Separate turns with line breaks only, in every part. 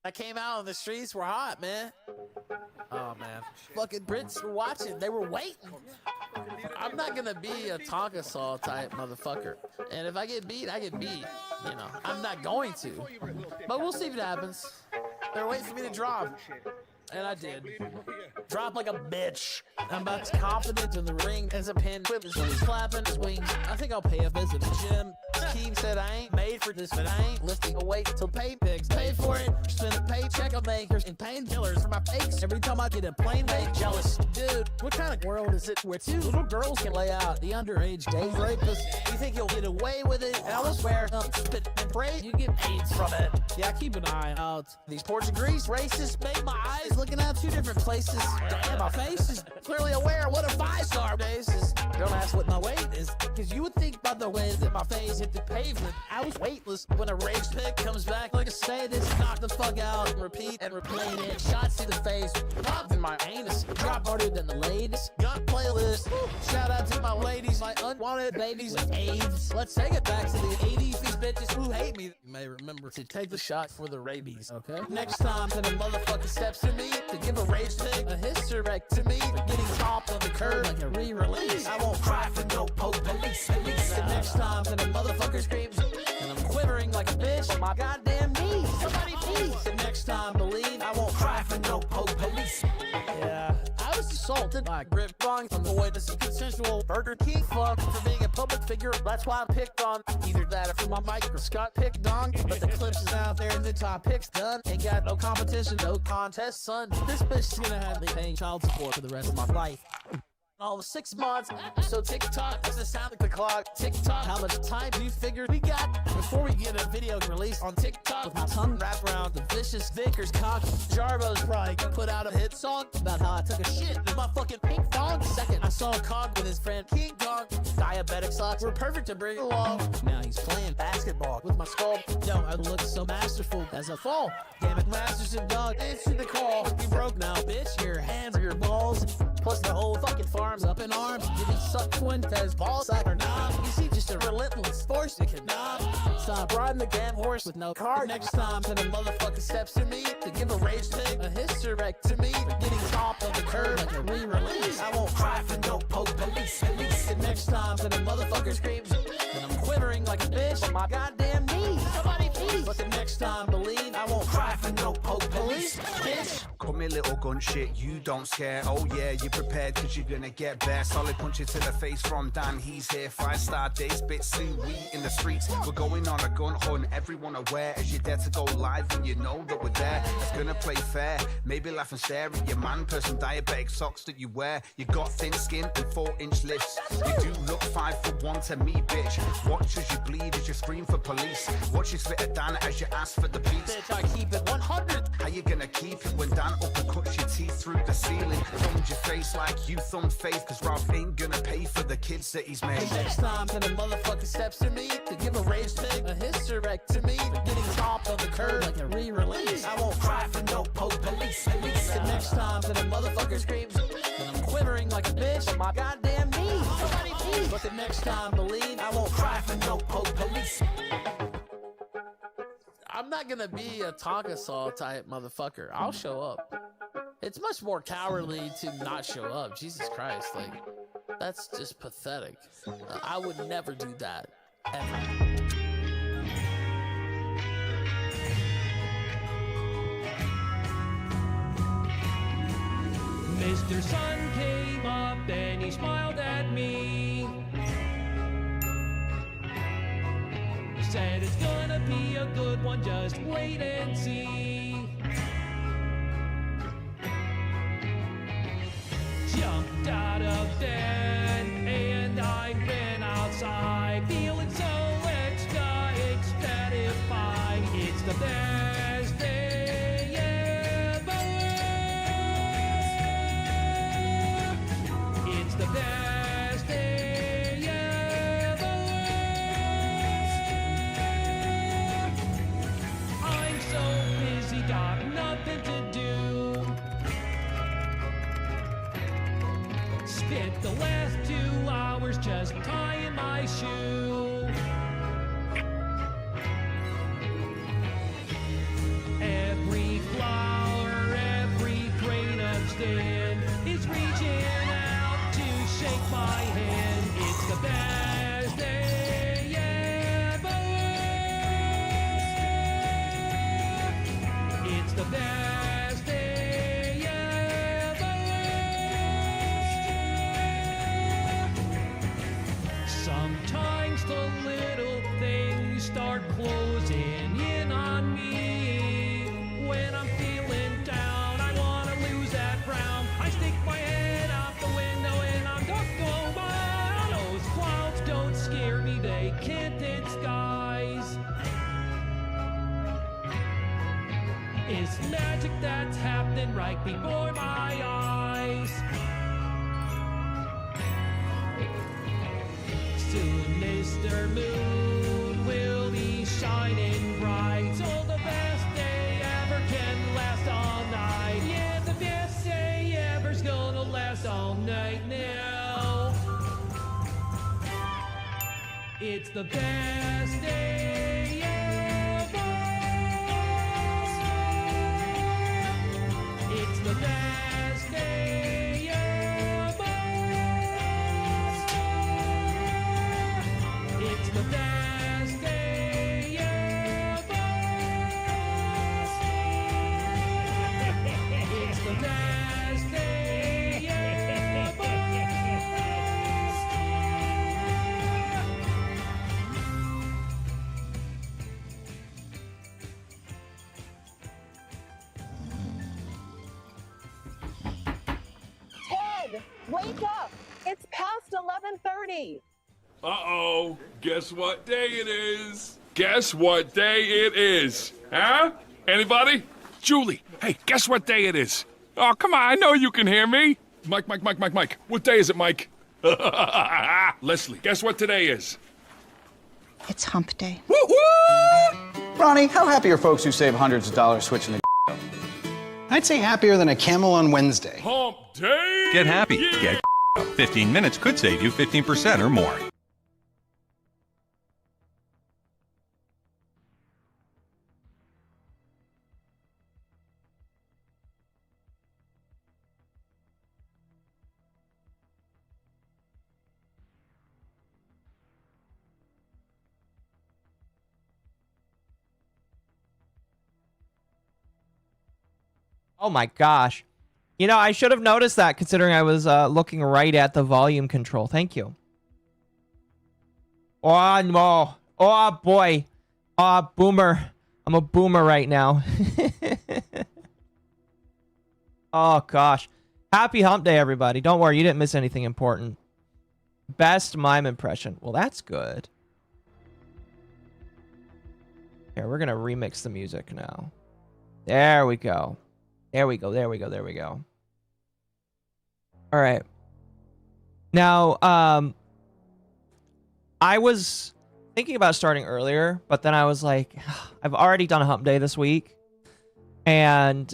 I came out on the streets were hot, man. Oh, man. Fucking Brits were watching. They were waiting. I'm not gonna be a Tonka Saw type motherfucker. And if I get beat, I get beat. You know, I'm not going to. But we'll see if it happens. They're waiting for me to drop. And I did. Drop like a bitch. I'm about as confident in the ring as a pin. Whip is always clapping his wings. I think I'll pay a visit to the gym. Keen said I ain't made for this, but I ain't lifting a weight till pay pigs. Pay for it. Spend a paycheck on makers and painkillers for my fakes. Every time I get a plane bake, jealous. Dude, what kind of world is it where two little girls can lay out the underage date rapist? You think you'll get away with it? And I will swear, spit and pray, you get AIDS from it. Yeah, keep an eye out. These Portuguese racists make my eyes looking at two different places. Damn, my face is clearly aware what a 5-star base is. Don't ask what my weight is, cause you would think by the way that my face hit the pavement. I was weightless when a rage pick comes back like a sadist. Knock the fuck out and repeat and replay it. Shots to the face, pop in my anus. Drop harder than the latest. Gun playlist. Shout out to my ladies, my unwanted babies with AIDS. Let's take it back to the 80s. These bitches who hate me, you may remember to take the shot for the rabies, okay? Next time that a motherfucker steps to me to give a rage pick a hysterectomy for getting topped on the curb like a re-release. I won't cry for no police. The next time that a motherfucker screams and I'm quivering like a bitch on my goddamn knees. Somebody please. The next time believe I won't cry for no police. Yeah, I was assaulted by Grip Bong from the witness of consensual Burger King fuck for being a public figure. That's why I picked on either that or for my microscope picked on. But the clips is out there and the top pick's done. Ain't got no competition, no contest, son. This bitch is gonna have me paying child support for the rest of my life. All of 6 months, so TikTok doesn't sound like the clock. TikTok, how much time do you figure we got before we get a video released on TikTok? With my tongue wrapped around the vicious Vickers cock. Jarbo's probably gonna put out a hit song about how I took a shit in my fucking pink thong. Second, I saw a Kong with his friend King Kong. Diabetic socks were perfect to bring along. Now he's playing basketball with my skull. Yo, I look so masterful as I fall. Damn it, Masterson dog, answer the call. You broke now, bitch. Your hands or your balls. Plus the whole fucking farm's up in arms. Did he suck Fuentes balls sack or not? You see, just a relentless force that cannot stop riding the damn horse with no car. Next time that a motherfucker steps to me to give a rage pick a hysterectomy for getting topped on the curb like a re-release. I won't cry for no police. The next time that a motherfucker screams and I'm quivering like a bitch on my goddamn knees. Somebody please. But the next time believe I won't cry for no police. Bitch.
Come here, little gun shit, you don't scare. Oh yeah, you're prepared cause you're gonna get bare. Solid punches to the face from Dan, he's here. 5-star days, bit soon, we in the streets. We're going on a gun hunt, everyone aware. As you're there to go live and you know that we're there. It's gonna play fair, maybe laugh and stare at your man person diabetic socks that you wear. You got thin skin and 4-inch lifts. You do look 5'1" to me, bitch. Watch as you bleed as you scream for police. Watch you spit at Dan as you ask for the beats.
Bitch, I keep it 100.
How you gonna keep it when Dan uppercuts your teeth through the ceiling? Thumbed your face like you thumbed Faith, cause Ralph ain't gonna pay for the kids that he's made.
The next time that a motherfucker steps to me to give a rage pick a hysterectomy for getting topped on the curb like a re-release. I won't cry for no police. The next time that a motherfucker screams and I'm quivering like a bitch on my goddamn knees. Somebody please. But the next time believe I won't cry for no police. I'm not gonna be a Tonka Saw type motherfucker. I'll show up. It's much more cowardly to not show up. Jesus Christ, like, that's just pathetic. I would never do that, ever.
Mr. Sun came up and he smiled at me. Said it's gonna be a good one, just wait and see. Jumped out of bed and I ran outside, feeling so extra ecstatified. It's the best day ever. It's the best day ever. I'm so busy, got nothing to do. Spent the last 2 hours just tying my shoe. Every understand is reaching out to shake my hand. It's the best day ever. It's the best day ever. Sometimes the little things start closing in on me. When I'm feeling down, I wanna lose that frown. I stick my head out the window and I'm talking about those clouds don't scare me, they can't disguise. It's magic that's happening right before my eyes. Soon Mr. Moon will be shining bright. So the best day ever can last all night. Yeah, the best day ever's gonna last all night now. It's the best day ever. It's the best day ever. It's the best day ever. It's the best day ever.
Ted, wake up! It's past 11:30.
Uh-oh. Guess what day it is? Guess what day it is? Huh? Anybody? Julie, hey, guess what day it is? Oh, come on, I know you can hear me. Mike. What day is it, Mike? Leslie, guess what today is?
It's Hump Day.
Woo-hoo!
Ronnie, how happy are folks who save hundreds of dollars switching to I'd say happier than a camel on Wednesday.
Hump day!
Get happy.
Yeah.
Get 15 minutes could save you 15% or more.
Oh my gosh. You know, I should have noticed that considering I was looking right at the volume control. Thank you. Oh, no. Oh, boy. Oh, boomer. I'm a boomer right now. Oh, gosh. Happy Hump Day, everybody. Don't worry, you didn't miss anything important. Best mime impression. Well, that's good. Here, we're going to remix the music now. There we go. There we go. All right. Now, I was thinking about starting earlier, but then I was like, I've already done a Hump Day this week. And,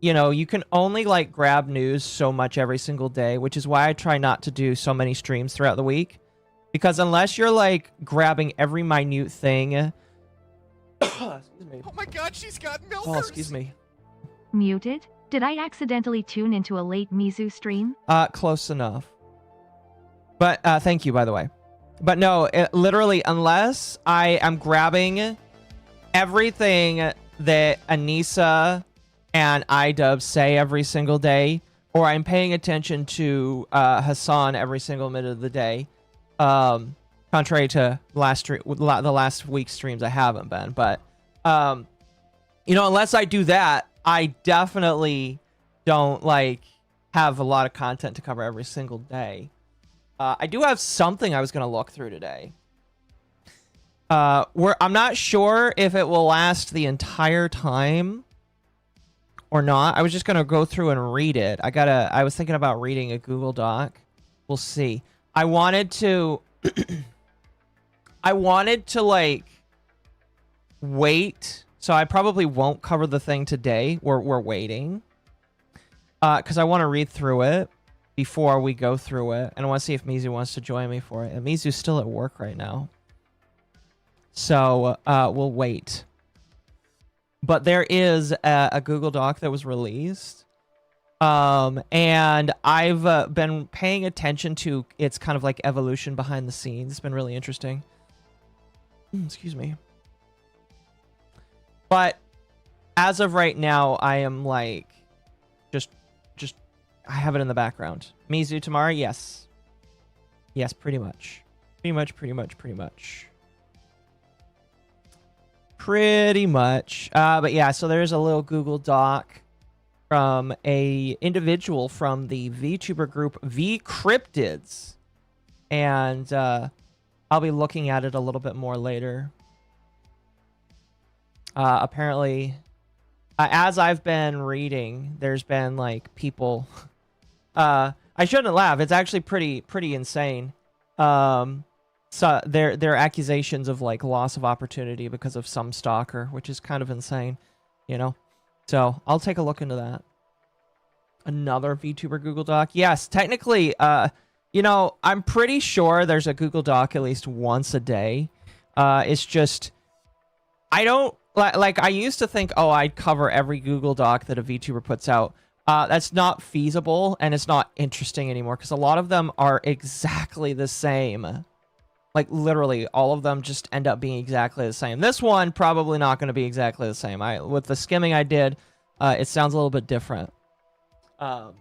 you know, you can only, like, grab news so much every single day, which is why I try not to do so many streams throughout the week. Because unless you're, like, grabbing every minute thing... Excuse me.
Oh my god, she's got milkers!
Oh, excuse me.
Muted? Did I accidentally tune into a late Mizu stream?
Close enough. But, thank you, by the way. But no, literally, unless I am grabbing everything that Anissa and iDub say every single day, or I'm paying attention to Hassan every single minute of the day, contrary to the last week's streams I haven't been. But, you know, unless I do that, I definitely don't, like, have a lot of content to cover every single day. I do have something I was going to look through today. I'm not sure if it will last the entire time or not. I was just going to go through and read it. I was thinking about reading a Google Doc. We'll see. I wanted to, like, wait. So I probably won't cover the thing today. We're waiting. Because I want to read through it before we go through it. And I want to see if Mizu wants to join me for it. And Mizu's still at work right now. So we'll wait. But there is a Google Doc that was released And I've been paying attention to its kind of like evolution behind the scenes. It's been really interesting. Excuse me. But as of right now, I am like, just, I have it in the background. Mizu tomorrow? Yes. Yes, pretty much. Pretty much. Pretty much. But yeah, so there's a little Google Doc from a individual from the VTuber group VCryptids. And I'll be looking at it a little bit more later. Apparently, as I've been reading, there's been like people... I shouldn't laugh. It's actually pretty insane. So there are accusations of like loss of opportunity because of some stalker, which is kind of insane, you know? So I'll take a look into that. Another VTuber Google Doc. Yes, technically, you know, I'm pretty sure there's a Google Doc at least once a day. It's just, I don't, like I used to think, oh, I'd cover every Google Doc that a VTuber puts out. That's not feasible, and it's not interesting anymore, because a lot of them are exactly the same. Like, literally, all of them just end up being exactly the same. This one, probably not going to be exactly the same. With the skimming I did, it sounds a little bit different. But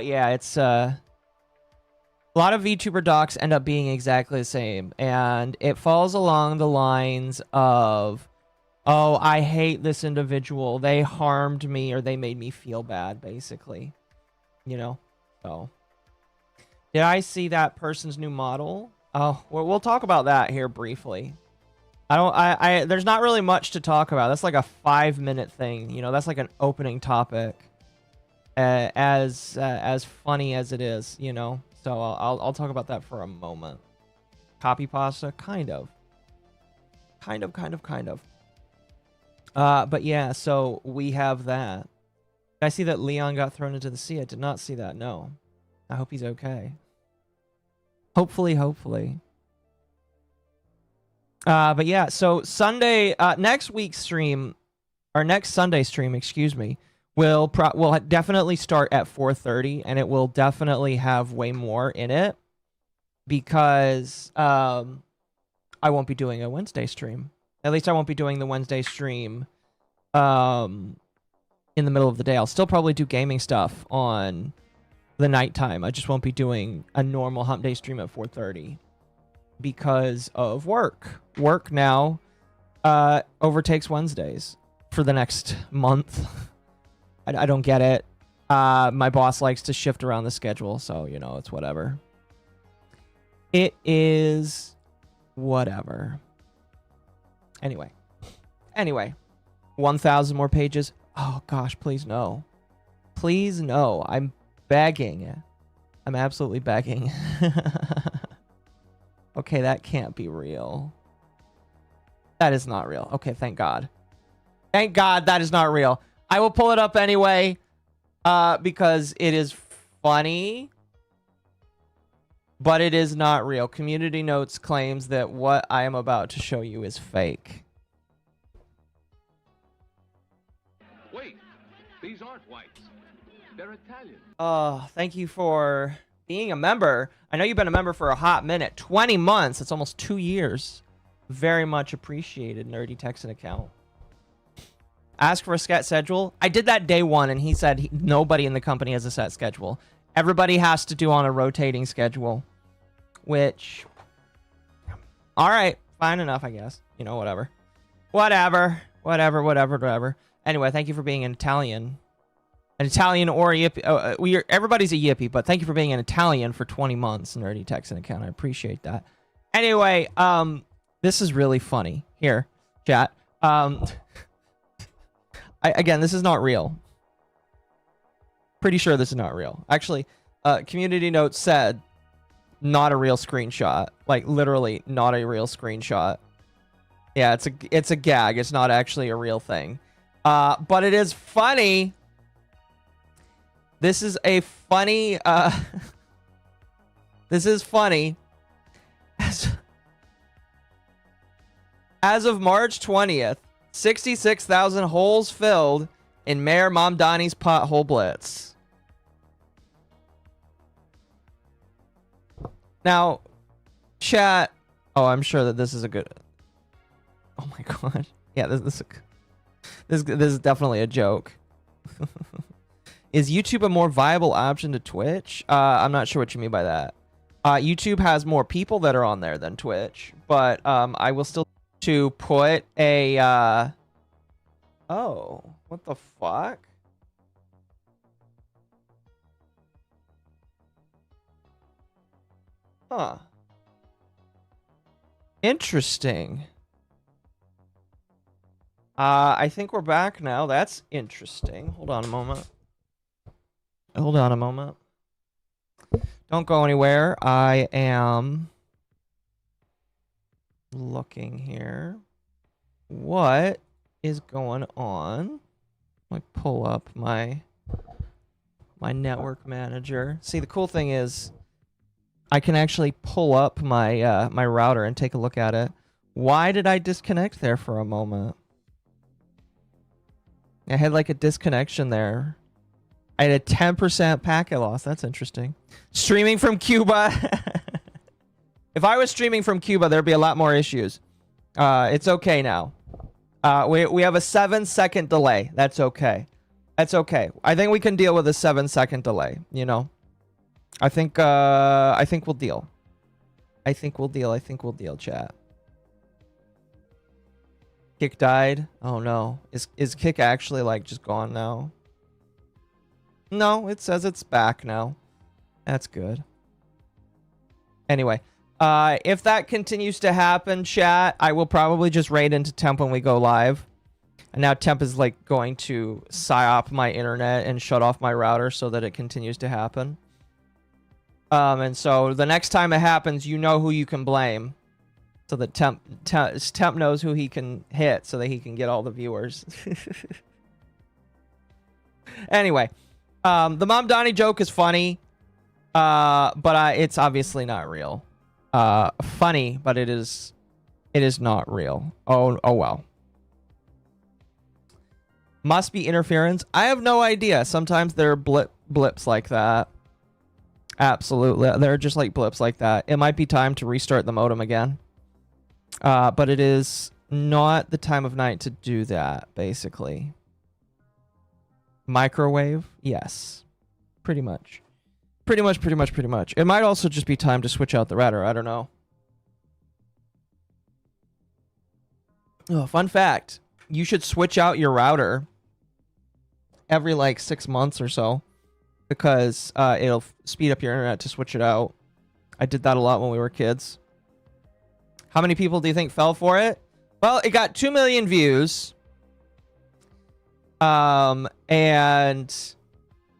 yeah, it's... a lot of VTuber docs end up being exactly the same, and it falls along the lines of, oh, I hate this individual. They harmed me, or they made me feel bad, basically. You know? So. Did I see that person's new model? Oh, we'll talk about that here briefly. There's not really much to talk about. That's like a 5-minute thing. You know, that's like an opening topic. As funny as it is, you know? So I'll talk about that for a moment. Copy pasta? Kind of. But yeah, so we have that. Did I see that Leon got thrown into the sea? I did not see that, no. I hope he's okay. Hopefully. But yeah, so Sunday, next week's stream, or next Sunday stream, excuse me, will definitely start at 4:30, and it will definitely have way more in it, because I won't be doing a Wednesday stream. At least I won't be doing the Wednesday stream in the middle of the day. I'll still probably do gaming stuff on the nighttime. I just won't be doing a normal Hump Day stream at 4:30 because of work. Work now overtakes Wednesdays for the next month. I don't get it. My boss likes to shift around the schedule, so, you know, it's whatever. It is whatever. Anyway, 1,000 more pages. Oh gosh, please no. Please no. I'm begging. I'm absolutely begging. Okay, that can't be real. That is not real. Okay, thank God. Thank God that is not real. I will pull it up anyway, because it is funny, but it is not real. Community Notes claims that what I am about to show you is fake.
Wait, these aren't whites. They're Italian.
Oh, thank you for being a member. I know you've been a member for a hot minute. 20 months. It's almost 2 years. Very much appreciated, Nerdy Texan account. Ask for a set schedule. I did that day one, and he said nobody in the company has a set schedule. Everybody has to do on a rotating schedule. Which, all right, fine enough, I guess. You know, whatever. Whatever. Anyway, thank you for being an Italian. An Italian or a Yippie. Everybody's a Yippie, but thank you for being an Italian for 20 months, Nerdy Texan account. I appreciate that. Anyway, this is really funny. Here, chat. Again, this is not real. Pretty sure this is not real. Actually, Community Notes said not a real screenshot. Like, literally not a real screenshot. Yeah, it's a gag. It's not actually a real thing. But it is funny. This is a funny... this is funny. As of March 20th, 66,000 holes filled in Mayor Mamdani's pothole blitz. Now, chat. Oh, I'm sure that this is a good. Oh my god. Yeah, this is definitely a joke. Is YouTube a more viable option to Twitch? I'm not sure what you mean by that. YouTube has more people that are on there than Twitch, but I will still to put a. Oh, what the fuck? Huh. Interesting. I think we're back now. That's interesting. Hold on a moment. Hold on a moment. Don't go anywhere. I am looking here. What is going on? Let me pull up my network manager. See, the cool thing is I can actually pull up my my router and take a look at it. Why did I disconnect there for a moment? I had like a disconnection there. I had a 10% packet loss. That's interesting. Streaming from Cuba. If I was streaming from Cuba, there'd be a lot more issues. It's okay now. We have a 7-second delay. That's okay. That's okay. I think we can deal with a 7-second delay, you know. I think we'll deal. I think we'll deal, chat. Kick died. Oh no. Is Kick actually like just gone now? No, it says it's back now. That's good. Anyway, if that continues to happen, chat, I will probably just raid into Temp when we go live. And now Temp is like going to psyop my internet and shut off my router so that it continues to happen. And so the next time it happens, you know who you can blame. So that Temp knows who he can hit so that he can get all the viewers. Anyway, the Mom Donnie joke is funny, but it's obviously not real. Funny, but it is not real. Oh well. Must be interference. I have no idea. Sometimes there are blips like that. Absolutely, there are just like blips like that. It might be time to restart the modem again. But it is not the time of night to do that, basically. Microwave? Yes. Pretty much. Pretty much. It might also just be time to switch out the router. I don't know. Oh, fun fact. You should switch out your router every like 6 months or so. Because it'll speed up your internet to switch it out. I did that a lot when we were kids. How many people do you think fell for it? Well, it got 2 million views. And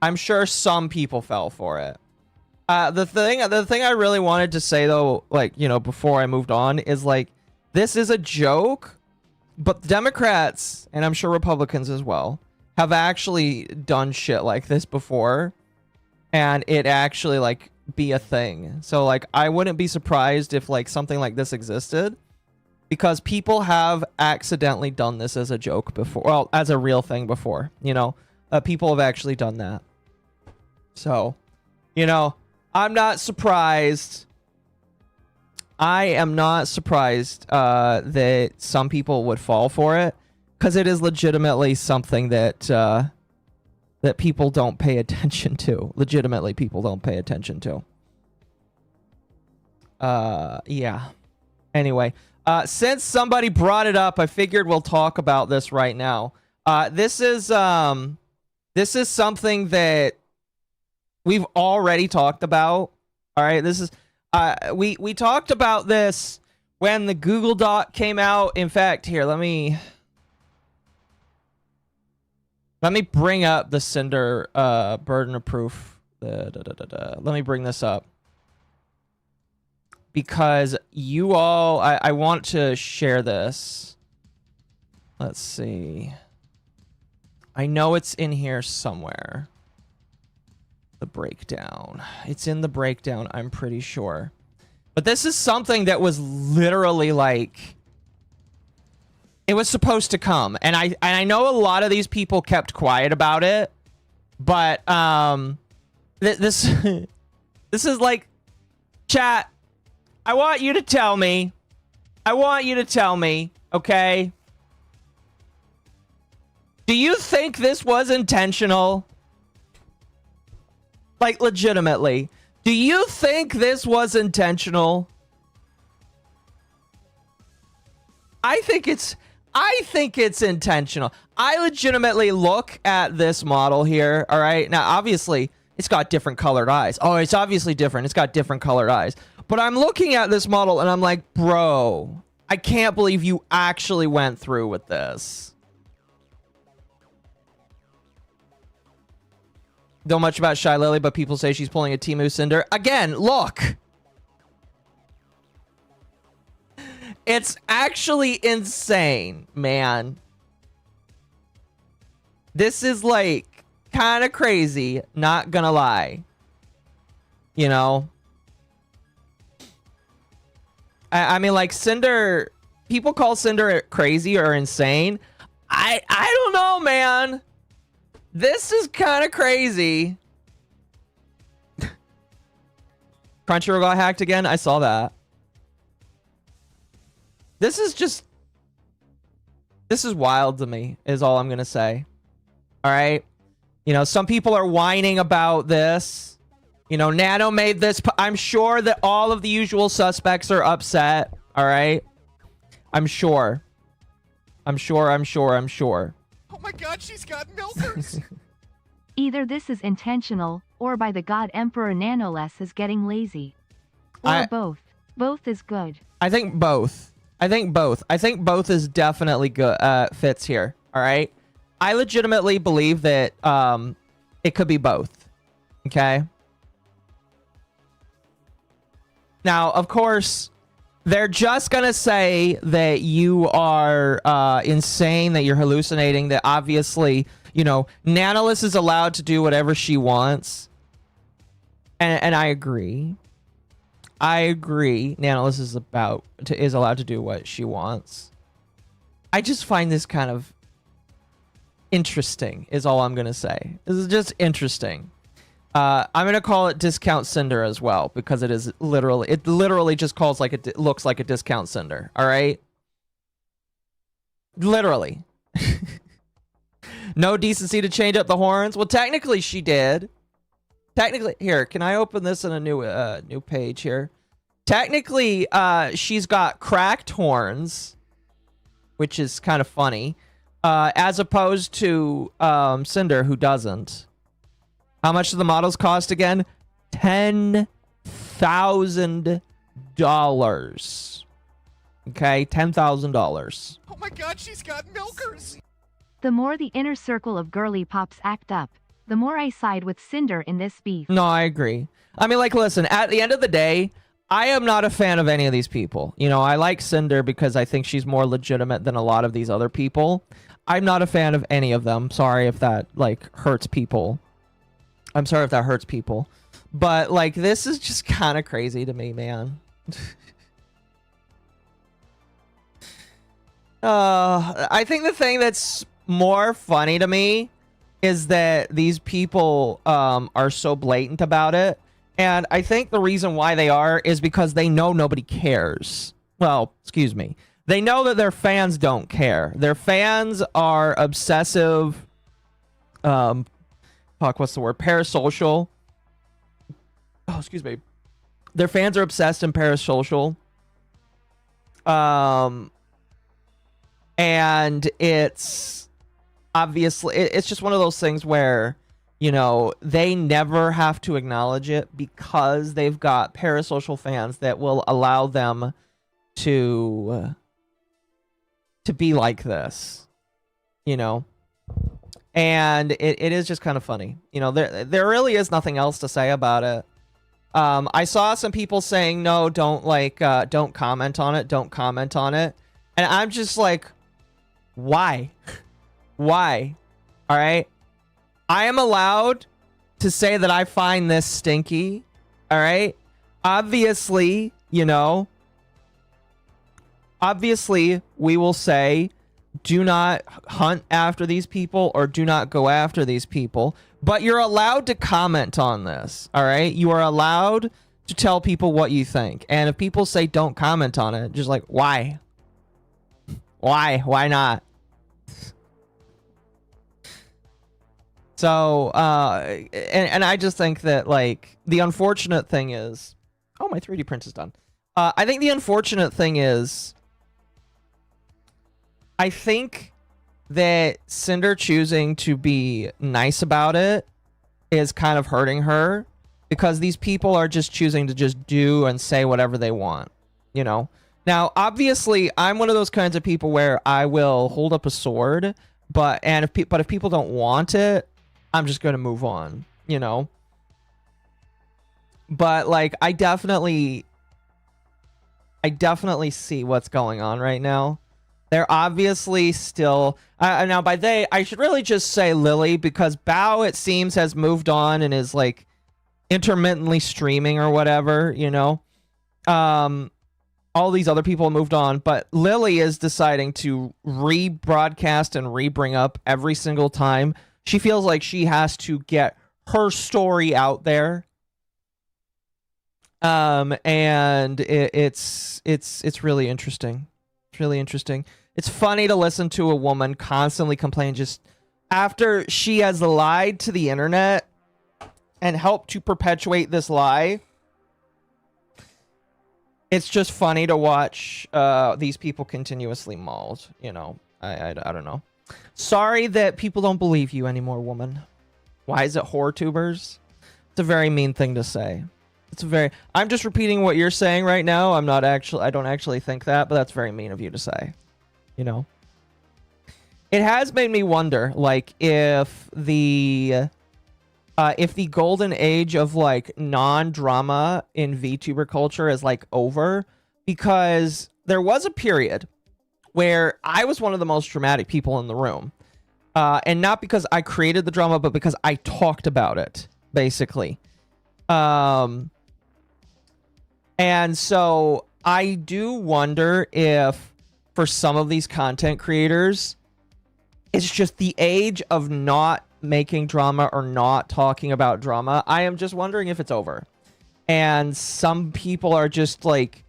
I'm sure some people fell for it. The thing I really wanted to say though, like, you know, before I moved on is like, this is a joke, but Democrats, and I'm sure Republicans as well, have actually done shit like this before. And it actually like be a thing. So like I wouldn't be surprised if like something like this existed, because people have accidentally done this as a joke before, well, as a real thing before, you know. People have actually done that. So, you know, I'm not surprised. I am not surprised that some people would fall for it, because it is legitimately something that that people don't pay attention to. Legitimately, people don't pay attention to. Yeah. Anyway, since somebody brought it up, I figured we'll talk about this right now. This is something that we've already talked about. All right, this is we talked about this when the Google Doc came out. In fact, here, let me bring up the Cinder burden of proof. Let me bring this up, because you all, I want to share this. Let's see. I know it's in here somewhere. The breakdown. It's in the breakdown, I'm pretty sure. But this is something that was literally like, it was supposed to come. And I know a lot of these people kept quiet about it, but this this is like, chat, I want you to tell me. I want you to tell me, okay? Do you think this was intentional? Like, legitimately. Do you think this was intentional? I think it's intentional. I legitimately look at this model here, all right? Now, obviously, it's got different colored eyes. Oh, it's obviously different. It's got different colored eyes. But I'm looking at this model and I'm like, bro, I can't believe you actually went through with this. Don't much about Shy Lily, but people say she's pulling a Temu Cinder. Again, look. It's actually insane, man. This is like kind of crazy, not gonna lie. You know? I mean, like, Cinder, people call Cinder crazy or insane. I don't know, man. This is kind of crazy. Crunchyroll got hacked again. I saw that. This is wild to me, is all I'm going to say. All right. You know, some people are whining about this. You know, Nano made this. I'm sure that all of the usual suspects are upset. All right. I'm sure. Oh
my god, she's got milkers.
Either this is intentional, or by the god Emperor Nanoless is getting lazy. Or both. Both is good.
I think both. I think both is definitely good. Fits here. All right. I legitimately believe that it could be both. Okay. Now, of course, they're just gonna say that you are insane, that you're hallucinating, that obviously, you know, Nanoless is allowed to do whatever she wants. And I agree. Nanoless is allowed to do what she wants. I just find this kind of interesting, is all I'm gonna say. This is just interesting. I'm gonna call it Discount Cinder as well, because it literally just looks like a Discount Cinder. All right, literally. No decency to change up the horns. Well, technically she did. Technically, here, can I open this in a new page here? Technically, she's got cracked horns, which is kind of funny, as opposed to Cinder, who doesn't. How much do the models cost again? $10,000. Okay, $10,000.
Oh my god, she's got milkers.
The more the inner circle of girly pops act up, the more I side with Cinder in this beef.
No, I agree. I mean, like, listen, at the end of the day, I am not a fan of any of these people. You know, I like Cinder because I think she's more legitimate than a lot of these other people. I'm not a fan of any of them. Sorry if that, like, hurts people. I'm sorry if that hurts people. But, like, this is just kind of crazy to me, man. I think the thing that's more funny to me is that these people are so blatant about it. And I think the reason why they are is because they know nobody cares. Well, excuse me. They know that their fans don't care. Their fans are obsessive. What's the word? Parasocial. Oh, excuse me. Their fans are obsessed and parasocial. And it's obviously, it's just one of those things where, you know, they never have to acknowledge it because they've got parasocial fans that will allow them to be like this, you know. And it is just kind of funny. You know, there really is nothing else to say about it. I saw some people saying, no, don't comment on it. Don't comment on it. And I'm just like, why? Why? All right. I am allowed to say that I find this stinky. All right. Obviously, you know, we will say, do not hunt after these people or do not go after these people, but you're allowed to comment on this. All right. You are allowed to tell people what you think. And if people say don't comment on it, just like, why? Why not? So, and I just think that, like, the unfortunate thing is... Oh, my 3D print is done. I think the unfortunate thing is... I think that Cinder choosing to be nice about it is kind of hurting her, because these people are just choosing to just do and say whatever they want, you know? Now, obviously, I'm one of those kinds of people where I will hold up a sword, but if people don't want it, I'm just going to move on, you know? But, like, I definitely see what's going on right now. They're obviously still... now, by they, I should really just say Lily, because Bao, it seems, has moved on and is, like, intermittently streaming or whatever, you know? All these other people moved on, but Lily is deciding to rebroadcast and re-bring up every single time. She feels like she has to get her story out there. And it's really interesting. It's really interesting. It's funny to listen to a woman constantly complain just after she has lied to the internet and helped to perpetuate this lie. It's just funny to watch these people continuously mauled, you know. I don't know. Sorry that people don't believe you anymore, woman. Why is it whore-tubers? It's a very mean thing to say. I'm just repeating what you're saying right now. I don't actually think that, but that's very mean of you to say. You know? It has made me wonder, like, if the golden age of, like, non-drama in VTuber culture is, like, over, because there was a period where I was one of the most dramatic people in the room. And not because I created the drama, but because I talked about it, basically. And so I do wonder if, for some of these content creators, it's just the age of not making drama or not talking about drama. I am just wondering if it's over. And some people are just like...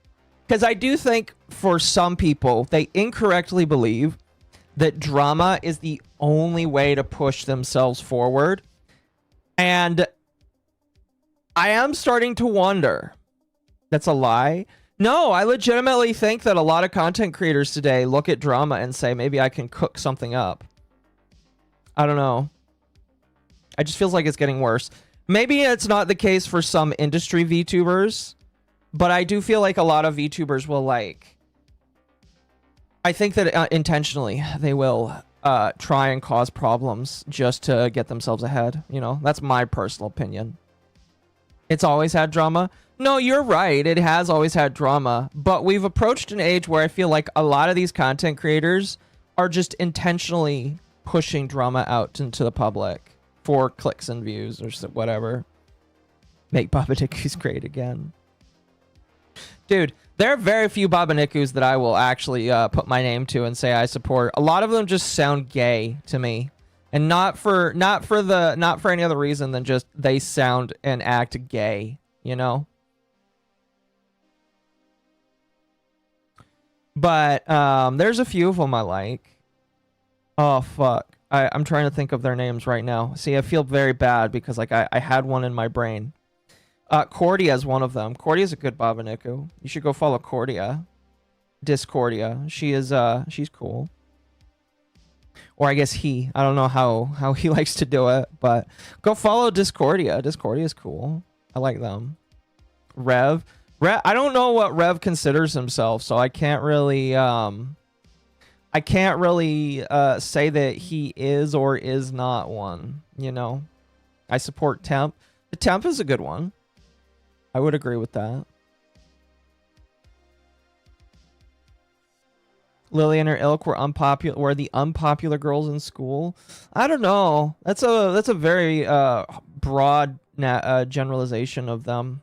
Because I do think for some people, they incorrectly believe that drama is the only way to push themselves forward. And I am starting to wonder. That's a lie. No, I legitimately think that a lot of content creators today look at drama and say, maybe I can cook something up. I don't know. It just feels like it's getting worse. Maybe it's not the case for some industry VTubers, but I do feel like a lot of VTubers will, like... I think that intentionally they will try and cause problems just to get themselves ahead. You know, that's my personal opinion. It's always had drama. No, you're right. It has always had drama, but we've approached an age where I feel like a lot of these content creators are just intentionally pushing drama out into the public for clicks and views or whatever. Make Babanikus great again. Dude, there are very few Babanikus that I will actually put my name to and say I support. A lot of them just sound gay to me. And not for any other reason than just they sound and act gay, you know? But there's a few of them I like. Oh, fuck. I'm trying to think of their names right now. See, I feel very bad because, like, I had one in my brain. Cordia is one of them. Cordia is a good Babaniku. You should go follow Cordia. Discordia. She's cool. Or I guess he. I don't know how he likes to do it, but go follow Discordia. Discordia is cool. I like them. Rev. I don't know what Rev considers himself, so I can't really say that he is or is not one, you know. I support Temp. The Temp is a good one. I would agree with that. Lily and her ilk were the unpopular girls in school. I don't know. That's a very broad generalization of them.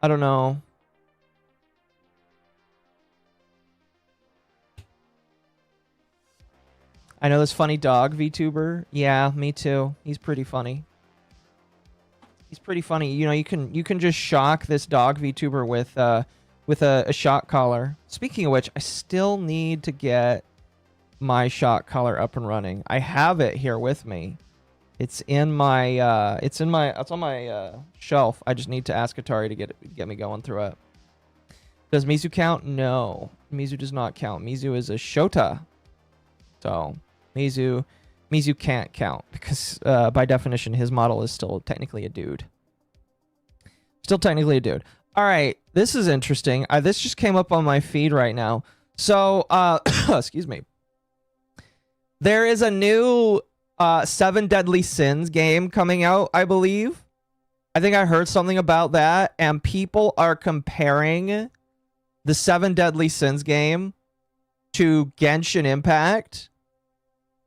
I don't know. I know this funny dog VTuber. Yeah, me too. He's pretty funny. He's pretty funny. You know, you can just shock this dog VTuber with a shock collar. Speaking of which, I still need to get my shock collar up and running. I have it here with me. It's on my shelf. I just need to ask Atari to get me going through it. Does Mizu count? No. Mizu does not count. Mizu is a Shota. So Mizu can't count because by definition his model is still technically a dude. Still technically a dude. All right, this is interesting. This just came up on my feed right now. So excuse me. There is a new 7 Deadly Sins game coming out, I believe. I think I heard something about that, and people are comparing the 7 Deadly Sins game to Genshin Impact.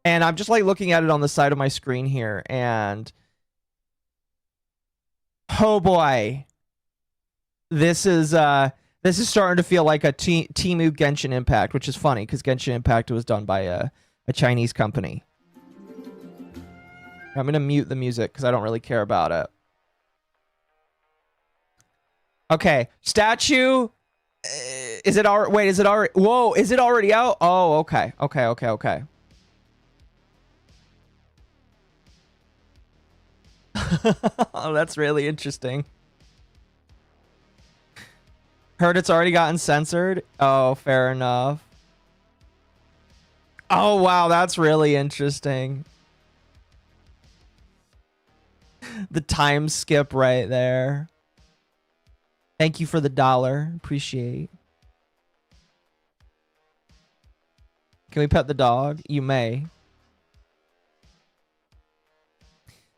And I'm just like looking at it on the side of my screen here, and oh boy, this is starting to feel like a Temu Genshin Impact, which is funny because Genshin Impact was done by a Chinese company. I'm gonna mute the music because I don't really care about it. Okay, statue. Is it already? Wait, is it already? Whoa, is it already out? Oh, okay. Oh, that's really interesting. Heard it's already gotten censored. Oh, fair enough. Oh, wow, that's really interesting. The time skip right there. Thank you for the $1. Appreciate. Can we pet the dog? You may.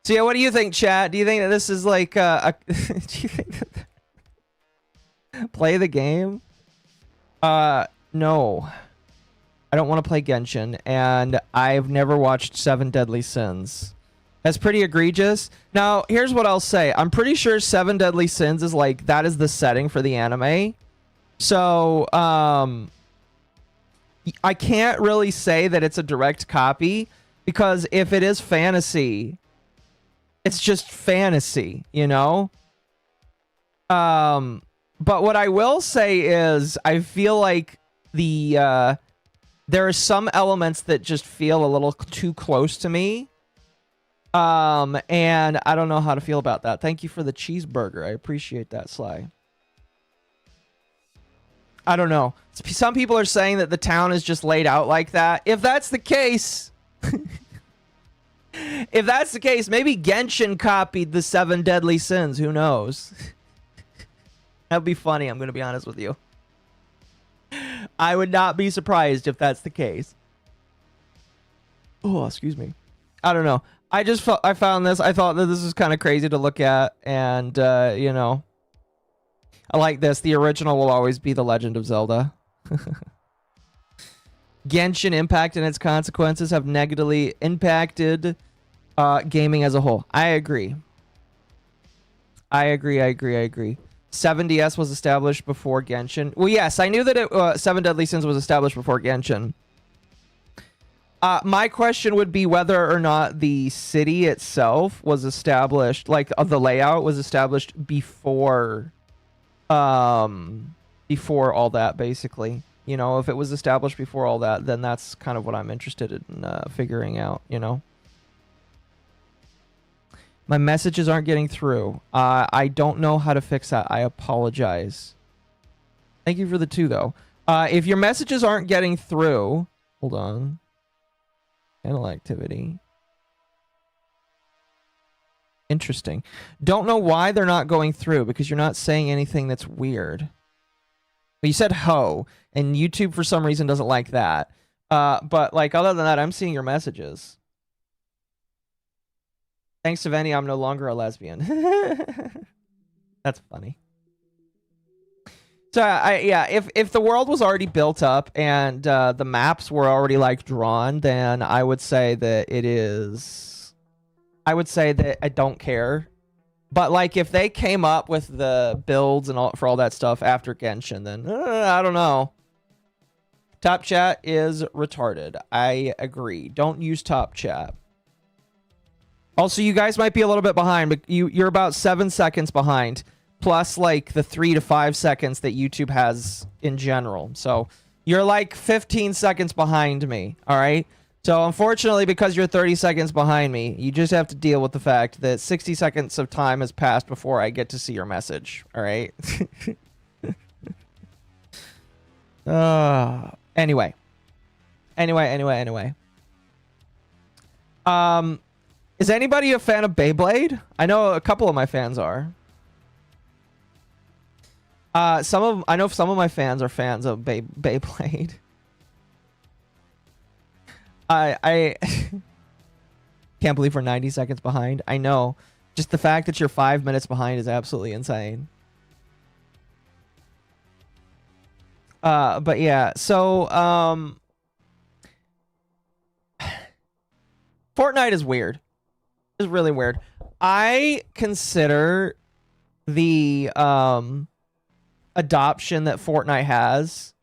So yeah, what do you think, chat? Do you think that this is like do you think that play the game? No. I don't want to play Genshin, and I've never watched 7 Deadly Sins. That's pretty egregious. Now, here's what I'll say. I'm pretty sure 7 Deadly Sins is like, that is the setting for the anime. So, I can't really say that it's a direct copy, because if it is fantasy, it's just fantasy, you know? But what I will say is, I feel like there are some elements that just feel a little too close to me. And I don't know how to feel about that. Thank you for the cheeseburger. I appreciate that, Sly. I don't know. Some people are saying that the town is just laid out like that. If that's the case, if that's the case, maybe Genshin copied the 7 Deadly Sins. Who knows? That'd be funny. I'm going to be honest with you. I would not be surprised if that's the case. Oh, excuse me. I don't know. I found this. I thought that this was kind of crazy to look at, and you know, I like this. The original will always be The Legend of Zelda. Genshin Impact and its consequences have negatively impacted gaming as a whole. I agree. 7DS was established before Genshin. Well, yes, I knew that 7 Deadly Sins was established before Genshin. My question would be whether or not the city itself was established, like the layout was established before all that, basically. You know, if it was established before all that, then that's kind of what I'm interested in figuring out, you know? My messages aren't getting through. I don't know how to fix that. I apologize. Thank you for the 2, though. If your messages aren't getting through... Hold on. Channel activity. Interesting. Don't know why they're not going through, because you're not saying anything that's weird. But you said ho, and YouTube for some reason doesn't like that. But like other than that, I'm seeing your messages. Thanks to Venny, I'm no longer a lesbian. That's funny. So yeah, if the world was already built up and the maps were already like drawn, then I would say that it is. I would say that I don't care. But like if they came up with the builds and all for all that stuff after Genshin, then I don't know. Top Chat is retarded. I agree. Don't use Top Chat. Also, you guys might be a little bit behind, but you're about 7 seconds behind, plus like the 3 to 5 seconds that YouTube has in general. So you're like 15 seconds behind me, all right? So unfortunately, because you're 30 seconds behind me, you just have to deal with the fact that 60 seconds of time has passed before I get to see your message, all right? Anyway. Is anybody a fan of Beyblade? I know a couple of my fans are. I know some of my fans are fans of Beyblade. I can't believe we're 90 seconds behind. I know. Just the fact that you're 5 minutes behind is absolutely insane. But yeah, so Fortnite is weird. It's really weird. I consider the adoption that Fortnite has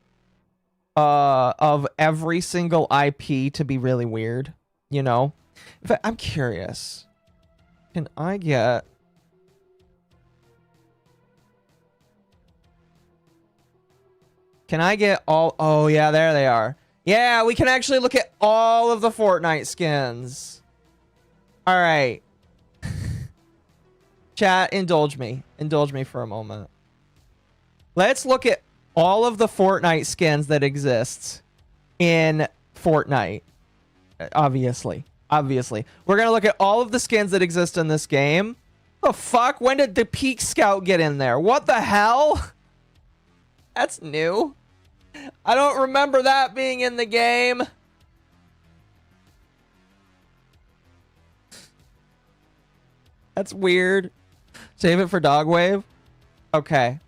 of every single IP to be really weird, you know? In fact, I'm curious. Can I get all... Oh, yeah, there they are. Yeah, we can actually look at all of the Fortnite skins. All right. Chat, indulge me. Indulge me for a moment. Let's look at all of the Fortnite skins that exist in Fortnite. Obviously. We're going to look at all of the skins that exist in this game. The fuck? When did the Peak Scout get in there? What the hell? That's new. I don't remember that being in the game. That's weird. Save it for Dogwave? Okay.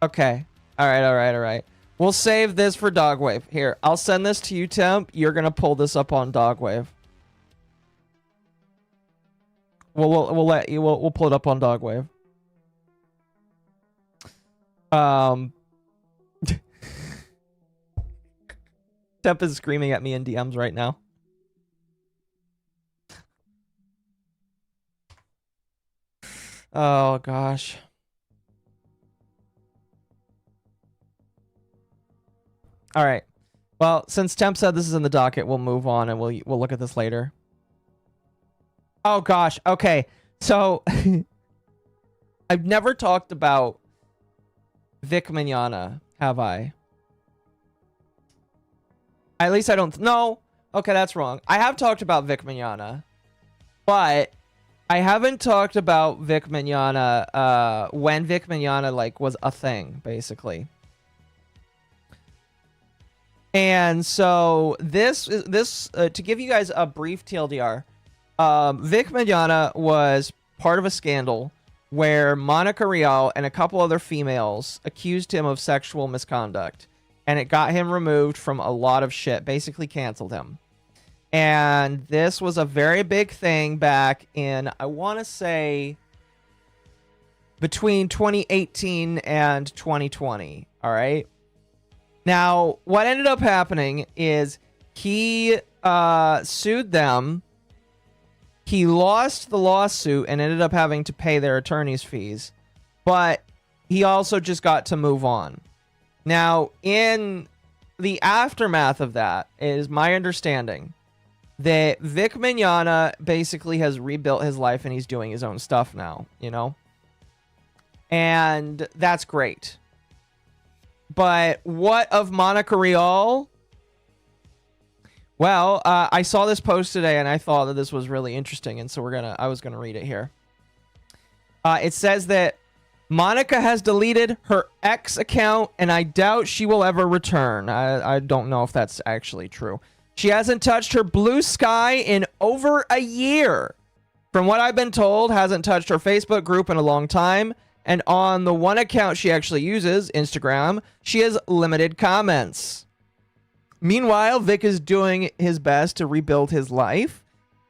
Alright. We'll save this for Dogwave. Here, I'll send this to you, Temp. You're gonna pull this up on Dogwave. We'll pull it up on Dogwave. Temp is screaming at me in DMs right now. Oh gosh. All right. Well, since Temp said this is in the docket, we'll move on and we'll look at this later. Oh gosh. Okay. So I've never talked about Vic Mignogna, have I? At least I don't... No. Okay, that's wrong. I have talked about Vic Mignogna, but I haven't talked about Vic Mignogna when Vic Mignogna like was a thing, basically. And so this to give you guys a brief TLDR, Vic Mignogna was part of a scandal where Monica Rial and a couple other females accused him of sexual misconduct, and it got him removed from a lot of shit, basically canceled him. And this was a very big thing back in, I want to say, between 2018 and 2020, all right? Now, what ended up happening is he sued them. He lost the lawsuit and ended up having to pay their attorney's fees. But he also just got to move on. Now, in the aftermath of that, it is my understanding that Vic Mignogna basically has rebuilt his life and he's doing his own stuff now, you know? And that's great. But what of Monica Rial? Well, I saw this post today and I thought that this was really interesting, and so I was gonna read it here. It says that Monica has deleted her ex account and I doubt she will ever return. I don't know if that's actually true. She hasn't touched her Blue Sky in over a year. From what I've been told, hasn't touched her Facebook group in a long time. And on the one account she actually uses, Instagram, she has limited comments. Meanwhile, Vic is doing his best to rebuild his life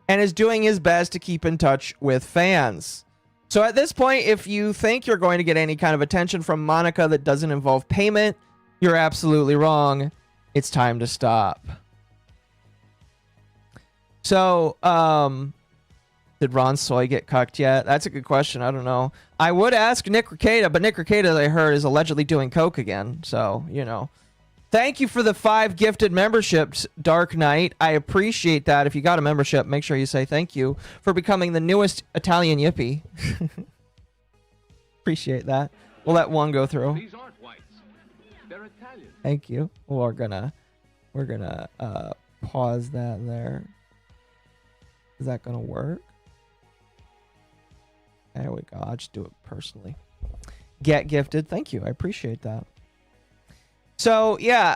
and is doing his best to keep in touch with fans. So at this point, if you think you're going to get any kind of attention from Monica that doesn't involve payment, you're absolutely wrong. It's time to stop. So, Did Ron Soy get cucked yet? That's a good question. I don't know. I would ask Nick Ricada, but Nick Ricada, I heard, is allegedly doing coke again. So, you know. Thank you for the 5 gifted memberships, Dark Knight. I appreciate that. If you got a membership, make sure you say thank you for becoming the newest Italian yippie. Appreciate that. We'll let one go through.
These aren't whites. They're Italian.
Thank you. We're gonna pause that there. Is that gonna work? There we go. I'll just do it personally. Get gifted. Thank you. I appreciate that. So yeah,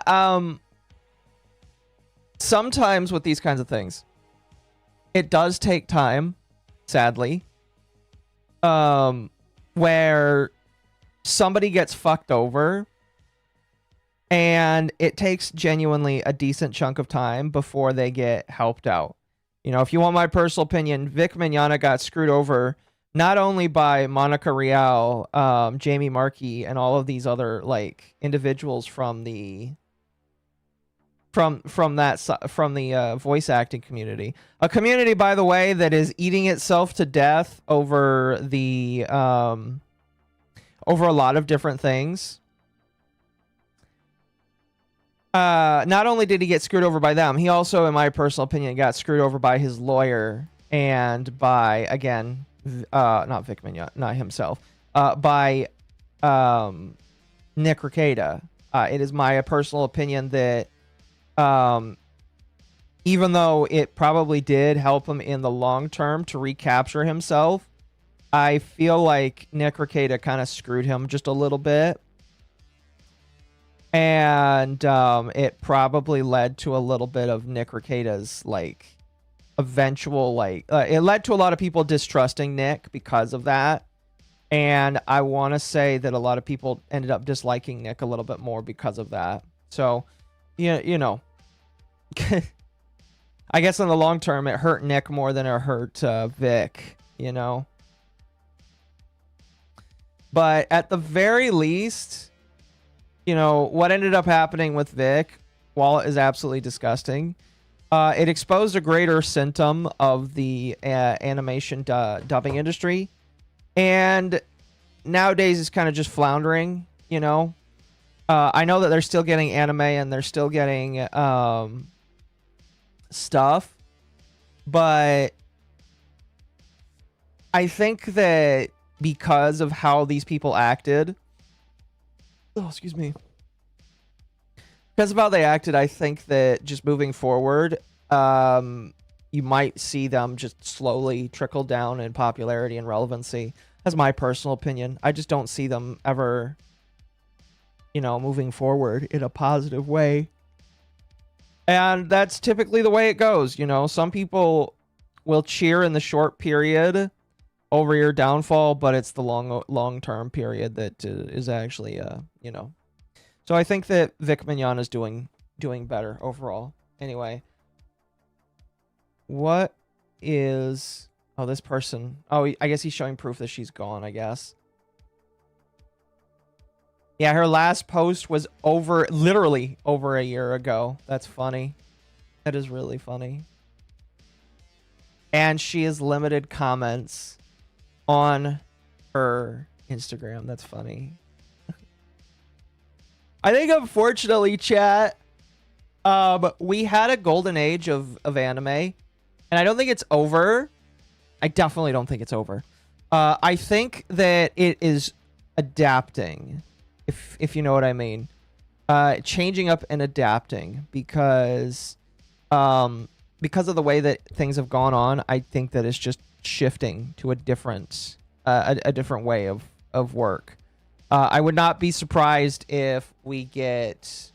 sometimes with these kinds of things, it does take time, sadly, where somebody gets fucked over, and it takes genuinely a decent chunk of time before they get helped out. You know, if you want my personal opinion, Vic Mignogna got screwed over not only by Monica Rial, Jamie Markey, and all of these other like individuals from the voice acting community, a community, by the way, that is eating itself to death over the over a lot of different things. Not only did he get screwed over by them, he also, in my personal opinion, got screwed over by his lawyer and by, again, not Vic Mignogna, not himself, by Nick Ricada. It is my personal opinion that even though it probably did help him in the long term to recapture himself, I feel like Nick Ricada kind of screwed him just a little bit. And it probably led to a little bit of Nick Ricada's, like, eventual, like, it led to a lot of people distrusting Nick because of that. And I want to say that a lot of people ended up disliking Nick a little bit more because of that. So, yeah, you know, I guess in the long term, it hurt Nick more than it hurt Vic, you know. But at the very least, you know, what ended up happening with Vic, while it is absolutely disgusting, it exposed a greater symptom of the animation dubbing industry. And nowadays it's kind of just floundering, you know. I know that they're still getting anime and they're still getting stuff. But I think that because of how these people acted, oh, excuse me. Because of how they acted, I think that just moving forward, you might see them just slowly trickle down in popularity and relevancy. That's my personal opinion. I just don't see them ever, you know, moving forward in a positive way. And that's typically the way it goes. You know, some people will cheer in the short period over your downfall, but it's the long-term period that is actually, you know. So I think that Vic Mignogna is doing better overall. Anyway, what is... Oh, this person... Oh, I guess he's showing proof that she's gone, I guess. Yeah, her last post was literally over a year ago. That's funny. That is really funny. And she has limited comments on her Instagram. That's funny. I think, unfortunately, chat, we had a golden age of anime, and I don't think it's over. I definitely don't think it's over. I think that it is adapting, if you know what I mean. Changing up and adapting because of the way that things have gone on. I think that it's just shifting to a different way of work. I would not be surprised if we get,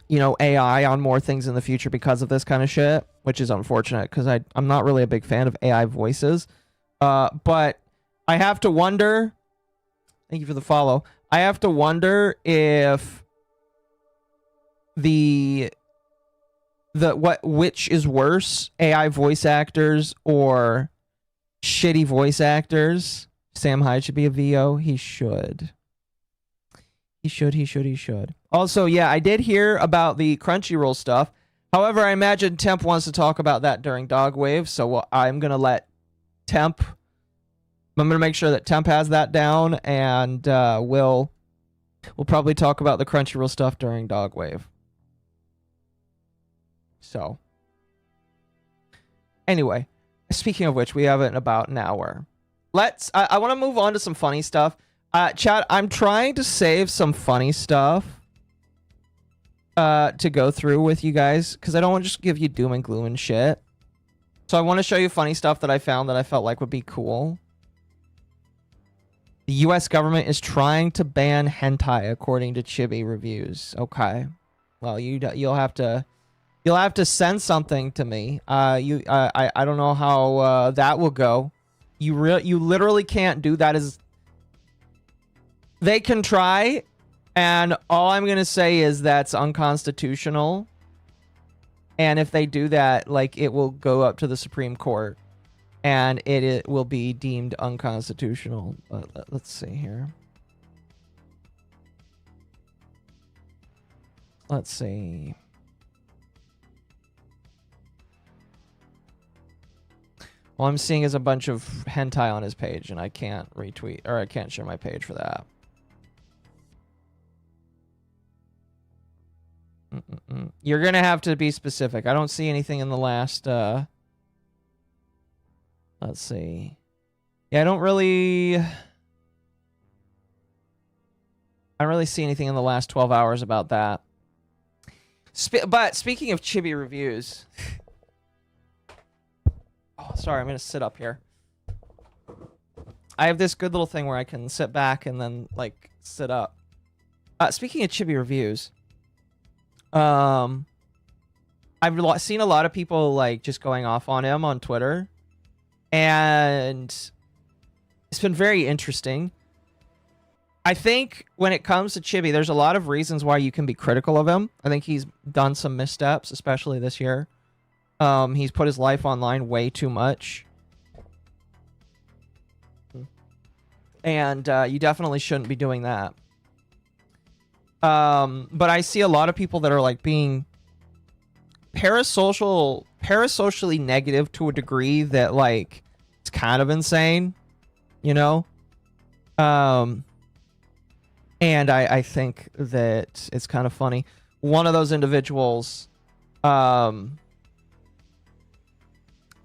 you know, AI on more things in the future because of this kind of shit, which is unfortunate because I'm not really a big fan of AI voices. But I have to wonder, thank you for the follow, I have to wonder if which is worse, AI voice actors or shitty voice actors. Sam Hyde should be a VO. He should. He should. Also, yeah, I did hear about the Crunchyroll stuff. However, I imagine Temp wants to talk about that during Dogwave, so I'm going to let Temp... I'm going to make sure that Temp has that down, and we'll probably talk about the Crunchyroll stuff during Dogwave. So... Anyway, speaking of which, we have it in about an hour. I want to move on to some funny stuff. Chat, I'm trying to save some funny stuff to go through with you guys, because I don't want to just give you doom and gloom and shit. So I want to show you funny stuff that I found that I felt like would be cool. The US government is trying to ban hentai according to Chibi reviews. Okay. Well, you'll have to send something to me. I don't know how that will go. You literally can't do that. They can try, and all I'm gonna say is that's unconstitutional. And if they do that, like, it will go up to the Supreme Court, and it will be deemed unconstitutional. Let's see here. Let's see. All I'm seeing is a bunch of hentai on his page, and I can't retweet, or I can't share my page for that. You're gonna have to be specific. I don't see anything in the last, let's see. Yeah, I don't really see anything in the last 12 hours about that. But speaking of chibi reviews... Oh, sorry, I'm going to sit up here. I have this good little thing where I can sit back and then, like, sit up. Speaking of chibi reviews, I've seen a lot of people, like, just going off on him on Twitter. And it's been very interesting. I think when it comes to Chibi, there's a lot of reasons why you can be critical of him. I think he's done some missteps, especially this year. He's put his life online way too much. And you definitely shouldn't be doing that. But I see a lot of people that are like being parasocially negative to a degree that, like, it's kind of insane, you know? And I think that it's kind of funny. One of those individuals,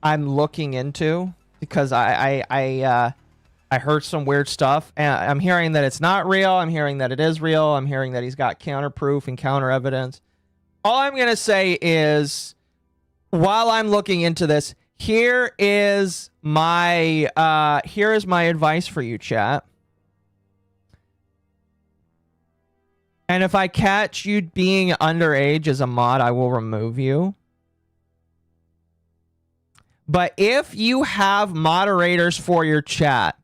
I'm looking into, because I heard some weird stuff, and I'm hearing that it's not real. I'm hearing that it is real. I'm hearing that he's got counterproof and counter evidence. All I'm going to say is, while I'm looking into this, here is my advice for you, chat. And if I catch you being underage as a mod, I will remove you. But if you have moderators for your chat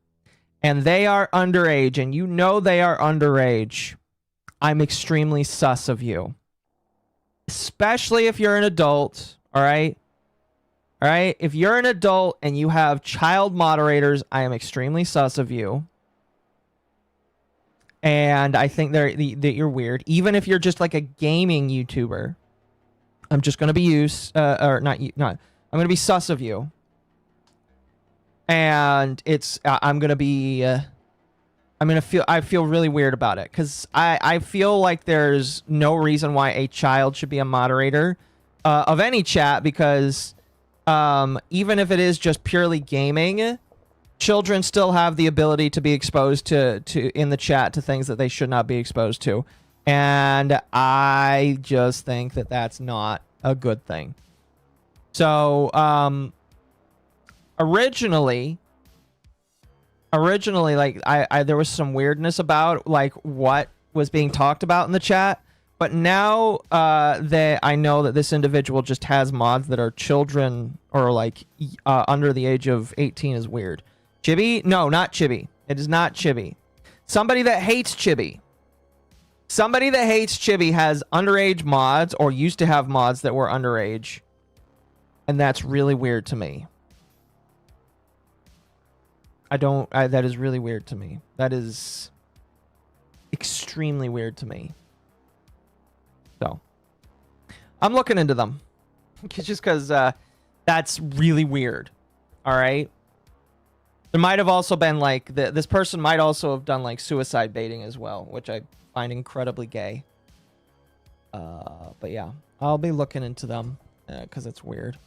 and they are underage and you know they are underage, I'm extremely sus of you. Especially if you're an adult, all right? All right? If you're an adult and you have child moderators, I am extremely sus of you. And I think that you're weird. Even if you're just like a gaming YouTuber, I'm just going to be I'm going to be sus of you. And I feel really weird about it, because I feel like there's no reason why a child should be a moderator of any chat, because even if it is just purely gaming, children still have the ability to be exposed to in the chat to things that they should not be exposed to. And I just think that that's not a good thing. So, originally, like, there was some weirdness about, like, what was being talked about in the chat. But now that I know that this individual just has mods that are children or, like, under the age of 18 is weird. Chibi? No, not Chibi. It is not Chibi. Somebody that hates Chibi. Somebody that hates Chibi has underage mods, or used to have mods that were underage. And that's really weird to me. That is really weird to me. That is extremely weird to me. So, I'm looking into them. Just because that's really weird. All right. There might have also been like this person might also have done like suicide baiting as well, which I find incredibly gay. But yeah, I'll be looking into them because it's weird.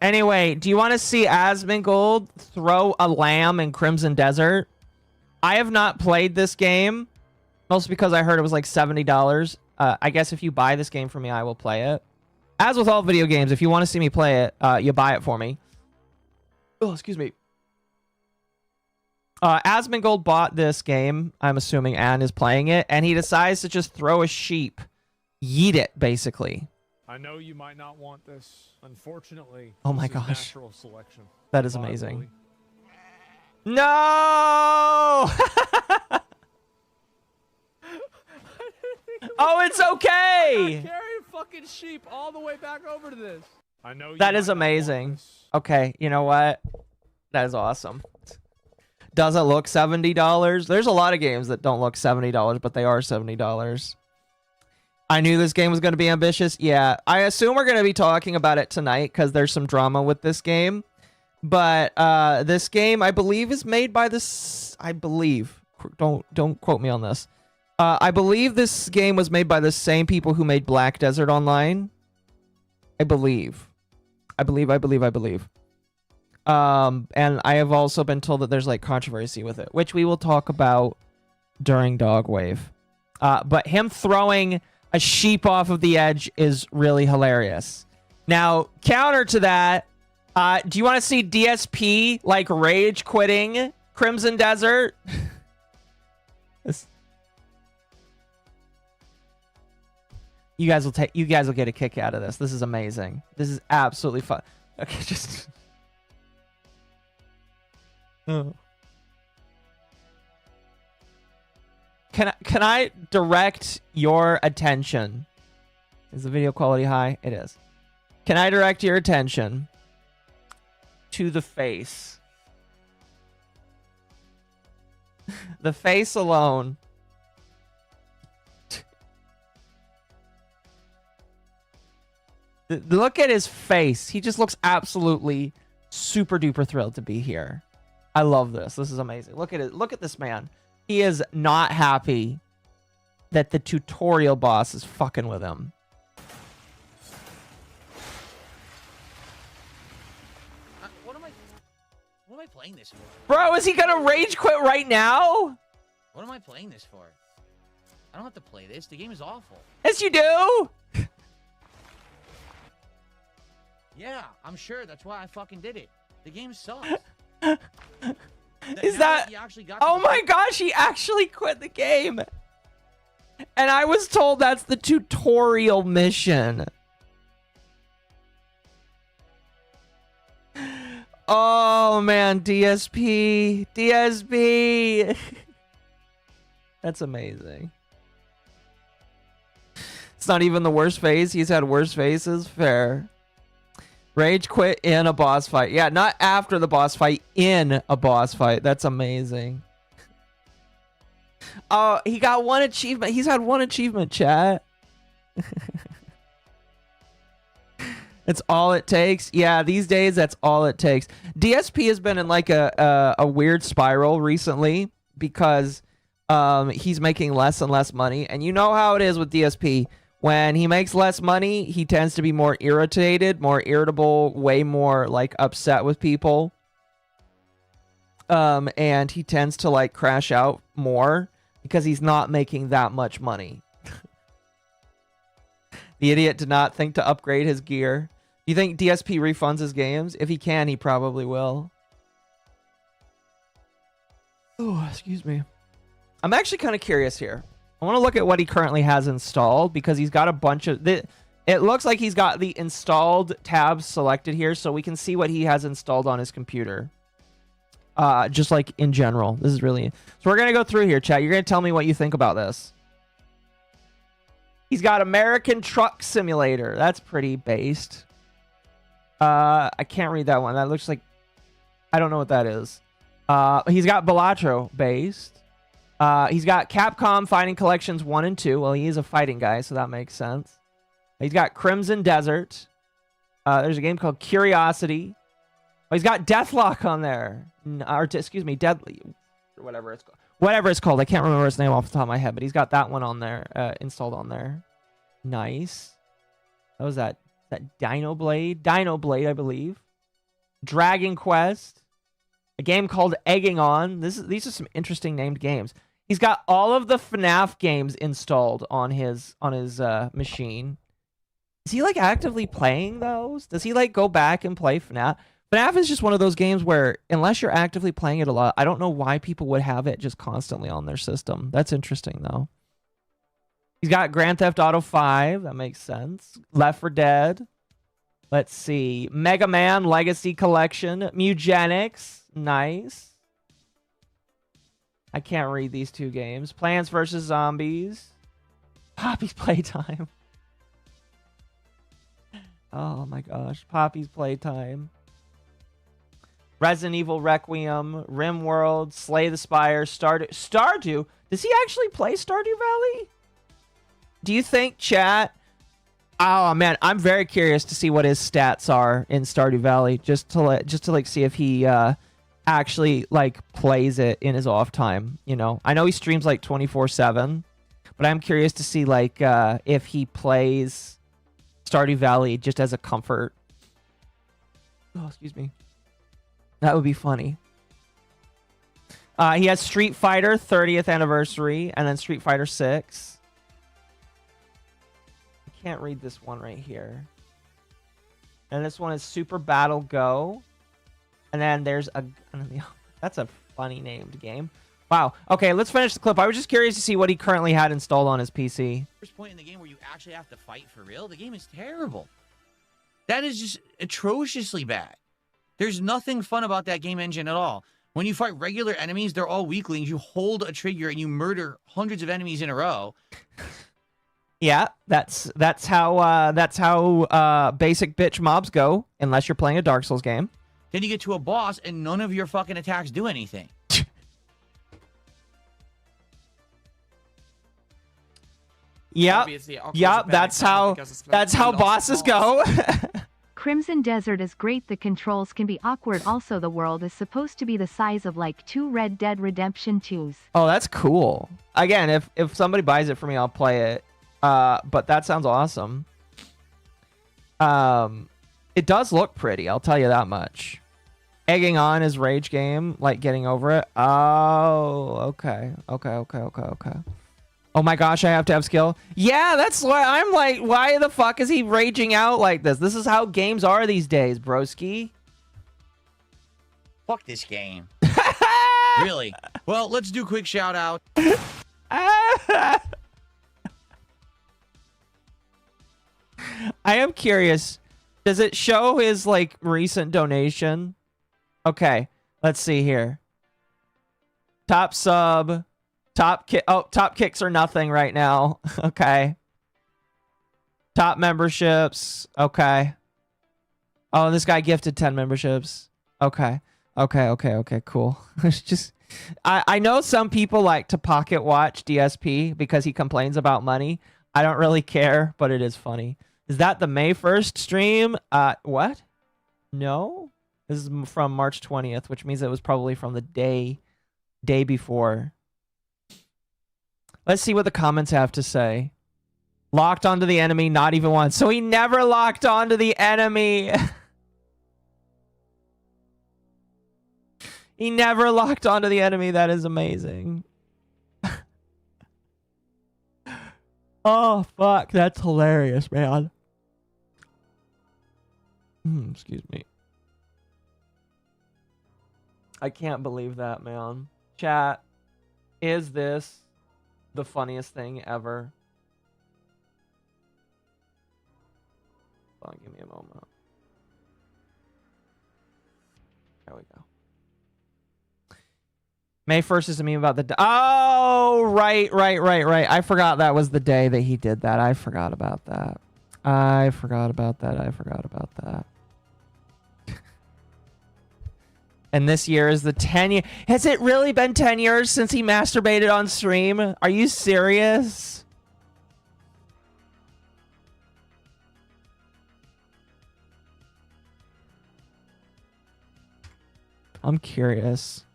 Anyway, do you want to see Asmongold throw a lamb in Crimson Desert? I have not played this game, mostly because I heard it was like $70. I guess if you buy this game for me, I will play it. As with all video games, if you want to see me play it, you buy it for me. Oh, excuse me. Asmongold bought this game, I'm assuming, and is playing it, and he decides to just throw a sheep. Yeet it, basically.
I know you might not want this. Unfortunately,
oh my
this is
gosh.
natural selection.
That is amazing.
Bully.
No! Oh, it's okay!
Carry a fucking sheep all the way back over to this. I know
that is amazing. Okay, you know what? That is awesome. Does it look $70? There's a lot of games that don't look $70, but they are $70. I knew this game was going to be ambitious. Yeah, I assume we're going to be talking about it tonight because there's some drama with this game. But this game, I believe, is made by this. I believe. Don't quote me on this. I believe this game was made by the same people who made Black Desert Online. I believe. And I have also been told that there's like controversy with it, which we will talk about during Dogwave. But him throwing a sheep off of the edge is really hilarious. Now, counter to that, do you want to see DSP like rage quitting Crimson Desert? You guys will get a kick out of this. This is amazing. This is absolutely fun. Okay, just oh. Can I direct your attention? Is the video quality high? It is. Can I direct your attention to the face? The face alone. Look at his face. He just looks absolutely super duper thrilled to be here. I love this. This is amazing. Look at it. Look at this man. He is not happy that the tutorial boss is fucking with him.
What am I playing this for?
Bro, is he gonna rage quit right now?
What am I playing this for? I don't have to play this. The game is awful.
Yes, you do.
Yeah, I'm sure. That's why I fucking did it. The game sucks.
Is that... Oh my gosh, he actually quit the game. And I was told that's the tutorial mission. Oh man, DSP. DSP. That's amazing. It's not even the worst phase. He's had worse phases. Fair. Rage quit in a boss fight. Yeah, not after the boss fight, in a boss fight. That's amazing. Oh, he got one achievement. He's had one achievement, chat. It's all it takes. Yeah, these days, that's all it takes. DSP has been in like a weird spiral recently because he's making less and less money. And you know how it is with DSP. When he makes less money, he tends to be more irritated, more irritable, way more like upset with people. And he tends to like crash out more because he's not making that much money. The idiot did not think to upgrade his gear. Do you think DSP refunds his games? If he can, he probably will. Oh, excuse me. I'm actually kind of curious here. I want to look at what he currently has installed because he's got a bunch of... It looks like he's got the installed tabs selected here, so we can see what he has installed on his computer. Just like in general. This is really... So we're going to go through here, chat. You're going to tell me what you think about this. He's got American Truck Simulator. That's pretty based. I can't read that one. That looks like... I don't know what that is. He's got Balatro based. He's got Capcom Fighting Collections 1 and 2. Well, he is a fighting guy, so that makes sense. He's got Crimson Desert. There's a game called Curiosity. Oh, he's got Deathlock on there. Excuse me, Deadly. Whatever it's called. Whatever it's called. I can't remember his name off the top of my head, but he's got that one on there, installed on there. Nice. What was that? Dino Blade? Dino Blade, I believe. Dragon Quest. A game called Egging On. These are some interesting named games. He's got all of the FNAF games installed on his machine. Is he like actively playing those? Does he like go back and play FNAF? FNAF is just one of those games where unless you're actively playing it a lot, I don't know why people would have it just constantly on their system. That's interesting though. He's got Grand Theft Auto 5. That makes sense. Left 4 Dead. Let's see. Mega Man Legacy Collection. Mugenics. Nice. I can't read these two games. Plants vs. Zombies. Poppy's Playtime. Oh my gosh. Poppy's Playtime. Resident Evil Requiem. RimWorld. Slay the Spire. Stardew. Does he actually play Stardew Valley? Do you think, chat? Oh man, I'm very curious to see what his stats are in Stardew Valley, just to see if he actually like plays it in his off time. You know, I know he streams like 24/7, but I'm curious to see like if he plays Stardew Valley just as a comfort. Oh, excuse me. That would be funny. He has Street Fighter 30th anniversary, and then Street Fighter 6. Can't read this one right here. And this one is Super Battle Go. And then there's that's a funny named game. Wow. Okay, let's finish the clip. I was just curious to see what he currently had installed on his PC.
First point in the game where you actually have to fight for real, the game is terrible. That is just atrociously bad. There's nothing fun about that game engine at all. When you fight regular enemies, they're all weaklings. You hold a trigger and you murder hundreds of enemies in a row.
Yeah, that's how basic bitch mobs go, unless you're playing a Dark Souls game.
Then you get to a boss and none of your fucking attacks do anything.
Yep. That's how bosses go.
Crimson Desert is great. The controls can be awkward. Also, the world is supposed to be the size of like 2 Red Dead Redemption 2s.
Oh, that's cool. Again, if somebody buys it for me, I'll play it. But that sounds awesome. It does look pretty, I'll tell you that much. Egging On is rage game, like getting over it. Oh, okay. Oh my gosh, I have to have skill. Yeah, that's why I'm like, why the fuck is he raging out like this? This is how games are these days, broski.
Fuck this game. Really? Well, let's do a quick shout out.
I am curious. Does it show his like recent donation? Okay, let's see here. Top sub, top kick. Oh, top kicks are nothing right now. Okay. Top memberships. Okay. Oh, this guy gifted 10 memberships. Okay. Cool. It's just, I know some people like to pocket watch DSP because he complains about money. I don't really care, but it is funny. Is that the May 1st stream? What? No? This is from March 20th, which means it was probably from the day before. Let's see what the comments have to say. Locked onto the enemy, not even once. So he never locked onto the enemy. He never locked onto the enemy. That is amazing. Oh, fuck. That's hilarious, man. Excuse me. I can't believe that, man. Chat, is this the funniest thing ever? Hold on, give me a moment. There we go. May 1st is a meme about the... Oh, right. I forgot that was the day that he did that. I forgot about that. And this year is the 10 year. Has it really been 10 years since he masturbated on stream? Are you serious? I'm curious.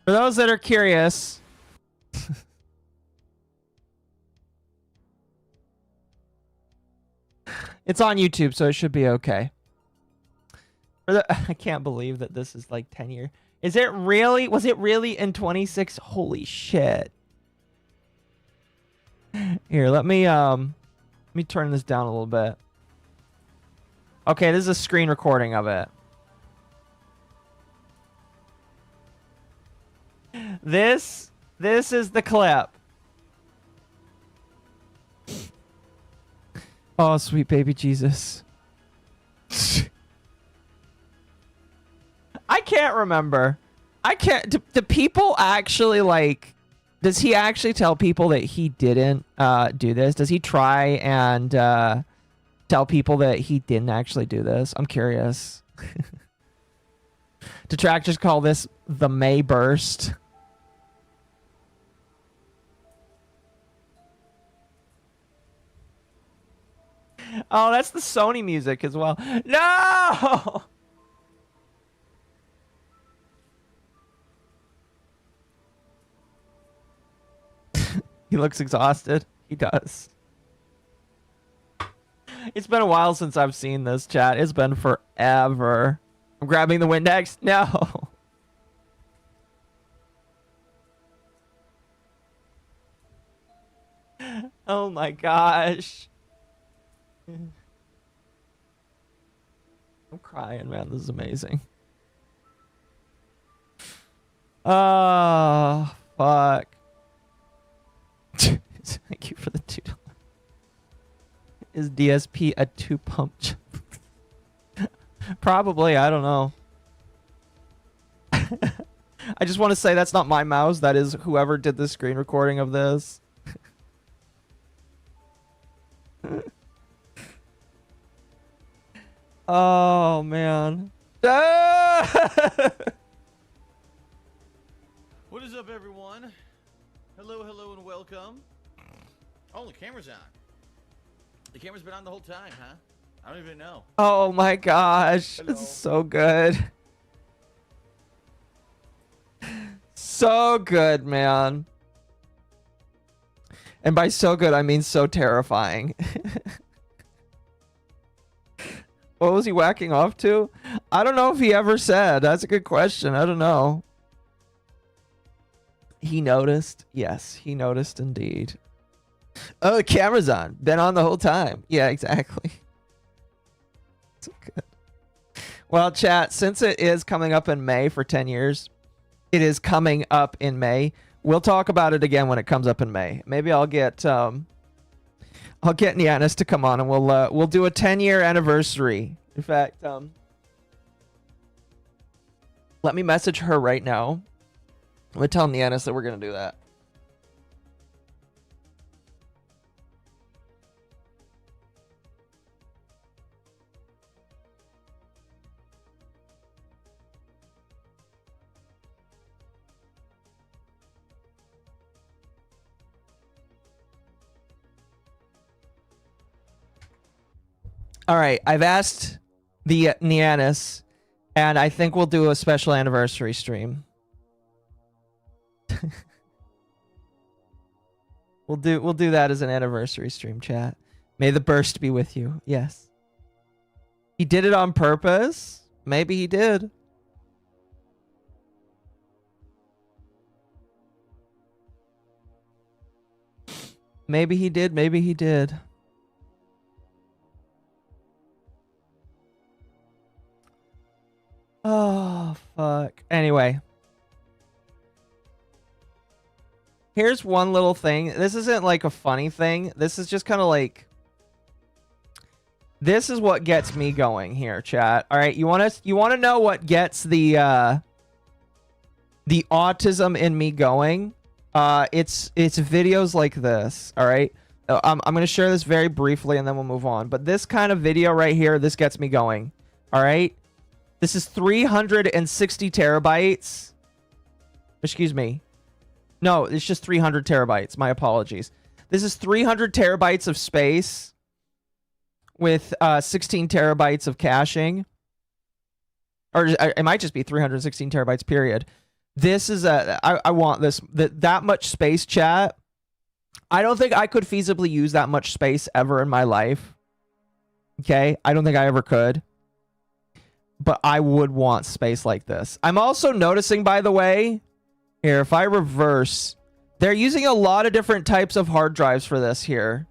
For those that are curious, it's on YouTube, so it should be okay. I can't believe that this is like 10 years. Is it really? Was it really in 26? Holy shit. Here, let me turn this down a little bit. Okay, this is a screen recording of it. This is the clip. Oh, sweet baby Jesus. I can't remember. I can't. Do people actually like? Does he actually tell people that he didn't do this? Does he try and tell people that he didn't actually do this? I'm curious. Detractors call this the May burst. Oh, that's the Sony music as well. No! He looks exhausted. He does. It's been a while since I've seen this, chat. It's been forever. I'm grabbing the Windex. No. Oh my gosh. I'm crying, man. This is amazing. Oh, fuck. Thank you for the $2. Is DSP a 2-pump? Probably. I don't know. I just want to say that's not my mouse. That is whoever did the screen recording of this. Oh, man.
What is up, everyone? Hello, hello, and welcome. Oh, the camera's on. The camera's been on the whole time, huh? I don't even know.
Oh my gosh.
Hello.
It's so good. So good, man. And by so good, I mean so terrifying. What was he whacking off to? I don't know if he ever said. That's a good question. I don't know. He noticed. Yes, he noticed indeed. Oh, the camera's on. Been on the whole time. Yeah, exactly. So good. Well, chat, since it is coming up in May for 10 years, it is coming up in May. We'll talk about it again when it comes up in May. Maybe I'll get Nianis to come on and we'll do a 10-year anniversary. In fact, let me message her right now. I'm gonna tell Nianis that we're gonna do that. All right, I've asked the Nianis, and I think we'll do a special anniversary stream. We'll do that as an anniversary stream, chat. May the burst be with you. Yes. He did it on purpose. Maybe he did. Maybe he did. Maybe he did. Oh, fuck. Anyway. Here's one little thing. This isn't like a funny thing. This is just kind of like... This is what gets me going here, chat. All right, you want to know what gets the autism in me going? It's videos like this, all right? I'm going to share this very briefly and then we'll move on. But this kind of video right here, this gets me going, all right? This is 360 terabytes. Excuse me. No, it's just 300 terabytes. My apologies. This is 300 terabytes of space with 16 terabytes of caching. Or it might just be 316 terabytes, period. This is I want this, that much space, chat. I don't think I could feasibly use that much space ever in my life. Okay? I don't think I ever could. But I would want space like this. I'm also noticing, by the way, here, if I reverse, they're using a lot of different types of hard drives for this here.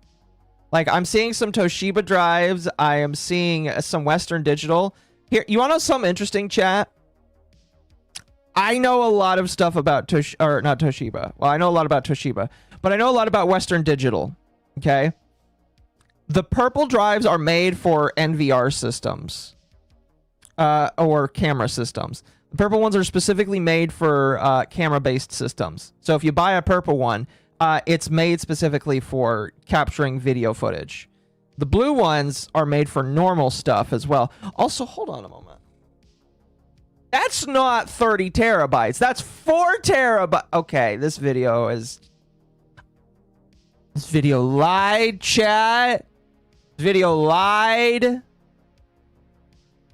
Like, I'm seeing some Toshiba drives. I am seeing some Western Digital. Here, you want to know something interesting, chat? I know a lot of stuff about not Toshiba. Well, I know a lot about Toshiba, but I know a lot about Western Digital. Okay? The purple drives are made for NVR systems. Or camera systems. The purple ones are specifically made for camera-based systems. So if you buy a purple one, it's made specifically for capturing video footage. The blue ones are made for normal stuff as well. Also, hold on a moment. That's not 30 terabytes. That's 4 terabytes. Okay, this video lied, chat. This video lied.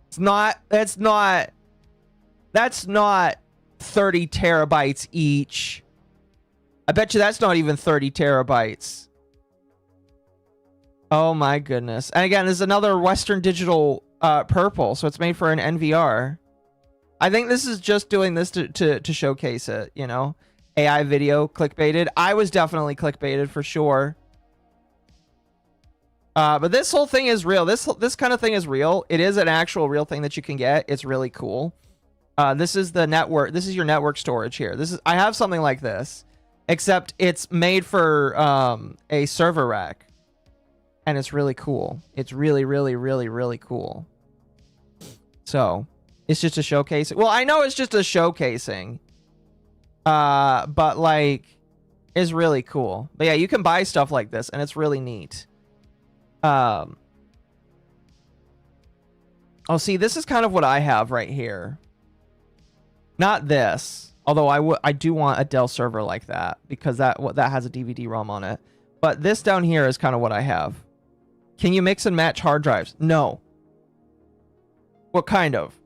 That's not 30 terabytes each. I bet you that's not even 30 terabytes. Oh my goodness. And again, there's another Western Digital purple, so it's made for an NVR. I think this is just doing this to showcase it, you know? AI video, clickbaited. I was definitely clickbaited for sure. But this whole thing is real. This kind of thing is real. It is an actual real thing that you can get. It's really cool. This is the network. This is your network storage here. I have something like this, except it's made for a server rack. And it's really cool. It's really, really, really, really cool. So, it's just a showcase. Well, I know it's just a showcasing. But, like, it's really cool. But yeah, you can buy stuff like this, and it's really neat. Oh, see, this is kind of what I have right here. Not this. Although I do want a Dell server like that, because that has a DVD-ROM on it. But this down here is kind of what I have. Can you mix and match hard drives? No. What kind of?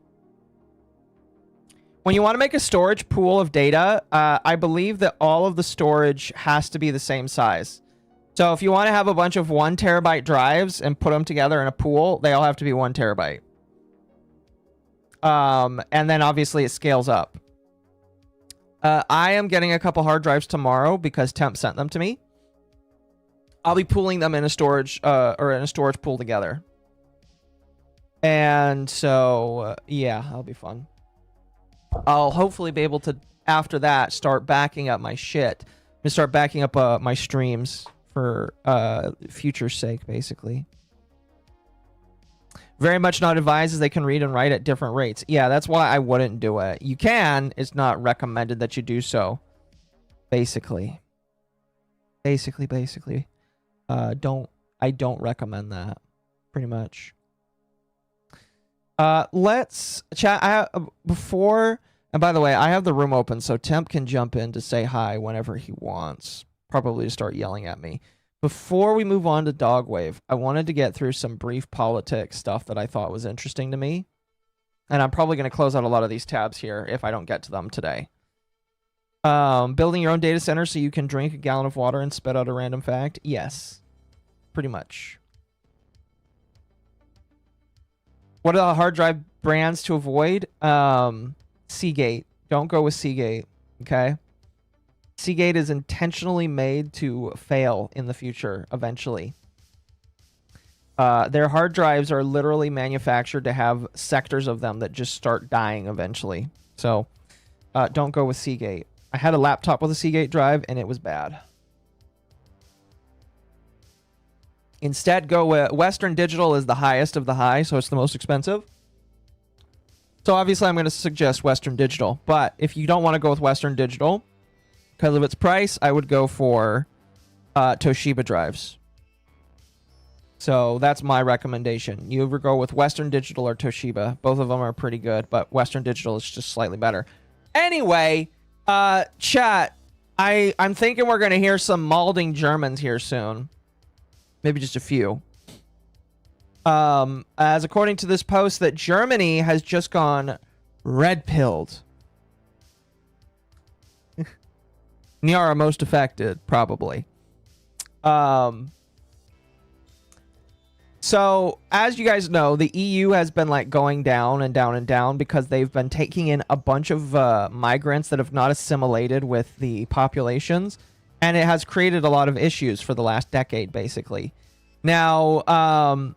When you want to make a storage pool of data, I believe that all of the storage has to be the same size. So if you want to have a bunch of 1 terabyte drives and put them together in a pool, they all have to be 1 terabyte. And then obviously it scales up. I am getting a couple hard drives tomorrow because Temp sent them to me. I'll be pooling them in a storage pool together. And so, yeah, that'll be fun. I'll hopefully be able to, after that, start backing up my shit. I'm gonna start backing up my streams for future's sake, basically. Very much not advised, as they can read and write at different rates. Yeah, that's why I wouldn't do it. You can. It's not recommended that you do so. Basically. Basically. I don't recommend that. Pretty much. Let's chat. Before, and by the way, I have the room open so Temp can jump in to say hi whenever he wants. Probably to start yelling at me. Before we move on to Dogwave, I wanted to get through some brief politics stuff that I thought was interesting to me. And I'm probably going to close out a lot of these tabs here if I don't get to them today. Building your own data center so you can drink a gallon of water and spit out a random fact? Yes. Pretty much. What are the hard drive brands to avoid? Seagate. Don't go with Seagate. Okay? Seagate is intentionally made to fail in the future, eventually. Their hard drives are literally manufactured to have sectors of them that just start dying eventually. So, don't go with Seagate. I had a laptop with a Seagate drive, and it was bad. Instead, go with Western Digital is the highest of the high, so it's the most expensive. So obviously, I'm going to suggest Western Digital. But if you don't want to go with Western Digital, because of its price, I would go for Toshiba drives. So that's my recommendation. You either go with Western Digital or Toshiba. Both of them are pretty good, but Western Digital is just slightly better. Anyway, chat, I'm thinking we're gonna hear some malding Germans here soon. Maybe just a few. As according to this post, that Germany has just gone red-pilled. Niara most affected, probably. So, as you guys know, the EU has been like going down and down and down because they've been taking in a bunch of migrants that have not assimilated with the populations, and it has created a lot of issues for the last decade, basically. Now,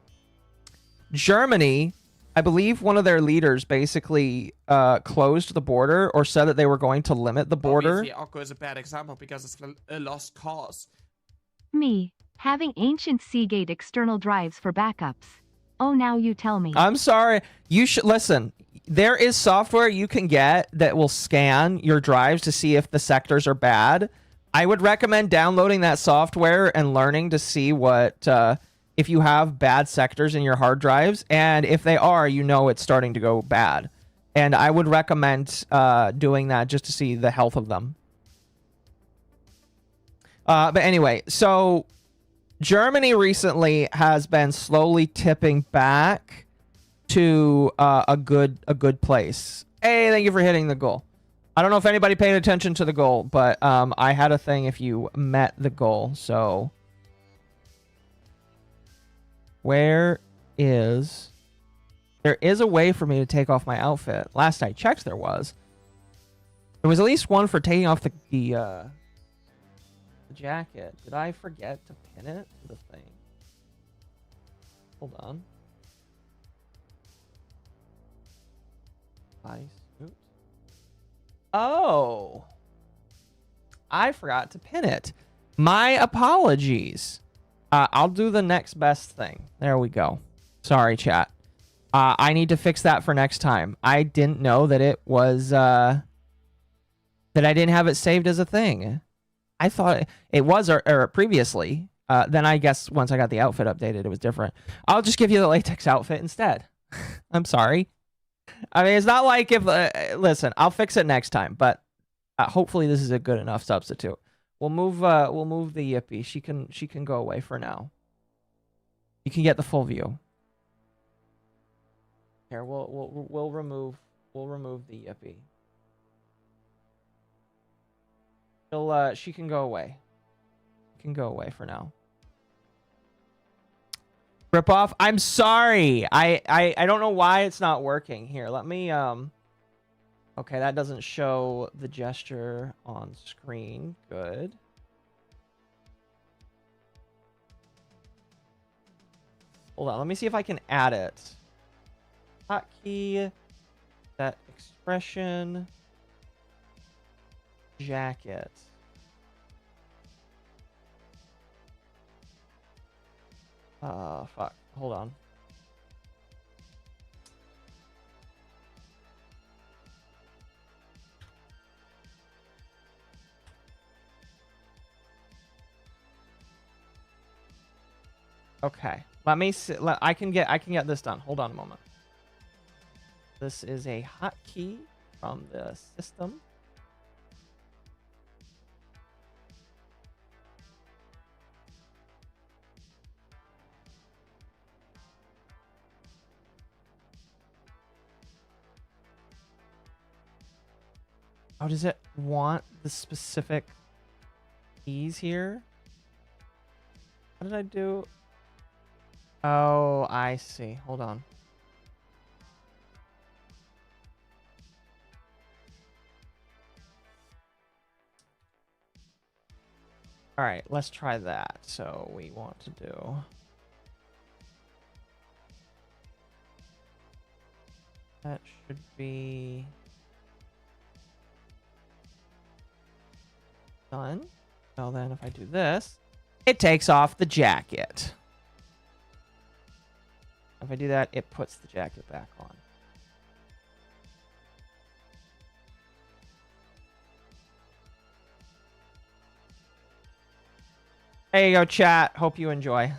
Germany, I believe one of their leaders basically closed the border or said that they were going to limit the border.
Obviously, Occo is a bad example because it's a lost cause.
Me. Having ancient Seagate external drives for backups. Oh, now you tell me.
I'm sorry. You should listen. There is software you can get that will scan your drives to see if the sectors are bad. I would recommend downloading that software and learning to see what if you have bad sectors in your hard drives, and if they are, you know it's starting to go bad. And I would recommend doing that just to see the health of them. But anyway, so Germany recently has been slowly tipping back to a good place. Hey, thank you for hitting the goal. I don't know if anybody paid attention to the goal, but I had a thing if you met the goal. So there is a way for me to take off my outfit. Last I checked, there was at least one for taking off the jacket. Did I forget to pin it to the thing? Hold on. Oh, I forgot to pin it. My apologies. I'll do the next best thing. There we go. Sorry, chat. I need to fix that for next time. I didn't know that it was that I didn't have it saved as a thing. I thought it was or previously. Then I guess once I got the outfit updated, it was different. I'll just give you the latex outfit instead. I'm sorry. I mean, it's not like if... listen, I'll fix it next time, but hopefully this is a good enough substitute. We'll move the Yippee. She can go away for now. You can get the full view. Here, we'll remove the Yippee. She can go away. Can go away for now. Rip off. I'm sorry. I don't know why it's not working. Here, let me okay, that doesn't show the gesture on screen. Good. Hold on, let me see if I can add it. Hotkey, that expression, jacket. Fuck. Hold on. Okay. Let me see. I can get this done. Hold on a moment. This is a hotkey from the system. Oh, does it want the specific keys here? What did I do? Oh, I see. Hold on. All right, let's try that. So we want to do... That should be... done. So then if I do this, it takes off the jacket. If I do that, it puts the jacket back on. There you go, chat. Hope you enjoy.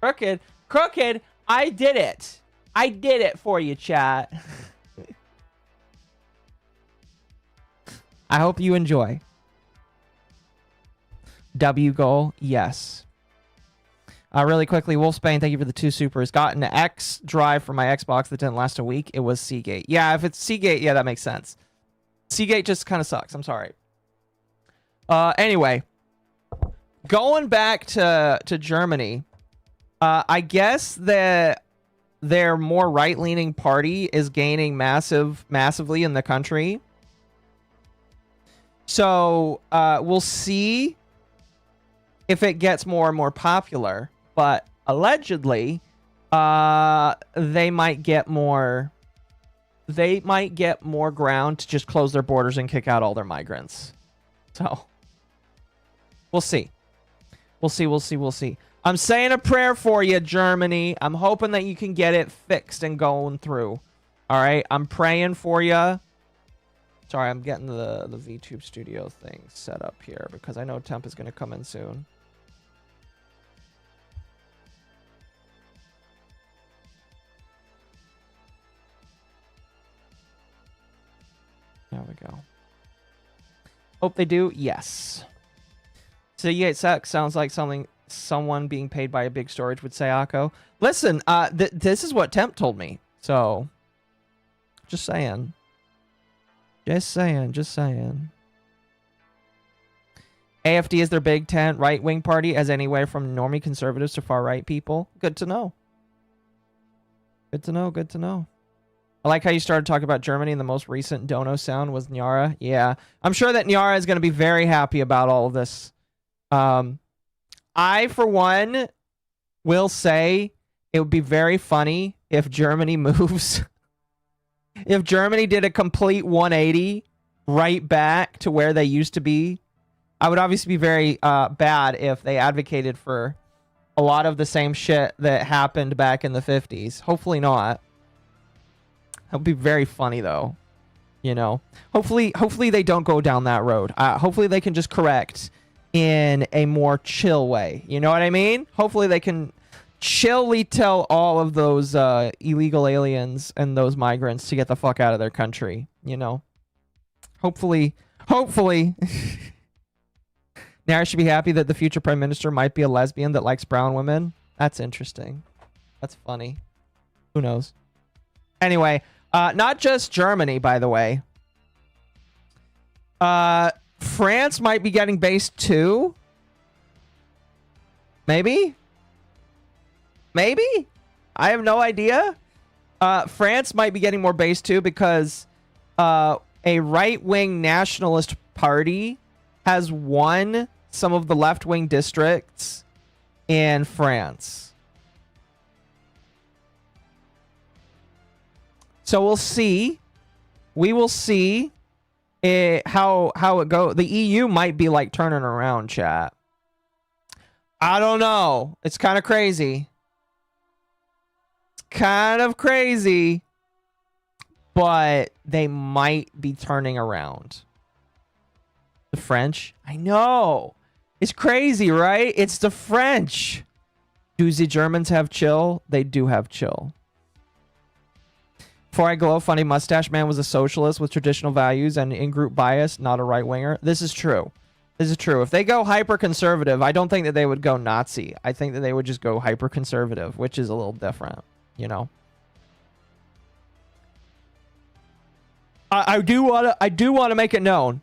Crooked, I did it. I did it for you, chat. I hope you enjoy. W goal, yes. Really quickly, Wolfsbane, thank you for the 2 supers. Got an X drive for my Xbox that didn't last a week. It was Seagate. Yeah, if it's Seagate, yeah, that makes sense. Seagate just kind of sucks. I'm sorry. Anyway, going back to Germany, I guess that their more right-leaning party is gaining massively in the country. So we'll see if it gets more and more popular. But allegedly, they might get more ground to just close their borders and kick out all their migrants. So we'll see. We'll see. I'm saying a prayer for you, Germany. I'm hoping that you can get it fixed and going through. All right, I'm praying for you. Sorry, I'm getting the VTube studio thing set up here because I know Temp is going to come in soon. There we go. Hope they do. Yes. So yeah, sounds like someone being paid by a big storage would say, Akko. Listen, this is what Temp told me. So, just saying. Just saying. AFD is their big tent right-wing party, as anywhere from normie conservatives to far-right people. Good to know. Good to know. I like how you started talking about Germany, and the most recent dono sound was Nyara. Yeah, I'm sure that Nyara is going to be very happy about all of this. I, for one, will say it would be very funny if Germany moves. If Germany did a complete 180 right back to where they used to be. I would obviously be very bad if they advocated for a lot of the same shit that happened back in the 50s. Hopefully not. That would be very funny, though. You know, hopefully they don't go down that road. Hopefully they can just correct in a more chill way. You know what I mean? Hopefully they can chilly tell all of those illegal aliens and those migrants to get the fuck out of their country. You know, hopefully. Now I should be happy that the future prime minister might be a lesbian that likes brown women. That's interesting. That's funny. Who knows? Anyway, not just Germany, by the way. France might be getting base too. Maybe? I have no idea. France might be getting more base too because a right-wing nationalist party has won some of the left-wing districts in France. So we'll see. We will see how it goes. The EU might be like turning around, chat. I don't know. It's kind of crazy. But they might be turning around. The French? I know. It's crazy, right? It's the French. Do the Germans have chill? They do have chill. Before I glow, Funny Mustache Man was a socialist with traditional values and in-group bias, not a right-winger. This is true. If they go hyper-conservative, I don't think that they would go Nazi. I think that they would just go hyper-conservative, which is a little different, you know? I do want to make it known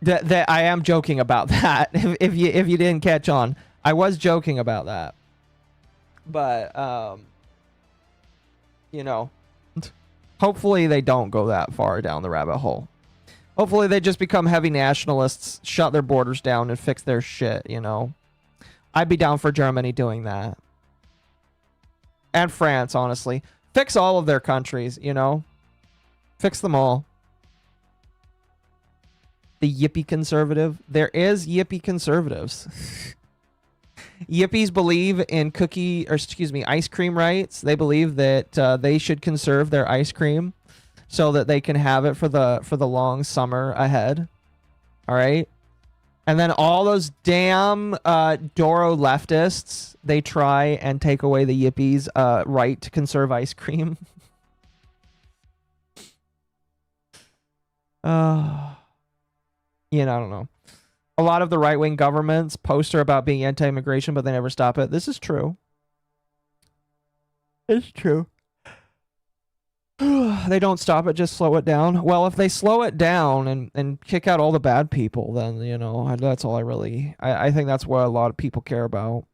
that I am joking about that. If you didn't catch on, I was joking about that. But you know, hopefully they don't go that far down the rabbit hole. Hopefully they just become heavy nationalists, shut their borders down, and fix their shit. You know, I'd be down for Germany doing that, and France. Honestly, fix all of their countries. You know, fix them all. The yippie conservative. There is yippie conservatives. Yippies believe in ice cream rights. They believe that they should conserve their ice cream so that they can have it for the long summer ahead. All right. And then all those damn Doro leftists, they try and take away the yippies' right to conserve ice cream. I don't know. A lot of the right-wing governments poster about being anti-immigration, but they never stop it. This is true. It's true. They don't stop it, just slow it down. Well, if they slow it down and kick out all the bad people, then, that's all I think that's what a lot of people care about.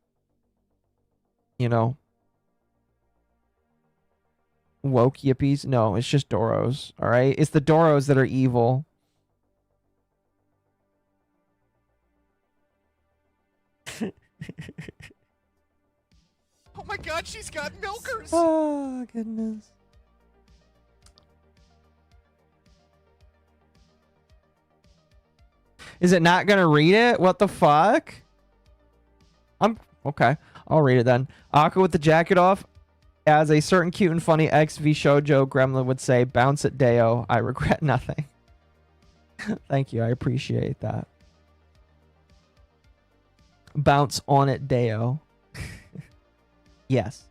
Woke yippies? No, it's just Doros, all right? It's the Doros that are evil.
Oh my god, she's got milkers!
Oh, goodness. Is it not gonna read it? What the fuck? Okay. I'll read it then. Occo with the jacket off. As a certain cute and funny XV shoujo gremlin would say, bounce it, Deo. I regret nothing. Thank you. I appreciate that. Bounce on it, Deo. Yes.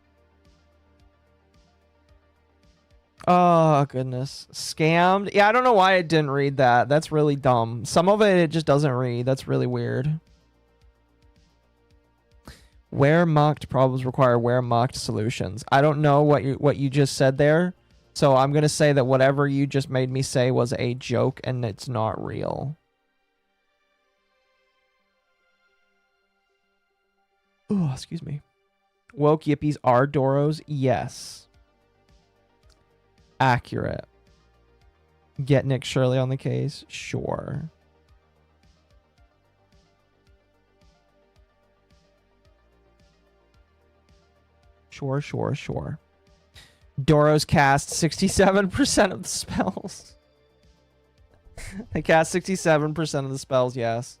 Oh, goodness. Scammed? Yeah, I don't know why it didn't read that. That's really dumb. Some of it just doesn't read. That's really weird. Where mocked problems require where mocked solutions. I don't know what you just said there. So I'm going to say that whatever you just made me say was a joke and it's not real. Oh, excuse me. Woke yippies are Doros? Yes. Accurate. Get Nick Shirley on the case? Sure. Sure. Doros cast 67% of the spells. They cast 67% of the spells, yes.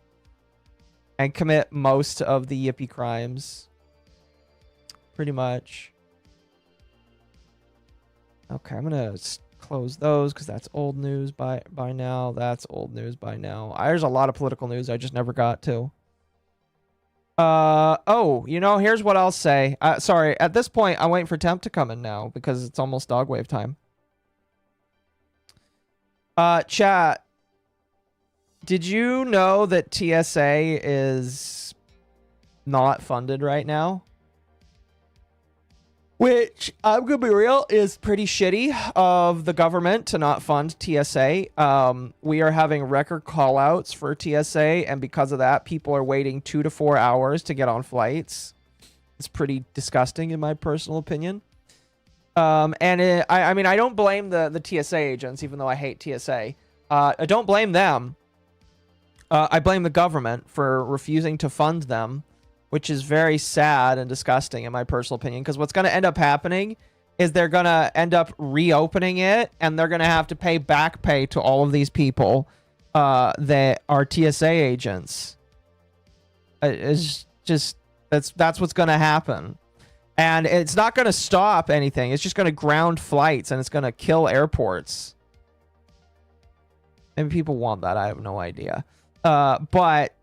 And commit most of the yippie crimes. Pretty much. Okay, I'm going to close those because that's old news by now. That's old news by now. There's a lot of political news I just never got to. Here's what I'll say. Sorry, at this point, I'm waiting for Temp to come in now because it's almost Dogwave time. Chat. Did you know that TSA is not funded right now? Which, I'm going to be real, is pretty shitty of the government to not fund TSA. We are having record callouts for TSA, and because of that, people are waiting 2 to 4 hours to get on flights. It's pretty disgusting, in my personal opinion. I don't blame the TSA agents, even though I hate TSA. I don't blame them. I blame the government for refusing to fund them, which is very sad and disgusting in my personal opinion, because what's going to end up happening is they're going to end up reopening it, and they're going to have to pay back pay to all of these people that are TSA agents. It's just, that's what's going to happen. And it's not going to stop anything. It's just going to ground flights, and it's going to kill airports. Maybe people want that. I have no idea. But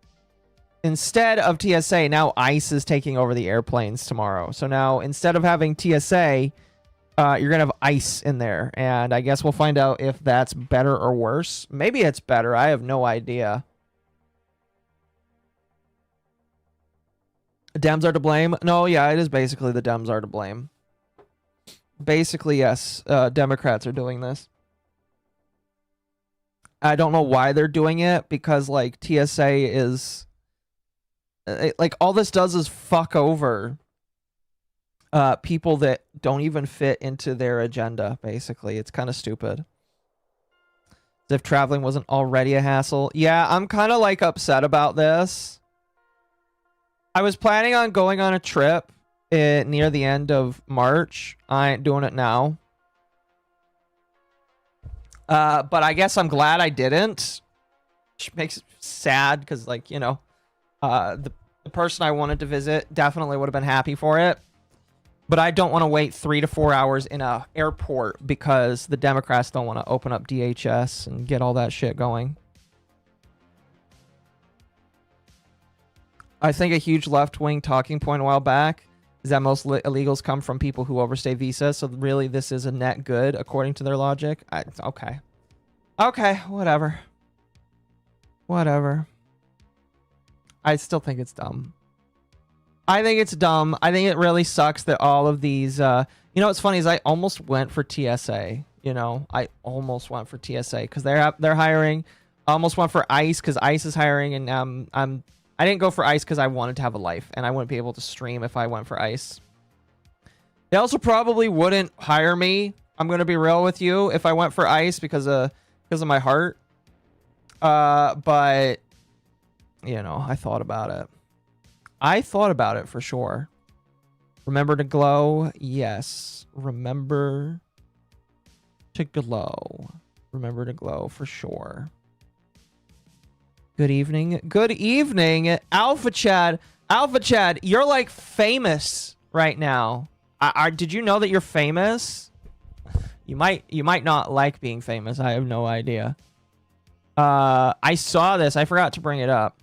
instead of TSA, now ICE is taking over the airplanes tomorrow. So now, instead of having TSA, you're going to have ICE in there. And I guess we'll find out if that's better or worse. Maybe it's better. I have no idea. Dems are to blame? No, yeah, it is basically the Dems are to blame. Basically, yes, Democrats are doing this. I don't know why they're doing it, because, like, TSA is... like, all this does is fuck over people that don't even fit into their agenda, basically. It's kind of stupid. As if traveling wasn't already a hassle. Yeah, I'm kind of, like, upset about this. I was planning on going on a trip near the end of March. I ain't doing it now. But I guess I'm glad I didn't. Which makes it sad, because, like, you know, the person I wanted to visit definitely would have been happy for it. But I don't want to wait 3 to 4 hours in a airport because the Democrats don't want to open up DHS and get all that shit going. I think a huge left-wing talking point a while back is that most illegals come from people who overstay visas. So really, this is a net good, according to their logic. Okay. Okay, whatever. Whatever. I still think it's dumb. I think it's dumb. I think it really sucks that all of these... you know what's funny is I almost went for TSA. You know, I almost went for TSA because they're hiring. I almost went for ICE because ICE is hiring, and I didn't go for ICE because I wanted to have a life, and I wouldn't be able to stream if I went for ICE. They also probably wouldn't hire me. I'm gonna be real with you if I went for ICE because of my heart. But you know, I thought about it. I thought about it for sure. Remember to glow? Yes. Remember to glow. Remember to glow for sure. Good evening. Good evening, Alpha Chad. Alpha Chad, you're like famous right now. Did you know that you're famous? You might not like being famous. I have no idea. I saw this. I forgot to bring it up.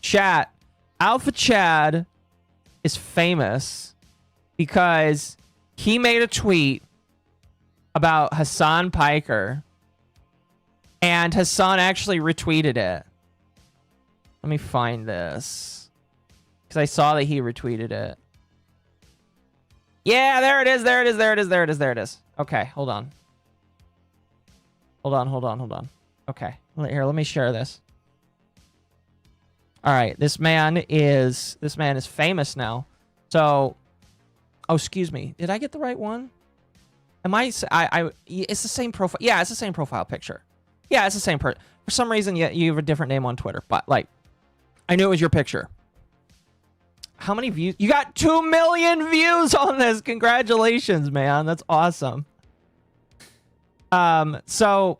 Chat. Alpha Chad is famous because he made a tweet about Hassan Piker, and Hassan actually retweeted it. Let me find this because I saw that he retweeted it. Yeah, there it is. There it is. There it is. There it is. There it is. Okay, hold on. Hold on. Okay, here, let me share this. All right, this man is famous now. So, oh, excuse me. Did I get the right one? Am I it's the same profile. Yeah, it's the same profile picture. Yeah, it's the same person. For some reason, you have a different name on Twitter, but like, I knew it was your picture. How many views? You got 2 million views on this. Congratulations, man. That's awesome. So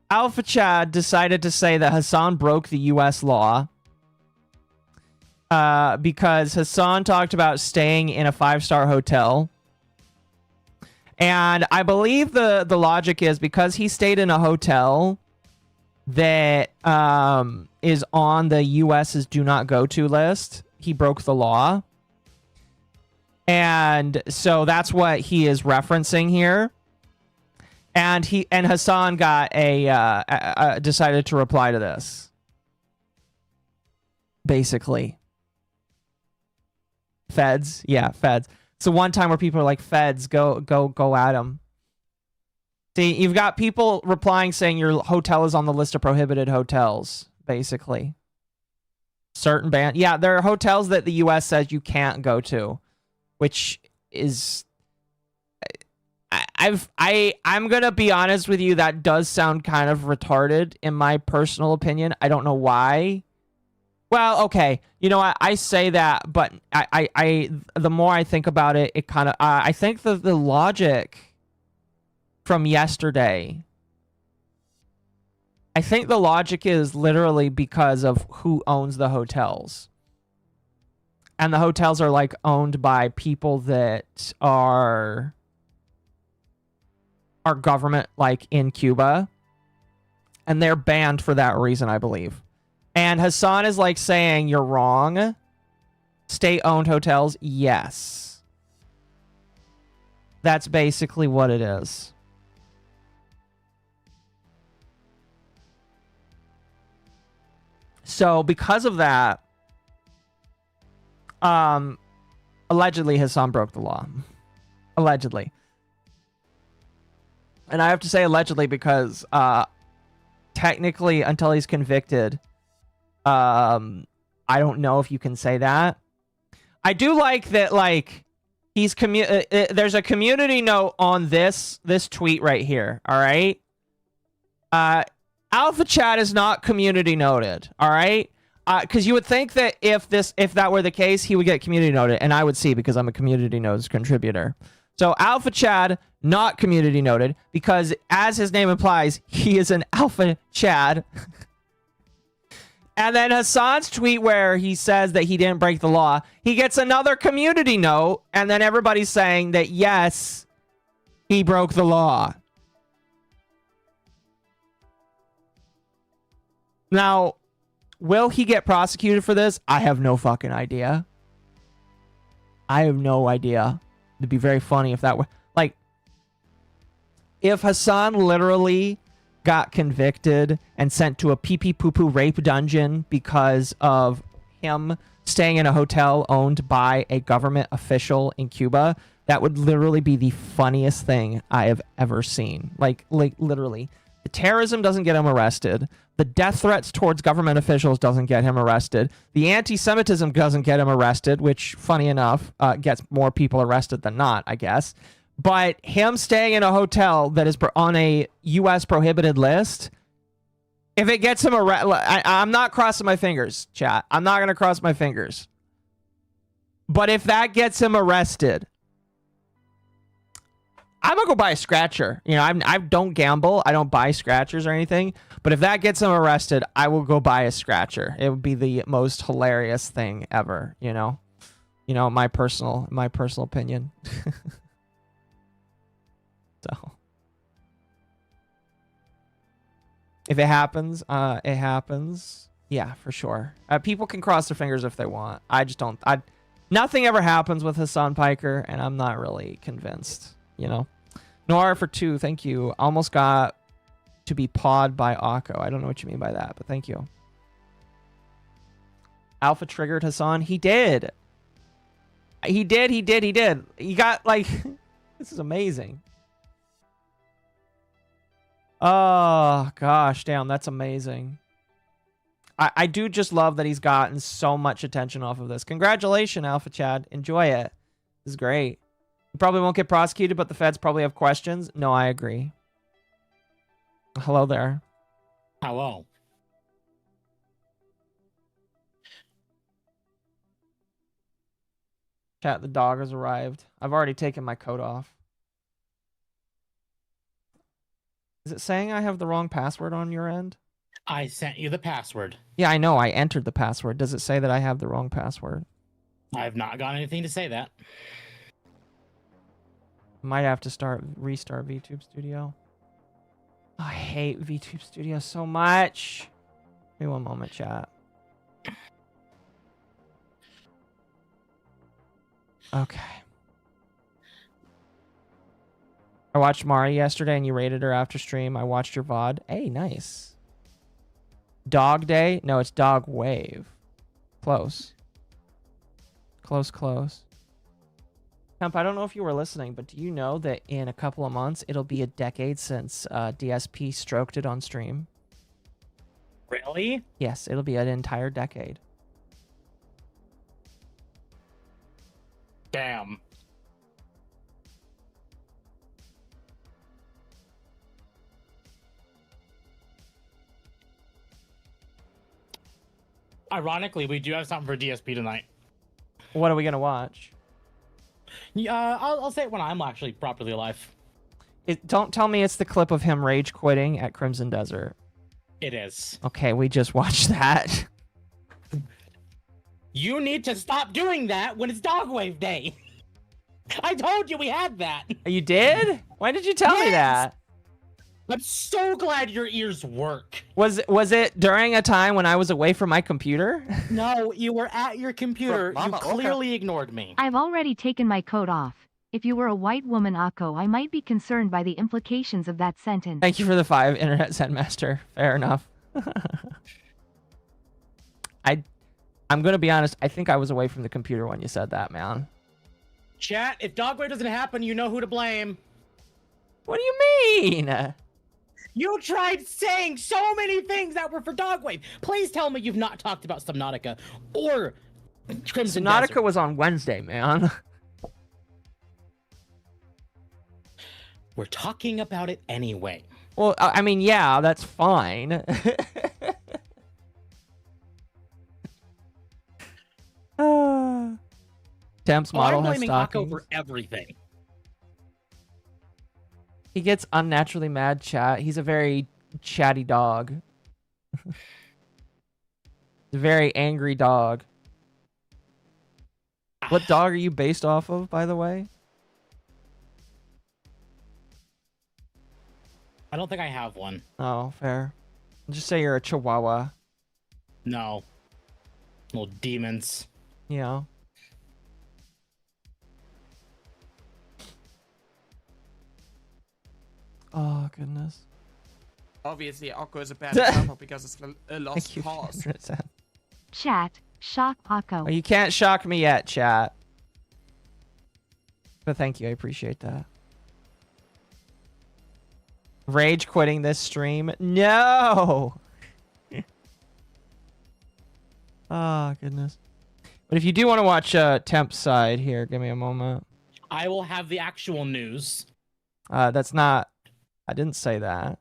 Alpha Chad decided to say that Hassan broke the US law because Hassan talked about staying in a 5-star hotel. And I believe the logic is because he stayed in a hotel that is on the US's do not go to list, he broke the law. And so that's what he is referencing here. And Hassan got decided to reply to this. Basically. Feds? Yeah, feds. It's the one time where people are like, feds, go at him. See, you've got people replying saying your hotel is on the list of prohibited hotels, basically. Certain ban. Yeah, there are hotels that the US says you can't go to, which is... I'm gonna be honest with you, that does sound kind of retarded in my personal opinion. I don't know why. Well, okay, you know, I say that, but I the more I think about it, it kind of I think the logic from yesterday, I think the logic is literally because of who owns the hotels. And the hotels are like owned by people that are government, like in Cuba, and they're banned for that reason, I believe. And Hassan is like saying you're wrong. State-owned hotels, yes. That's basically what it is. So because of that, allegedly Hassan broke the law. Allegedly. And I have to say allegedly because technically until he's convicted, I don't know if you can say that. I do like that, like, he's there's a community note on this tweet right here, all right? Alpha Chat is not community noted, all right? Because you would think that if that were the case, he would get community noted, and I would see because I'm a community notes contributor. So Alpha Chad, not community noted, because as his name implies, he is an Alpha Chad. And then Hassan's tweet where he says that he didn't break the law, he gets another community note, and then everybody's saying that, yes, he broke the law. Now, will he get prosecuted for this? I have no fucking idea. I have no idea. It'd be very funny if that were... Like, if Hassan literally got convicted and sent to a pee-pee-poo-poo rape dungeon because of him staying in a hotel owned by a government official in Cuba, that would literally be the funniest thing I have ever seen. Like literally. The terrorism doesn't get him arrested. The death threats towards government officials doesn't get him arrested. The anti-Semitism doesn't get him arrested, which, funny enough, gets more people arrested than not, I guess. But him staying in a hotel that is on a U.S. prohibited list, if it gets him arrested, I'm not crossing my fingers, chat. I'm not going to cross my fingers. But if that gets him arrested, I'm going to go buy a scratcher. You know, I don't gamble. I don't buy scratchers or anything. But if that gets him arrested, I will go buy a scratcher. It would be the most hilarious thing ever, you know? You know, my personal opinion. So if it happens, it happens. Yeah, for sure. People can cross their fingers if they want. I just don't. Nothing ever happens with Hassan Piker, and I'm not really convinced, you know? Noir for 2, thank you. Almost got to be pawed by Occo. I don't know what you mean by that, but thank you. Alpha triggered Hassan. He did. He did. He got, like... This is amazing. Oh, gosh, damn, that's amazing. I do just love that he's gotten so much attention off of this. Congratulations, Alpha Chad. Enjoy it. This is great. You probably won't get prosecuted, but the feds probably have questions. No, I agree. Hello there.
Hello.
Chat, the dog has arrived. I've already taken my coat off. Is it saying I have the wrong password on your end?
I sent you the password.
Yeah, I know. I entered the password. Does it say that I have the wrong password?
I have not got anything to say that.
Might have to restart VTube Studio. Oh, I hate VTube Studio so much. Give me one moment, chat. Okay. I watched Mari yesterday and you rated her after stream. I watched your VOD. Hey, nice. Dog Day? No, it's Dogwave. Close. Close. Hump, I don't know if you were listening, but do you know that in a couple of months, it'll be a decade since DSP stroked it on stream?
Really?
Yes, it'll be an entire decade.
Damn. Ironically, we do have something for DSP tonight.
What are we gonna watch?
Yeah, I'll say it when I'm actually properly alive.
Don't tell me it's the clip of him rage quitting at Crimson Desert.
It is.
Okay, we just watched that.
You need to stop doing that when it's Dogwave Day. I told you we had that.
You did? Why did you tell me that?
I'm so glad your ears work.
Was it during a time when I was away from my computer?
No, you were at your computer. You clearly ignored me.
I've already taken my coat off. If you were a white woman, Occo, I might be concerned by the implications of that sentence.
Thank you for the 5, Internet Zenmaster. Fair enough. I'm gonna be honest, I think I was away from the computer when you said that, man.
Chat, if Dogwave doesn't happen, you know who to blame.
What do you mean?
You tried saying so many things that were for Dogwave. Please tell me you've not talked about Subnautica or Crimson
Subnautica
Desert.
was on Wednesday, man.
We're talking about it anyway.
Well, I mean, yeah, that's fine. Temp's model
I'm
has
blaming
stockings.
Occo for everything.
He gets unnaturally mad, chat. He's a very chatty dog. A very angry dog. What dog are you based off of, by the way?
I don't think I have one.
Oh, fair. Just say you're a Chihuahua.
No. Little demons.
Yeah. Oh, goodness.
Obviously, Occo is a bad example because it's a lost
Thank you.
cause.
100%.
Chat, shock Occo.
Oh, you can't shock me yet, chat. But thank you, I appreciate that. Rage quitting this stream? No! Oh, goodness. But if you do want to watch Temp's side here, give me a moment.
I will have the actual news.
That's not... I didn't say that.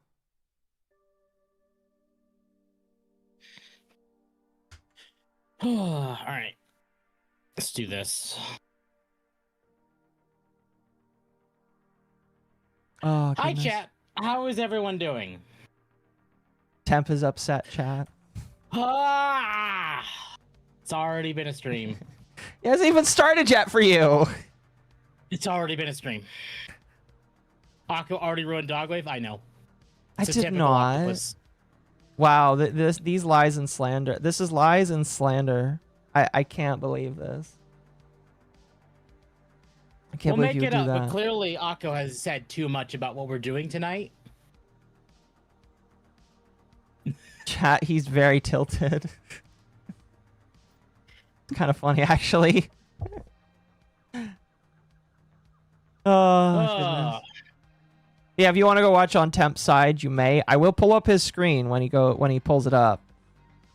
All right. Let's do this.
Oh,
Hi,
goodness.
chat. How is everyone doing?
Temp is upset, chat.
Ah! It's already been a stream.
It hasn't even started yet for you.
It's already been a stream. Occo already ruined Dogwave? I know.
I
It's a
did
typical
not.
octopus.
Wow, these lies and slander. This is lies and slander. I can't believe this. I can't
We'll
believe
make
you
it
would
up,
do
but
that.
clearly Occo has said too much about what we're doing tonight.
Chat, he's very tilted. Kind of funny, actually. Oh, goodness. Yeah, if you want to go watch on Temp's side, you may. I will pull up his screen when he pulls it up.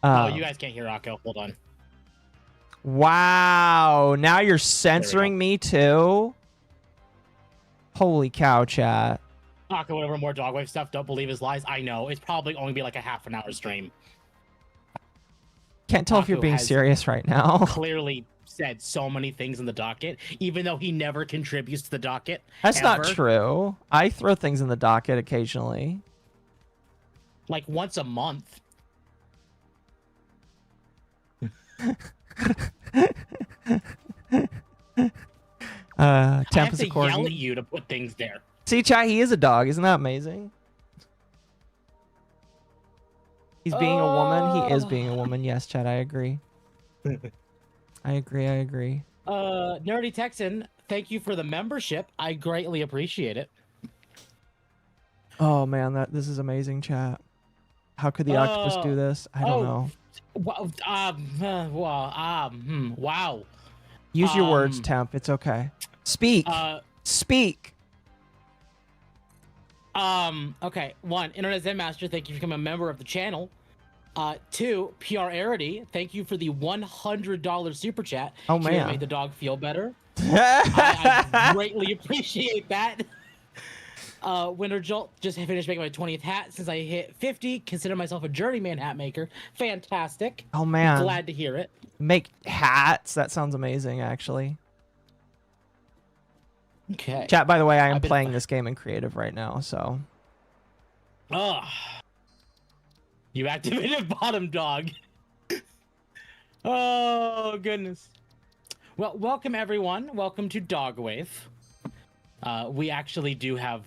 Oh, you guys can't hear Occo. Hold on.
Wow, now you're censoring me too? Holy cow, chat.
Occo went over more Dogwave stuff. Don't believe his lies. I know. It's probably only be like a half an hour stream.
Can't tell if you're
Occo
being
has
serious right now.
Clearly said so many things in the docket, even though he never contributes to the docket.
That's not
ever.
true. I throw things in the docket occasionally.
Like once a month. I
Temp
have
is
to
a
yell at
corgi.
you to put things there.
See, chat, he is a dog. Isn't that amazing? He's being a woman. He is being a woman. Yes, chat, I agree. I agree.
Nerdy Texan, thank you for the membership. I greatly appreciate it.
Oh man, this is amazing, chat. How could the octopus do this? I don't know.
Wow.
Use your words, Temp. It's okay. Speak. Speak.
Okay. 1, Internet Zen Master, thank you for becoming a member of the channel. 2, PR Arity, thank you for the $100 super chat.
Oh,
Here,
man.
made the dog feel better. I greatly appreciate that. Winter Jolt, just finished making my 20th hat since I hit 50. Consider myself a journeyman hat maker. Fantastic.
Oh man.
Glad to hear it.
Make hats. That sounds amazing, actually.
Okay.
Chat, by the way, I am playing this game in creative right now, so.
Ugh. You activated bottom dog. Oh, goodness. Well, welcome, everyone. Welcome to Dogwave. We actually do have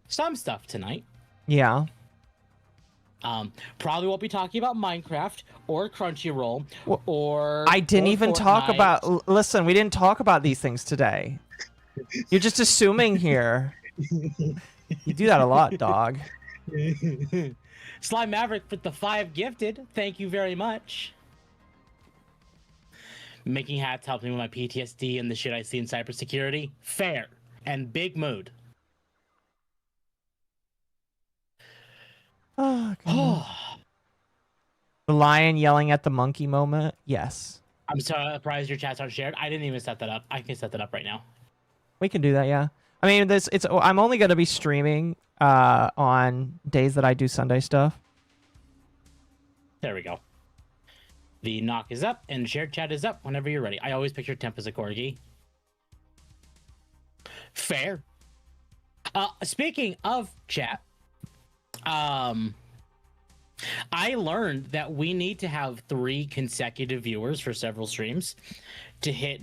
some stuff tonight.
Yeah.
Probably won't be talking about Minecraft or Crunchyroll or...
I didn't
or
even talk
Fortnite.
about... Listen, we didn't talk about these things today. You're just assuming here. You do that a lot, dog.
Slime Maverick with the 5 gifted. Thank you very much. Making hats helps me with my PTSD and the shit I see in cybersecurity. Fair. And big mood.
Oh, God. The lion yelling at the monkey moment? Yes.
I'm surprised your chat's aren't shared. I didn't even set that up. I can set that up right now.
We can do that, yeah. I mean, I'm only going to be streaming on days that I do Sunday stuff.
There we go. The knock is up and shared chat is up whenever you're ready. I always picture Temp as a corgi. Fair. Speaking of chat, I learned that we need to have 3 consecutive viewers for several streams to hit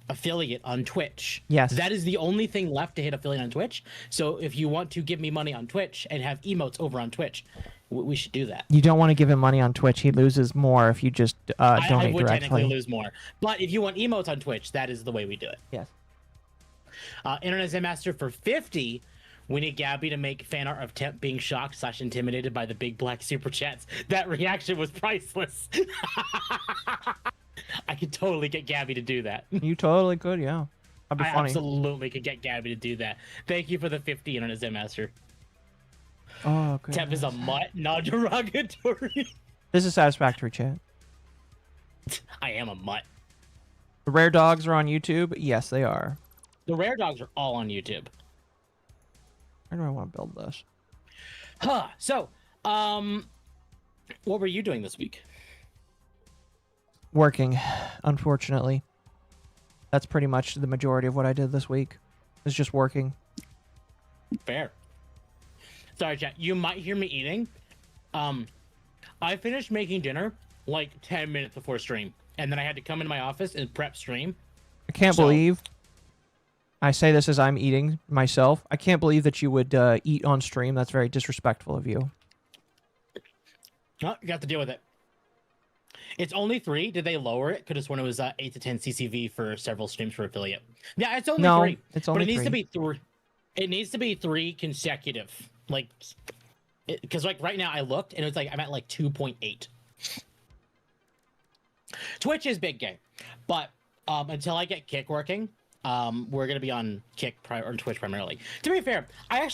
affiliate on Twitch.
Yes.
That is the only thing left to hit affiliate on Twitch. So if you want to give me money on Twitch and have emotes over on Twitch, we should do that.
You don't want to give him money on Twitch. He loses more if you just donate
I would
directly.
technically lose more. But if you want emotes on Twitch, that is the way we do it.
Yes.
Internet Zen Master for 50 We need Gabby to make fan art of Temp being shocked / intimidated by the big black super chats. That reaction was priceless. I could totally get Gabby to do that.
You totally could, yeah. That'd be
I
funny.
absolutely could get Gabby to do that. Thank you for the 50 on Zen Master.
Oh, good.
Temp is a mutt, not derogatory.
This is satisfactory, chat.
I am a mutt.
The rare dogs are on YouTube. Yes, they are.
The rare dogs are all on YouTube.
Where do I want to build this?
Huh. So, what were you doing this week?
Working, unfortunately. That's pretty much the majority of what I did this week. It's just working.
Fair. Sorry, chat. You might hear me eating. I finished making dinner like 10 minutes before stream, and then I had to come into my office and prep stream.
I can't believe... I say this as I'm eating myself. I can't believe that you would eat on stream. That's very disrespectful of you.
Oh, you got to deal with it. It's only 3. Did they lower it? Could have sworn it was 8 to 10 CCV for several streams for affiliate. Yeah, it's only 3.
It's only
but it needs
3.
to be 3. It needs to be 3 consecutive. Like, because like right now I looked and it's like I'm at like 2.8. Twitch is big game, but until I get Kick working, we're gonna be on Kick or Twitch primarily. To be fair, I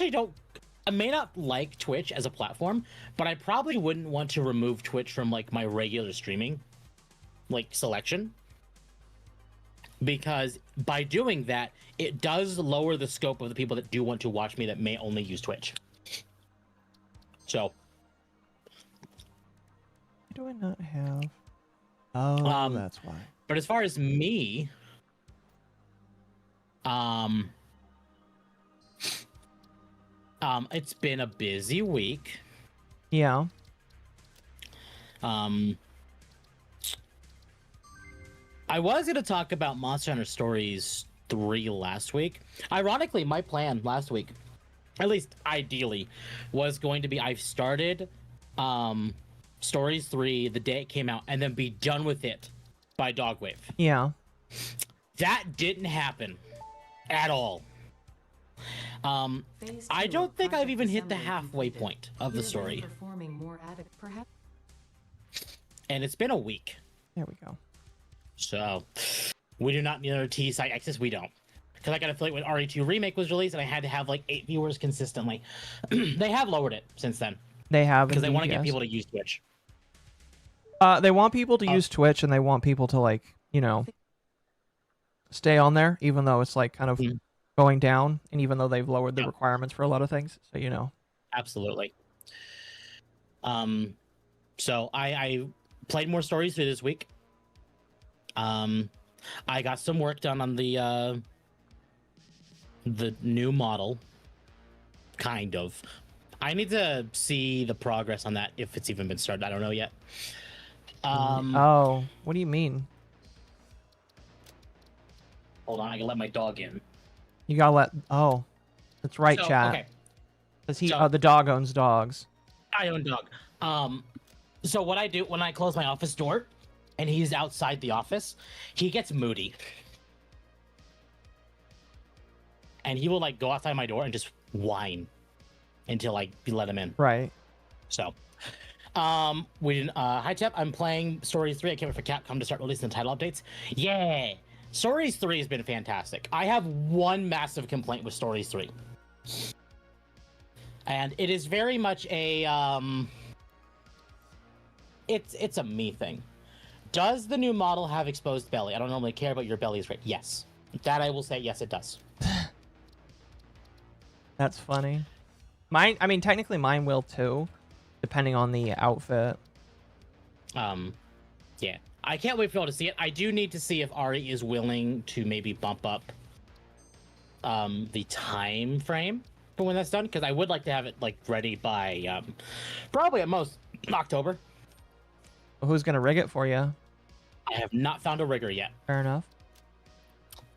may not like Twitch as a platform, but I probably wouldn't want to remove Twitch from like my regular streaming, like selection, because by doing that, it does lower the scope of the people that do want to watch me that may only use Twitch. So,
do I not have? Oh, that's why.
But as far as me, it's been a busy week.
Yeah.
I was going to talk about Monster Hunter Stories 3 last week. Ironically, my plan last week, at least ideally, was going to be I've started Stories 3 the day it came out and then be done with it by Dogwave.
Yeah.
That didn't happen at all. I don't think I've even hit the halfway point of the story. And it's been a week.
There we go.
So, we do not need another T-site access. We don't. Because I got affiliate with RE2 Remake was released, and I had to have like 8 viewers consistently. They have lowered it since then.
They have,
because they want to
yes.
get people to use Twitch.
They want people to use Twitch, and they want people to, like, you know, stay on there, even though it's like kind of going down, and even though they've lowered the requirements for a lot of things. So, you know.
Absolutely. So I played more Stories through this week. I got some work done on the new model, kind of. I need to see the progress on that, if it's even been started. I don't know yet.
Oh, what do you mean?
Hold on, I can let my dog in.
You gotta let... Oh, that's right,
So,
chat.
okay.
Because the dog owns dogs.
I own dog. So what I do when I close my office door, and he's outside the office, he gets moody. And he will like go outside my door and just whine until like we let him in.
Right.
So, we didn't. Hi Temp, I'm playing Stories 3. I can't wait for Capcom to start releasing the title updates. Yeah, Stories 3 has been fantastic. I have one massive complaint with Stories 3, and it is very much a it's a me thing. Does the new model have exposed belly? I don't normally care, but your belly is right. Yes, that I will say. Yes, it does.
That's funny. Mine, I mean, technically mine will too, depending on the outfit.
Yeah. I can't wait for y'all to see it. I do need to see if Ari is willing to maybe bump up the time frame for when that's done, because I would like to have it like ready by probably at most October.
Who's gonna rig it for you?
I have not found a rigger yet.
Fair enough.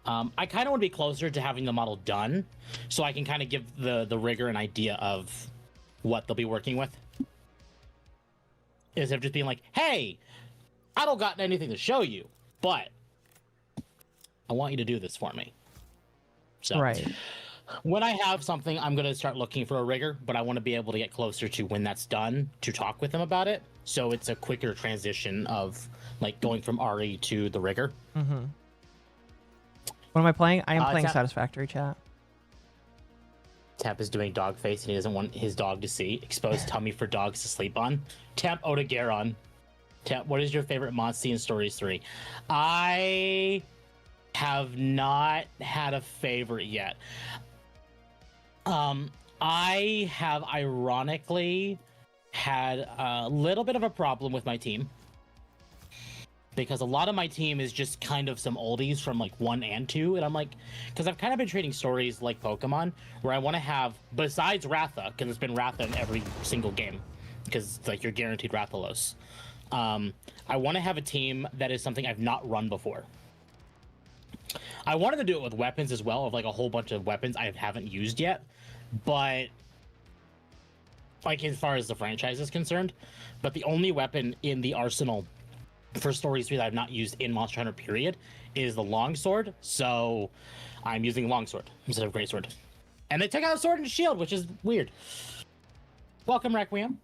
I kind of want to be closer to having the model done, so I can kind of give the rigger an idea of what they'll be working with. Instead of just being like, hey, I don't got anything to show you, but I want you to do this for me. So,
right.
When I have something, I'm going to start looking for a rigger, but I want to be able to get closer to when that's done to talk with them about it. So it's a quicker transition of like going from RE to the rigger.
Mm-hmm. What am I playing? I am playing Satisfactory, chat.
Temp is doing dog face and he doesn't want his dog to see. Exposed tummy for dogs to sleep on. Temp Odegaron. Temp, what is your favorite monster in Stories 3? I have not had a favorite yet. I have ironically had a little bit of a problem with my team. Because a lot of my team is just kind of some oldies from like 1 and 2. And I'm like, because I've kind of been treating stories like Pokemon, where I want to have, besides Ratha, because it's been Ratha in every single game, because it's like you're guaranteed Rathalos. I want to have a team that is something I've not run before. I wanted to do it with weapons as well, of like a whole bunch of weapons I haven't used yet. But, like as far as the franchise is concerned, but the only weapon in the arsenal for Stories 3 that I've not used in Monster Hunter period is the longsword, so I'm using longsword instead of greatsword. And they took out sword and shield, which is weird. Welcome, Requiem.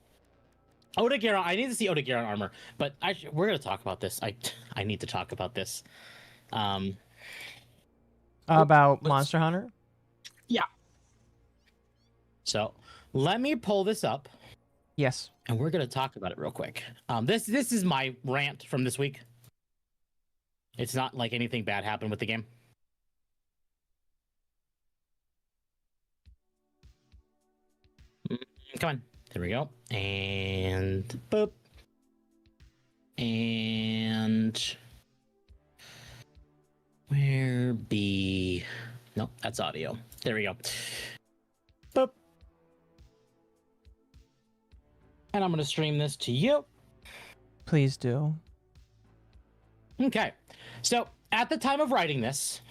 Odegaron, I need to see Odegaron armor, but we're gonna talk about this. I need to talk about this.
About Monster Hunter?
Yeah. So let me pull this up.
Yes.
And we're gonna talk about it real quick. This is my rant from this week. It's not like anything bad happened with the game. Come on. There we go. And boop. And where be? Nope, that's audio. There we go. Boop. And I'm going to stream this to you.
Please do.
Okay. So at the time of writing this,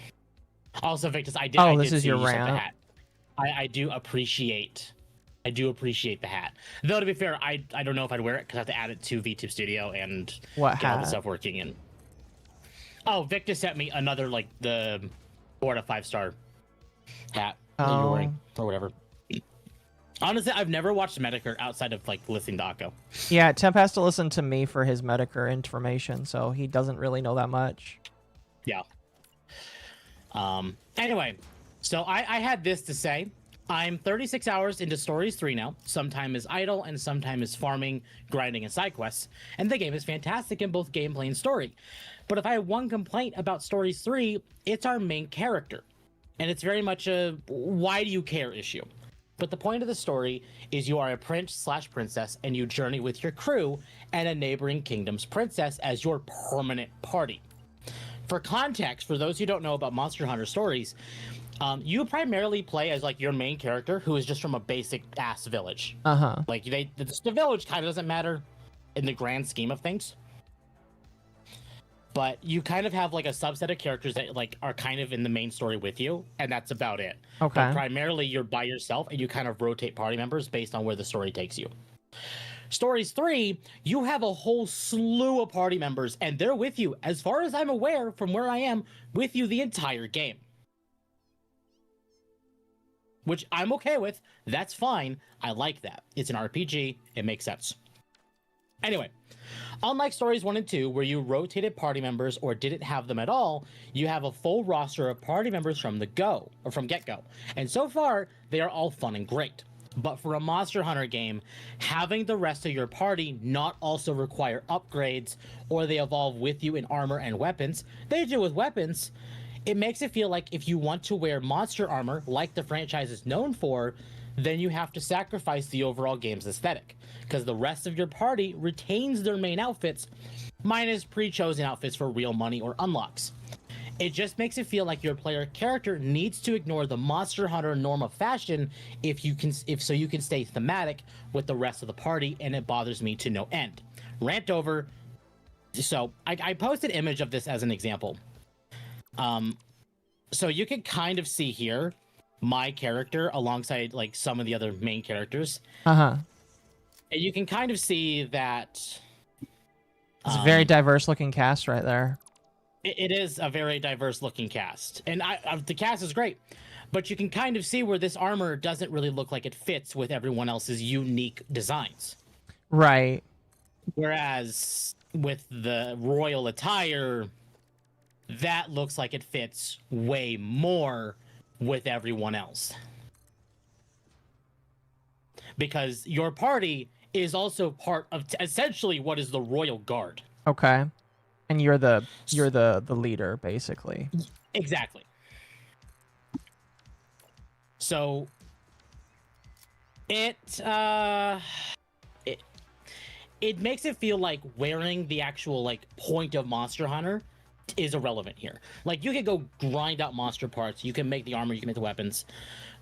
also Victus, I did.
Oh,
I
this
did
is
see
your
you sent the
rant.
hat. I do appreciate. I do appreciate the hat. Though to be fair, I don't know if I'd wear it because I have to add it to VTube Studio and
What
get all the
hat?
stuff working. And oh, Victor sent me another like the 4 to 5 star hat that you're wearing or whatever. Honestly, I've never watched Medicare outside of like listening to Akko.
Yeah, Temp has to listen to me for his Medicare information, so he doesn't really know that much.
Yeah. Anyway, so I had this to say. I'm 36 hours into Stories 3 now. Sometime is idle and sometime is farming, grinding, and side quests. And the game is fantastic in both gameplay and story. But if I have one complaint about Stories 3, it's our main character. And it's very much a why do you care issue. But the point of the story is you are a prince/princess and you journey with your crew and a neighboring kingdom's princess as your permanent party. For context, for those who don't know about Monster Hunter stories, you primarily play as like your main character who is just from a basic ass village. Like the village kind of doesn't matter in the grand scheme of things. But you kind of have like a subset of characters that like are kind of in the main story with you, and that's about it.
Okay.
But primarily you're by yourself and you kind of rotate party members based on where the story takes you. Stories 3, you have a whole slew of party members and they're with you, as far as I'm aware from where I am, with you the entire game. Which I'm okay with. That's fine. I like that. It's an RPG. It makes sense. Anyway, unlike Stories 1 and 2, where you rotated party members or didn't have them at all, you have a full roster of party members from the go, or from get-go. And so far, they are all fun and great. But for a Monster Hunter game, having the rest of your party not also require upgrades, or they evolve with you in armor and weapons, they do with weapons, it makes it feel like if you want to wear monster armor, like the franchise is known for, then you have to sacrifice the overall game's aesthetic, because the rest of your party retains their main outfits, minus pre-chosen outfits for real money or unlocks. It just makes it feel like your player character needs to ignore the Monster Hunter norm of fashion if you can stay thematic with the rest of the party, and it bothers me to no end. Rant over. So I posted an image of this as an example. So you can kind of see here my character alongside like some of the other main characters. And you can kind of see that
it's a very diverse looking cast right there.
It is a very diverse looking cast, and the cast is great, but you can kind of see where this armor doesn't really look like it fits with everyone else's unique designs.
Right.
Whereas with the royal attire, that looks like it fits way more with everyone else. Because your party is also part of essentially what is the royal guard.
Okay. And you're the leader, basically.
Exactly. So it makes it feel like wearing the actual like point of Monster Hunter is irrelevant here. Like you could go grind out monster parts, you can make the armor, you can make the weapons,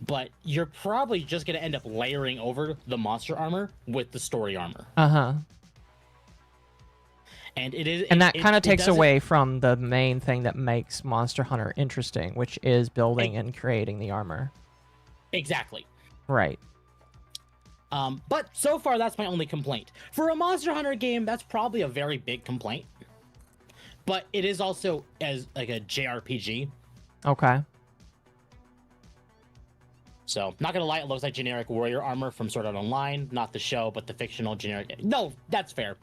but you're probably just gonna end up layering over the monster armor with the story armor.
Uh-huh.
And it is,
and that kind of takes away from the main thing that makes Monster Hunter interesting, which is building and creating the armor.
Exactly.
Right.
But so far, that's my only complaint. For a Monster Hunter game, that's probably a very big complaint. But it is also as like a JRPG.
Okay.
So, not gonna lie, it looks like generic warrior armor from Sword Art Online. Not the show, but the fictional generic. No, that's fair.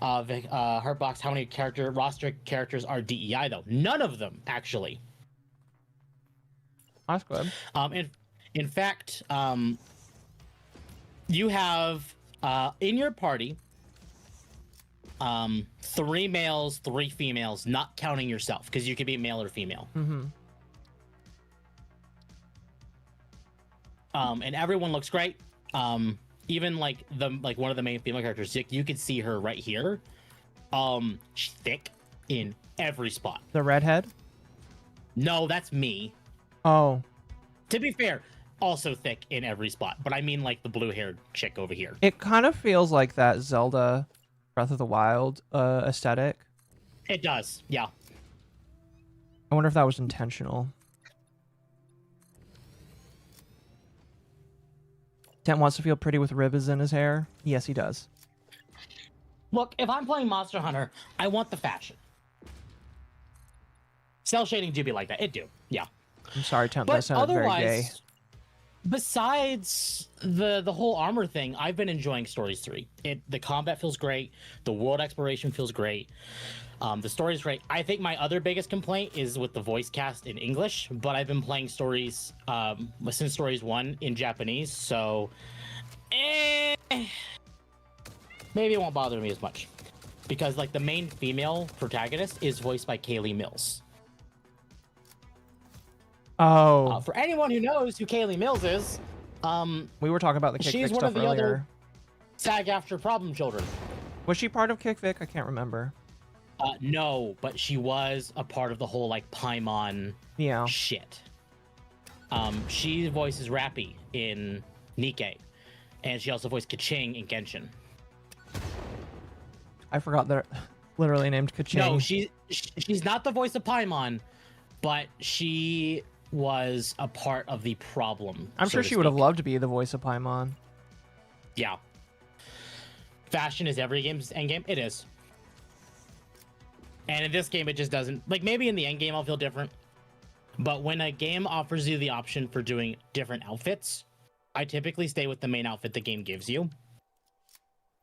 Heartbox, how many roster characters are DEI though? None of them, actually.
That's good.
In fact, you have in your party 3 males, 3 females, not counting yourself, because you could be male or female.
Mm-hmm.
And everyone looks great. Even like one of the main female characters, you could see her right here. She's thick in every spot.
The redhead?
No, that's me.
Oh.
To be fair, also thick in every spot, but I mean like the blue-haired chick over here.
It kind of feels like that Zelda Breath of the Wild aesthetic.
It does, yeah.
I wonder if that was intentional. Temp wants to feel pretty with ribbons in his hair. Yes, he does.
Look, if I'm playing Monster Hunter, I want the fashion. Cell shading do be like that. It do, yeah.
I'm sorry, Temp.
But
That sounded very gay.
Besides the whole armor thing, I've been enjoying Stories 3. The combat feels great. The world exploration feels great. The story is great. I think my other biggest complaint is with the voice cast in English, but I've been playing Stories since Stories 1 in Japanese, so maybe it won't bother me as much. Because like the main female protagonist is voiced by Kaylee Mills.
Oh.
For anyone who knows who Kaylee Mills is,
we were talking about the Kick
she's
Vic
one
stuff
of the
earlier.
other SAG-AFTRA problem children.
Was she part of Kick Vic? I can't remember.
No, but she was a part of the whole like Paimon shit. She voices Rappy in Nikke, and she also voiced Kaching in Genshin.
I forgot they're literally named Kaching.
No, she's not the voice of Paimon, but she was a part of the problem.
I'm sure she would have loved to be the voice of Paimon.
Yeah. Fashion is every game's endgame. It is. And in this game, it just doesn't. Like, maybe in the end game, I'll feel different. But when a game offers you the option for doing different outfits, I typically stay with the main outfit the game gives you.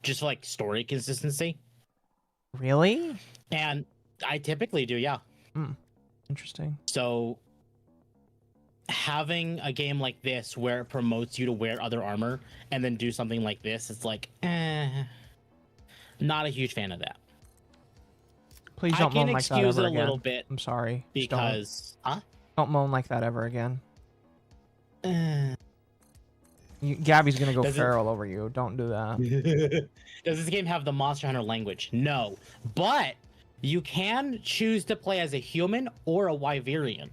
Just for, like, story consistency.
Really?
And I typically do, yeah.
Interesting.
So, having a game like this where it promotes you to wear other armor and then do something like this, it's like, not a huge fan of that.
Please don't moan like that ever again.
I can excuse it a little bit.
I'm sorry.
Because,
don't moan like that ever again. Gabby's gonna go feral over you. Don't do that.
Does this game have the Monster Hunter language? No. But you can choose to play as a human or a Wyverian.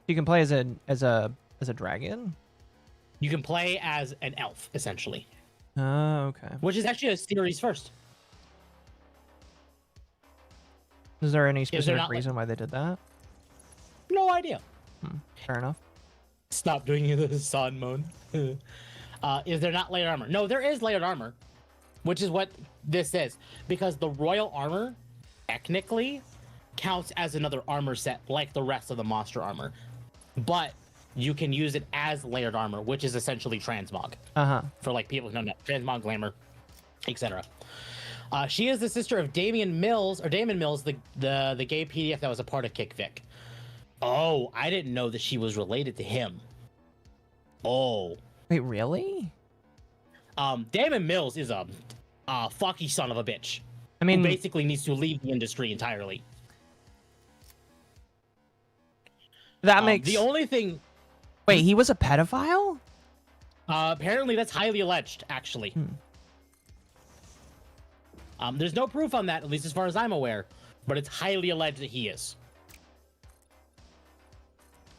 You can play as a dragon?
You can play as an elf, essentially.
Oh, okay.
Which is actually a series first.
Is there any specific reason why they did that?
No idea.
Fair enough.
Stop doing the sun moan. Is there not layered armor? No, there is layered armor, which is what this is. Because the royal armor technically counts as another armor set like the rest of the monster armor, but you can use it as layered armor, which is essentially transmog. For like people who don't know, transmog, glamour, etc. She is the sister of Damon Mills, the gay PDF that was a part of Kick Vic. Oh, I didn't know that she was related to him. Oh.
Wait, really?
Damon Mills is a fucky son of a bitch.
I mean,
who basically needs to leave the industry entirely.
That makes...
The only thing...
Wait, he was a pedophile?
Apparently that's highly alleged, actually. There's no proof on that, at least as far as I'm aware, but it's highly alleged that he is.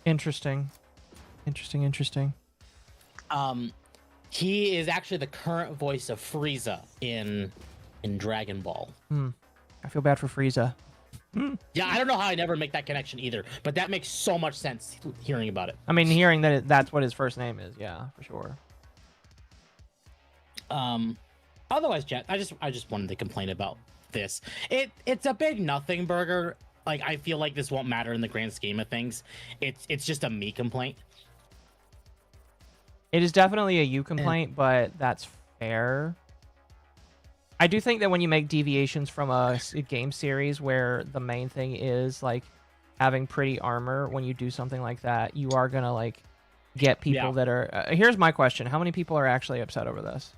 Interesting. Interesting.
He is actually the current voice of Frieza in Dragon Ball.
I feel bad for Frieza.
Yeah, I don't know how I never make that connection either, but that makes so much sense hearing about it.
I mean, hearing that that's what his first name is, yeah, for sure.
Otherwise, chat, I just wanted to complain about this. It's a big nothing burger. Like, I feel like this won't matter in the grand scheme of things. It's just a me complaint.
It is definitely a you complaint, but that's fair. I do think that when you make deviations from a game series where the main thing is like having pretty armor, when you do something like that, you are gonna like get people that are. Here's my question: how many people are actually upset over this?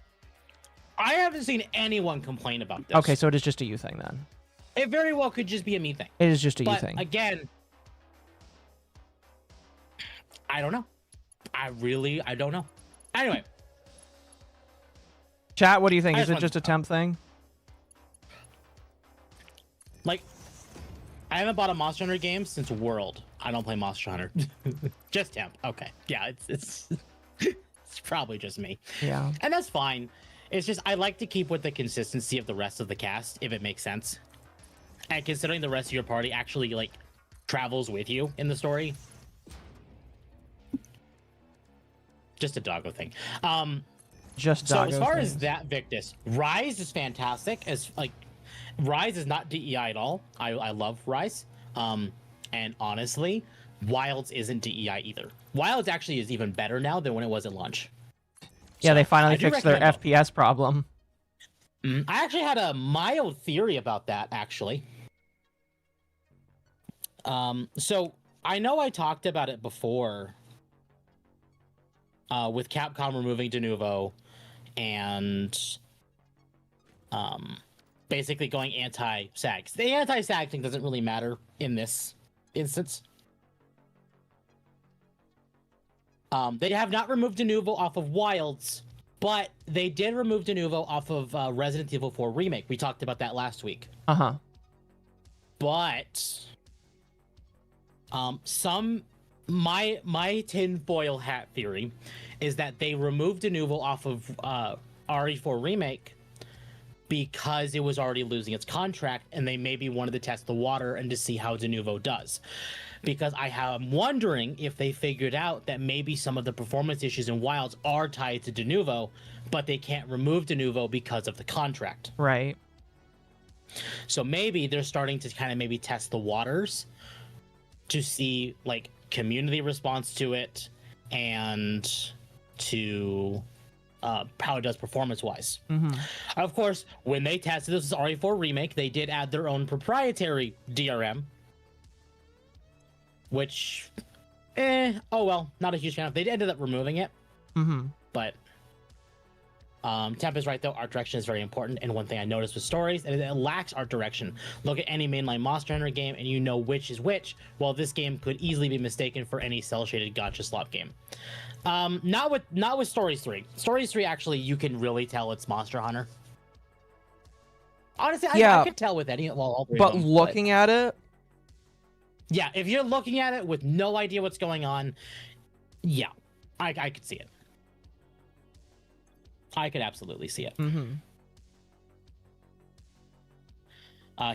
I haven't seen anyone complain about this.
Okay, so it is just a you thing then.
It very well could just be a me thing.
It is just a you
But
thing.
again, I don't know. I don't know. Anyway.
Chat, what do you think? Is it just a temp thing?
Like, I haven't bought a Monster Hunter game since World. I don't play Monster Hunter. Just temp. Okay. Yeah, it's probably just me.
Yeah.
And that's fine. It's just I like to keep with the consistency of the rest of the cast, if it makes sense. And considering the rest of your party actually like travels with you in the story. Just a doggo thing.
Just
so
doggo
as far
things.
as that Victus, Rise is fantastic. As like Rise is not DEI at all. I love Rise. And honestly, Wilds isn't DEI either. Wilds actually is even better now than when it was at launch.
Yeah,
So,
they finally
I do
fixed their
recommend
FPS problem.
I actually had a mild theory about that, actually. So I know I talked about it before with Capcom removing Denuvo and basically going anti-SAG. The anti-SAG thing doesn't really matter in this instance. They have not removed Denuvo off of Wilds, but they did remove Denuvo off of Resident Evil 4 Remake. We talked about that last week. But my tinfoil hat theory is that they removed Denuvo off of RE4 Remake because it was already losing its contract, and they maybe wanted to test the water and to see how Denuvo does. Because I'm wondering if they figured out that maybe some of the performance issues in Wilds are tied to Denuvo, but they can't remove Denuvo because of the contract.
Right.
So maybe they're starting to kind of maybe test the waters to see like community response to it and to how it does performance-wise. Of course, when they tested this as RE4 Remake, they did add their own proprietary DRM, which, oh well, not a huge fan of. They ended up removing it, but Temp is right though. Art direction is very important, and one thing I noticed with stories is it lacks art direction. Look at any mainline Monster Hunter game, and you know which is which. Well, this game could easily be mistaken for any cel-shaded gacha slot game. Not with Stories 3. Stories 3 actually, you can really tell it's Monster Hunter. Honestly, I could tell with any. Well, all three of
But
them,
looking at it,
yeah, if you're looking at it with no idea what's going on, yeah, I could see it. I could absolutely see it.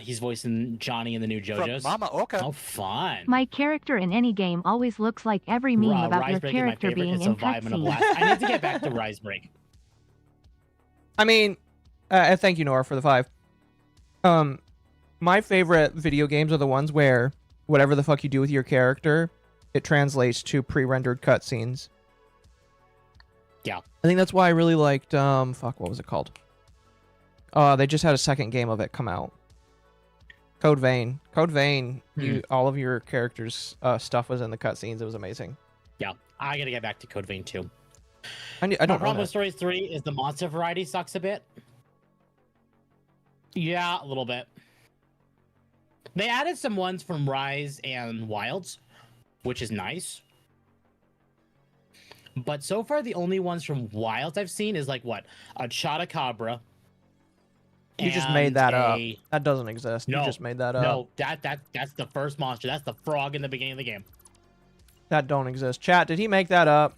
He's voicing Johnny in the new JoJo's.
MommaOcco.
Oh, fun.
My character in any game always looks like every meme about
Rise
your
Break is my
character
favorite.
being
It's
in
a vibe and a
cutscenes.
blast. I need to get back to Rise Break.
I mean, thank you, Nora, for the 5. My favorite video games are the ones where whatever the fuck you do with your character, it translates to pre-rendered cutscenes.
Yeah.
I think that's why I really liked, fuck, what was it called? They just had a second game of it come out. Code Vein. Code Vein, all of your characters' stuff was in the cutscenes. It was amazing.
Yeah, I gotta get back to Code Vein 2.
I don't
The
know
problem
that.
with Stories 3 is the monster variety sucks a bit. Yeah, a little bit. They added some ones from Rise and Wilds, which is nice. But so far, the only ones from Wilds I've seen is like what? A Chotacabra.
You just made that up.
a-
That doesn't exist.
No,
You just made that up.
No, that's the first monster. That's the frog in the beginning of the game.
That don't exist. Chat, did he make that up?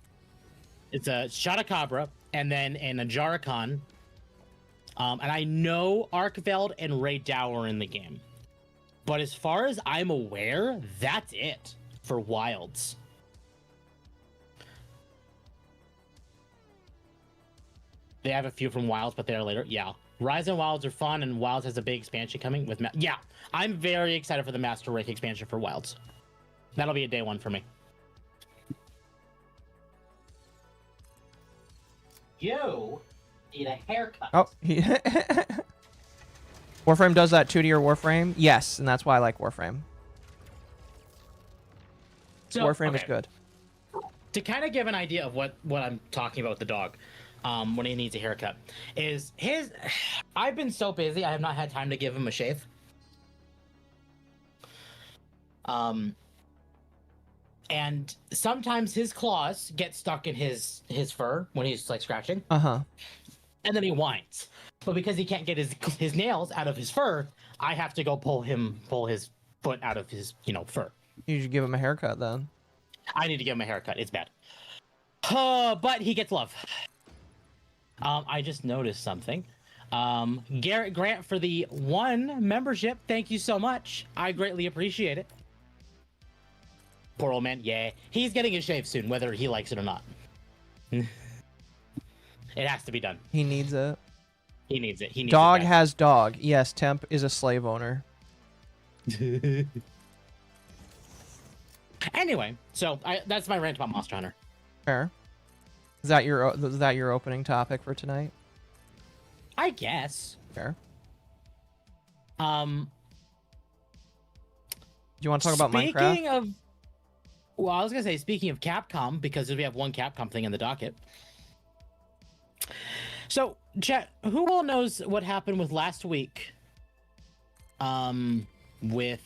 It's a Chotacabra and then an Ajaricon. And I know Arkveld and Ray Dow are in the game. But as far as I'm aware, that's it for Wilds. They have a few from Wilds, but they're later. Yeah. Rise and Wilds are fun, and Wilds has a big expansion coming with... Yeah, I'm very excited for the Master Rake expansion for Wilds. That'll be a day one for me. You need a haircut.
Oh, Warframe does that too to your Warframe? Yes, and that's why I like Warframe.
So,
Warframe is
okay.
good.
To kind of give an idea of what I'm talking about with the dog, when he needs a haircut, is his... I've been so busy, I have not had time to give him a shave. And sometimes his claws get stuck in his fur when he's like scratching.
Uh-huh.
And then he whines. But because he can't get his nails out of his fur, I have to go pull his foot out of his, fur.
You should give him a haircut then.
I need to give him a haircut. It's bad. But he gets love. I just noticed something. Garrett Grant for the 1 membership. Thank you so much. I greatly appreciate it. Poor old man. Yeah, he's getting a shave soon, whether he likes it or not. It has to be done.
He needs it.
He needs it. He needs
Dog
it
has dog. Yes, Temp is a slave owner.
Anyway, so that's my rant about Monster Hunter.
Fair. Is that your opening topic for tonight?
I guess.
Fair. Do you want to talk about Minecraft?
Speaking of... Well, I was going to say, speaking of Capcom, because we have one Capcom thing in the docket. So, chat, who all knows what happened with last week? With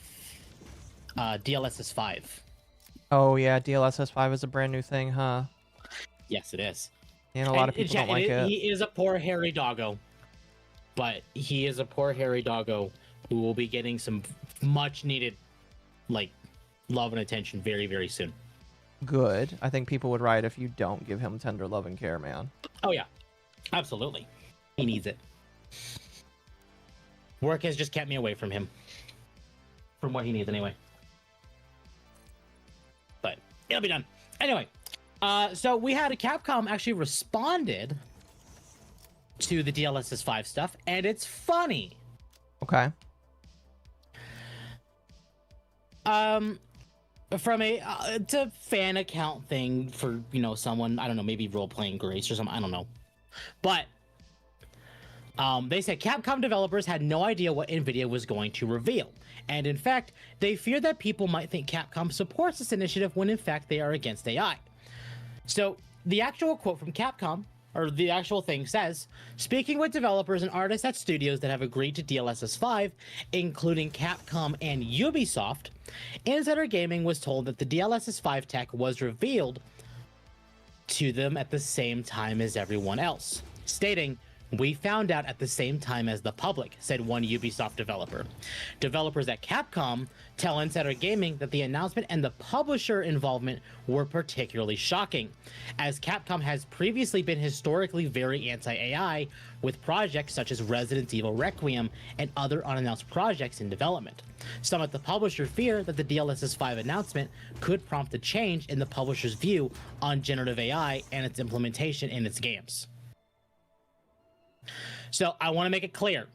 DLSS 5.
Oh yeah, DLSS 5 is a brand new thing, huh?
Yes, it is.
And a lot of people don't like it.
He is a poor hairy doggo. But he is a poor hairy doggo who will be getting some much needed, love and attention very, very soon.
Good. I think people would riot if you don't give him tender love and care, man.
Oh yeah, absolutely. He needs it. Work has just kept me away from him. From what he needs anyway. But it'll be done. Anyway, so we had a Capcom actually responded to the DLSS 5 stuff, and it's funny.
Okay.
From it's a fan account thing for, someone, I don't know, maybe role-playing Grace or something, I don't know. But they said Capcom developers had no idea what NVIDIA was going to reveal. And in fact, they fear that people might think Capcom supports this initiative when in fact they are against AI. So the actual quote from Capcom, or the actual thing says, speaking with developers and artists at studios that have agreed to DLSS 5, including Capcom and Ubisoft, Insider Gaming was told that the DLSS 5 tech was revealed to them at the same time as everyone else, stating, "We found out at the same time as the public," said one Ubisoft developer. Developers at Capcom tell Insider Gaming that the announcement and the publisher involvement were particularly shocking, as Capcom has previously been historically very anti-AI, with projects such as Resident Evil Requiem and other unannounced projects in development. Some at the publisher fear that the DLSS 5 announcement could prompt a change in the publisher's view on generative AI and its implementation in its games. So I want to make it clear.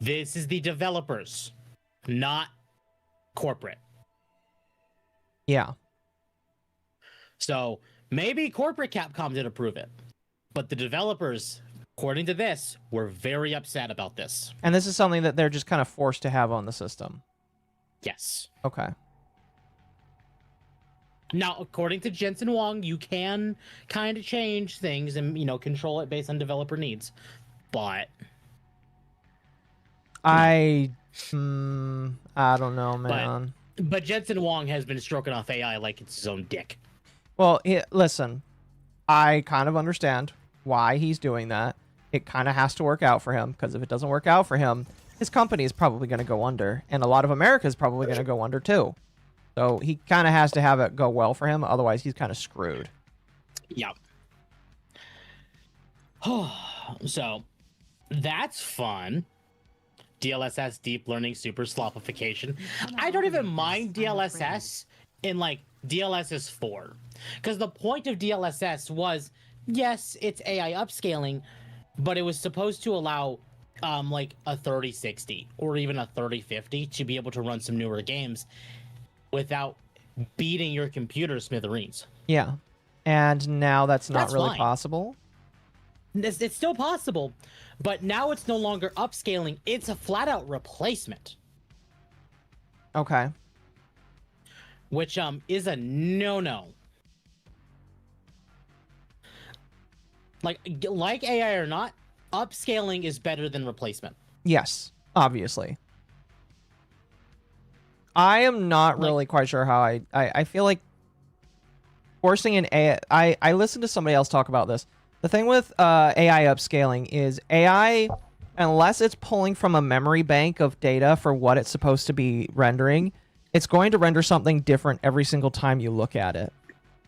This is the developers, not corporate.
Yeah.
So maybe corporate Capcom did approve it, but the developers, according to this, were very upset about this.
And this is something that they're just kind of forced to have on the system.
Yes.
Okay.
Now, according to Jensen Huang, you can kind of change things and, control it based on developer needs. But
I don't know, man.
But Jensen Huang has been stroking off AI like it's his own dick.
Well, listen, I kind of understand why he's doing that. It kind of has to work out for him, because if it doesn't work out for him, his company is probably going to go under, and a lot of America is probably going to go under too. So he kind of has to have it go well for him, otherwise he's kind of screwed.
Yeah. So, that's fun. DLSS, deep learning, super slopification. I don't even mind DLSS in like DLSS 4. Because the point of DLSS was, yes, it's AI upscaling, but it was supposed to allow like a 3060 or even a 3050 to be able to run some newer games without beating your computer smithereens.
Yeah. And now that's not really
fine.
possible.
It's still possible, but now it's no longer upscaling. It's a flat-out replacement.
Okay.
Which is a no-no. Like AI or not, upscaling is better than replacement.
Yes, obviously. I am not really quite sure how I feel like forcing an AI... I listened to somebody else talk about this. The thing with AI upscaling is AI, unless it's pulling from a memory bank of data for what it's supposed to be rendering, it's going to render something different every single time you look at it.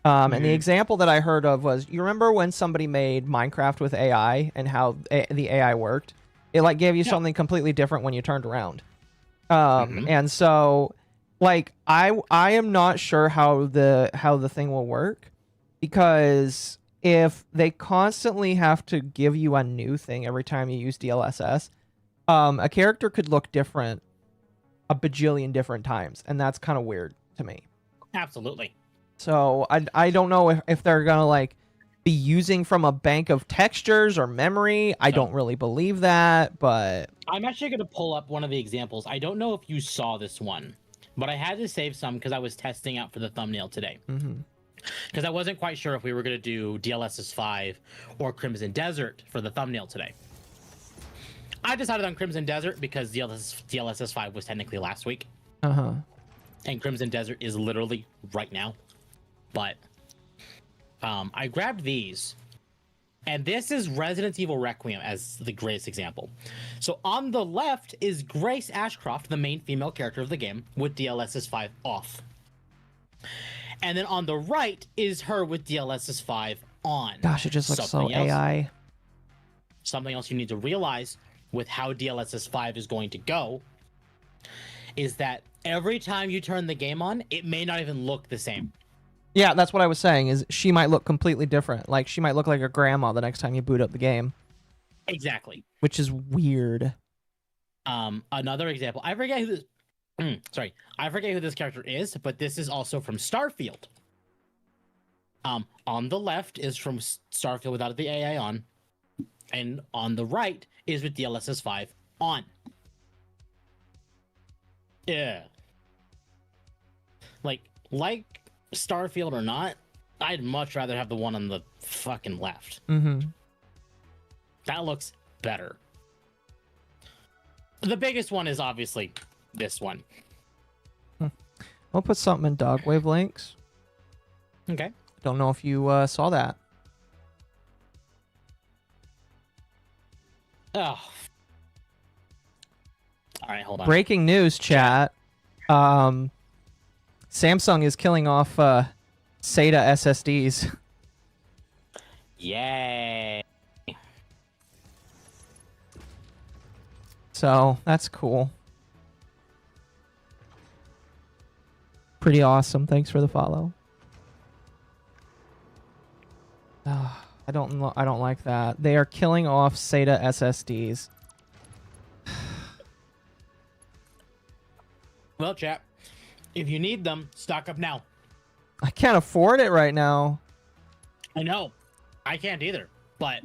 And the example that I heard of was, you remember when somebody made Minecraft with AI and how the AI worked? It like gave you something completely different when you turned around. And so, like, I am not sure how the thing will work, because if they constantly have to give you a new thing every time you use DLSS, a character could look different a bajillion different times, and that's kind of weird to me.
Absolutely.
So I don't know if they're gonna like be using from a bank of textures or memory. I don't really believe that, but
I'm actually going to pull up one of the examples. I don't know if you saw this one, but I had to save some because I was testing out for the thumbnail today. Because I wasn't quite sure if we were going to do DLSS 5 or Crimson Desert for the thumbnail today. I decided on Crimson Desert because DLSS 5 was technically last week. And Crimson Desert is literally right now. But I grabbed these, and this is Resident Evil Requiem as the greatest example. So on the left is Grace Ashcroft, the main female character of the game, with DLSS 5 off. And then on the right is her with DLSS 5 on.
Gosh, it just looks so AI.
Something else you need to realize with how DLSS 5 is going to go is that every time you turn the game on, it may not even look the same.
Yeah, that's what I was saying, is she might look completely different. Like, she might look like her grandma the next time you boot up the game.
Exactly.
Which is weird.
Another example. I forget who this... I forget who this character is, but this is also from Starfield. On the left is from Starfield without the AI on. And on the right is with DLSS 5 on. Yeah. Like Starfield or not, I'd much rather have the one on the fucking left. That looks better. The biggest one is obviously this one.
I'll put something in Dogwave links.
Okay.
Don't know if you saw that.
Oh. All right, hold on.
Breaking news, chat. Samsung is killing off SATA SSDs.
Yay.
So, that's cool. Pretty awesome. Thanks for the follow. I don't like that. They are killing off SATA SSDs.
Well, chat, if you need them, stock up now.
I can't afford it right now.
I know. I can't either. But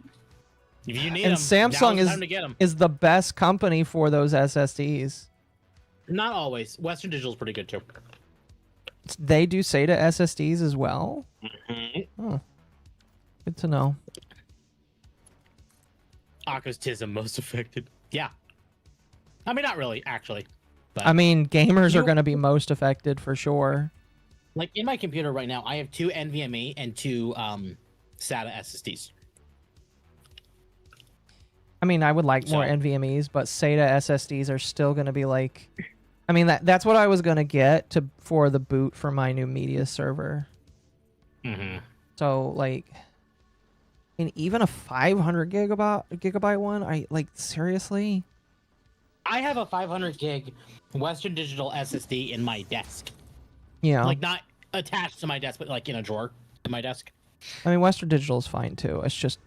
if you need
And
them,
Samsung
now's the time to get them.
is the best company for those SSDs.
Not always. Western Digital's pretty good too.
They do SATA SSDs as well? Oh, good to know.
Akka's TISM most affected. Yeah. I mean, not really, actually. But
I mean, gamers are going to be most affected for sure.
like in my computer right now, I have 2 NVMe and 2 SATA SSDs.
I mean, I would like more NVMEs, but SATA SSDs are still going to be like... I mean, that's what I was going to get for the boot for my new media server. So, like... And even a 500 gigabyte one? Seriously?
I have a 500 gig Western Digital SSD in my desk.
Yeah.
Like, not attached to my desk, but like in a drawer in my desk.
I mean, Western Digital is fine too. It's just...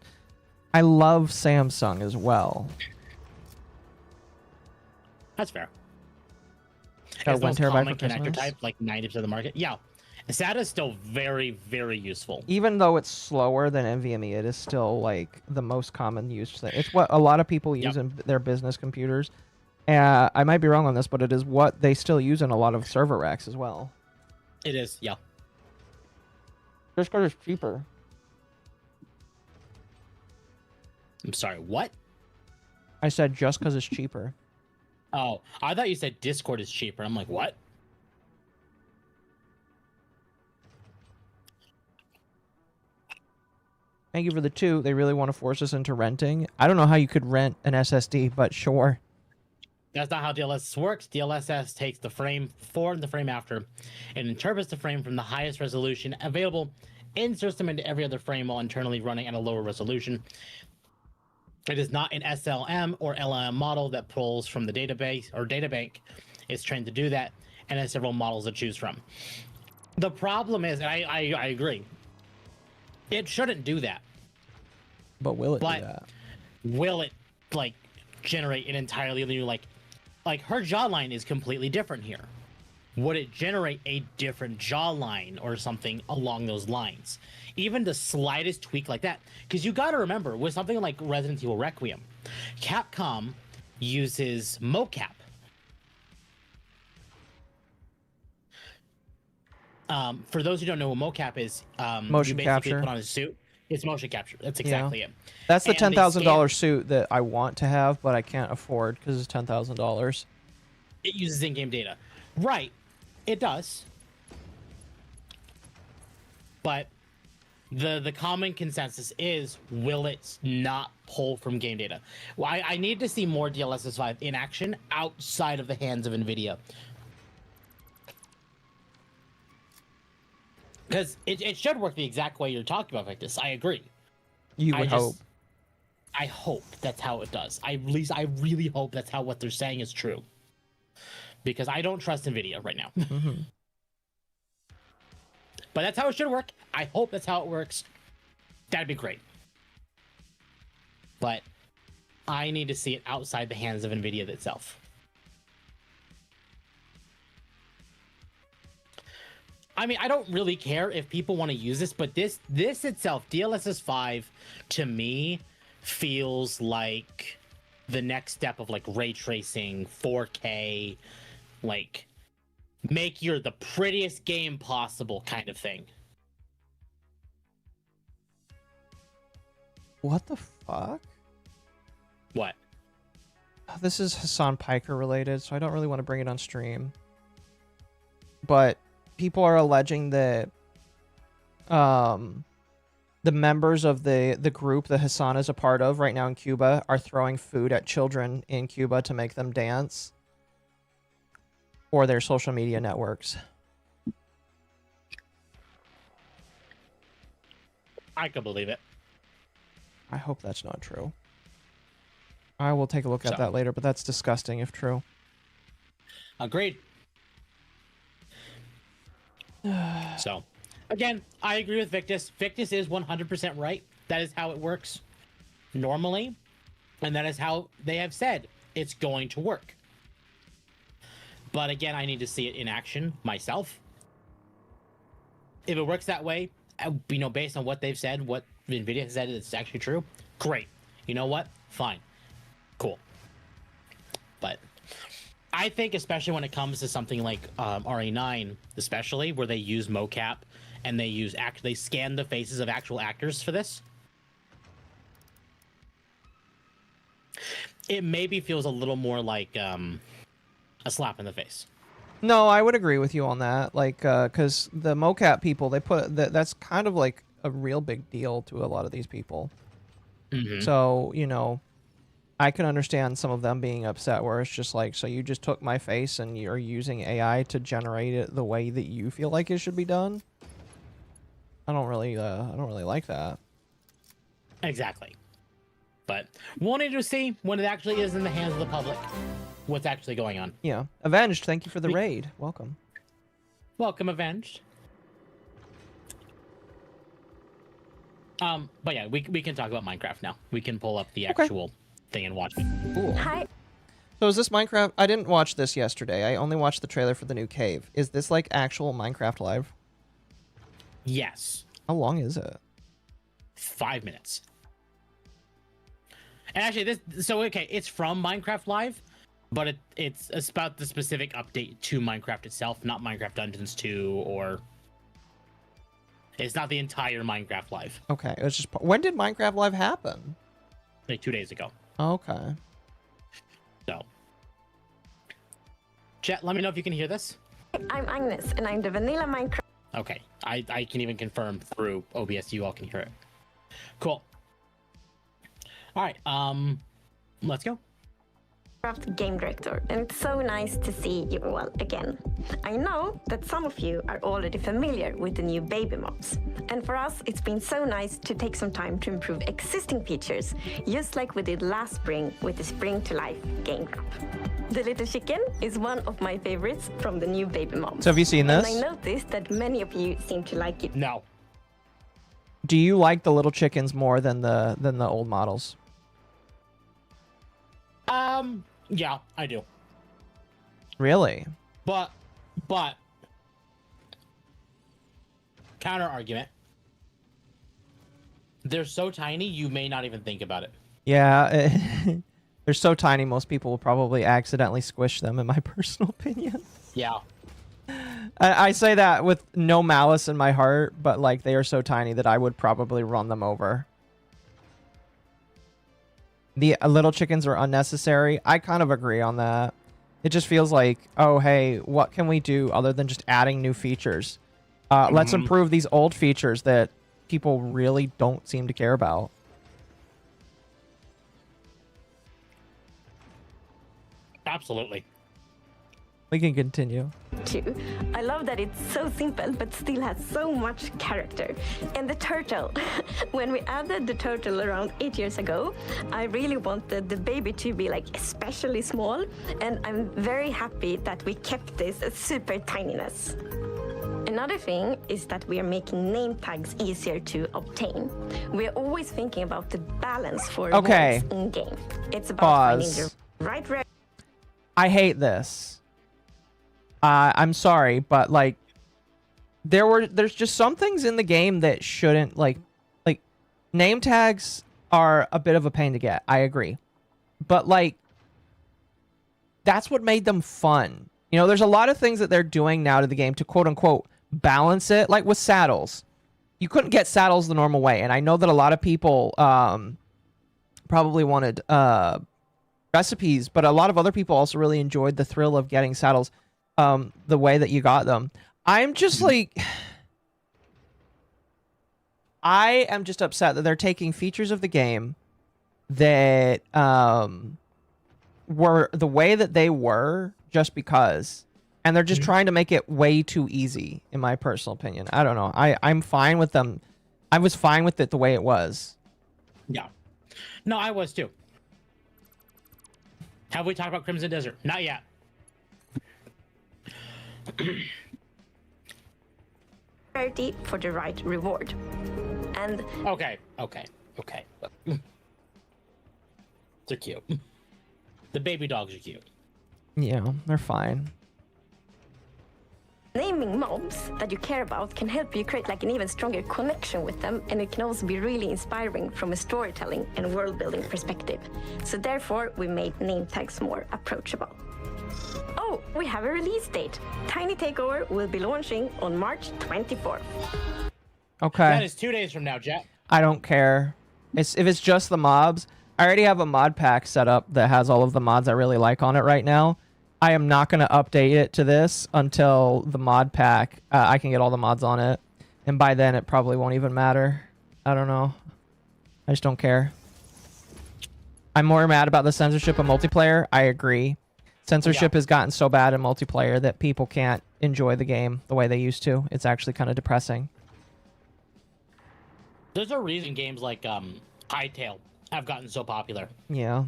I love Samsung as well.
That's fair.
Got
It's the
1
most
terabyte
common
for
connector
Christmas.
type, like 90% of the market. Yeah. SATA is still very, very useful.
Even though it's slower than NVMe, it is still like the most common used thing. It's what a lot of people use in their business computers. I might be wrong on this, but it is what they still use in a lot of server racks as well.
It is, yeah.
Just because it's cheaper.
I'm sorry, what?
I said just because it's cheaper.
Oh, I thought you said Discord is cheaper. I'm like, what?
Thank you for the 2. They really want to force us into renting. I don't know how you could rent an SSD, but sure.
That's not how DLSS works. DLSS takes the frame before and the frame after and interprets the frame from the highest resolution available, inserts them into every other frame while internally running at a lower resolution. It is not an SLM or LLM model that pulls from the database or databank. It's trained to do that and has several models to choose from. The problem is, and I agree, it shouldn't do that.
But will it do that?
Will it, like, generate an entirely new, like her jawline is completely different here. Would it generate a different jawline or something along those lines? Even the slightest tweak like that. Because you got to remember, with something like Resident Evil Requiem, Capcom uses mocap. For those who don't know what mocap is,
Motion
you basically
capture.
put on a suit. It's motion capture. That's exactly it.
That's the
And they
$10,000 suit that I want to have, but I can't afford because it's $10,000.
It uses in-game data. Right. It does. But the common consensus is, will it not pull from game data? Well, I need to see more DLSS 5 in action outside of the hands of NVIDIA. Because it should work the exact way you're talking about, Victus. I agree.
You would hope.
I hope that's how it does. I really hope that's how what they're saying is true. Because I don't trust NVIDIA right now. But that's how it should work. I hope that's how it works. That'd be great. But I need to see it outside the hands of NVIDIA itself. I mean, I don't really care if people want to use this, but this itself, DLSS 5, to me, feels like the next step of like ray tracing, 4K, like make your the prettiest game possible kind of thing.
What the fuck?
What?
This is Hassan Piker related, so I don't really want to bring it on stream. But people are alleging that the members of the group that Hassan is a part of right now in Cuba are throwing food at children in Cuba to make them dance for their social media networks.
I could believe it.
I hope that's not true. I will take a look at that later, but that's disgusting if true.
Agreed. So, again, I agree with Victus. Victus is 100% right. That is how it works normally, and that is how they have said it's going to work. But again, I need to see it in action myself. If it works that way, based on what they've said, what NVIDIA has said, it's actually true. Great. You know what? Fine. Cool. But I think, especially when it comes to something like RE9, especially where they use mocap and they scan the faces of actual actors for this, it maybe feels a little more like a slap in the face.
No, I would agree with you on that. Like, because the mocap people, they put that's kind of like a real big deal to a lot of these people.
Mm-hmm.
So, you know, I can understand some of them being upset where it's just like, so you just took my face and you're using AI to generate it the way that you feel like it should be done. I don't really like that.
Exactly. But wanting to see when it actually is in the hands of the public, what's actually going on.
Yeah. Avenged, thank you for the raid. Welcome.
Welcome, Avenged. But yeah, we can talk about Minecraft now. We can pull up the actual thing and watch it.
Cool.
Hi.
So is this Minecraft? I didn't watch this yesterday. I only watched the trailer for the new cave. Is this like actual Minecraft Live?
Yes.
How long is it?
5 minutes. And actually, it's from Minecraft Live, but it's about the specific update to Minecraft itself, not Minecraft Dungeons 2, or it's not the entire Minecraft Live.
Okay, it was just when did Minecraft Live happen?
Like 2 days ago.
Okay.
So, chat, let me know if you can hear this.
I'm Agnes, and I'm the vanilla Minecraft.
Okay, I can even confirm through OBS you all can hear it. Cool. All right, let's go.
Game director, and it's so nice to see you all again. I know that some of you are already familiar with the new baby mobs, and for us it's been so nice to take some time to improve existing features, just like we did last spring with the Spring to Life game drop. The little chicken is one of my favorites from the new baby mobs.
So have you seen this?
And I noticed that many of you seem to like it.
No.
Do you like the little chickens more than the old models?
Yeah, I do.
Really?
But counter argument. They're so tiny you may not even think about it.
Yeah, they're so tiny most people will probably accidentally squish them, in my personal opinion.
Yeah.
I say that with no malice in my heart, but like they are so tiny that I would probably run them over. The little chickens are unnecessary. I kind of agree on that. It just feels like, oh, hey, what can we do other than just adding new features? Let's improve these old features that people really don't seem to care about.
Absolutely.
We can continue.
Too. I love that it's so simple but still has so much character. And the turtle. When we added the turtle around 8 years ago, I really wanted the baby to be like especially small, and I'm very happy that we kept this super tininess. Another thing is that we are making name tags easier to obtain. We are always thinking about the balance for words in game. It's about finding the right.
I hate this. I'm sorry, but like there's just some things in the game that shouldn't like name tags are a bit of a pain to get. I agree. But like that's what made them fun. You know, there's a lot of things that they're doing now to the game to quote unquote balance it, like with saddles. You couldn't get saddles the normal way, and I know that a lot of people probably wanted recipes, but a lot of other people also really enjoyed the thrill of getting saddles the way that you got them. I'm just like, I am just upset that they're taking features of the game that were the way that they were just because, and they're just trying to make it way too easy, in my personal opinion. I don't know. I'm fine with them. I was fine with it the way it was.
Yeah. No, I was too. Have we talked about Crimson Desert? Not yet.
Priority for the right reward. And
okay. They're cute. The baby dogs are cute.
Yeah, they're fine.
Naming mobs that you care about can help you create like an even stronger connection with them, and it can also be really inspiring from a storytelling and world-building perspective. So therefore, we made name tags more approachable. Oh, we have a release date. Tiny Takeover will be launching on March 24th.
Okay.
That is 2 days from now, Jack.
I don't care. If it's just the mobs, I already have a mod pack set up that has all of the mods I really like on it right now. I am not going to update it to this until the mod pack, I can get all the mods on it. And by then, it probably won't even matter. I don't know. I just don't care. I'm more mad about the censorship of multiplayer. I agree. Censorship has gotten so bad in multiplayer that people can't enjoy the game the way they used to. It's actually kind of depressing.
There's a reason games like Hytale have gotten so popular.
Yeah.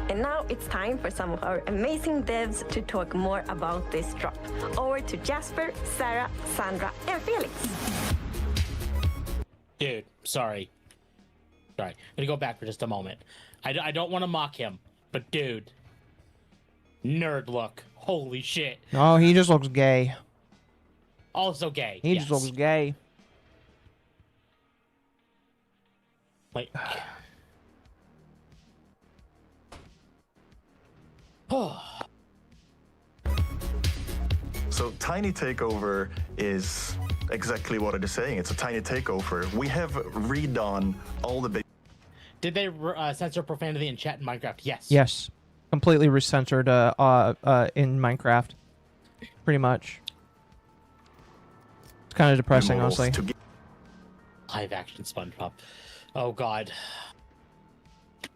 And now it's time for some of our amazing devs to talk more about this drop. Over to Jasper, Sarah, Sandra, and Felix.
Dude, sorry. I'm gonna go back for just a moment. I don't want to mock him, but dude, nerd look. Holy shit.
Oh, he just looks gay.
Also gay.
He just looks gay.
Wait.
So Tiny Takeover is exactly what it is saying. It's a tiny takeover. We have redone all the big...
Did they censor profanity in chat in Minecraft? Yes.
Yes. Completely recensored in Minecraft. Pretty much. It's kind of depressing, honestly.
Live action SpongeBob. Oh god.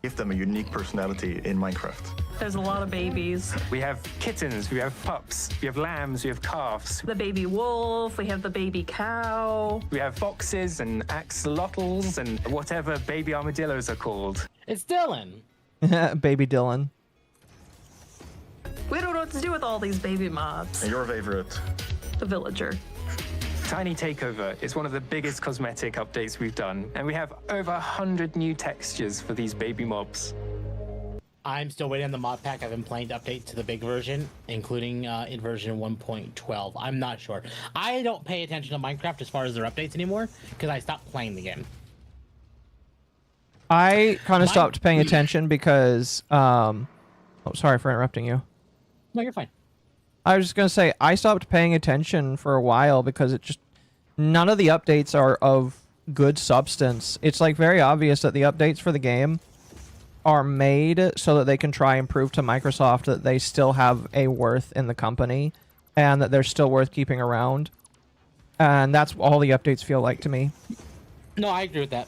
Give them a unique personality in Minecraft.
There's a lot of babies.
We have kittens, we have pups, we have lambs, we have calves.
The baby wolf, we have the baby cow.
We have foxes and axolotls and whatever baby armadillos are called.
It's Dylan.
Baby Dylan.
We don't know what to do with all these baby mobs.
And your favorite?
The villager.
Tiny Takeover is one of the biggest cosmetic updates we've done, and we have over 100 new textures for these baby mobs.
I'm still waiting on the mod pack. I've been playing to update to the big version, including in version 1.12. I'm not sure. I don't pay attention to Minecraft as far as their updates anymore, because I stopped playing the game.
I kind of stopped paying attention because, oh, sorry for interrupting you.
No, you're fine.
I was just going to say, I stopped paying attention for a while because it just, none of the updates are of good substance. It's like very obvious that the updates for the game are made so that they can try and prove to Microsoft that they still have a worth in the company and that they're still worth keeping around. And that's all the updates feel like to me.
No, I agree with that.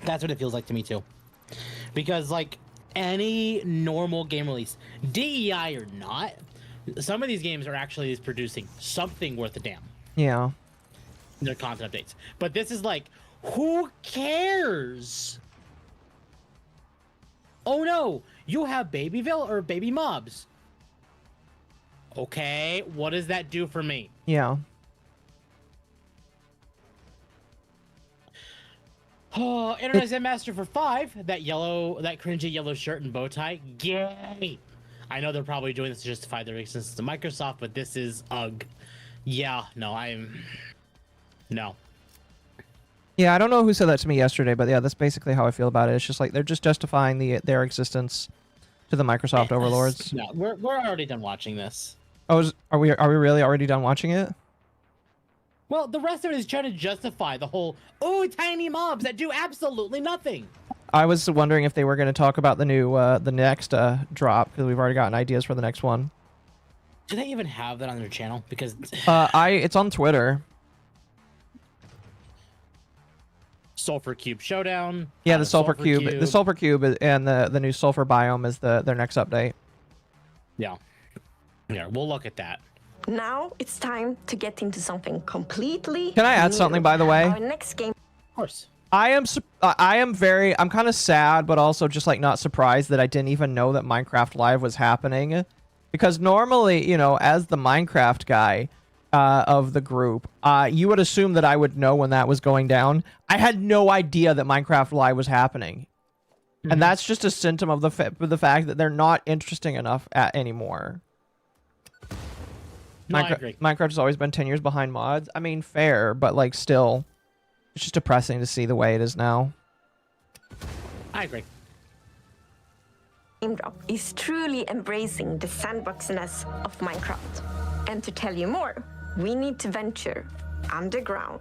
That's what it feels like to me too. Because like any normal game release, DEI or not, some of these games are actually producing something worth a damn.
Yeah.
Their content updates. But this is like, who cares? Oh no, you have Babyville or baby mobs. Okay, what does that do for me?
Yeah.
Oh, Internet Zen Master for 5. That cringy yellow shirt and bow tie. Yay! I know they're probably doing this to justify their existence to Microsoft, but this is ugh. Yeah, no, no.
Yeah, I don't know who said that to me yesterday, but yeah, that's basically how I feel about it. It's just like they're just justifying their existence to the Microsoft overlords.
No, we're already done watching this.
Oh, are we really already done watching it?
Well, the rest of it is trying to justify the whole, oh, tiny mobs that do absolutely nothing.
I was wondering if they were going to talk about the new, the next drop, because we've already gotten ideas for the next one.
Do they even have that on their channel? Because
it's on Twitter.
Sulfur Cube Showdown.
Yeah, the Sulfur Cube. The Sulfur Cube and the new Sulfur Biome is their next update.
Yeah. Yeah, we'll look at that.
Now it's time to get into something completely
Can I add
new.
something, by the way?
Our next game.
Of course.
I'm kind of sad, but also just like not surprised that I didn't even know that Minecraft Live was happening. Because normally, you know, as the Minecraft guy of the group, you would assume that I would know when that was going down. I had no idea that Minecraft Live was happening. And that's just a symptom of the fact that they're not interesting enough anymore.
No, I agree.
Minecraft has always been 10 years behind mods. I mean, fair, but like still, it's just depressing to see the way it is now.
I agree.
Drop is truly embracing the sandboxiness of Minecraft. And to tell you more, we need to venture underground.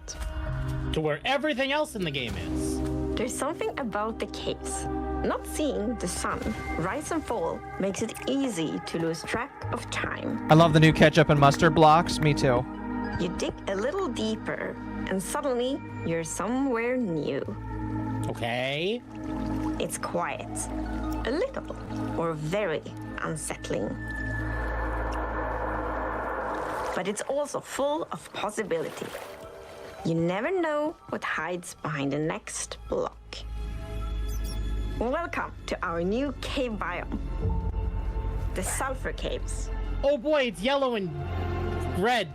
To where everything else in the game is.
There's something about the caves. Not seeing the sun rise and fall makes it easy to lose track of time.
I love the new ketchup and mustard blocks. Me too.
You dig a little deeper, and suddenly you're somewhere new.
Okay.
It's quiet, a little, or very unsettling. But it's also full of possibility. You never know what hides behind the next block. Welcome to our new cave biome, the sulfur caves.
Oh boy, it's yellow and red.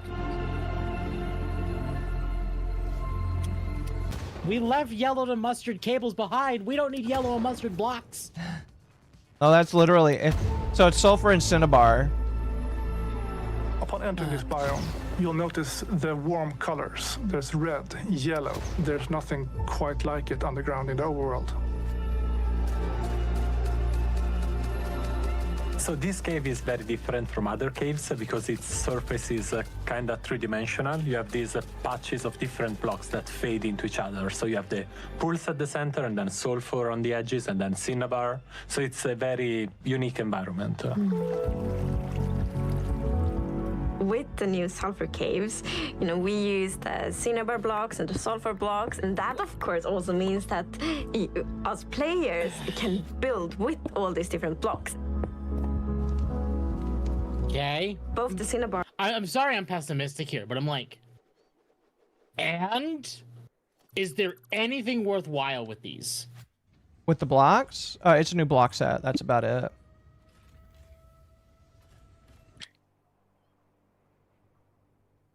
We left yellow and mustard cables behind. We don't need yellow and mustard blocks.
Oh, that's literally it. So it's sulfur and cinnabar.
Upon entering this biome, you'll notice the warm colors. There's red, yellow. There's nothing quite like it underground in the overworld.
So this cave is very different from other caves because its surface is kind of three-dimensional. You have these patches of different blocks that fade into each other. So you have the pools at the center and then sulfur on the edges and then cinnabar. So it's a very unique environment.
With the new sulfur caves, we use the cinnabar blocks and the sulfur blocks, and that of course also means that us players can build with all these different blocks.
Okay.
Both the cinnabar.
I'm sorry I'm pessimistic here, but I'm like, and is there anything worthwhile with these?
With the blocks? It's a new block set. That's about it.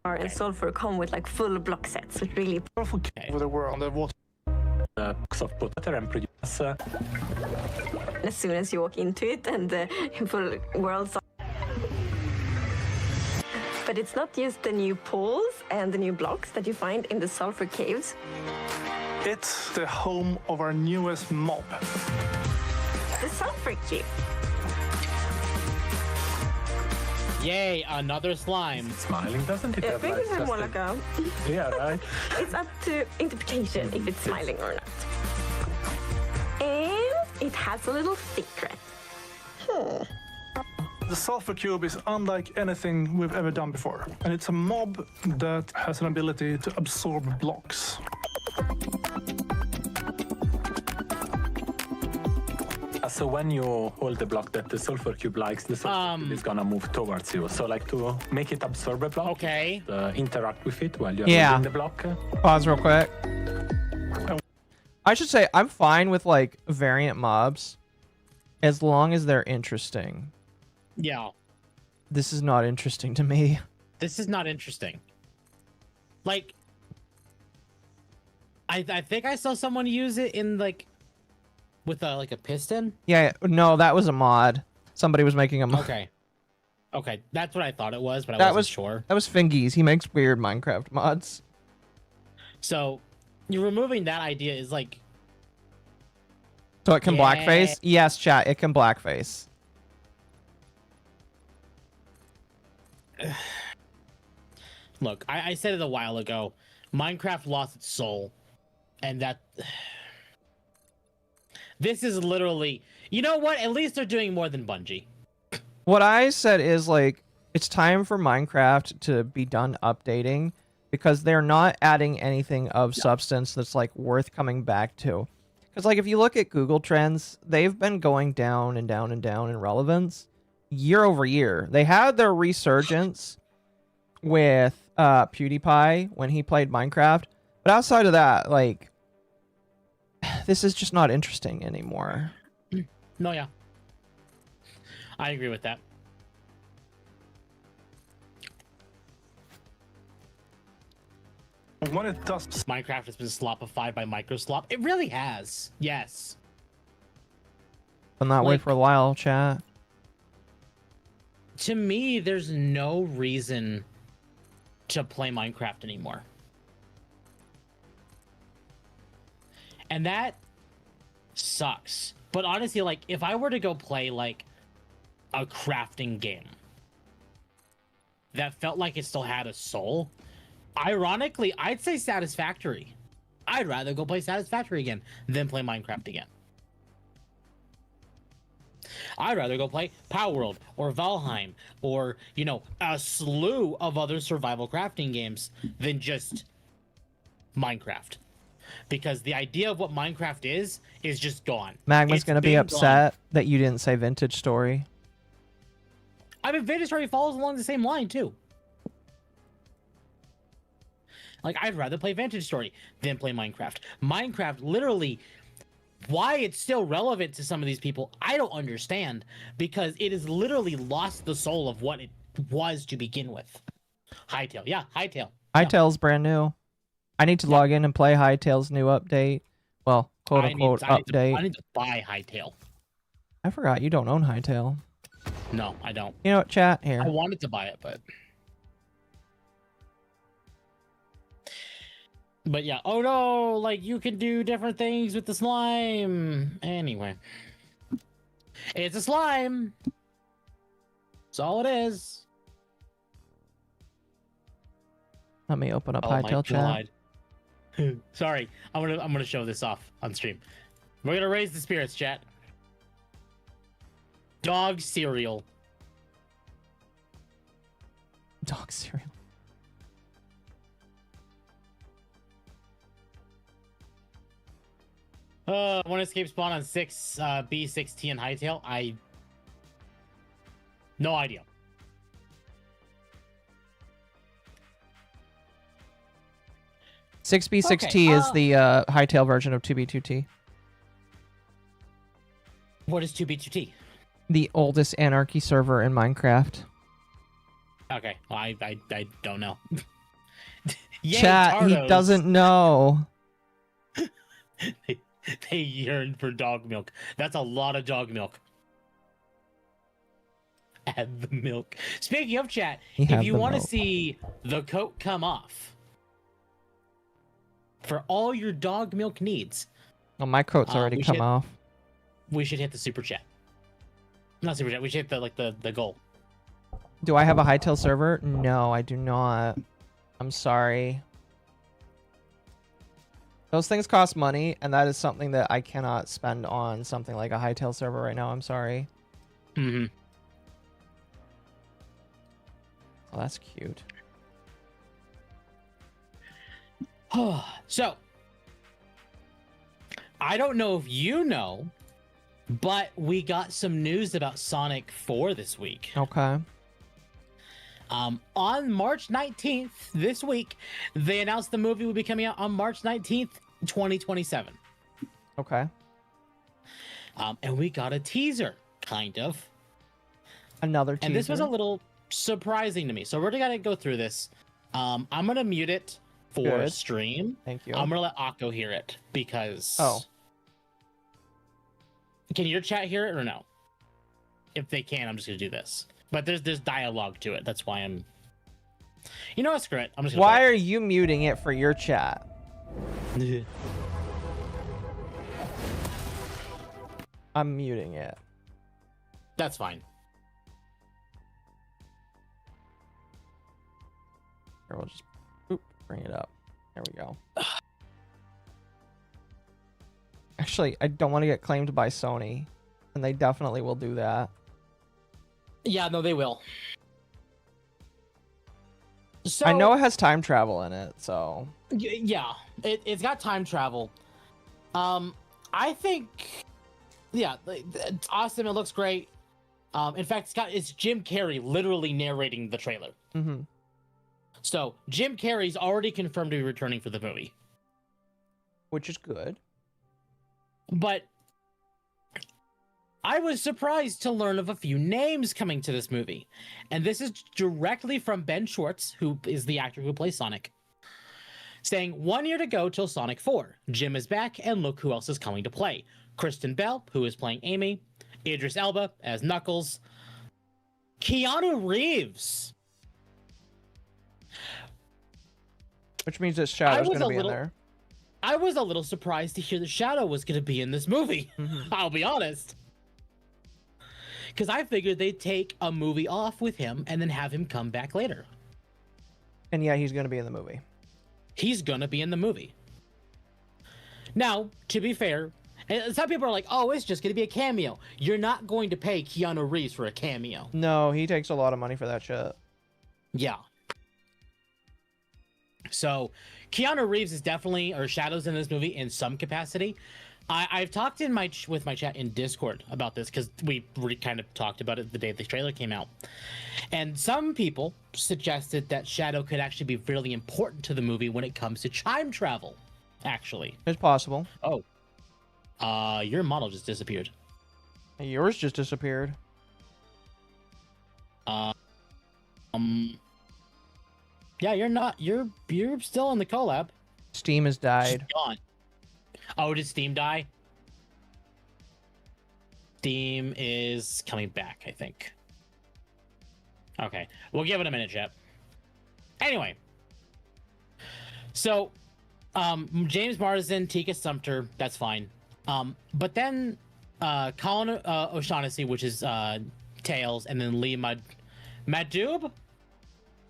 And sulfur come with like full block sets, which really
powerful cave with the world.
Box of butter and produce.
As soon as you walk into it, and the full world. But it's not just the new pools and the new blocks that you find in the sulfur caves.
It's the home of our newest mob.
The sulfur cave.
Yay, another slime.
It's smiling, doesn't it?
Yeah, right.
It's up to interpretation if it's smiling or not. And it has a little secret.
The sulfur cube is unlike anything we've ever done before, and it's a mob that has an ability to absorb blocks.
So when you hold the block that the sulfur cube likes, the sulfur cube is gonna move towards you. So like to make it absorb a block,
okay,
interact with it while you're holding the block.
Pause real quick. I should say I'm fine with like variant mobs as long as they're interesting.
Yeah.
This is not interesting to me.
This is not interesting. Like, I think I saw someone use it in like with a piston.
Yeah, no, that was a mod. Somebody was making a mod.
Okay, that's what I thought it was, but I wasn't sure.
That was Fingies. He makes weird Minecraft mods.
So, you're removing that idea is like.
So it can blackface? Yes, chat. It can blackface.
Look, I said it a while ago. Minecraft lost its soul, and that. This is literally. You know what? At least they're doing more than Bungie.
What I said is like it's time for Minecraft to be done updating because they're not adding anything of substance that's like worth coming back to. Because like if you look at Google Trends, they've been going down and down and down in relevance year over year. They had their resurgence with PewDiePie when he played Minecraft, but outside of that, like this is just not interesting anymore.
No, yeah. I agree with that.
When it does,
Minecraft has been slopified by microslop. It really has. Yes.
Been that way
Like-
for a while, chat.
To me, there's no reason to play Minecraft anymore. And that sucks. But honestly, like, if I were to go play, like, a crafting game that felt like it still had a soul, ironically, I'd say Satisfactory. I'd rather go play Satisfactory again than play Minecraft again. I'd rather go play Power World or Valheim or, you know, a slew of other survival crafting games than just Minecraft. Because the idea of what Minecraft is just gone.
Magma's
It's
gonna be
been
upset that you didn't say Vintage Story.
I mean, Vintage Story falls along the same line, too. Like, I'd rather play Vintage Story than play Minecraft. Minecraft, literally, why it's still relevant to some of these people, I don't understand. Because it has literally lost the soul of what it was to begin with. Hytale. Yeah, Hytale.
Hytale's brand new. I need to log in and play Hytale's new update. Well, quote unquote update.
I need to buy Hytale.
I forgot you don't own Hytale.
No, I don't.
You know what, chat? Here.
I wanted to buy it, but... But yeah, oh no, like, you can do different things with the slime. Anyway. It's a slime. That's all it is.
Let me open up
Oh my
Hytale chat.
God. Sorry, I'm gonna show this off on stream. We're gonna raise the spirits, chat. Dog cereal.
Dog cereal.
One escape spawn on 6B6T and Hytale. No idea.
Six B six
Okay,
T is the Hytale version of 2B2T.
What is 2B2T?
The oldest anarchy server in Minecraft.
Okay, well, I don't know. Yay,
Chat, he
Tardos.
doesn't know.
They yearn for dog milk. That's a lot of dog milk. Add the milk. Speaking of chat,
He
if
had
you
the
want to
milk.
see the coat come off for all your dog milk needs,
Well, my coat's already
we
come
should-
off.
we should hit the super chat. Not super chat. We should hit the goal.
Do I have a Hytale server? No, I do not. I'm sorry. Those things cost money, and that is something that I cannot spend on something like a Hytale server right now. I'm sorry.
Mm-hmm.
Oh, that's cute.
So, I don't know if you know, but we got some news about Sonic 4 this week.
Okay.
On March 19th, this week, they announced the movie will be coming out on March 19th, 2027.
Okay.
And we got a teaser, kind of.
Another teaser.
And this was a little surprising to me. So we're gonna go through this. I'm gonna mute it for
Good.
stream.
Thank you.
I'm gonna let Occo hear it because.
Oh.
Can your chat hear it or no? If they can, I'm just gonna do this. But there's dialogue to it. That's why I'm. You know what? Screw it. I'm just. Gonna
Why are you muting it for your chat? I'm muting it.
That's fine.
Here, we'll just bring it up. There we go. Actually, I don't want to get claimed by Sony, and they definitely will do that.
Yeah, no, they will. So
I know it has time travel in it, so
yeah, it's got time travel. I think, yeah, it's awesome. It looks great. In fact, it's Jim Carrey literally narrating the trailer.
Mm-hmm.
So Jim Carrey's already confirmed to be returning for the movie,
which is good.
But I was surprised to learn of a few names coming to this movie. And this is directly from Ben Schwartz, who is the actor who plays Sonic, saying 1 year to go till Sonic 4. Jim is back, and look who else is coming to play. Kristen Bell, who is playing Amy, Idris Elba as Knuckles. Keanu Reeves.
Which means that Shadow's going to be in there.
I was a little surprised to hear that Shadow was going to be in this movie. I'll be honest. Because I figured they'd take a movie off with him and then have him come back later.
And yeah, he's going to be in the movie.
He's going to be in the movie. Now, to be fair, some people are like, oh, it's just going to be a cameo. You're not going to pay Keanu Reeves for a cameo.
No, he takes a lot of money for that shit.
Yeah. So, Keanu Reeves is definitely, or Shadow's in this movie in some capacity. I've talked with my chat in Discord about this because we kind of talked about it the day the trailer came out. And some people suggested that Shadow could actually be really important to the movie when it comes to time travel, actually.
It's possible.
Oh. Your model just disappeared.
Yours just disappeared.
Yeah, you're still in the collab.
Steam has died.
She's gone. Oh, did Steam die? Steam is coming back, I think. Okay, we'll give it a minute, chat. Anyway. So, James Marsden, Tika Sumpter, that's fine. But then Colin O'Shaughnessy, which is Tails, and then Lee Madoob?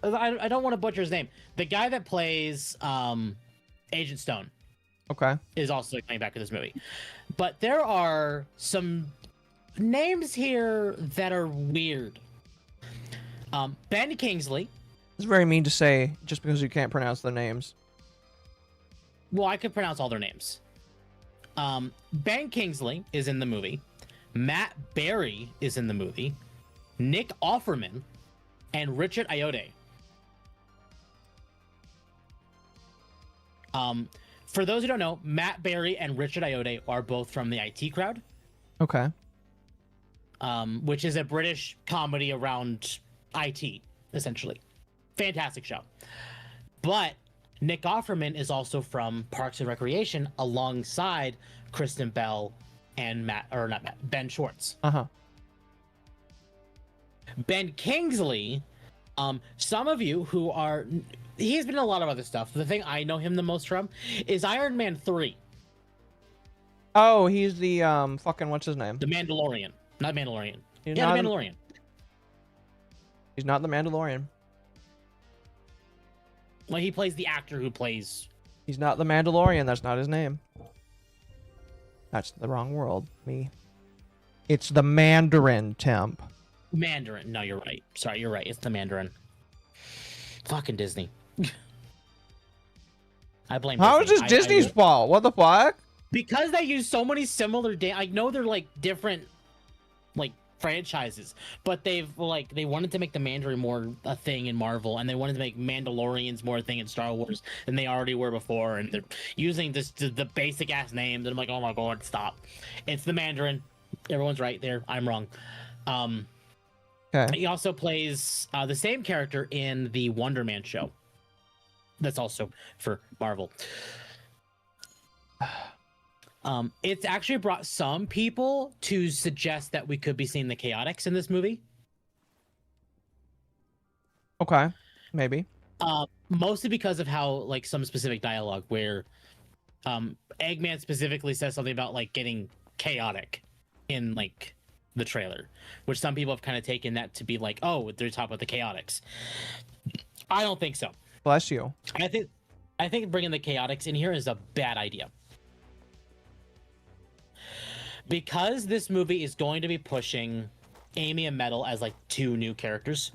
I don't want to butcher his name. The guy that plays Agent Stone.
Okay.
Is also coming back to this movie. But there are some names here that are weird. Ben Kingsley.
It's very mean to say just because you can't pronounce their names.
Well, I could pronounce all their names. Ben Kingsley is in the movie. Matt Berry is in the movie. Nick Offerman and Richard Ayoade. For those who don't know, Matt Berry and Richard Ayoade are both from the IT Crowd.
Okay.
Which is a British comedy around IT, essentially. Fantastic show. But Nick Offerman is also from Parks and Recreation alongside Kristen Bell and Ben Schwartz.
Uh-huh.
Ben Kingsley, some of you who are... He's been in a lot of other stuff. The thing I know him the most from is Iron Man 3.
Oh, he's the, fucking, what's his name?
The Mandalorian. Not Mandalorian.
He's
yeah,
not
the Mandalorian.
He's not the Mandalorian.
Well, he plays the actor who plays...
He's not the Mandalorian. That's not his name. That's the wrong world. It's the Mandarin, Temp.
Mandarin. No, you're right. Sorry, you're right. It's the Mandarin. Fucking Disney. I blame
How
Disney.
is this Disney's fault? What the fuck?
Because they use so many similar... I know they're, like, different, like, franchises, but they wanted to make the Mandarin more a thing in Marvel, and they wanted to make Mandalorians more a thing in Star Wars than they already were before, and they're using the basic ass names, and I'm like, oh my god, stop. It's the Mandarin. Everyone's right there. I'm wrong.
Okay.
He also plays the same character in the Wonder Man show. That's also for Marvel. It's actually brought some people to suggest that we could be seeing the Chaotix in this movie.
Okay, maybe.
Mostly because of how, like, some specific dialogue where Eggman specifically says something about, like, getting chaotic in, like, the trailer, which some people have kind of taken that to be like, oh, they're talking about the Chaotix. I don't think so.
Bless you.
I think bringing the Chaotix in here is a bad idea. Because this movie is going to be pushing Amy and Metal as, like, 2 new characters,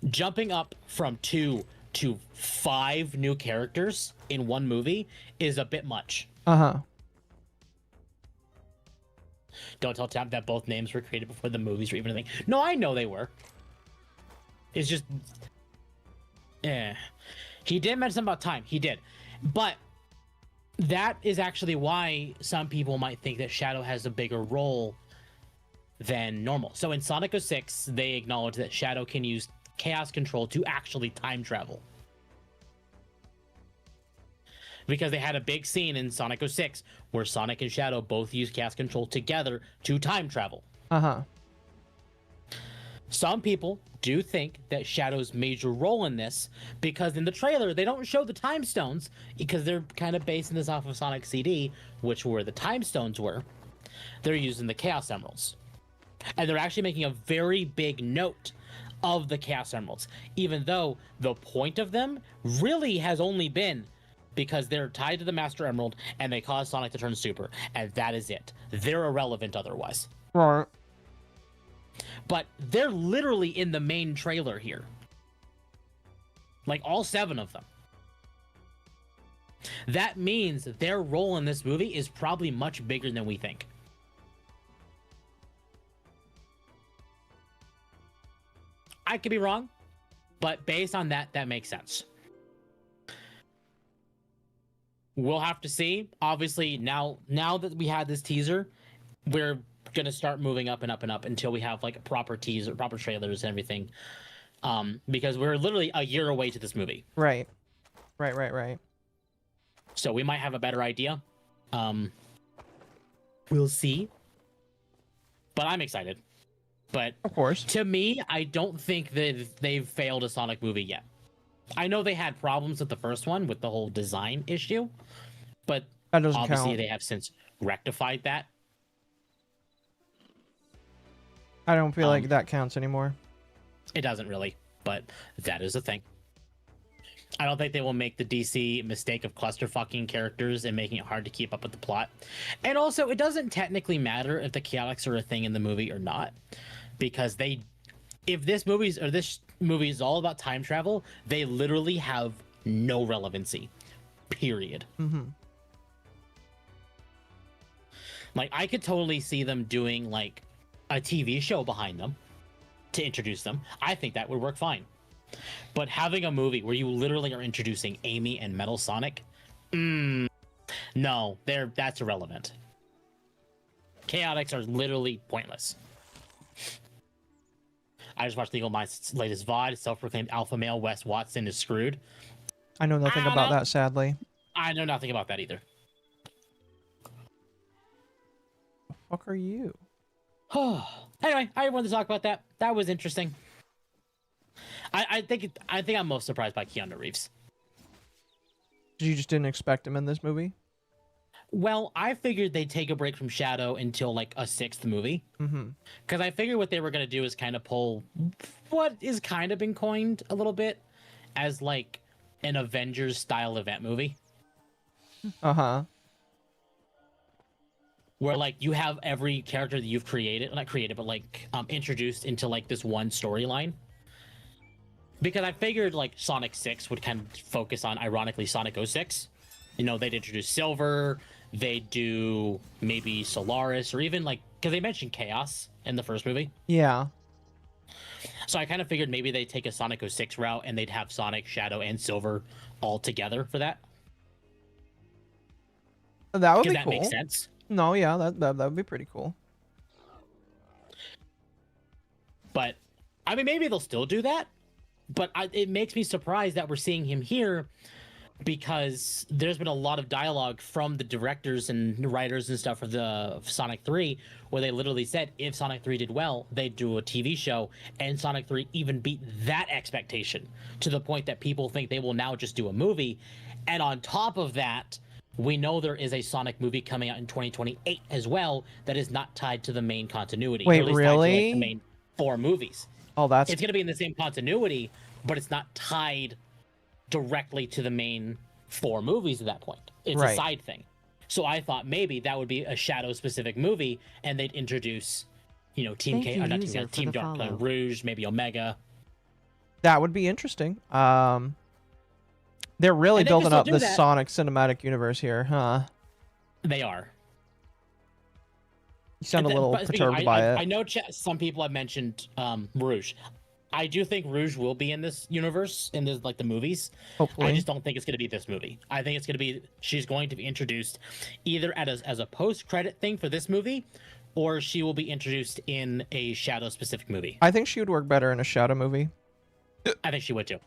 jumping up from 2 to 5 new characters in one movie is a bit much.
Uh-huh.
Don't tell Temp that both names were created before the movies were even a thing. No, I know they were. It's just... He did mention something about time. He did. But that is actually why some people might think that Shadow has a bigger role than normal. So in Sonic 06, they acknowledge that Shadow can use Chaos Control to actually time travel. because they had a big scene in Sonic 06 where Sonic and Shadow both use Chaos Control together to time travel. Some people do think that Shadow's major role in this, because in the trailer they don't show the time stones because they're kind of basing this off of Sonic CD, which were the time stones were. They're using the Chaos Emeralds, and they're actually making a very big note of the Chaos Emeralds, even though the point of them really has only been because they're tied to the Master Emerald and they cause Sonic to turn super, and that is it. They're irrelevant otherwise.
Right.
But they're literally in the main trailer here. Like, all 7 of them. That means their role in this movie is probably much bigger than we think. I could be wrong, but based on that, that makes sense. We'll have to see. Obviously, now that we had this teaser, we're going to start moving up and up and up until we have like a proper teaser, proper trailers and everything. Because we're literally a year away to this movie.
Right.
So we might have a better idea. We'll see. But I'm excited. But
of course,
to me, I don't think that they've failed a Sonic movie yet. I know they had problems with the first one with the whole design issue, but
that doesn't
obviously
count.
They have since rectified that.
I don't feel like that counts anymore.
It doesn't really, but that is a thing. I don't think they will make the DC mistake of clusterfucking characters and making it hard to keep up with the plot. And also, it doesn't technically matter if the chaotics are a thing in the movie or not, because if this movie is all about time travel, they literally have no relevancy. Period. Like, I could totally see them doing like a TV show behind them to introduce them. I think that would work fine. But having a movie where you literally are introducing Amy and Metal Sonic, no, that's irrelevant. Chaotix are literally pointless. I just watched Legal Mind's latest VOD. Self-proclaimed alpha male Wes Watson is screwed.
I know nothing about that, sadly.
I know nothing about that either.
The fuck are you?
Anyway, I wanted to talk about that. That was interesting. I think I'm most surprised by Keanu Reeves.
You just didn't expect him in this movie?
Well, I figured they'd take a break from Shadow until like a 6th movie. Because I figured what they were going to do is kind of pull what is kind of been coined a little bit as like an Avengers style event movie. Where like you have every character that you've created, not created, but like introduced into like this one storyline. Because I figured like Sonic 6 would kind of focus on, ironically, Sonic 06. You know, they'd introduce Silver, they'd do maybe Solaris, or even like, because they mentioned Chaos in the first movie.
Yeah.
So I kind of figured maybe they'd take a Sonic 06 route and they'd have Sonic, Shadow, and Silver all together for that.
That would be
that
cool.
Makes sense.
No, yeah, that would be pretty cool.
But, I mean, maybe they'll still do that. But it makes me surprised that we're seeing him here, because there's been a lot of dialogue from the directors and writers and stuff of Sonic 3, where they literally said if Sonic 3 did well, they'd do a TV show, and Sonic 3 even beat that expectation to the point that people think they will now just do a movie. And on top of that, we know there is a Sonic movie coming out in 2028 as well that is not tied to the main continuity.
Wait,
or at least
really?
tied to, like, the main 4 movies.
Oh, it's
going to be in the same continuity, but it's not tied directly to the main 4 movies at that point. It's a side thing. So I thought maybe that would be a Shadow-specific movie, and they'd introduce, you know, Team Dark Rouge, maybe Omega.
That would be interesting. They're really building up the Sonic cinematic universe here, huh?
They are.
You sound a little perturbed by it.
I know some people have mentioned Rouge. I do think Rouge will be in this universe, in this, like the movies.
Hopefully.
I just don't think it's going to be this movie. I think it's going to be, she's going to be introduced either as a post-credit thing for this movie, or she will be introduced in a Shadow-specific movie.
I think she would work better in a Shadow movie.
I think she would too.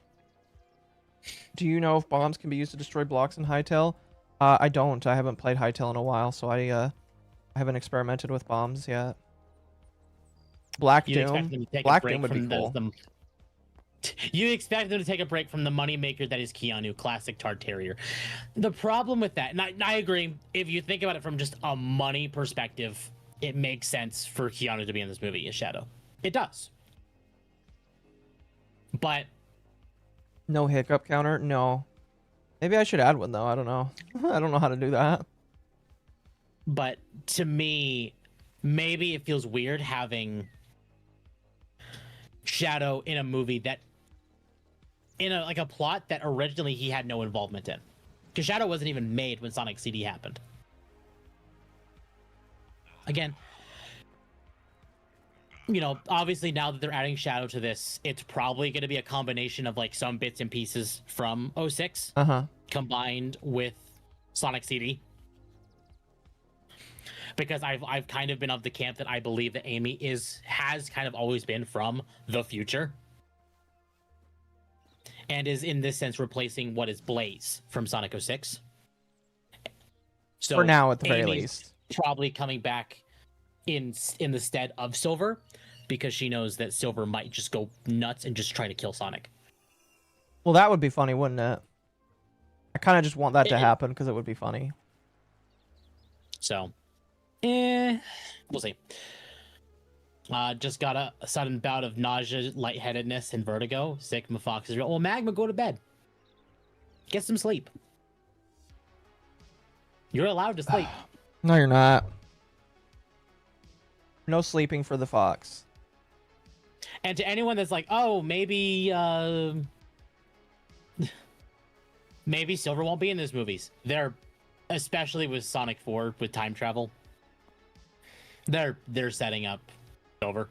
Do you know if bombs can be used to destroy blocks in Hytale? I don't. I haven't played Hytale in a while, so I haven't experimented with bombs yet. Black
You'd expect
Doom.
them to take a
Black
break
Doom would be
from
cool.
You expect them to take a break from the moneymaker that is Keanu, classic Tart Terrier. The problem with that, and I agree, if you think about it from just a money perspective, it makes sense for Keanu to be in this movie as Shadow. It does. But
No hiccup counter? No. Maybe I should add one, though. I don't know. I don't know how to do that.
But to me, maybe it feels weird having Shadow in a movie that, in a plot that originally he had no involvement in. Because Shadow wasn't even made when Sonic CD happened. Again, you know, obviously now that they're adding Shadow to this, it's probably going to be a combination of like some bits and pieces from 06 combined with Sonic CD. Because I've kind of been of the camp that I believe that Amy has kind of always been from the future. And is in this sense replacing what is Blaze from Sonic 06. So
for now, at the very
Amy's
least.
Probably coming back in the stead of Silver, because she knows that Silver might just go nuts and just try to kill Sonic.
Well, that would be funny, wouldn't it? I kind of just want that to happen because it would be funny.
So, we'll see. Just got a sudden bout of nausea, lightheadedness, and vertigo. Sigma Fox is real. Well, Magma, go to bed. Get some sleep. You're allowed to sleep.
No, you're not. No sleeping for the fox.
And to anyone that's like, oh, maybe maybe Silver won't be in these movies. They're, especially with Sonic 4 with time travel, they're setting up Silver.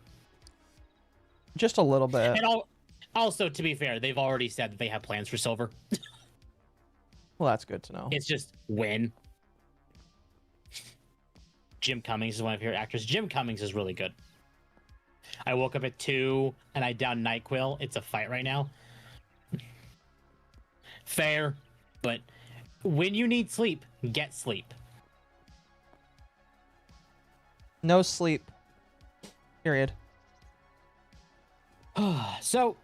Just a little bit.
And also, to be fair, they've already said that they have plans for Silver.
Well, that's good to know.
It's just when. Jim Cummings is one of your actors. Jim Cummings is really good. I woke up at 2 and I downed NyQuil. It's a fight right now. Fair, but when you need sleep, get sleep.
No sleep. Period.
So,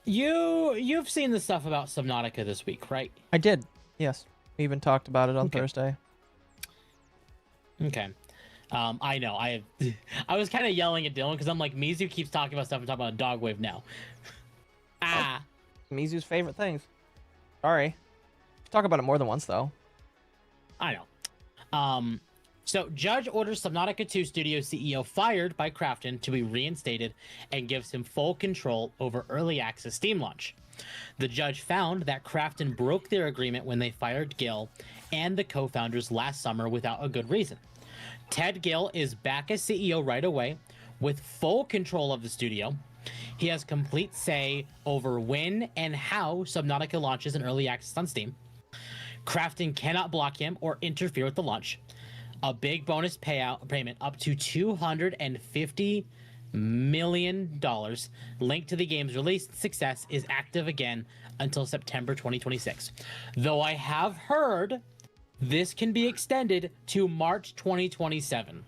you've seen the stuff about Subnautica this week, right?
I did. Yes. We even talked about it on Thursday.
Okay. I know. I was kind of yelling at Dylan because I'm like, Mizu keeps talking about stuff and talking about Dogwave now.
Mizu's favorite things. Sorry. Talk about it more than once, though.
I know. So, Judge orders Subnautica 2 studio CEO fired by Krafton to be reinstated and gives him full control over early access Steam launch. The judge found that Krafton broke their agreement when they fired Gill and the co-founders last summer without a good reason. Ted Gill is back as CEO right away with full control of the studio. He has complete say over when and how Subnautica launches in early access on Steam. Krafton cannot block him or interfere with the launch. A big bonus payment up to $250 million linked to the game's release success is active again until September 2026. Though I have heard this can be extended to March 2027.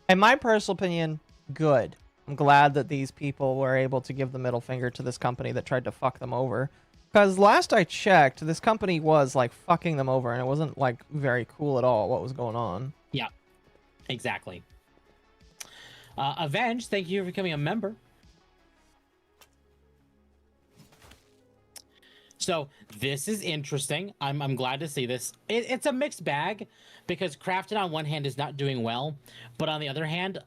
In my personal opinion, good. I'm glad that these people were able to give the middle finger to this company that tried to fuck them over. Because last I checked, this company was, like, fucking them over, and it wasn't, like, very cool at all what was going on.
Yeah, exactly. Avenge, thank you for becoming a member. So, this is interesting. I'm glad to see this. It's a mixed bag, because Krafton on one hand is not doing well, but on the other hand,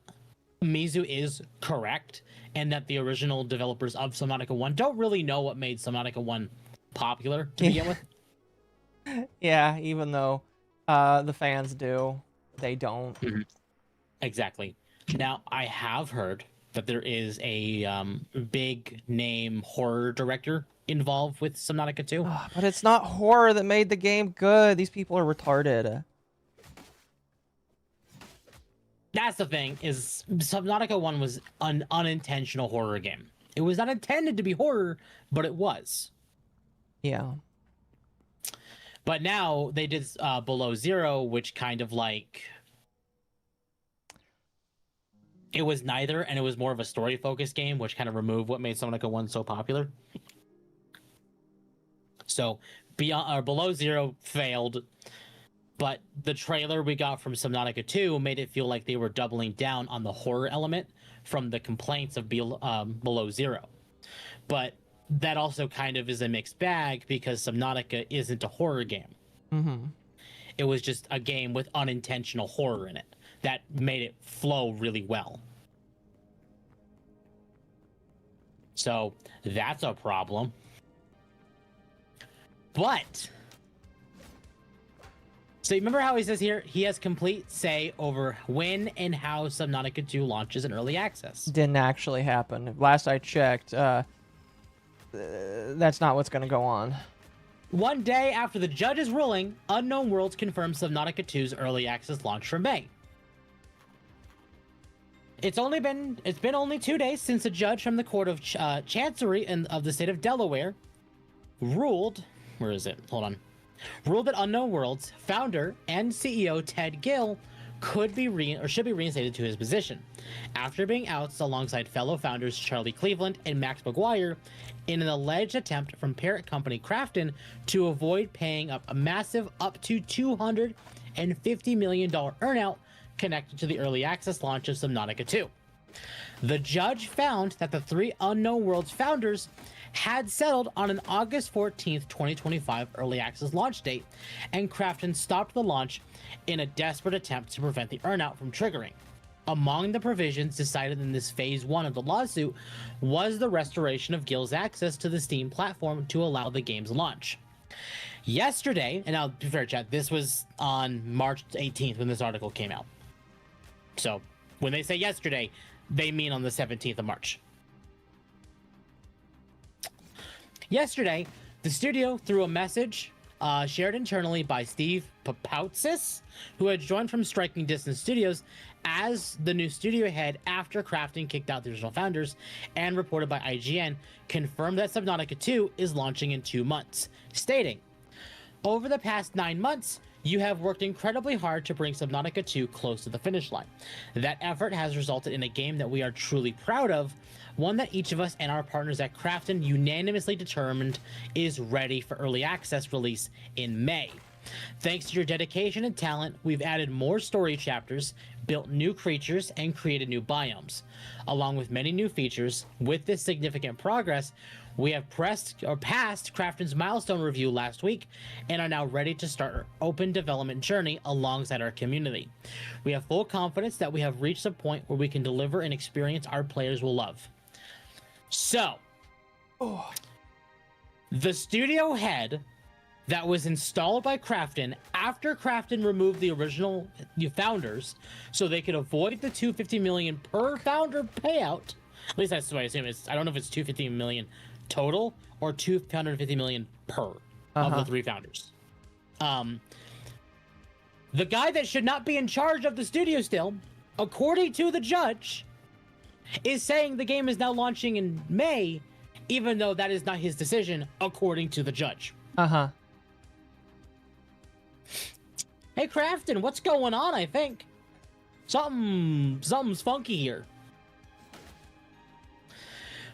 Mizu is correct, and that the original developers of Subnautica 1 don't really know what made Subnautica 1 popular to begin with.
Yeah, even though the fans do, they don't.
Mm-hmm. Exactly. Now, I have heard that there is a big name horror director involved with Subnautica 2.
But it's not horror that made the game good. These people are retarded.
That's the thing, is Subnautica 1 was an unintentional horror game. It was not intended to be horror, but it was.
Yeah.
But now they did Below Zero, which kind of like... It was neither, and it was more of a story-focused game, which kind of removed what made Subnautica 1 so popular. So, Below Zero failed, but the trailer we got from Subnautica 2 made it feel like they were doubling down on the horror element from the complaints of Below Zero. But that also kind of is a mixed bag because Subnautica isn't a horror game.
Mm-hmm.
It was just a game with unintentional horror in it that made it flow really well. So that's a problem. But, so remember how he says here, he has complete say over when and how Subnautica 2 launches in early access.
Didn't actually happen. Last I checked, that's not what's going to go on.
One day after the judge's ruling, Unknown Worlds confirmed Subnautica 2's early access launch for May. It's been only 2 days since a judge from the Court of Chancery of the state of Delaware ruled, where is it? Hold on. Ruled that Unknown Worlds founder and CEO Ted Gill should be reinstated to his position after being ousted alongside fellow founders Charlie Cleveland and Max McGuire in an alleged attempt from parent company Krafton to avoid paying up a massive up to $250 million earnout connected to the early access launch of Subnautica 2. The judge found that the 3 Unknown Worlds founders had settled on an August 14th, 2025 early access launch date, and Krafton stopped the launch in a desperate attempt to prevent the earnout from triggering. Among the provisions decided in this phase 1 of the lawsuit was the restoration of Gill's access to the Steam platform to allow the game's launch. Yesterday, and I'll be fair, chat, this was on March 18th when this article came out. So when they say yesterday, they mean on the 17th of March. Yesterday, the studio, through a message shared internally by Steve Papoutsis, who had joined from Striking Distance Studios as the new studio head after Krafton kicked out the original founders, and reported by IGN, confirmed that Subnautica 2 is launching in 2 months, stating, "Over the past 9 months, you have worked incredibly hard to bring Subnautica 2 close to the finish line. That effort has resulted in a game that we are truly proud of, one that each of us and our partners at Krafton unanimously determined is ready for early access release in May. Thanks to your dedication and talent, we've added more story chapters, built new creatures, and created new biomes. Along with many new features, with this significant progress, we have passed Krafton's milestone review last week and are now ready to start our open development journey alongside our community. We have full confidence that we have reached a point where we can deliver an experience our players will love." So, the studio head that was installed by Krafton after Krafton removed the original founders so they could avoid the $250 million per founder payout. At least that's what I assume. I don't know if it's $250 million total or $250 million per of the 3 founders. The guy that should not be in charge of the studio still, according to the judge, is saying the game is now launching in May, even though that is not his decision, according to the judge. Hey, Krafton, what's going on, I think? Something's funky here.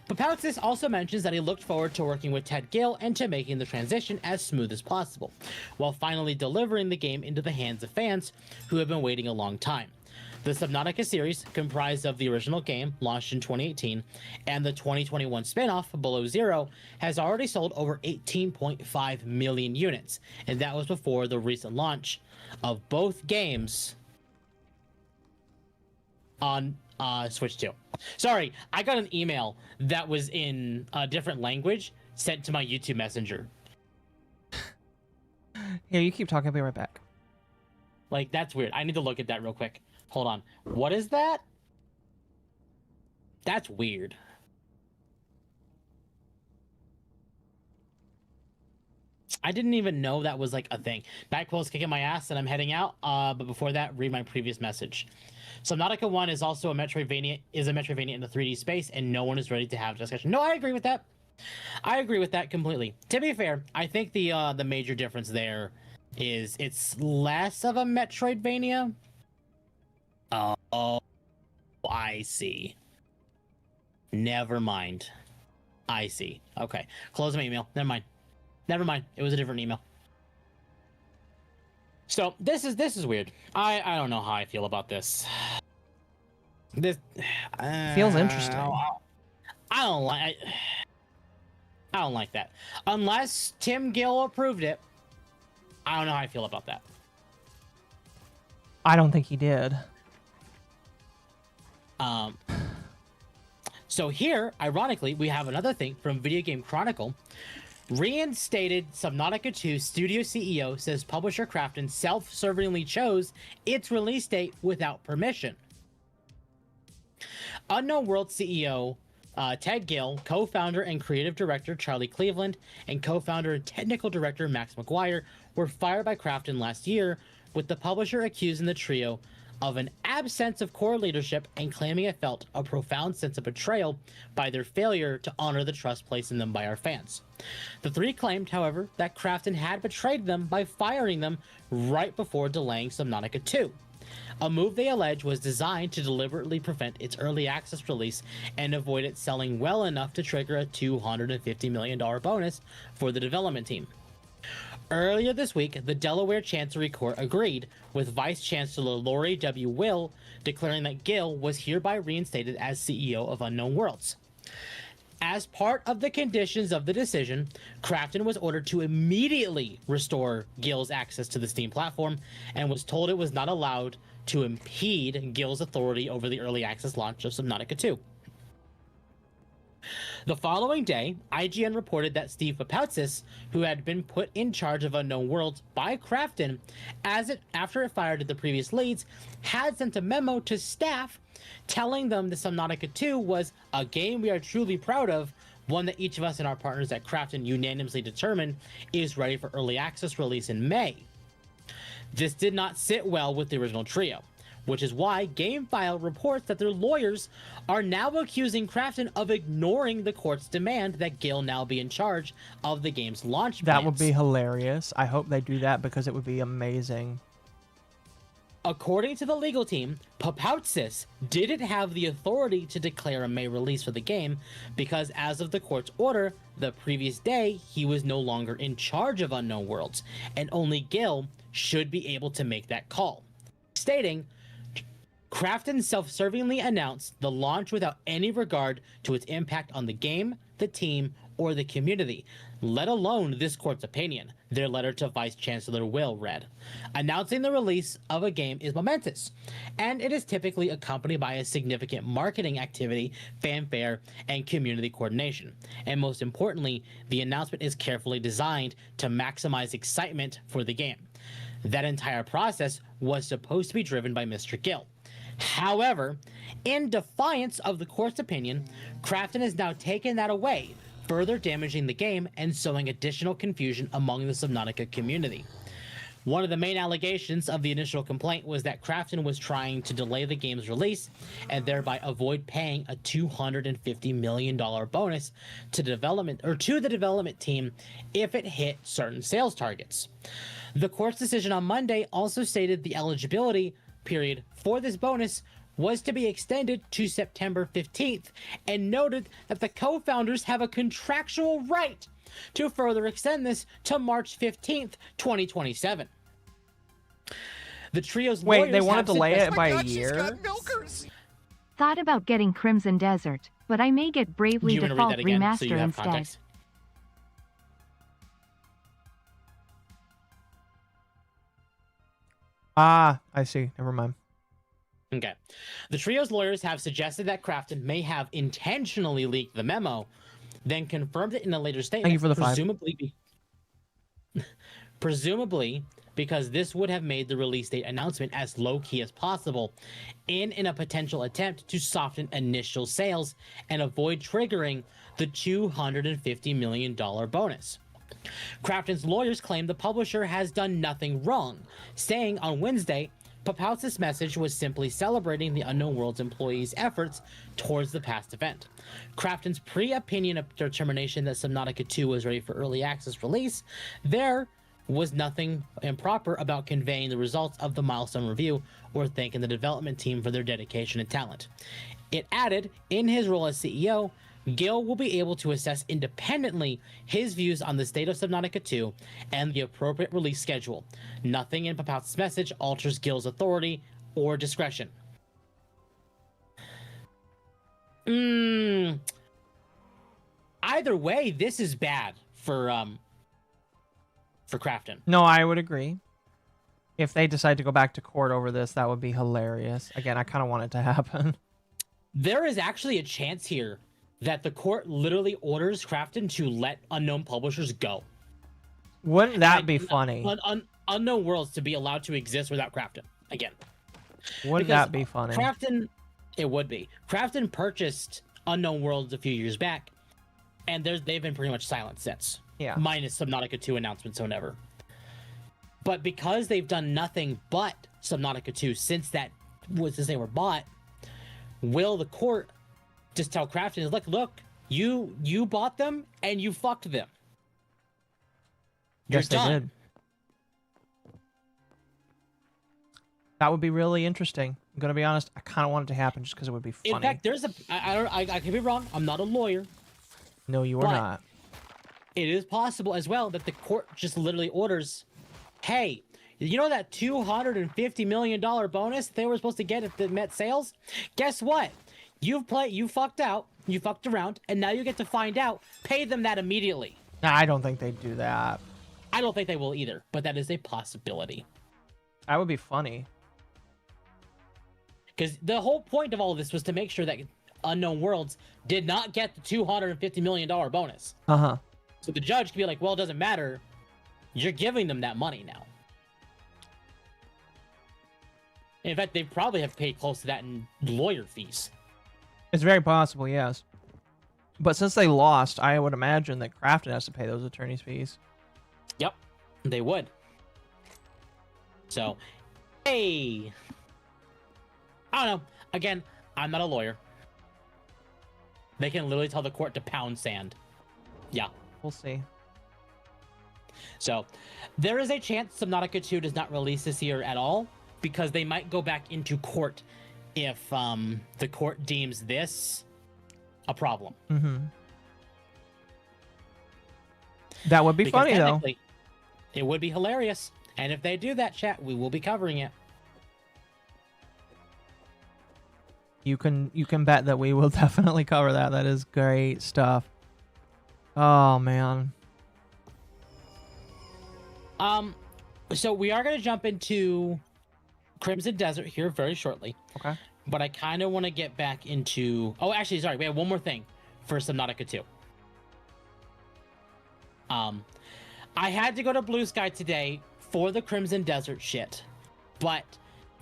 Papoutsis also mentions that he looked forward to working with Ted Gill and to making the transition as smooth as possible, while finally delivering the game into the hands of fans who have been waiting a long time. The Subnautica series, comprised of the original game, launched in 2018, and the 2021 spin-off, Below Zero, has already sold over 18.5 million units, and that was before the recent launch of both games on Switch 2. Sorry, I got an email that was in a different language sent to my YouTube Messenger.
Here, you keep talking. I'll be right back.
Like, that's weird. I need to look at that real quick. Hold on. What is that? That's weird. I didn't even know that was like a thing. Backquill's kicking my ass and I'm heading out. But before that, read my previous message. Subnautica 1 is also a Metroidvania in the 3D space, and no one is ready to have a discussion. No, I agree with that. I agree with that completely. To be fair, I think the major difference there is it's less of a Metroidvania. Oh, I see. Never mind. I see. Okay. Close my email. Never mind. Never mind. It was a different email. So this is weird. I don't know how I feel about this. This
feels interesting.
I don't like that. Unless Tim Gill approved it, I don't know how I feel about that.
I don't think he did.
So here, ironically, we have another thing from Video Game Chronicle. Reinstated Subnautica 2 studio CEO says publisher Krafton self-servingly chose its release date without permission. Unknown World CEO Ted Gill, co-founder and creative director Charlie Cleveland, and co-founder and technical director Max McGuire were fired by Krafton last year, with the publisher accusing the trio of an absence of core leadership and claiming it felt a profound sense of betrayal by their failure to honor the trust placed in them by our fans. The three claimed, however, that Krafton had betrayed them by firing them right before delaying Subnautica 2. A move they allege was designed to deliberately prevent its early access release and avoid it selling well enough to trigger a $250 million bonus for the development team. Earlier this week, the Delaware Chancery Court agreed, with Vice Chancellor Lori W. Will declaring that Gill was hereby reinstated as CEO of Unknown Worlds. As part of the conditions of the decision, Krafton was ordered to immediately restore Gill's access to the Steam platform and was told it was not allowed to impede Gill's authority over the early access launch of Subnautica 2. The following day, IGN reported that Steve Papoutsis, who had been put in charge of Unknown Worlds by Krafton after it fired the previous leads, had sent a memo to staff telling them that Subnautica 2 was a game we are truly proud of, one that each of us and our partners at Krafton unanimously determined is ready for early access release in May. This did not sit well with the original trio, which is why GameFile reports that their lawyers are now accusing Krafton of ignoring the court's demand that Gill now be in charge of the game's launch plans.
That would be hilarious. I hope they do that because it would be amazing.
According to the legal team, Papoutsis didn't have the authority to declare a May release for the game because as of the court's order, the previous day, he was no longer in charge of Unknown Worlds, and only Gill should be able to make that call. Stating, Krafton self-servingly announced the launch without any regard to its impact on the game, the team, or the community, let alone this court's opinion, their letter to Vice Chancellor Will read. Announcing the release of a game is momentous, and it is typically accompanied by a significant marketing activity, fanfare, and community coordination. And most importantly, the announcement is carefully designed to maximize excitement for the game. That entire process was supposed to be driven by Mr. Gill. However, in defiance of the court's opinion, Krafton has now taken that away, further damaging the game and sowing additional confusion among the Subnautica community. One of the main allegations of the initial complaint was that Krafton was trying to delay the game's release and thereby avoid paying a $250 million bonus to the development team if it hit certain sales targets. The court's decision on Monday also stated the eligibility period for this bonus was to be extended to September 15th and noted that the co-founders have a contractual right to further extend this to March 15th, 2027. The trio's
Wait, they want to delay it by a year?
Thought about getting Crimson Desert, but I may get Bravely Default Remaster instead.
Context?
Ah, I see. Never mind.
Okay. The trio's lawyers have suggested that Krafton may have intentionally leaked the memo, then confirmed it in a later statement.
Thank you for the
presumably because this would have made the release date announcement as low-key as possible in a potential attempt to soften initial sales and avoid triggering the $250 million bonus. Krafton's lawyers claim the publisher has done nothing wrong, saying on Wednesday, Papouse's message was simply celebrating the Unknown Worlds employees' efforts towards the past event. Krafton's pre-opinion of determination that Subnautica 2 was ready for early access release, there was nothing improper about conveying the results of the milestone review or thanking the development team for their dedication and talent. It added, in his role as CEO, Gil will be able to assess independently his views on the state of Subnautica 2 and the appropriate release schedule. Nothing in Papouse's message alters Gil's authority or discretion. Either way, this is bad for Krafton.
No, I would agree. If they decide to go back to court over this, that would be hilarious. Again, I kind of want it to happen.
There is actually a chance here that the court literally orders Krafton to let Unknown Publishers go.
Wouldn't that be funny?
Unknown Worlds to be allowed to exist without Krafton again.
Wouldn't that be funny?
It would be. Krafton purchased Unknown Worlds a few years back, and they've been pretty much silent since.
Yeah.
Minus Subnautica 2 announcements, whenever. But because they've done nothing but Subnautica 2 since they were bought, will the court just tell Krafton, look, you bought them and you fucked them.
Yes, they did. That would be really interesting. I'm gonna be honest. I kind of want it to happen just because it would be funny.
In fact, I could be wrong. I'm not a lawyer.
No, you are not.
It is possible as well that the court just literally orders, hey, you know that $250 million bonus they were supposed to get if they met sales? Guess what? You fucked out, you fucked around, and now you get to find out. Pay them that immediately.
Nah, I don't think they'd do that.
I don't think they will either, but that is a possibility.
That would be funny.
Because the whole point of all of this was to make sure that Unknown Worlds did not get the $250 million bonus.
Uh-huh.
So the judge could be like, well, it doesn't matter. You're giving them that money now. In fact, they probably have paid close to that in lawyer fees.
It's very possible, yes. But since they lost, I would imagine that Krafton has to pay those attorney's fees.
Yep, they would. So, hey. I don't know. Again, I'm not a lawyer. They can literally tell the court to pound sand. Yeah.
We'll see.
So, there is a chance Subnautica 2 does not release this year at all, because they might go back into court if the court deems this a problem.
Mm-hmm. That would be funny, though.
It would be hilarious. And if they do that, chat, we will be covering it.
You can bet that we will definitely cover that. That is great stuff. Oh, man.
So we are going to jump into Crimson Desert here very shortly.
Okay.
But I kind of want to get back into... Oh, actually, sorry. We have one more thing for Subnautica 2. I had to go to Blue Sky today for the Crimson Desert shit. But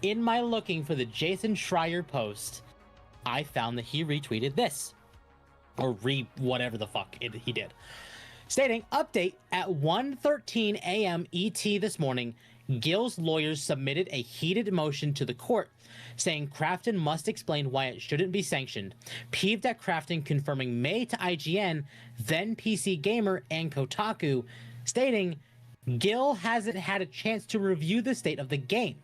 in my looking for the Jason Schreier post, I found that he retweeted this. Or whatever the fuck he did. Stating, update, at 1:13 a.m. ET this morning, Gil's lawyers submitted a heated motion to the court, saying Krafton must explain why it shouldn't be sanctioned. Peeved at Krafton confirming May to IGN, then PC Gamer and Kotaku, stating, Gil hasn't had a chance to review the state of the game.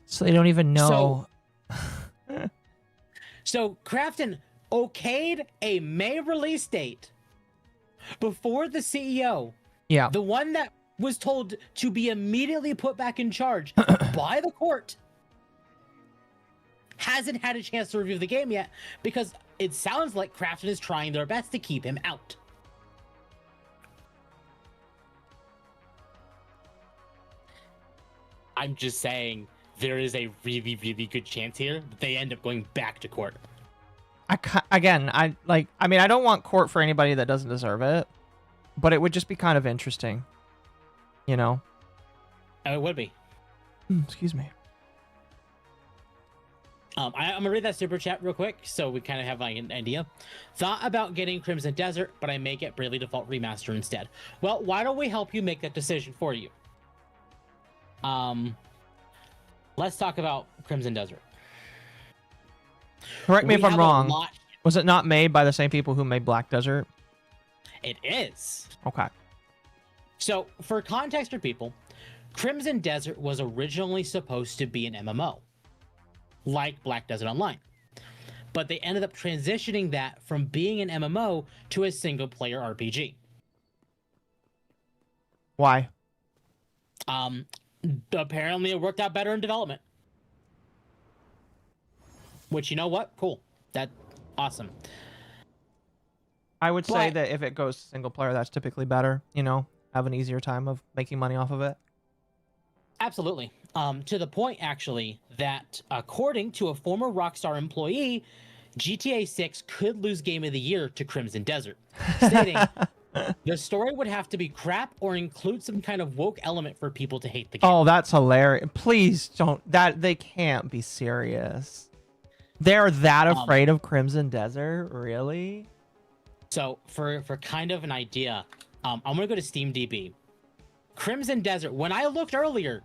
So they don't even know.
So Krafton okayed a May release date before the CEO, the one that was told to be immediately put back in charge by the court, hasn't had a chance to review the game yet because it sounds like Krafton is trying their best to keep him out. I'm just saying there is a really, really good chance here that they end up going back to court.
I don't want court for anybody that doesn't deserve it, but it would just be kind of interesting, you know?
It would be.
Excuse me.
I'm gonna read that super chat real quick so we kind of have like an idea. Thought about getting Crimson Desert, but I may get Bravely Default Remaster instead. Well, why don't we help you make that decision for you? Let's talk about Crimson Desert.
Correct me if I'm wrong.
Lot...
Was it not made by the same people who made Black Desert?
It is.
Okay.
So, for context for people, Crimson Desert was originally supposed to be an MMO, like Black Desert Online. But they ended up transitioning that from being an MMO to a single-player RPG.
Why?
Apparently it worked out better in development. Which, you know what? Cool. That's awesome.
I would say that if it goes single player, that's typically better. You know, have an easier time of making money off of it.
Absolutely. To the point, actually, that according to a former Rockstar employee, GTA 6 could lose Game of the Year to Crimson Desert, stating the story would have to be crap or include some kind of woke element for people to hate the game.
Oh, that's hilarious. Please don't. They can't be serious. They're that afraid of Crimson Desert? Really?
So, for kind of an idea, I'm going to go to SteamDB. Crimson Desert, when I looked earlier,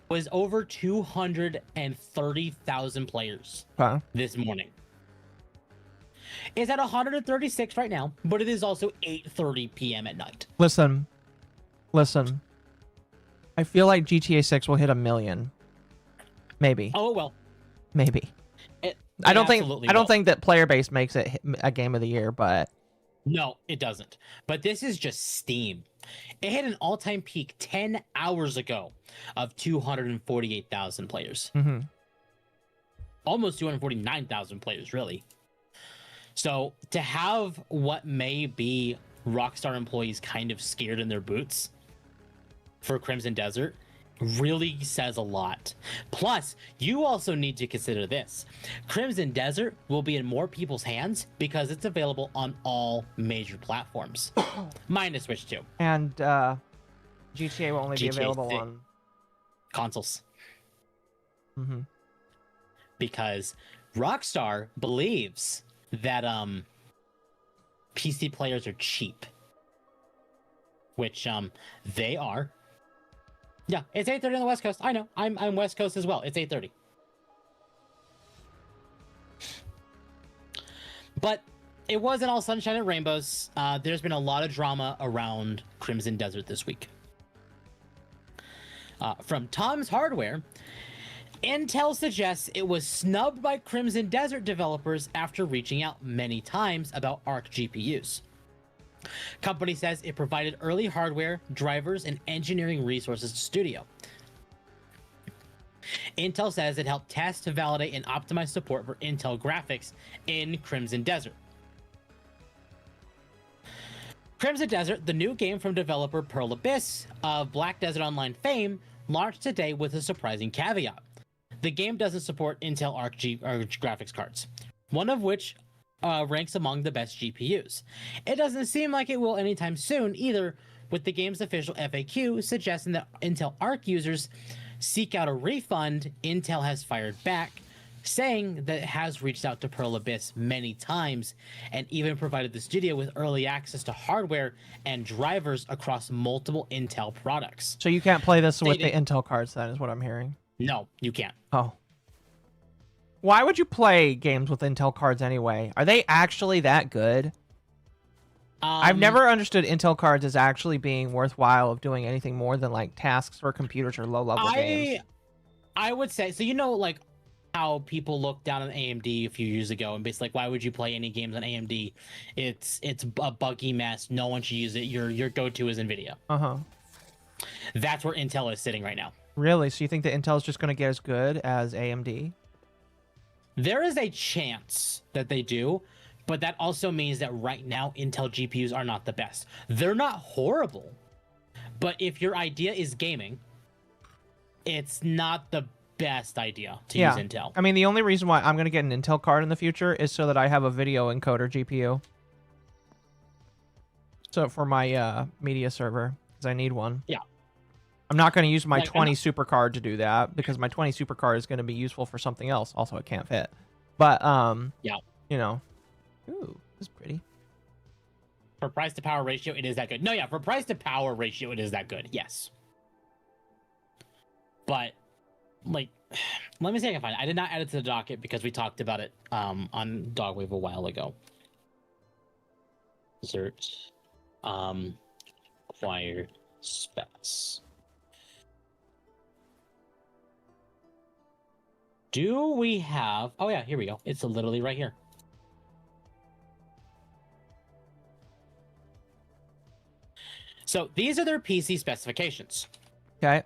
was over 230,000 players this morning. It's at 136 right now, but it is also 8:30 p.m. at night.
Listen. I feel like GTA 6 will hit 1 million. Maybe.
Oh, well.
Maybe. I don't think that player base makes it a Game of the Year, but
no, it doesn't. But this is just Steam. It hit an all-time peak 10 hours ago of 248,000 players.
Mm-hmm.
Almost 249,000 players, really. So to have what may be Rockstar employees kind of scared in their boots for Crimson Desert really says a lot. Plus, you also need to consider this. Crimson Desert will be in more people's hands because it's available on all major platforms. Minus Switch 2.
And GTA will only be available on
consoles.
Mm-hmm.
Because Rockstar believes that PC players are cheap. Which they are. Yeah, it's 8:30 on the West Coast. I know. I'm West Coast as well. It's 8:30. But it wasn't all sunshine and rainbows. There's been a lot of drama around Crimson Desert this week. From Tom's Hardware, Intel suggests it was snubbed by Crimson Desert developers after reaching out many times about ARC GPUs. Company says it provided early hardware, drivers, and engineering resources to studio. Intel says it helped test, validate, and optimize support for Intel graphics in Crimson Desert. Crimson Desert, the new game from developer Pearl Abyss of Black Desert Online fame, launched today with a surprising caveat. The game doesn't support Intel ARC graphics cards, one of which ranks among the best GPUs. It doesn't seem like it will anytime soon either, with the game's official FAQ suggesting that Intel ARC users seek out a refund. Intel has fired back, saying that it has reached out to Pearl Abyss many times and even provided the studio with early access to hardware and drivers across multiple Intel products.
So you can't play this with the Intel cards, then, is what I'm hearing.
No, you can't.
Oh. Why would you play games with Intel cards anyway? Are they actually that good? I've never understood Intel cards as actually being worthwhile of doing anything more than like tasks for computers or low-level games.
I would say, so you know, like how people looked down on AMD a few years ago and basically like, why would you play any games on AMD? It's a buggy mess. No one should use it. Your go-to is NVIDIA.
Uh-huh.
That's where Intel is sitting right now.
Really? So you think that Intel is just going to get as good as AMD?
There is a chance that they do, but that also means that right now Intel GPUs are not the best. They're not horrible, but if your idea is gaming, it's not the best idea to use Intel.
I mean, the only reason why I'm going to get an Intel card in the future is so that I have a video encoder GPU. So for my media server, because I need one.
Yeah.
I'm not going to use my
Like,
20 supercard to do that because my 20 supercard is going to be useful for something else. Also, it can't fit. But,
yeah.
you know. Ooh, this is pretty.
For price to power ratio, it is that good. No, yeah, for price to power ratio, it is that good. Yes. But, like, let me see if I can find it. I did not add it to the docket because we talked about it on Dogwave a while ago. Search. Acquired specs. Do we have... Oh, yeah, here we go. It's literally right here. So these are their PC specifications.
Okay.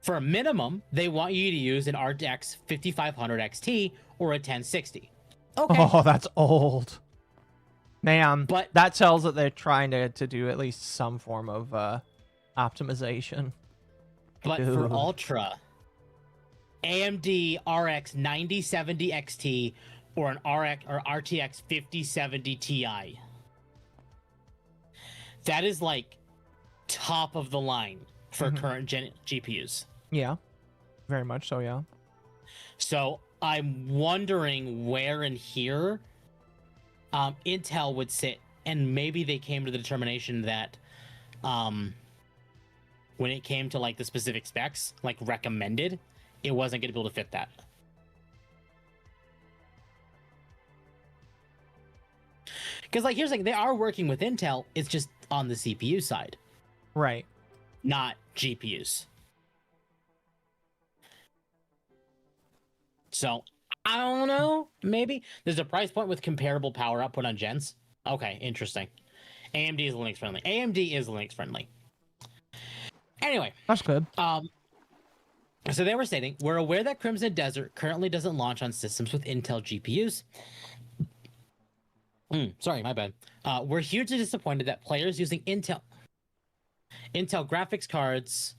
For a minimum, they want you to use an RTX 5500 XT or a 1060. Okay.
Oh, that's old. Man, but that tells that they're trying to do at least some form of optimization.
But for Ultra, AMD RX 9070 XT or an RTX 5070 Ti. That is like top of the line for current gen GPUs.
Yeah, very much so, yeah.
So I'm wondering where in here Intel would sit, and maybe they came to the determination that when it came to like the specific specs, like recommended, it wasn't going to be able to fit that. Because like here's the thing, they are working with Intel, it's just on the CPU side.
Right.
Not GPUs. So, I don't know. Maybe. There's a price point with comparable power output on gens. Okay, interesting. AMD is Linux friendly. AMD is Linux friendly. Anyway.
That's good.
So they were stating, we're aware that Crimson Desert currently doesn't launch on systems with Intel GPUs. Sorry, my bad. We're hugely disappointed that players using Intel graphics cards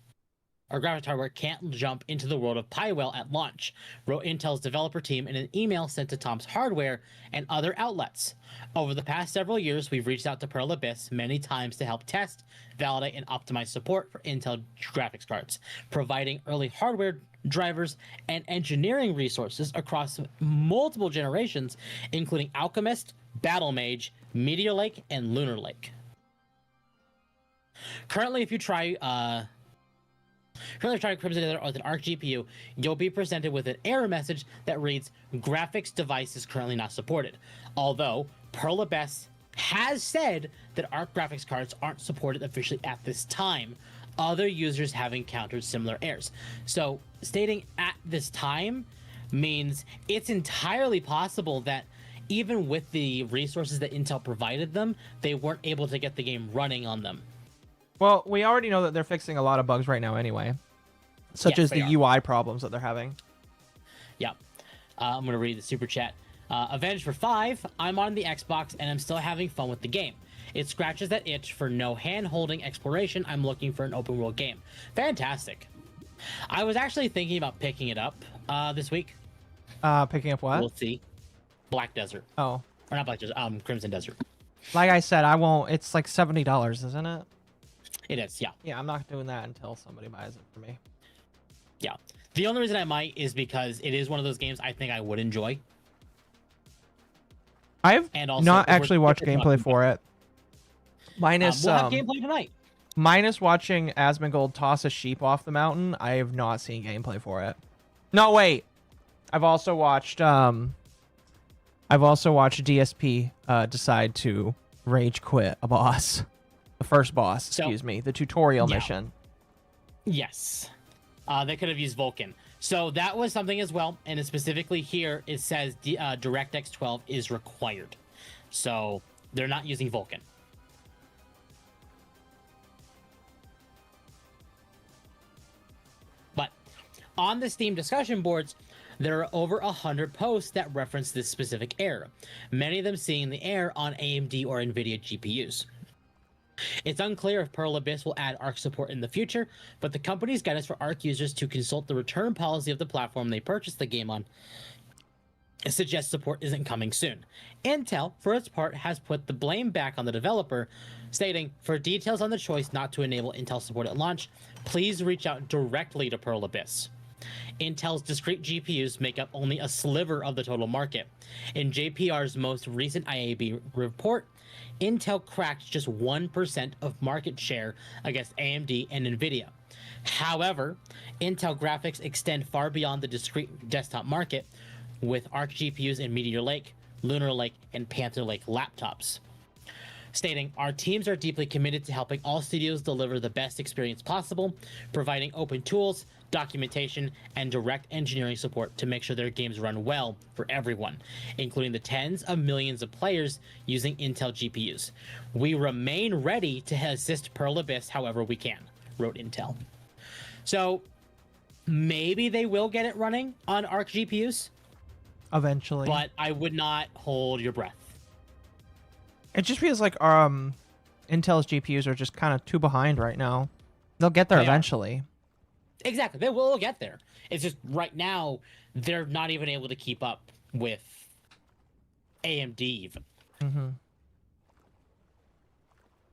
or graphics hardware can't jump into the world of Pywell at launch, wrote Intel's developer team in an email sent to Tom's Hardware and other outlets. Over the past several years, we've reached out to Pearl Abyss many times to help test, validate, and optimize support for Intel graphics cards, providing early hardware drivers and engineering resources across multiple generations, including Alchemist, Battle Mage, Meteor Lake, and Lunar Lake. Currently, if you try Crimson Desert with an ARC GPU, you'll be presented with an error message that reads, graphics device is currently not supported. Although, Pearl Abyss has said that ARC graphics cards aren't supported officially at this time. Other users have encountered similar errors. So, stating at this time means it's entirely possible that even with the resources that Intel provided them, they weren't able to get the game running on them.
Well, we already know that they're fixing a lot of bugs right now anyway, such as the UI problems that they're having.
Yeah. I'm going to read the super chat. Avenged for 5, I'm on the Xbox and I'm still having fun with the game. It scratches that itch for no hand-holding exploration. I'm looking for an open-world game. Fantastic. I was actually thinking about picking it up this week.
Picking up what?
We'll see. Black Desert.
Oh.
Or not Black Desert, Crimson Desert.
Like I said, I won't. It's like $70, isn't it?
It is, yeah.
Yeah, I'm not doing that until somebody buys it for me.
Yeah. The only reason I might is because it is one of those games I think I would enjoy.
I've not actually watched gameplay for it. Minus,
we'll have gameplay tonight.
Minus watching Asmongold toss a sheep off the mountain, I have not seen gameplay for it. No, wait. I've also watched DSP decide to rage quit a boss. The first boss, excuse me, the tutorial mission.
Yes. They could have used Vulkan. So that was something as well. And specifically here, it says DirectX 12 is required. So they're not using Vulkan. But on the Steam discussion boards, there are over 100 posts that reference this specific error. Many of them seeing the error on AMD or NVIDIA GPUs. It's unclear if Pearl Abyss will add ARC support in the future, but the company's guidance for ARC users to consult the return policy of the platform they purchased the game on suggests support isn't coming soon. Intel, for its part, has put the blame back on the developer, stating, for details on the choice not to enable Intel support at launch, please reach out directly to Pearl Abyss. Intel's discrete GPUs make up only a sliver of the total market. In JPR's most recent IAB report, Intel cracked just 1% of market share against AMD and NVIDIA. However, Intel graphics extend far beyond the discrete desktop market, with Arc GPUs in Meteor Lake, Lunar Lake, and Panther Lake laptops. Stating, our teams are deeply committed to helping all studios deliver the best experience possible, providing open tools, documentation, and direct engineering support to make sure their games run well for everyone, including the tens of millions of players using Intel GPUs. We remain ready to assist Pearl Abyss however we can, wrote Intel. So maybe they will get it running on Arc GPUs.
Eventually.
But I would not hold your breath.
It just feels like Intel's GPUs are just kind of too behind right now. They'll get there eventually.
Exactly. They will get there. It's just right now they're not even able to keep up with AMD even.
Mm-hmm.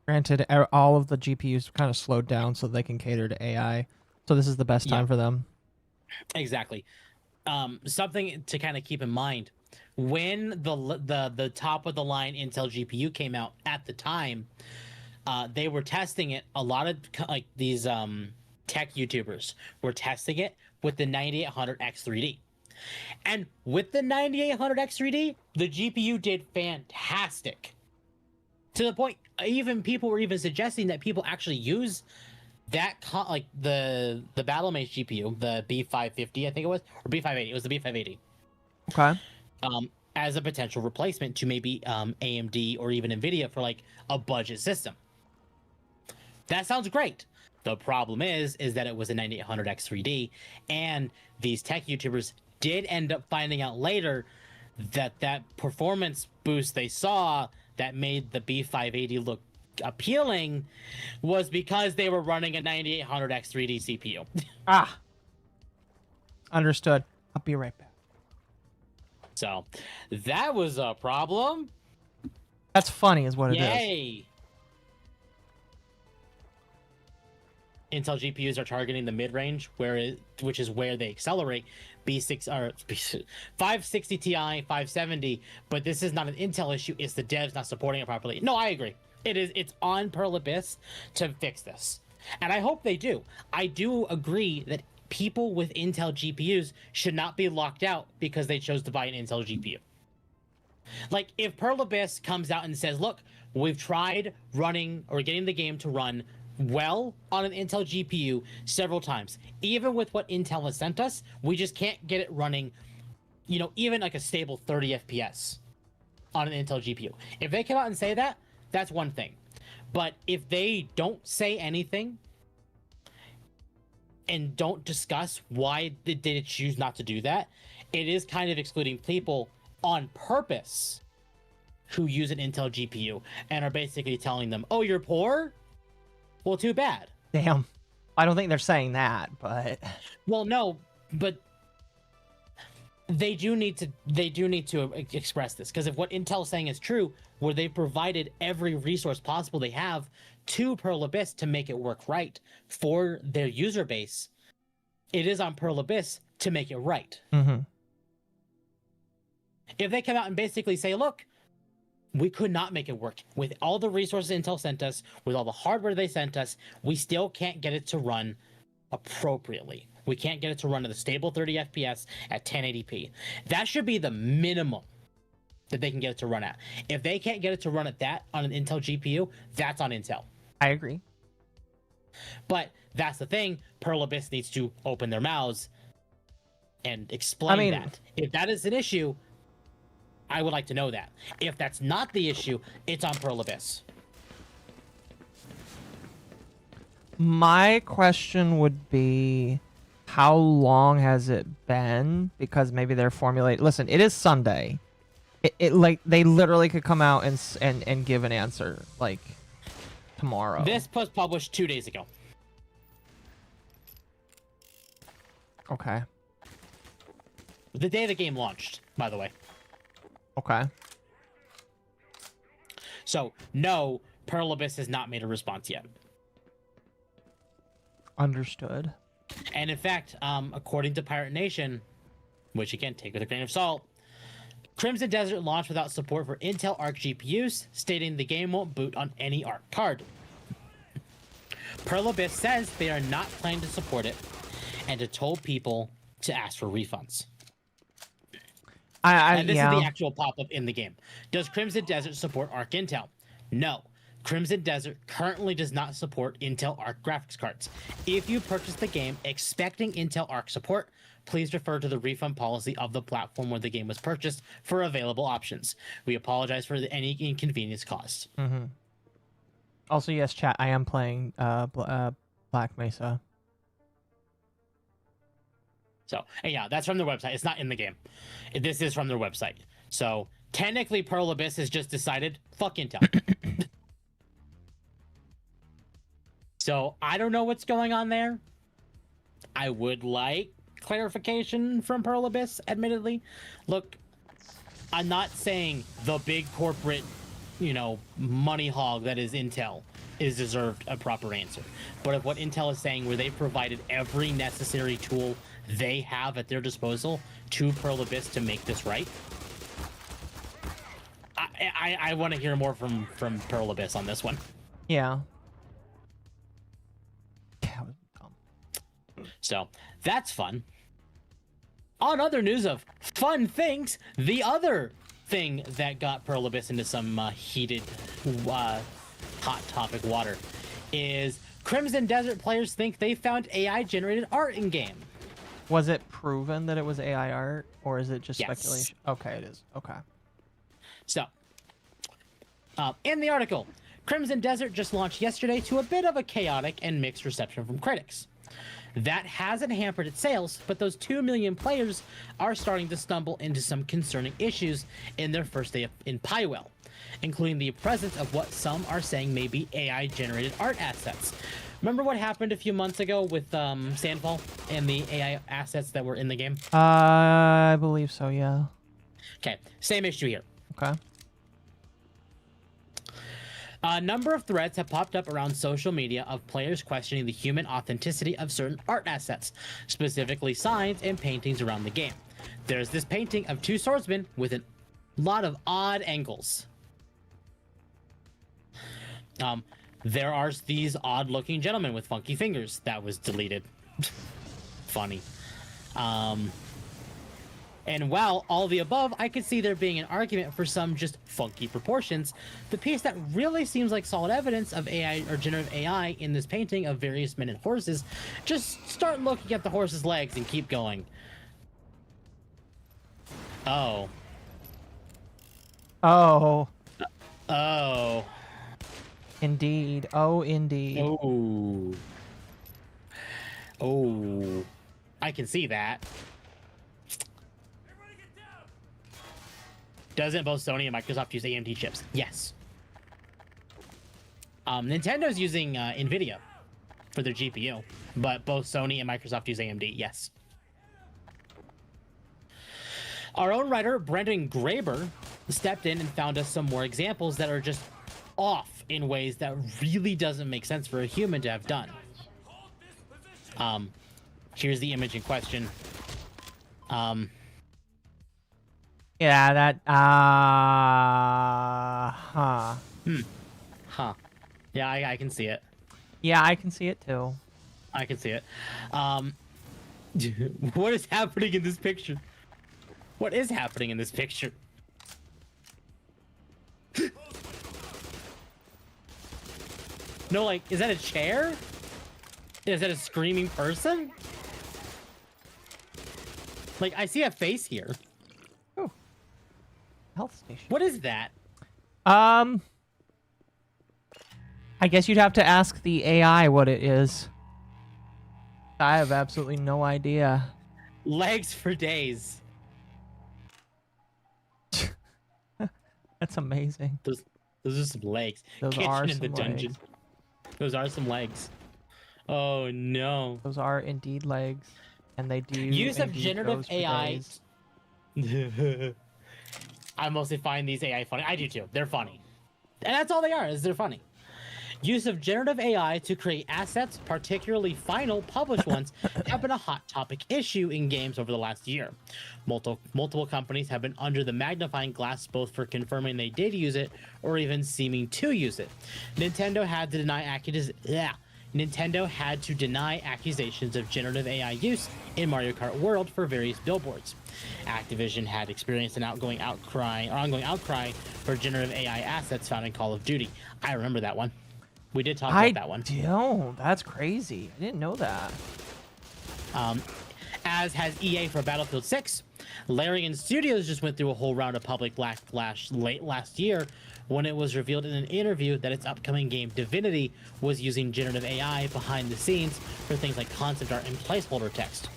Granted, all of the GPUs kind of slowed down so they can cater to AI. So this is the best time for them.
Exactly. Something to kind of keep in mind, when the top of the line Intel GPU came out at the time, they were testing it. A lot of like these tech YouTubers were testing it with the 9800X3D. And with the 9800X3D, the GPU did fantastic. To the point, even people were even suggesting that people actually use that like the Battlemage GPU, the B550, I think it was, or B580. It was the B580.
Okay.
As a potential replacement to maybe AMD or even NVIDIA for like a budget system. That sounds great. The problem is that it was a 9800X3D, and these tech YouTubers did end up finding out later that performance boost they saw that made the B580 look appealing was because they were running a 9800X3D CPU.
Understood. I'll be right back.
So that was a problem.
That's funny is what it is.
Yay. Intel GPUs are targeting the mid-range, which is where they accelerate. 560 Ti, 570, but this is not an Intel issue. It's the devs not supporting it properly. No, I agree. It's on Pearl Abyss to fix this, and I hope they do. I do agree that people with Intel GPUs should not be locked out because they chose to buy an Intel GPU. Like, if Pearl Abyss comes out and says, look, we've tried running or getting the game to run well on an Intel GPU several times. Even with what Intel has sent us, we just can't get it running, even like a stable 30 FPS on an Intel GPU. If they come out and say that, that's one thing. But if they don't say anything and don't discuss why did they choose not to do that, it is kind of excluding people on purpose who use an Intel GPU and are basically telling them, oh, you're poor? Well, too bad.
Damn. I don't think they're saying that, but...
Well, no, but they do need to express this, because if what Intel's saying is true, where they provided every resource possible they have to Pearl Abyss to make it work right for their user base, it is on Pearl Abyss to make it right.
Mm-hmm.
If they come out and basically say, look, we could not make it work. With all the resources Intel sent us, with all the hardware they sent us, we still can't get it to run appropriately. We can't get it to run at a stable 30 FPS at 1080p. That should be the minimum that they can get it to run at. If they can't get it to run at that on an Intel GPU, that's on Intel.
I agree.
But that's the thing. Pearl Abyss needs to open their mouths and explain that. If that is an issue, I would like to know that. If that's not the issue, it's on Pearl Abyss.
My question would be, how long has it been? Because maybe they're formulating... Listen, it is Sunday. Like, they literally could come out and give an answer, like, tomorrow.
This was published 2 days ago.
Okay.
The day the game launched. by the way.
Okay.
So, no, Pearl Abyss has not made a response yet.
Understood.
And in fact, according to Pirate Nation, which again, take with a grain of salt, Crimson Desert launched without support for Intel Arc GPUs, stating the game won't boot on any Arc card. Pearl Abyss says they are not planning to support it and to told people to ask for refunds. And this is the actual pop-up in the game. Does Crimson Desert support Arc Intel? No. Crimson Desert currently does not support Intel Arc graphics cards. If you purchase the game expecting Intel Arc support, please refer to the refund policy of the platform where the game was purchased for available options. We apologize for any inconvenience caused.
Mm-hmm. Also, yes, chat, I am playing Black Mesa.
So, and yeah, that's from their website. It's not in the game. This is from their website. So, technically, Pearl Abyss has just decided, fuck Intel. So, I don't know what's going on there. I would like clarification from Pearl Abyss, admittedly. Look, I'm not saying the big corporate, money hog that is Intel is deserved a proper answer. But if what Intel is saying, where they've provided every necessary tool they have at their disposal to Pearl Abyss to make this right, I want to hear more from Pearl Abyss on this one.
Yeah.
So that's fun. On other news of fun things, the other thing that got Pearl Abyss into some heated, hot topic water is Crimson Desert players think they found AI-generated art in-game.
Was it proven that it was AI art, or is it just
Yes.
speculation? Okay, it is. Okay.
So, in the article, Crimson Desert just launched yesterday to a bit of a chaotic and mixed reception from critics. That hasn't hampered its sales, but those 2 million players are starting to stumble into some concerning issues in their first day in Pywell, including the presence of what some are saying may be AI-generated art assets. Remember what happened a few months ago with Sandfall and the AI assets that were in the game?
I believe so, yeah.
Okay, same issue here.
Okay.
A number of threads have popped up around social media of players questioning the human authenticity of certain art assets, specifically signs and paintings around the game. There's this painting of 2 swordsmen with a lot of odd angles. There are these odd-looking gentlemen with funky fingers. That was deleted. Funny. And while all the above, I could see there being an argument for some just funky proportions. The piece that really seems like solid evidence of AI or generative AI in this painting of various men and horses, just start looking at the horse's legs and keep going. Oh.
Oh.
Oh.
Indeed. Oh, indeed.
Oh. Oh. I can see that. Doesn't both Sony and Microsoft use AMD chips? Yes. Nintendo's using NVIDIA for their GPU, but both Sony and Microsoft use AMD, yes. Our own writer, Brendan Graber, stepped in and found us some more examples that are just off in ways that really doesn't make sense for a human to have done. Here's the image in question.
Yeah, that,
Yeah, I can see it.
Yeah, I can see it too.
I can see it. What is happening in this picture? What is happening in this picture? No, like, is that a chair? Is that a screaming person? Like, I see a face here.
Health station.
What is that?
I guess you'd have to ask the AI what it is. I have absolutely no idea.
Legs for days.
That's amazing.
Those are some legs.
Those
Kitchen
are
in
some
the dungeon.
legs.
Those are some legs. Oh no.
Those are indeed legs, and they do
Use of
indeed
generative
goes for
AI.
days.
I mostly find these AI funny. I do too. They're funny. And that's all they are, is they're funny. Use of generative AI to create assets, particularly final published ones, have been a hot topic issue in games over the last year. Multiple companies have been under the magnifying glass both for confirming they did use it or even seeming to use it. Nintendo had to deny accusations of generative AI use in Mario Kart World for various billboards. Activision had experienced an ongoing outcry for generative AI assets found in Call of Duty. I remember that one. We did talk about that one.
Don't. That's crazy. I didn't know that.
As has EA for Battlefield 6. Larian Studios just went through a whole round of public backlash late last year when it was revealed in an interview that its upcoming game Divinity was using generative AI behind the scenes for things like concept art and placeholder text.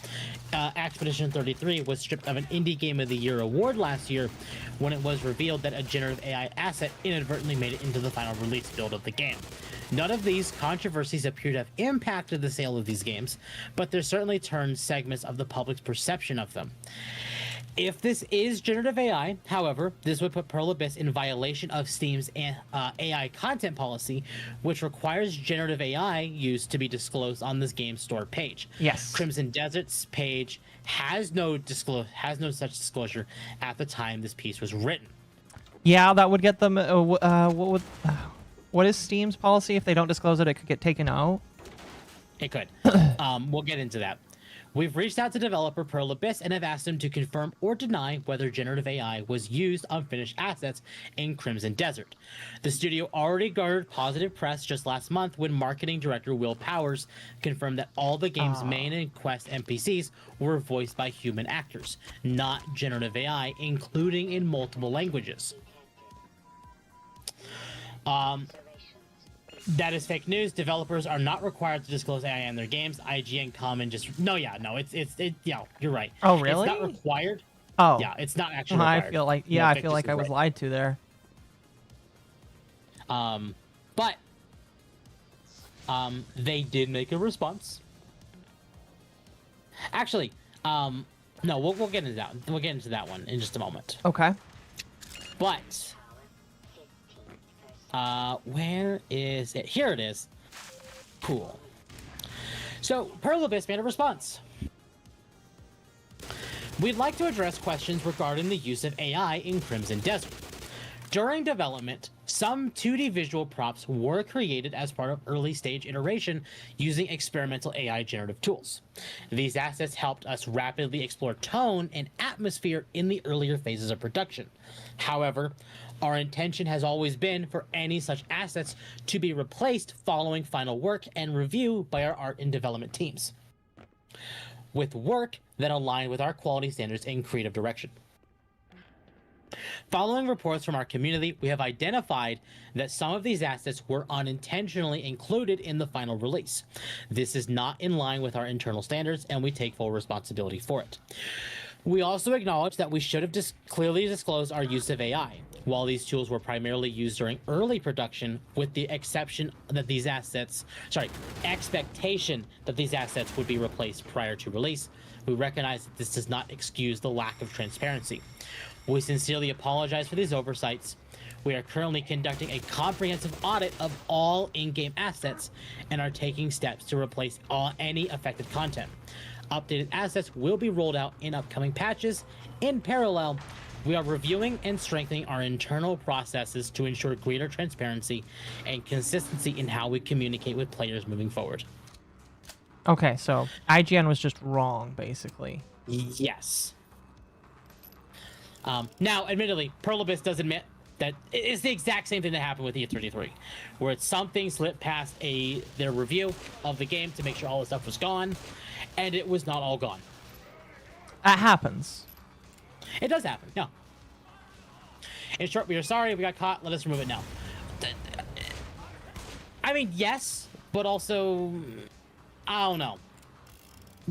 Expedition 33 was stripped of an Indie Game of the Year award last year when it was revealed that a generative AI asset inadvertently made it into the final release build of the game. None of these controversies appear to have impacted the sale of these games, but they certainly turned segments of the public's perception of them. If this is generative AI, however, this would put Pearl Abyss in violation of Steam's AI content policy, which requires generative AI use to be disclosed on this game's store page.
Yes.
Crimson Desert's page has no such disclosure at the time this piece was written.
Yeah, that would get them. What is Steam's policy? If they don't disclose it, it could get taken out.
It could. We'll get into that. We've reached out to developer Pearl Abyss and have asked them to confirm or deny whether generative AI was used on finished assets in Crimson Desert. The studio already garnered positive press just last month when marketing director Will Powers confirmed that all the game's main and quest NPCs were voiced by human actors, not generative AI, including in multiple languages. That is fake news. Developers are not required to disclose AI in their games. IGN Common just you're right.
Oh, really?
It's not required.
Oh,
yeah, it's not actually required.
I feel like I was lied to there.
But they did make a response. Actually, no, we'll get into that. We'll get into that one in just a moment.
Okay.
But where is it? Here it is. Cool. So, Pearl Abyss made a response. We'd like to address questions regarding the use of AI in Crimson Desert. During development, some 2D visual props were created as part of early stage iteration using experimental AI generative tools. These assets helped us rapidly explore tone and atmosphere in the earlier phases of production. However, our intention has always been for any such assets to be replaced following final work and review by our art and development teams, with work that aligned with our quality standards and creative direction. Following reports from our community, we have identified that some of these assets were unintentionally included in the final release. This is not in line with our internal standards, and we take full responsibility for it. We also acknowledge that we should have clearly disclosed our use of AI. While these tools were primarily used during early production, with the expectation that these assets would be replaced prior to release, we recognize that this does not excuse the lack of transparency. We sincerely apologize for these oversights. We are currently conducting a comprehensive audit of all in-game assets and are taking steps to replace any affected content. Updated assets will be rolled out in upcoming patches. In parallel, we are reviewing and strengthening our internal processes to ensure greater transparency and consistency in how we communicate with players moving forward.
Okay, so IGN was just wrong, basically.
Yes. Now, admittedly, Pearl Abyss does admit that it's the exact same thing that happened with E33, where it's something slipped past their review of the game to make sure all the stuff was gone, and it was not all gone.
That happens.
It does happen, no. In short, we are sorry, we got caught, let us remove it now. I mean, yes, but also, I don't know.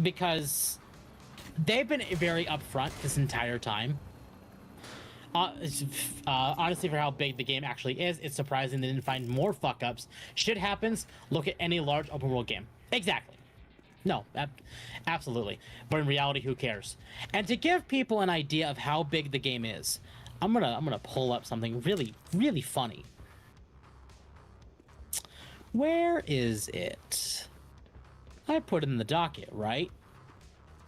Because they've been very upfront this entire time. Honestly, for how big the game actually is, it's surprising they didn't find more fuck-ups. Shit happens, look at any large open-world game. Exactly. No, absolutely. But in reality, who cares? And to give people an idea of how big the game is, I'm gonna pull up something really, really funny. Where is it? I put it in the docket, right?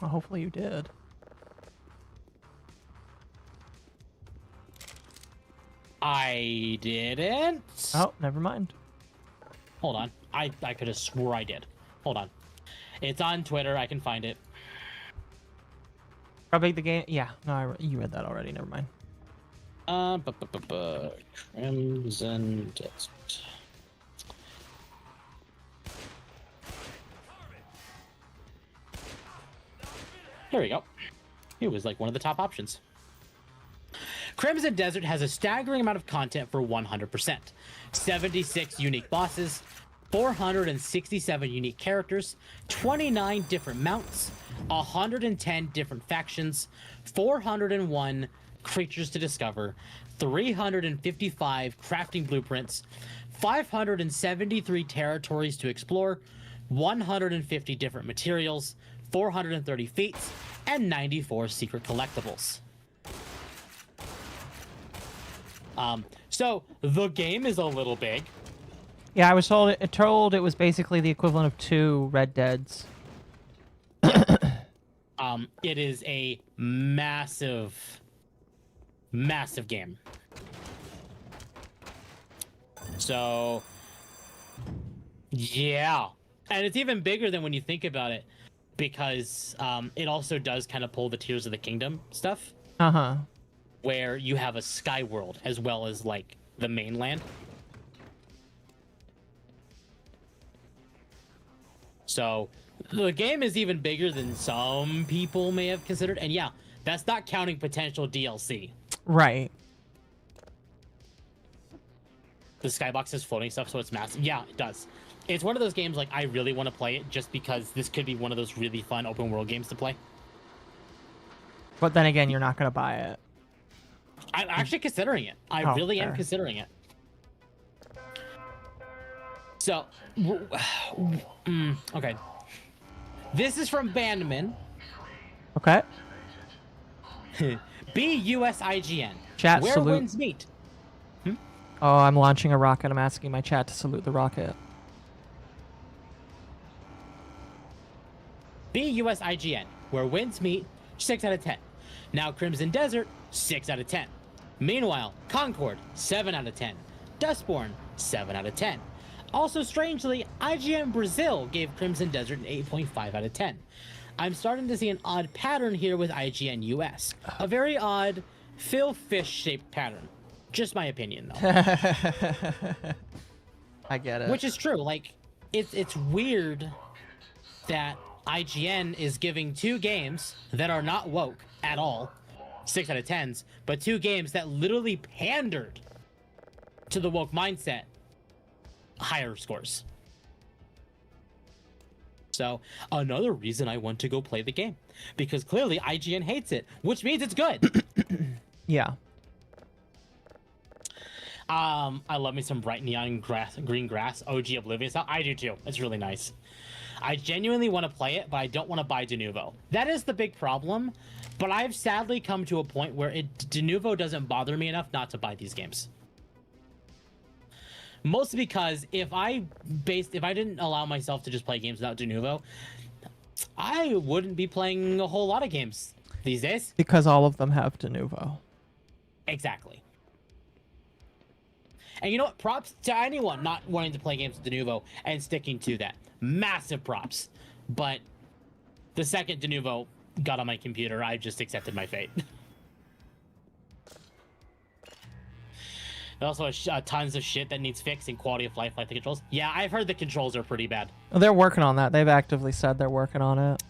Well, hopefully you did.
I didn't.
Oh, never mind.
Hold on. I could have swore I did. Hold on. It's on Twitter. I can find it.
How big the game? Yeah, no, you read that already. Never mind.
Crimson Desert. There we go. It was like one of the top options. Crimson Desert has a staggering amount of content for 100%. 76 unique bosses, 467 unique characters, 29 different mounts, 110 different factions, 401 creatures to discover, 355 crafting blueprints, 573 territories to explore, 150 different materials, 430 feats, and 94 secret collectibles. So the game is a little big.
Yeah, I was told it was basically the equivalent of 2 Red Deads.
It is a massive, massive game. So, yeah. And it's even bigger than when you think about it, because it also does kind of pull the Tears of the Kingdom stuff.
Uh-huh.
Where you have a sky world as well as, like, the mainland. So, the game is even bigger than some people may have considered. And yeah, that's not counting potential DLC.
Right.
The skybox is floating stuff, so it's massive. Yeah, it does. It's one of those games, like, I really want to play it just because this could be one of those really fun open world games to play.
But then again, you're not going to buy it.
I'm actually considering it. I really am considering it. So, okay. This is from Bandman.
Okay.
BUSIGN.
Chat
Where
salute.
winds meet.
Oh, I'm launching a rocket. I'm asking my chat to salute the rocket.
BUSIGN. Where winds meet, 6 out of 10. Now Crimson Desert, 6 out of 10. Meanwhile, Concord, 7 out of 10. Dustborn, 7 out of 10. Also, strangely, IGN Brazil gave Crimson Desert an 8.5 out of 10. I'm starting to see an odd pattern here with IGN US. A very odd Phil Fish-shaped pattern. Just my opinion, though.
I get it.
Which is true. Like, it's weird that IGN is giving 2 games that are not woke at all 6 out of 10s, but 2 games that literally pandered to the woke mindset higher scores. So another reason I want to go play the game, because clearly IGN hates it, which means it's good.
Yeah.
I love me some bright neon green grass, OG Oblivion style. I do too. It's really nice. I genuinely want to play it, but I don't want to buy Denuvo. That is the big problem, but I've sadly come to a point where Denuvo doesn't bother me enough not to buy these games. Mostly because if I didn't allow myself to just play games without Denuvo, I wouldn't be playing a whole lot of games these days.
Because all of them have Denuvo.
Exactly. And you know what? Props to anyone not wanting to play games with Denuvo and sticking to that. Massive props. But the second Denuvo got on my computer, I just accepted my fate. Also, tons of shit that needs fixing, quality of life, like the controls. Yeah, I've heard the controls are pretty bad.
They're working on that. They've actively said they're working on it.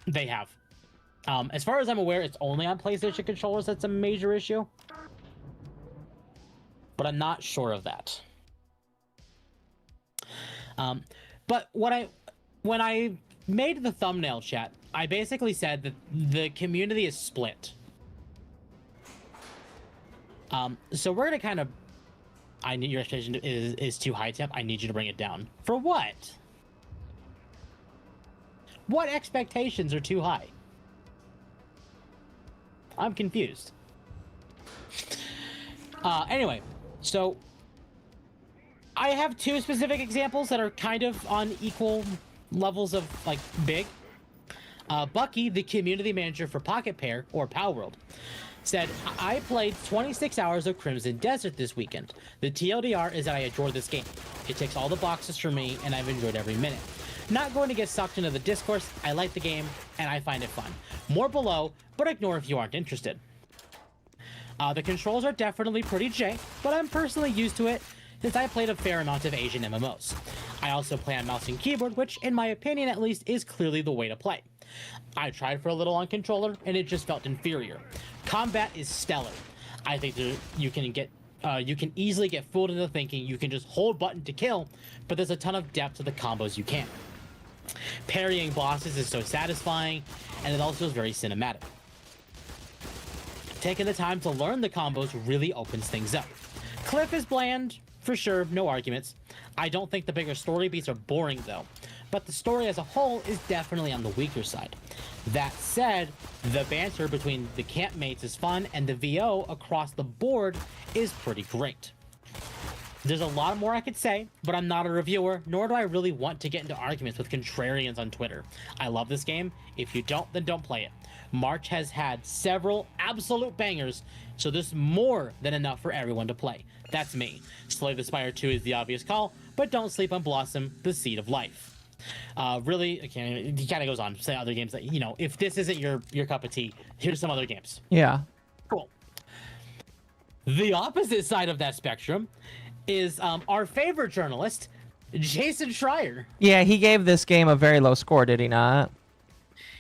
They have. As far as I'm aware, it's only on PlayStation controllers that's a major issue. But I'm not sure of that. But when I made the thumbnail chat, I basically said that the community is split. So we're gonna kind of. I need your expectation is too high, Temp. I need you to bring it down. For what? What expectations are too high? I'm confused. Anyway, so I have two specific examples that are kind of on equal levels of like big. Bucky, the community manager for Pocket Pair or Power World, said, I played 26 hours of Crimson Desert this weekend. The TLDR is that I adore this game. It ticks all the boxes for me, and I've enjoyed every minute. Not going to get sucked into the discourse. I like the game, and I find it fun. More below, but ignore if you aren't interested. The controls are definitely pretty jank, but I'm personally used to it since I played a fair amount of Asian MMOs. I also play on mouse and keyboard, which, in my opinion at least, is clearly the way to play. I tried for a little on controller, and it just felt inferior. Combat is stellar. I think you can easily get fooled into thinking you can just hold button to kill, but there's a ton of depth to the combos you can. Parrying bosses is so satisfying, and it also is very cinematic. Taking the time to learn the combos really opens things up. Cliff is bland, for sure, no arguments. I don't think the bigger story beats are boring though, but the story as a whole is definitely on the weaker side. That said, the banter between the campmates is fun, and the VO across the board is pretty great. There's a lot more I could say, but I'm not a reviewer, nor do I really want to get into arguments with contrarians on Twitter. I love this game. If you don't, then don't play it. March has had several absolute bangers, so there's more than enough for everyone to play. That's me. Slay the Spire 2 is the obvious call, but don't sleep on Blossom, the Seed of Life. Really, okay, he kind of goes on to say other games that, you know, if this isn't your cup of tea, here's some other games.
Yeah.
Cool. The opposite side of that spectrum is our favorite journalist, Jason Schreier.
Yeah, he gave this game a very low score, did he not?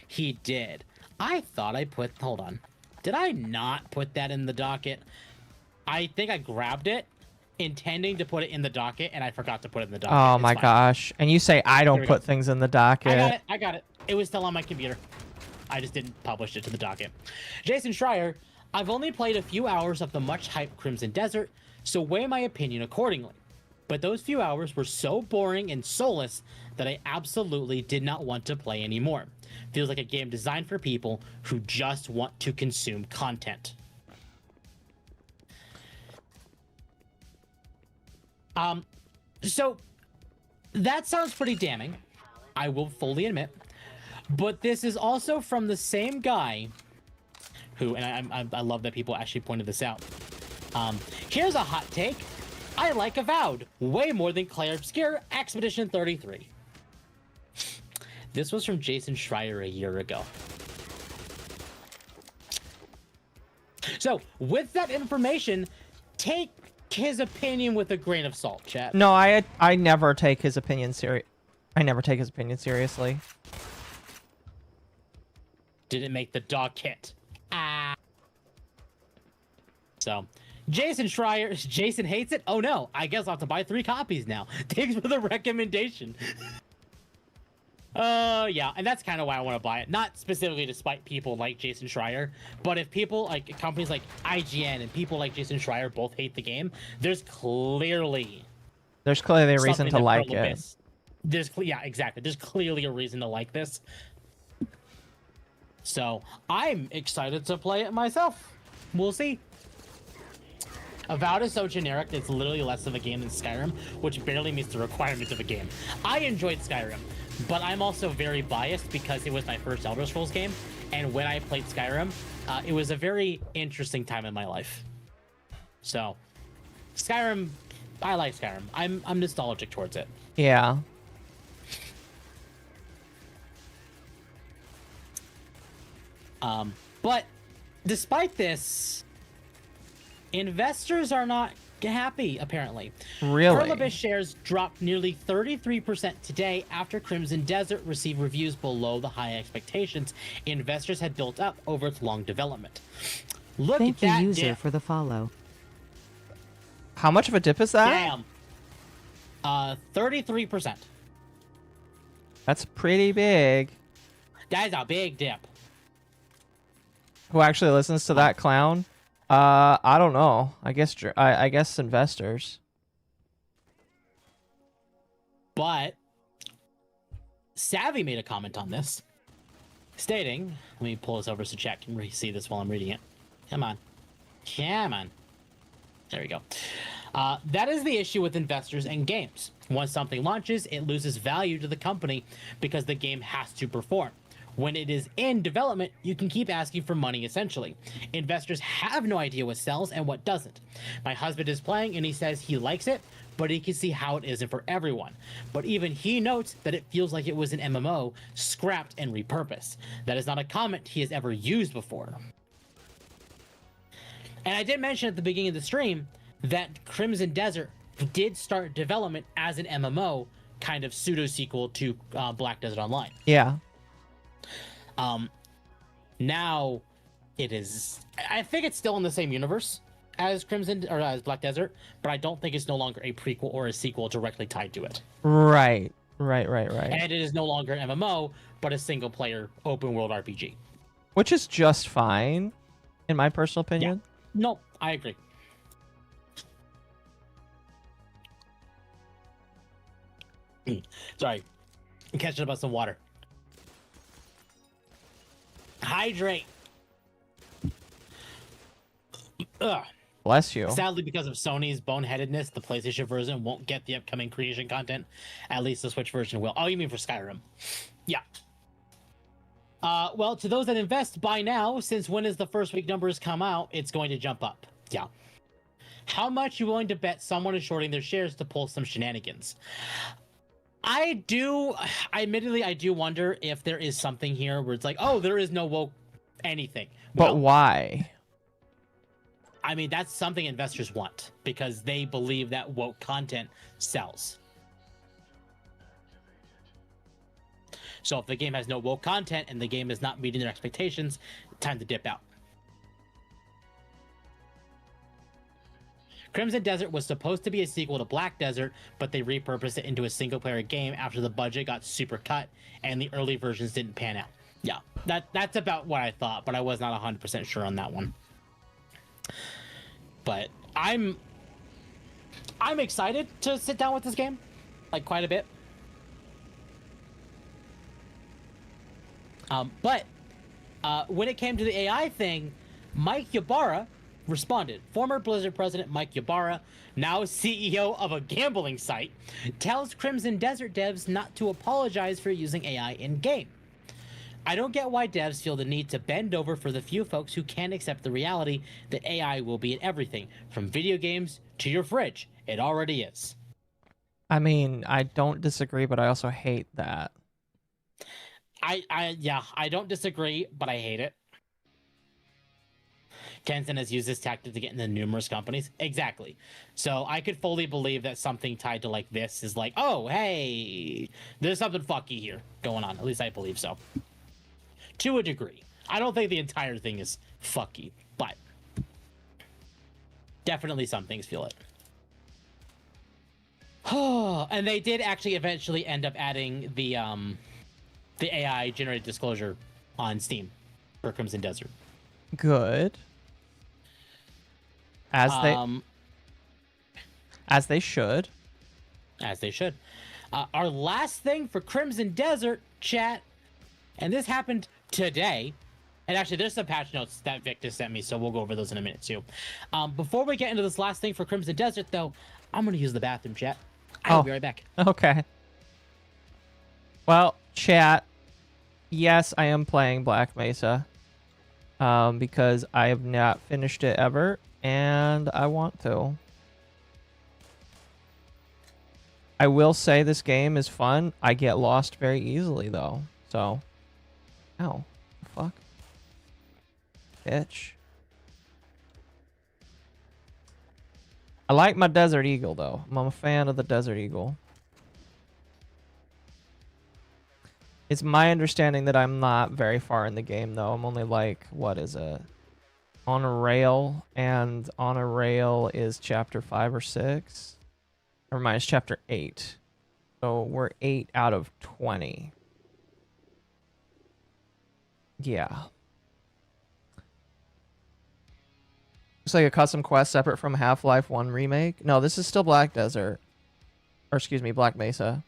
He did. I thought I put... Hold on. Did I not put that in the docket? I think I grabbed it, intending to put it in the docket, and I forgot to put it in the docket.
Oh
It's
my
fine.
gosh. And you say I don't put things in the docket.
I got it. It was still on my computer. I just didn't publish it to the docket. Jason Schreier, I've only played a few hours of the much-hyped Crimson Desert, so weigh my opinion accordingly. But those few hours were so boring and soulless that I absolutely did not want to play anymore. Feels like a game designed for people who just want to consume content. So that sounds pretty damning, I will fully admit. But this is also from the same guy who, and I love that people actually pointed this out. Here's a hot take. I like Avowed way more than Claire Obscure Expedition 33. This was from Jason Schreier a year ago. So, with that information, take his opinion with a grain of salt, chat.
No, I never take his opinion seriously.
Didn't make the dog kit. Ah. So, Jason Schreier, Jason hates it? Oh no, I guess I'll have to buy 3 copies now. Thanks for the recommendation. Yeah, and that's kind of why I want to buy it. Not specifically to spite people like Jason Schreier, but if people like companies like IGN and people like Jason Schreier both hate the game, there's clearly
a reason to like it.
Yeah, exactly. There's clearly a reason to like this. So I'm excited to play it myself. We'll see. Avowed is so generic that it's literally less of a game than Skyrim, which barely meets the requirements of a game. I enjoyed Skyrim, but I'm also very biased because it was my first Elder Scrolls game, and when I played Skyrim, it was a very interesting time in my life. So, Skyrim, I like Skyrim. I'm nostalgic towards it.
Yeah.
But despite this, investors are not happy, apparently.
Really?
Perlibis shares dropped nearly 33% today after Crimson Desert received reviews below the high expectations investors had built up over its long development. Look
Thank
at that
you, user,
dip.
for the follow.
How much of a dip is that?
Damn. 33%.
That's pretty big.
That is a big dip.
Who actually listens to that clown? I don't know. I guess investors.
But Savvy made a comment on this, stating, let me pull this over so chat can see this while I'm reading it. Come on. Come on. There we go. That is the issue with investors and games. Once something launches, it loses value to the company because the game has to perform. When it is in development, you can keep asking for money, essentially. Investors have no idea what sells and what doesn't. My husband is playing and he says he likes it, but he can see how it isn't for everyone. But even he notes that it feels like it was an MMO, scrapped and repurposed. That is not a comment he has ever used before. And I did mention at the beginning of the stream that Crimson Desert did start development as an MMO, kind of pseudo-sequel to Black Desert Online.
Yeah.
Now it is, I think it's still in the same universe as Crimson or as Black Desert, but I don't think it's no longer a prequel or a sequel directly tied to it.
Right.
And it is no longer an MMO, but a single player open world RPG.
Which is just fine, in my personal opinion.
Yeah. No, I agree. Sorry. I'm catching up on some water. Hydrate. Ugh.
Bless you.
Sadly, because of Sony's boneheadedness, the PlayStation version won't get the upcoming creation content. At least the Switch version will. Oh, you mean for Skyrim? Yeah. Well, to those that invest, by now, since when is the first week numbers come out, it's going to jump up. Yeah. How much you willing to bet someone is shorting their shares to pull some shenanigans? Admittedly, I do wonder if there is something here where it's like, oh, there is no woke anything.
But why?
I mean, that's something investors want because they believe that woke content sells. So if the game has no woke content and the game is not meeting their expectations, time to dip out. Crimson Desert was supposed to be a sequel to Black Desert, but they repurposed it into a single-player game after the budget got super cut and the early versions didn't pan out. Yeah, that's about what I thought, but I was not 100% sure on that one. But I'm excited to sit down with this game, like quite a bit. But when it came to the AI thing, Mike Ybarra responded. Former Blizzard president Mike Ybarra, now CEO of a gambling site, tells Crimson Desert devs not to apologize for using AI in-game. I don't get why devs feel the need to bend over for the few folks who can't accept the reality that AI will be in everything, from video games to your fridge. It already is.
I mean, I don't disagree, but I also hate that.
I don't disagree, but I hate it. Tencent has used this tactic to get into numerous companies. Exactly. So I could fully believe that something tied to like this is like, oh, hey, there's something fucky here going on. At least I believe so. To a degree. I don't think the entire thing is fucky, but definitely some things feel it. And they did actually eventually end up adding the AI generated disclosure on Steam for Crimson Desert.
Good. As they should.
As they should. Our last thing for Crimson Desert, chat, and this happened today. And actually, there's some patch notes that Victor sent me, so we'll go over those in a minute, too. Before we get into this last thing for Crimson Desert, though, I'm going to use the bathroom, chat. I'll be right back.
Okay. Well, chat, yes, I am playing Black Mesa. Because I have not finished it ever, and I want to. I will say this game is fun. I get lost very easily, though. So, ow, fuck, bitch. I like my Desert Eagle, though. I'm a fan of the Desert Eagle. It's my understanding that I'm not very far in the game, though. I'm only like, what is it? On a Rail, and On a Rail is chapter 5 or 6. Or mine is chapter 8. So we're 8 out of 20. Yeah. Looks like a custom quest separate from Half-Life 1 Remake. No, this is still Black Desert. Or excuse me, Black Mesa.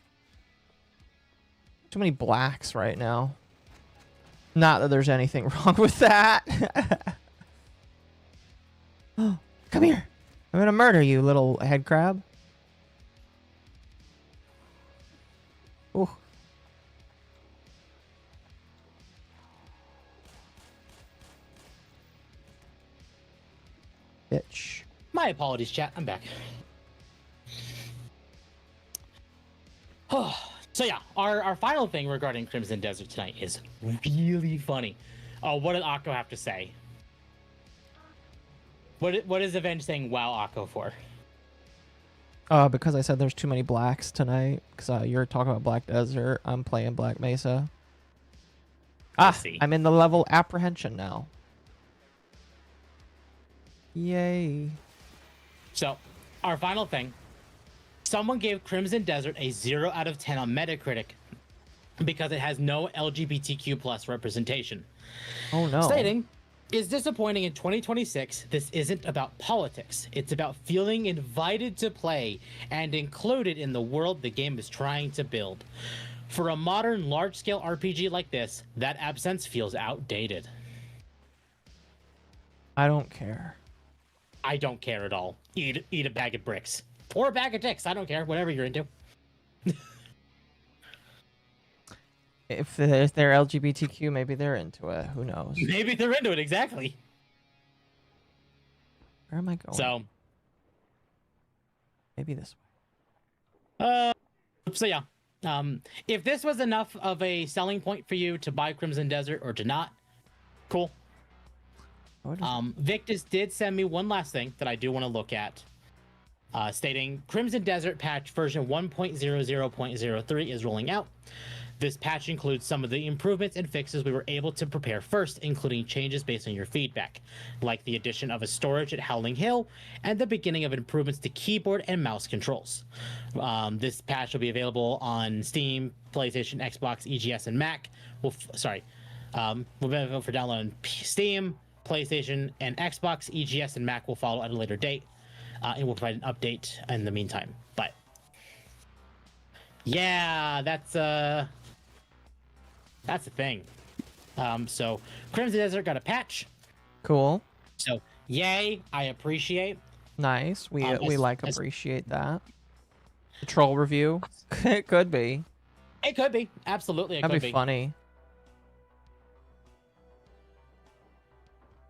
Too many blacks right now. Not that there's anything wrong with that. Oh, come here. I'm gonna murder you, little head crab. Ooh. Bitch.
My apologies, chat. I'm back. So yeah, our final thing regarding Crimson Desert tonight is really funny. Oh, what did Occo have to say? What is Avenge saying wow Occo for?
Because I said there's too many blacks tonight. Because you're talking about Black Desert. I'm playing Black Mesa. I'm in the level apprehension now. Yay.
So, our final thing. Someone gave Crimson Desert a 0 out of 10 on Metacritic because it has no LGBTQ plus representation.
Oh no.
Stating, it's disappointing in 2026. This isn't about politics. It's about feeling invited to play and included in the world the game is trying to build. For a modern large-scale RPG like this, that absence feels outdated.
I don't care.
I don't care at all. Eat a bag of bricks. Or a bag of dicks. I don't care. Whatever you're into.
If they're LGBTQ, maybe they're into it. Who knows?
Maybe they're into it, exactly.
Where am I going?
So.
Maybe this way.
So yeah. If this was enough of a selling point for you to buy Crimson Desert or to not, cool. Victus did send me one last thing that I do want to look at. Stating Crimson Desert patch version 1.00.03 is rolling out. This patch includes some of the improvements and fixes we were able to prepare first, including changes based on your feedback, like the addition of a storage at Howling Hill and the beginning of improvements to keyboard and mouse controls. This patch will be available on Steam, PlayStation, Xbox, EGS, and Mac. Will be available for download on Steam, PlayStation, and Xbox. EGS and Mac will follow at a later date. And we'll provide an update in the meantime. But yeah, that's the thing. So Crimson Desert got a patch.
Cool.
So yay, I appreciate.
Nice. We appreciate that. The troll review. It could be.
It could be. Absolutely, it
That'd
could
be funny.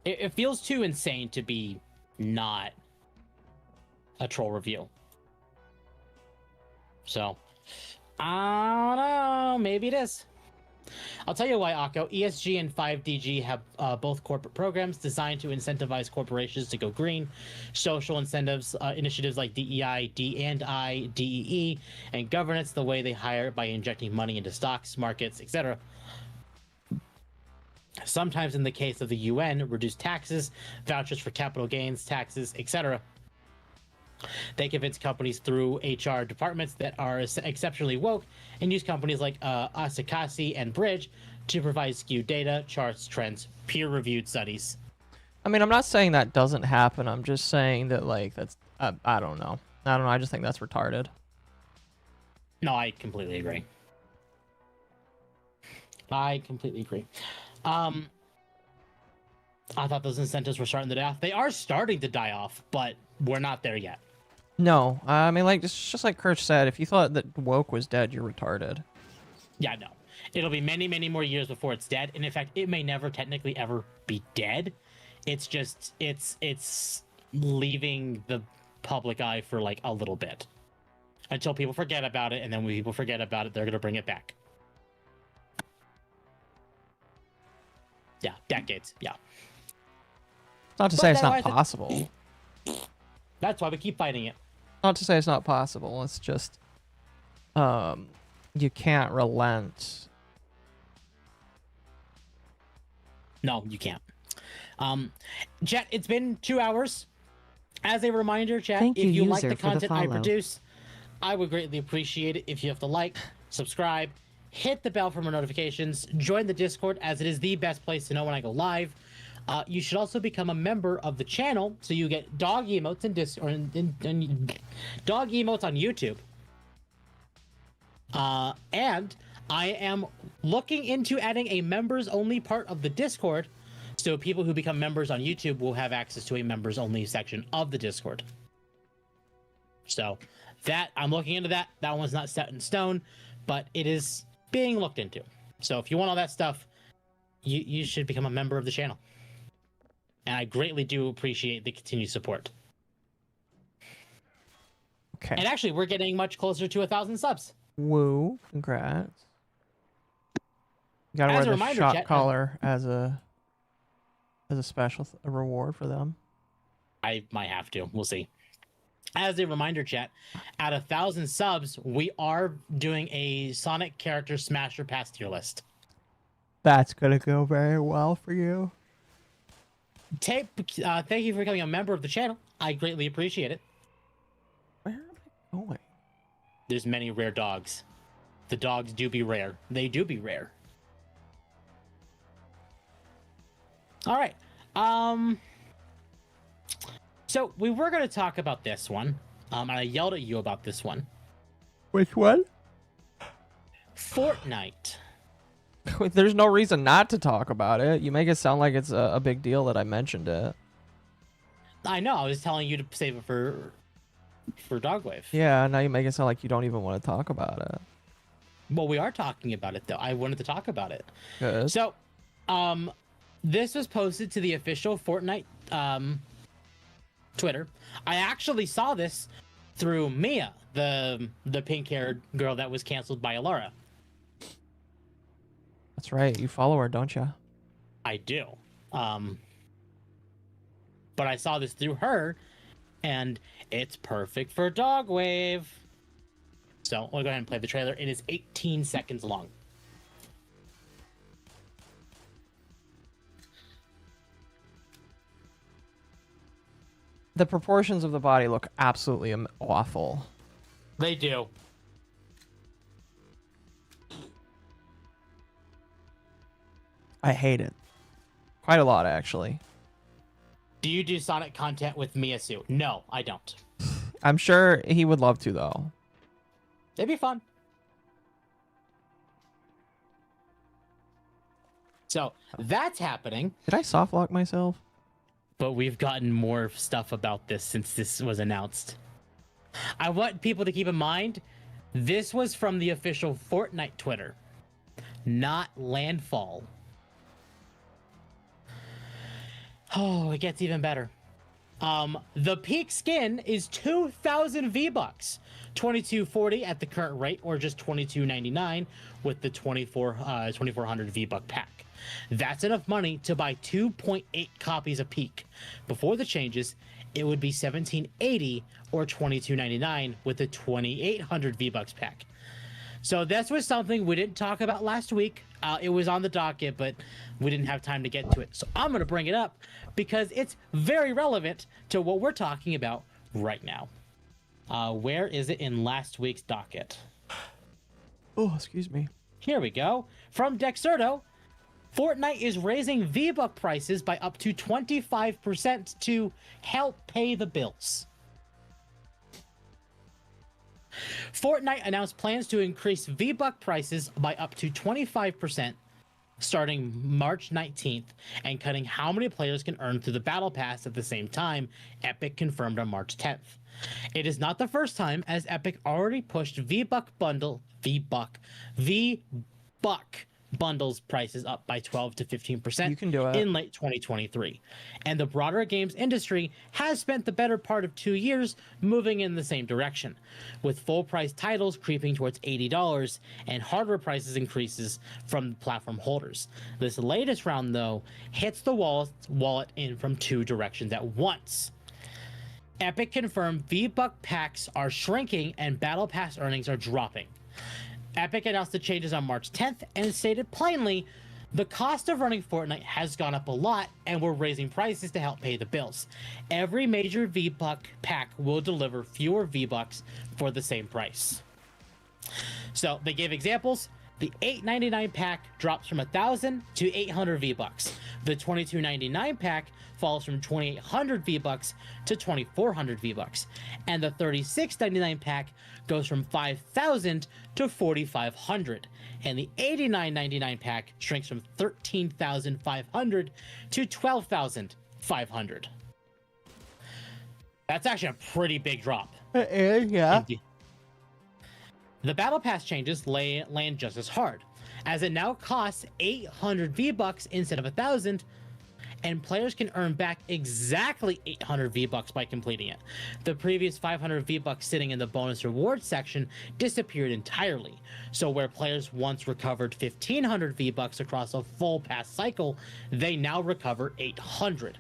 It feels too insane to be not a troll review. So, I don't know. Maybe it is. I'll tell you why, Occo. ESG and 5DG have both corporate programs designed to incentivize corporations to go green. Social incentives, initiatives like DEI, D&I, DEE, and governance, the way they hire by injecting money into stocks, markets, etc. Sometimes in the case of the UN, reduce taxes, vouchers for capital gains, taxes, etc. They convince companies through HR departments that are exceptionally woke and use companies like Asakasi and Bridge to provide skewed data, charts, trends, peer-reviewed studies.
I mean, I'm not saying that doesn't happen. I'm just saying that, like, that's... I don't know. I just think that's retarded.
No, I completely agree. I thought those incentives were starting to die off. They are starting to die off, but we're not there yet.
No, I mean, like, just like Kirsch said, if you thought that woke was dead, you're retarded.
Yeah, no. It'll be many, many more years before it's dead. And in fact, it may never technically ever be dead. It's just, it's leaving the public eye for like a little bit. Until people forget about it, and then when people forget about it, they're going to bring it back. Yeah, decades, yeah.
Not to say it's not possible.
That's why we keep fighting it.
Not to say it's not possible. It's just, you can't relent.
No, you can't. Chat, it's been 2 hours. As a reminder, chat, if you like the content I produce, I would greatly appreciate it if you have to like, subscribe, hit the bell for more notifications, join the Discord, as it is the best place to know when I go live. You should also become a member of the channel so you get dog emotes and dog emotes on YouTube. And I am looking into adding a members-only part of the Discord, so people who become members on YouTube will have access to a members-only section of the Discord. So that I'm looking into that. That one's not set in stone, but it is being looked into. So if you want all that stuff, you should become a member of the channel. And I greatly do appreciate the continued support.
Okay.
And actually, we're getting much closer to 1,000 subs.
Woo! Congrats. You gotta
As
wear
a
the
reminder,
shock
Jet,
collar as a special reward for them.
I might have to. We'll see. As a reminder, chat, at 1,000 subs, we are doing a Sonic character Smasher Pass tier list.
That's gonna go very well for you.
Tape, thank you for becoming a member of the channel. I greatly appreciate it.
Where am I going?
There's many rare dogs. The dogs do be rare. They do be rare. All right. So we were going to talk about this one. And I yelled at you about this one.
Which one?
Fortnite.
There's no reason not to talk about it. You make it sound like it's a big deal that I mentioned it.
I know. I was telling you to save it for Dogwave.
Yeah, now you make it sound like you don't even want to talk about it.
Well, we are talking about it, though. I wanted to talk about it.
Good.
So, this was posted to the official Fortnite Twitter. I actually saw this through Mia, the pink-haired girl that was canceled by Alara.
That's right. You follow her, don't you?
I do. But I saw this through her, and it's perfect for Dogwave. So we'll go ahead and play the trailer. It is 18 seconds long.
The proportions of the body look absolutely awful.
They do.
I hate it. Quite a lot, actually.
Do you do Sonic content with Miyasu? No, I don't.
I'm sure he would love to, though.
It'd be fun. So that's happening.
Did I soft lock myself?
But we've gotten more stuff about this since this was announced. I want people to keep in mind, this was from the official Fortnite Twitter, not Landfall. Oh, it gets even better. The peak skin is 2,000 V-Bucks, 2240 at the current rate, or just 22.99 with the 2400 V-Buck pack. That's enough money to buy 2.8 copies of Peak. Before the changes, it would be 1780 or 22.99 with the 2800 V-Bucks pack. So this was something we didn't talk about last week. It was on the docket, but we didn't have time to get to it. So I'm going to bring it up because it's very relevant to what we're talking about right now. Where is it in last week's docket?
Oh, excuse me.
Here we go. From Dexerto, Fortnite is raising V-Buck prices by up to 25% to help pay the bills. Fortnite announced plans to increase V-Buck prices by up to 25% starting March 19th and cutting how many players can earn through the Battle Pass at the same time, Epic confirmed on March 10th. It is not the first time, as Epic already pushed V-Buck bundles prices up by 12 to 15%
You can do it.
in late 2023. And the broader games industry has spent the better part of 2 years moving in the same direction, with full price titles creeping towards $80 and hardware prices increases from platform holders. This latest round, though, hits the wallet in from two directions at once. Epic confirmed V-Buck packs are shrinking and Battle Pass earnings are dropping. Epic announced the changes on March 10th and stated plainly, the cost of running Fortnite has gone up a lot and we're raising prices to help pay the bills. Every major V-Buck pack will deliver fewer V-Bucks for the same price. So they gave examples. The $8.99 pack drops from 1,000 to 800 V-Bucks. The $22.99 pack falls from 2,800 V-Bucks to 2,400 V-Bucks. And the $36.99 pack goes from 5,000 to 4,500. And the $89.99 pack shrinks from 13,500 to 12,500. That's actually a pretty big drop.
Yeah.
The Battle Pass changes land just as hard, as it now costs 800 V-Bucks instead of 1,000, and players can earn back exactly 800 V-Bucks by completing it. The previous 500 V-Bucks sitting in the bonus rewards section disappeared entirely, so where players once recovered 1,500 V-Bucks across a full pass cycle, they now recover 800.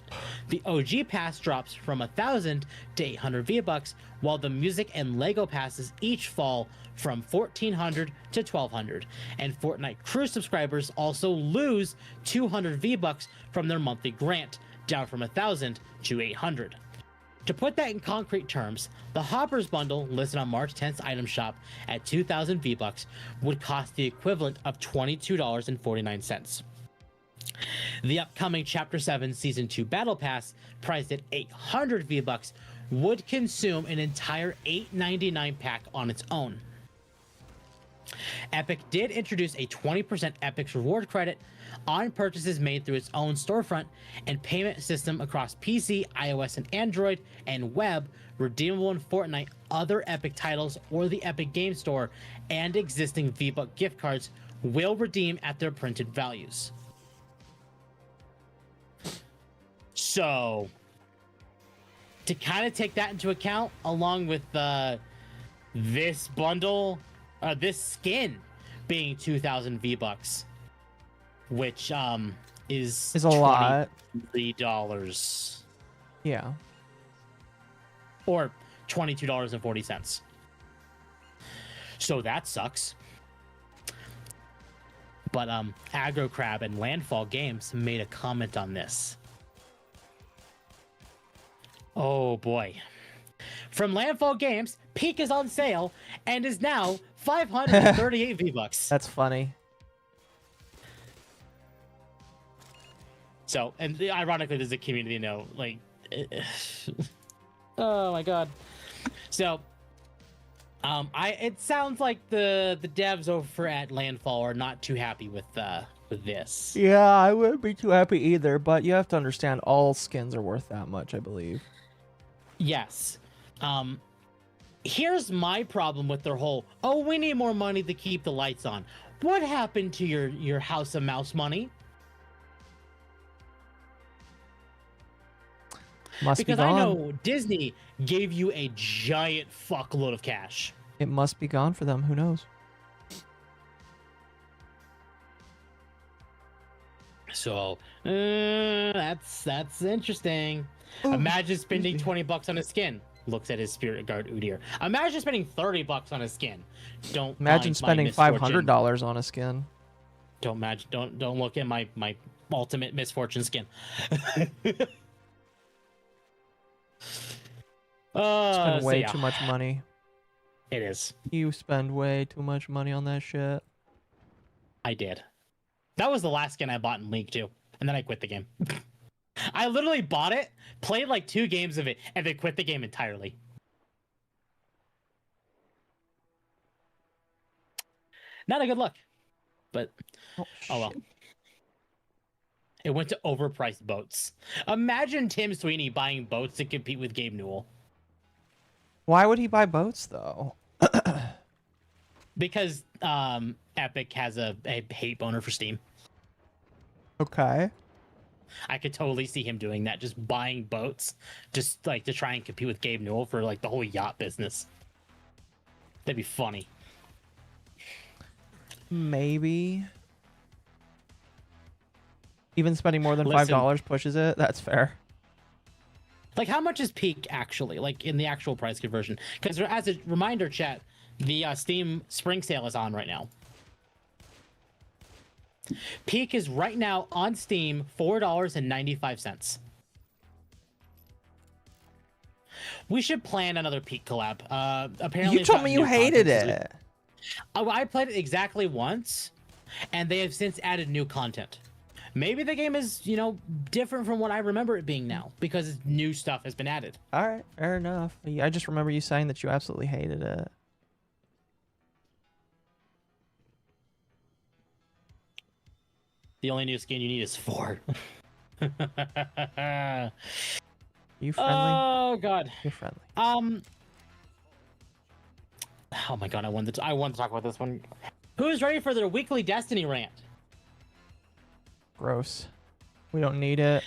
The OG pass drops from 1,000 to 800 V-Bucks, while the music and Lego passes each fall from 1,400 to 1,200, and Fortnite Crew subscribers also lose 200 V-Bucks from their monthly grant, down from 1,000 to 800. To put that in concrete terms, the Hoppers bundle listed on March 10th's item shop at 2,000 V-Bucks would cost the equivalent of $22.49. The upcoming Chapter 7 Season 2 Battle Pass, priced at 800 V-Bucks, would consume an entire $8.99 pack on its own. Epic did introduce a 20% Epic's reward credit on purchases made through its own storefront and payment system across PC, iOS, and Android, and web, redeemable in Fortnite, other Epic titles, or the Epic Game Store, and existing V-Buck gift cards will redeem at their printed values. So, to kind of take that into account, along with this bundle, this skin being 2,000 V-Bucks, which is
a lot.
$23.
Yeah.
Or $22.40. So that sucks. But Aggro Crab and Landfall Games made a comment on this. Oh boy. From Landfall Games, Peak is on sale and is now 538 V-Bucks.
That's funny.
So, and ironically, there's a community note, like, oh my god. So, it sounds like the devs over at Landfall are not too happy with this.
Yeah, I wouldn't be too happy either, but you have to understand all skins are worth that much, I believe.
Yes. Here's my problem with their whole, oh, we need more money to keep the lights on. What happened to your House of Mouse money? Because I know Disney gave you a giant fuckload of cash.
It must be gone for them. Who knows?
So that's interesting. Ooh, imagine spending $20 on a skin. Looks at his Spirit Guard Udyr. Imagine spending $30 on a skin. Don't
imagine spending $500 on a skin.
Don't look at my ultimate misfortune skin.
Spend way too much money.
It is.
You spend way too much money on that shit.
I did. That was the last skin I bought in League 2, and then I quit the game. I literally bought it, played like 2 games of it, and then quit the game entirely. Not a good look, but oh well. It went to overpriced boats. Imagine Tim Sweeney buying boats to compete with Gabe Newell.
Why would he buy boats, though?
Because Epic has a hate boner for Steam.
Okay.
I could totally see him doing that, just buying boats, just like to try and compete with Gabe Newell for like the whole yacht business. That'd be funny.
Maybe. Even spending more than $5 pushes it. That's fair.
Like, how much is Peak actually? Like in the actual price conversion? Because as a reminder, chat, the Steam Spring Sale is on right now. Peak is right now on Steam $4.95. We should plan another Peak collab. Apparently,
you told me you hated it.
I played it exactly once, and they have since added new content. maybe the game is, you know, different from what I remember it being now because new stuff has been added.
All right, fair enough. I just remember you saying that you absolutely hated it.
The only new skin you need is 4.
You friendly?
Oh god.
You're friendly.
Oh my god, I wanted to talk about this one. Who's ready for their weekly Destiny rant?
Gross. We don't need it.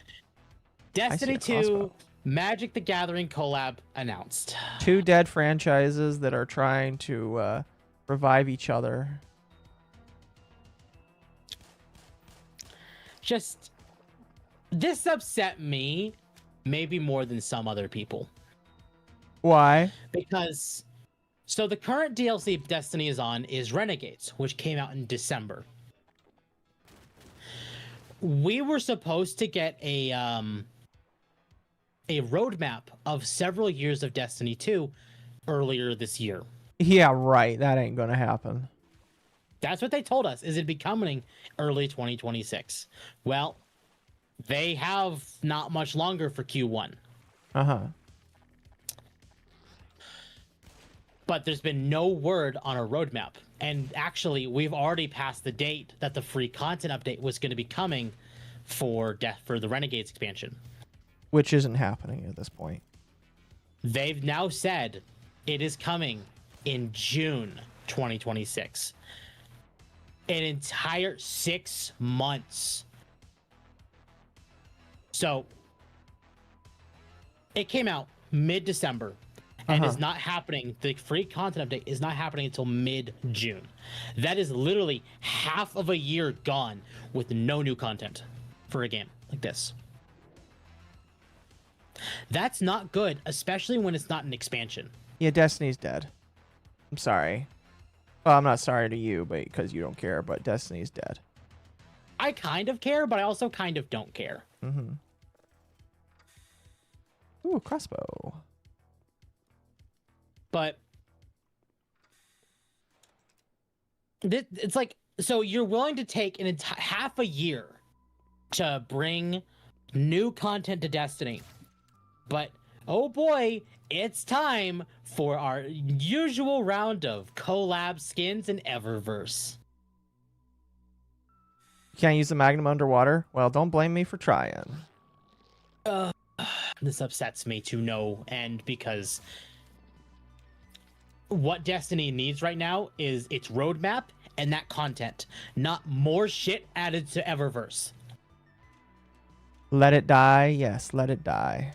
Destiny 2 Magic the Gathering collab announced.
2 dead franchises that are trying to revive each other.
Just this upset me maybe more than some other people.
Why?
Because so the current DLC Destiny is on is Renegades, which came out in December. We were supposed to get a roadmap of several years of Destiny 2 earlier this year.
Yeah, right. That ain't gonna happen.
That's what they told us, is it'd be coming early 2026. Well, they have not much longer for Q1.
Uh-huh.
But there's been no word on a roadmap. And actually, we've already passed the date that the free content update was going to be coming for the Renegades expansion.
Which isn't happening at this point.
They've now said it is coming in June 2026. An entire 6 months. So it came out mid-December and is not happening. The free content update is not happening until mid-June. That is literally half of a year gone with no new content for a game like this. That's not good, especially when it's not an expansion.
Yeah, Destiny's dead. I'm sorry. Well, I'm not sorry to you, but because you don't care, but Destiny's dead.
I kind of care, but I also kind of don't care.
Mm-hmm. Ooh, crossbow.
But it's like, so you're willing to take an entire half a year to bring new content to Destiny, but oh boy, it's time for our usual round of collab skins in Eververse.
Can't use the Magnum underwater? Well, don't blame me for trying.
This upsets me to no end because what Destiny needs right now is its roadmap and that content, not more shit added to Eververse.
Let it die. Yes, let it die.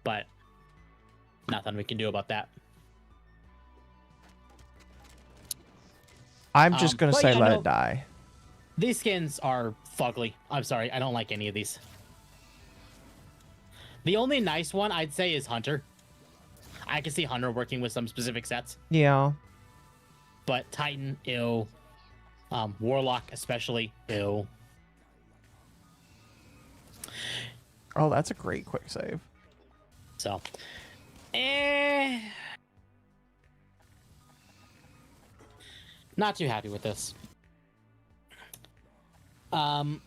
But nothing we can do about that.
I'm just going to say let it die.
These skins are fugly. I'm sorry, I don't like any of these. The only nice one I'd say is Hunter. I can see Hunter working with some specific sets.
Yeah.
But Titan, ew. Warlock especially, ew.
Oh, that's a great quick save.
So, not too happy with this. Okay.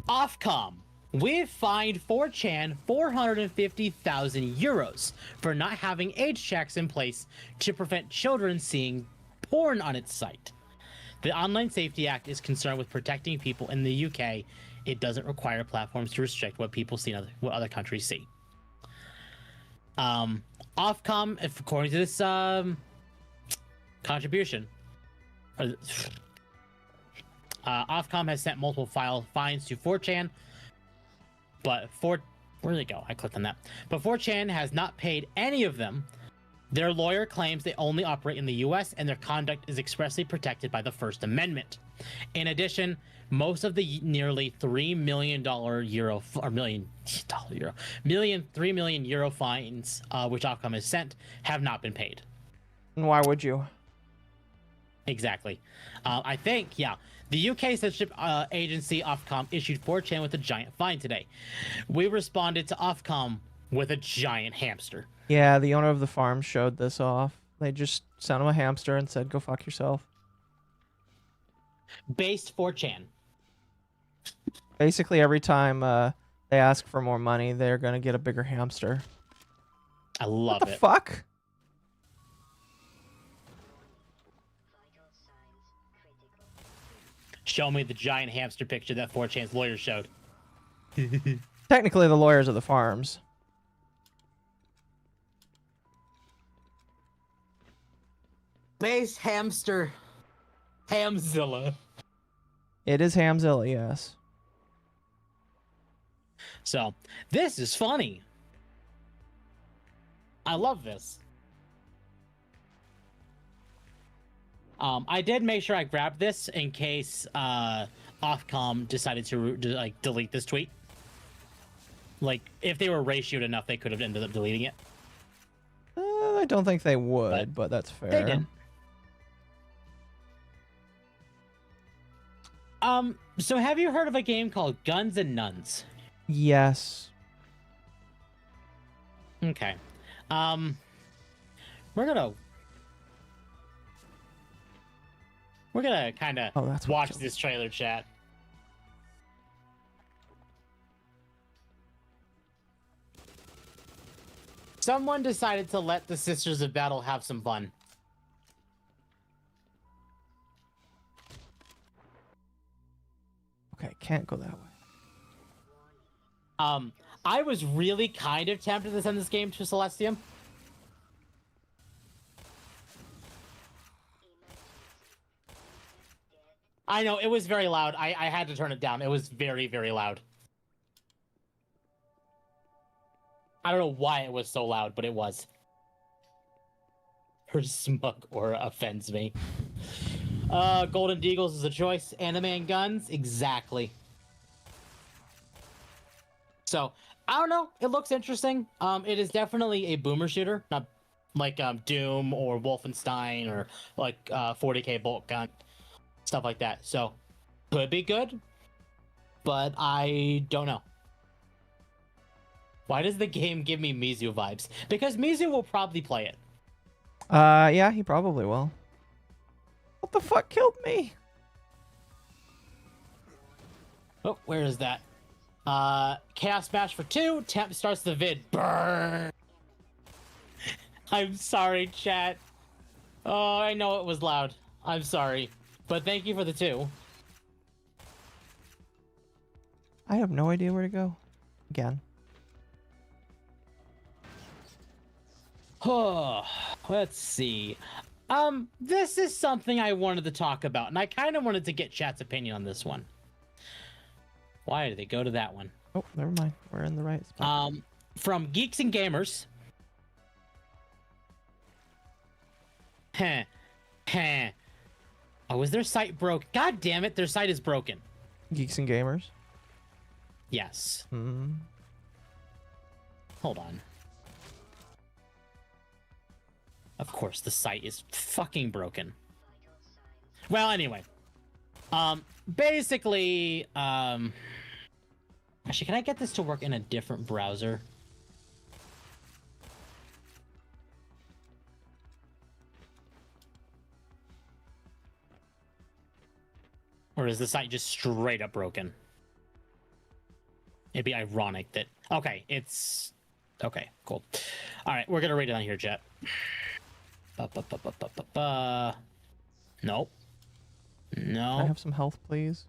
Ofcom. We've fined 4chan 450,000 euros for not having age checks in place to prevent children seeing porn on its site. The Online Safety Act is concerned with protecting people in the UK. It doesn't require platforms to restrict what people see and what other countries see. Ofcom, if according to this contribution, Ofcom has sent multiple fines to 4chan, but where did it go? I clicked on that. But 4chan has not paid any of them. Their lawyer claims they only operate in the US and their conduct is expressly protected by the First Amendment. In addition, most of the nearly $3 million euro fines which Ofcom has sent have not been paid.
And why would you?
Exactly. I think, yeah. The UK censorship agency Ofcom issued 4chan with a giant fine today. We responded to Ofcom with a giant hamster.
Yeah, the owner of the farm showed this off. They just sent him a hamster and said, "Go fuck yourself."
Based 4chan.
Basically, every time they ask for more money, they're gonna get a bigger hamster.
I love
what the
it.
Fuck?
Show me the giant hamster picture that 4chan's lawyer showed.
Technically, the lawyers are the farms.
Base hamster. Hamzilla.
It is Hamzilla, yes.
So, this is funny. I love this. I did make sure I grabbed this in case Ofcom decided to like delete this tweet. Like, if they were ratioed enough, they could have ended up deleting it.
I don't think they would, but that's fair.
They didn't. So have you heard of a game called Guns and Nuns?
Yes.
Okay. We're gonna kind of watch this trailer, chat. Someone decided to let the Sisters of Battle have some fun.
Okay, can't go that way.
I was really kind of tempted to send this game to Celestium. I know, it was very loud. I had to turn it down. It was very, very loud. I don't know why it was so loud, but it was. Her smug aura offends me. Golden Deagles is a choice. Anime and guns? Exactly. So, I don't know. It looks interesting. It is definitely a boomer shooter. Not like Doom or Wolfenstein or like 40k bolt gun. Stuff like that. So, could be good. But I don't know. Why does the game give me Mizu vibes? Because Mizu will probably play it.
Yeah, he probably will. What the fuck killed me?
Oh, where is that? Chaos Smash for 2. Temp starts the vid. Burn. I'm sorry, chat. Oh, I know it was loud. I'm sorry. But thank you for the 2.
I have no idea where to go. Again.
Let's see. This is something I wanted to talk about, and I kind of wanted to get chat's opinion on this one. Why did they go to that one?
Oh, never mind. We're in the right spot.
From Geeks and Gamers. Oh, is their site broke? God damn it, their site is broken.
Geeks and Gamers?
Yes. Hold on. Of course, the site is fucking broken. Well, anyway. Basically, actually, can I get this to work in a different browser? Or is the site just straight up broken? It'd be ironic that... Okay, it's... Okay, cool. Alright, we're gonna read it on here, chat. Nope. No.
Can I have some health, please?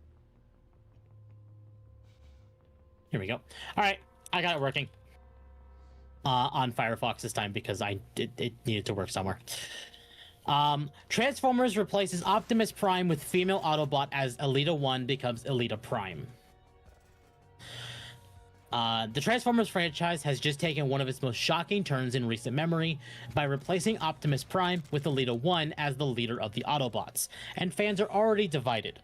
Here we go. Alright, I got it working. On Firefox this time because it needed to work somewhere. Transformers replaces Optimus Prime with female Autobot as Elita 1 becomes Elita Prime. The Transformers franchise has just taken one of its most shocking turns in recent memory by replacing Optimus Prime with Elita 1 as the leader of the Autobots, and fans are already divided.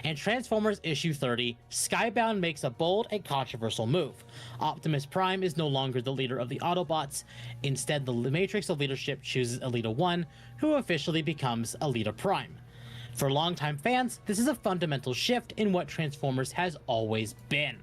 In Transformers issue 30, Skybound makes a bold and controversial move. Optimus Prime is no longer the leader of the Autobots. Instead, the Matrix of Leadership chooses Elita 1, who officially becomes Elita Prime. For longtime fans, this is a fundamental shift in what Transformers has always been.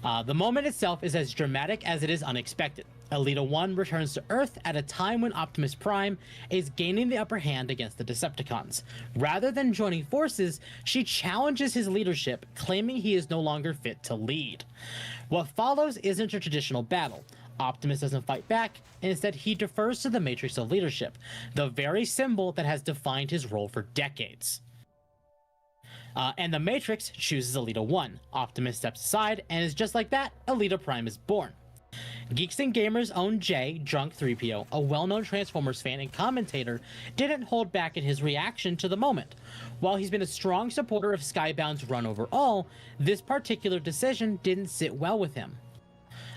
The moment itself is as dramatic as it is unexpected. Elita 1 returns to Earth at a time when Optimus Prime is gaining the upper hand against the Decepticons. Rather than joining forces, she challenges his leadership, claiming he is no longer fit to lead. What follows isn't a traditional battle. Optimus doesn't fight back, and instead he defers to the Matrix of leadership, the very symbol that has defined his role for decades. And the Matrix chooses Elita 1. Optimus steps aside, and is just like that, Elita Prime is born. Geeks and Gamers' own Jay, Drunk 3PO, a well-known Transformers fan and commentator, didn't hold back in his reaction to the moment. While he's been a strong supporter of Skybound's run overall, this particular decision didn't sit well with him.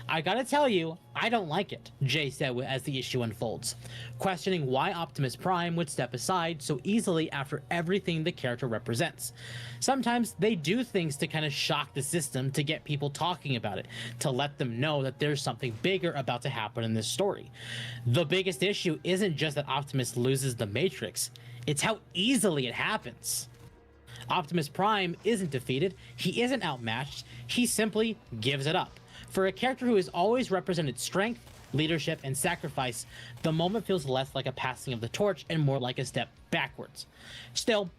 I gotta tell you, I don't like it, Jay said as the issue unfolds, questioning why Optimus Prime would step aside so easily after everything the character represents. Sometimes they do things to kind of shock the system to get people talking about it, to let them know that there's something bigger about to happen in this story. The biggest issue isn't just that Optimus loses the Matrix, it's how easily it happens. Optimus Prime isn't defeated, he isn't outmatched, he simply gives it up. For a character who has always represented strength, leadership, and sacrifice, the moment feels less like a passing of the torch and more like a step backwards. Still,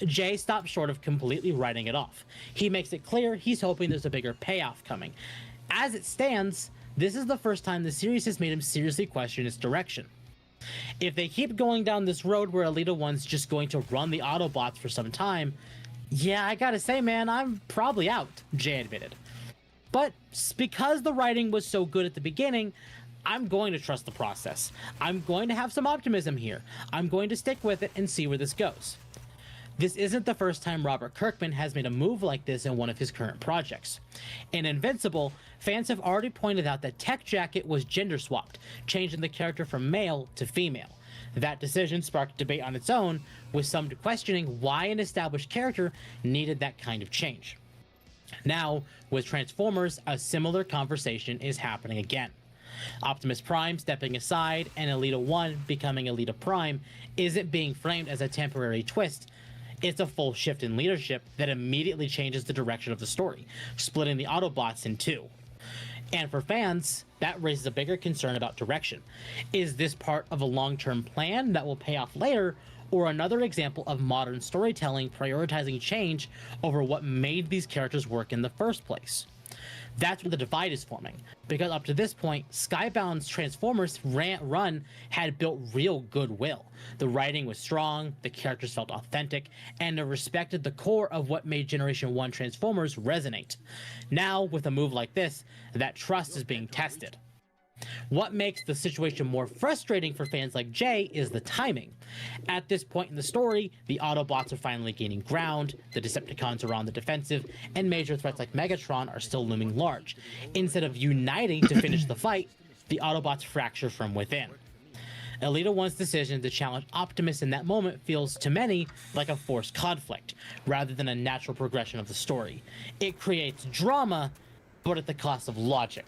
Jay stops short of completely writing it off. He makes it clear he's hoping there's a bigger payoff coming. As it stands, this is the first time the series has made him seriously question its direction. If they keep going down this road where Elita 1's just going to run the Autobots for some time, yeah, I gotta say, man, I'm probably out, Jay admitted. But because the writing was so good at the beginning, I'm going to trust the process. I'm going to have some optimism here. I'm going to stick with it and see where this goes. This isn't the first time Robert Kirkman has made a move like this in one of his current projects. In Invincible, fans have already pointed out that Tech Jacket was gender swapped, changing the character from male to female. That decision sparked debate on its own, with some questioning why an established character needed that kind of change. Now, with Transformers, a similar conversation is happening again. Optimus Prime stepping aside and Elita 1 becoming Elita Prime isn't being framed as a temporary twist. It's a full shift in leadership that immediately changes the direction of the story, splitting the Autobots in two. And for fans, that raises a bigger concern about direction. Is this part of a long-term plan that will pay off later, or another example of modern storytelling prioritizing change over what made these characters work in the first place? That's where the divide is forming, because up to this point, Skybound's Transformers run had built real goodwill. The writing was strong, the characters felt authentic, and it respected the core of what made Generation 1 Transformers resonate. Now, with a move like this, that trust is being tested. What makes the situation more frustrating for fans like Jay is the timing. At this point in the story, the Autobots are finally gaining ground, the Decepticons are on the defensive, and major threats like Megatron are still looming large. Instead of uniting to finish the fight, the Autobots fracture from within. Elita 1's decision to challenge Optimus in that moment feels, to many, like a forced conflict, rather than a natural progression of the story. It creates drama, but at the cost of logic.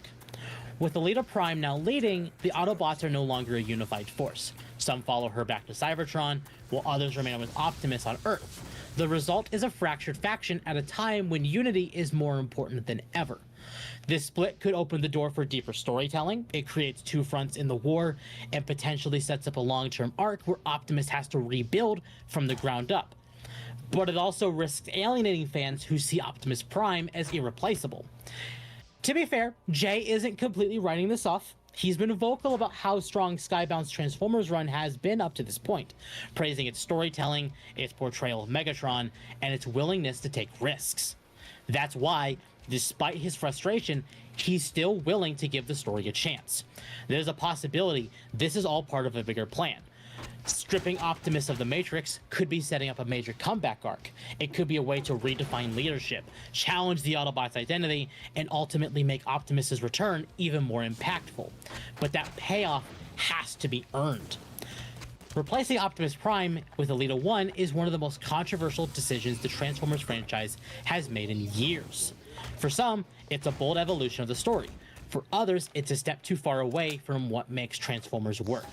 With Elita Prime now leading, the Autobots are no longer a unified force. Some follow her back to Cybertron, while others remain with Optimus on Earth. The result is a fractured faction at a time when unity is more important than ever. This split could open the door for deeper storytelling. It creates two fronts in the war, and potentially sets up a long-term arc where Optimus has to rebuild from the ground up. But it also risks alienating fans who see Optimus Prime as irreplaceable. To be fair, Jay isn't completely writing this off. He's been vocal about how strong Skybound's Transformers run has been up to this point, praising its storytelling, its portrayal of Megatron, and its willingness to take risks. That's why, despite his frustration, he's still willing to give the story a chance. There's a possibility this is all part of a bigger plan. Stripping Optimus of the Matrix could be setting up a major comeback arc. It could be a way to redefine leadership, challenge the Autobots' identity, and ultimately make Optimus's return even more impactful. But that payoff has to be earned. Replacing Optimus Prime with Elita 1 is one of the most controversial decisions the Transformers franchise has made in years. For some, it's a bold evolution of the story. For others, it's a step too far away from what makes Transformers work.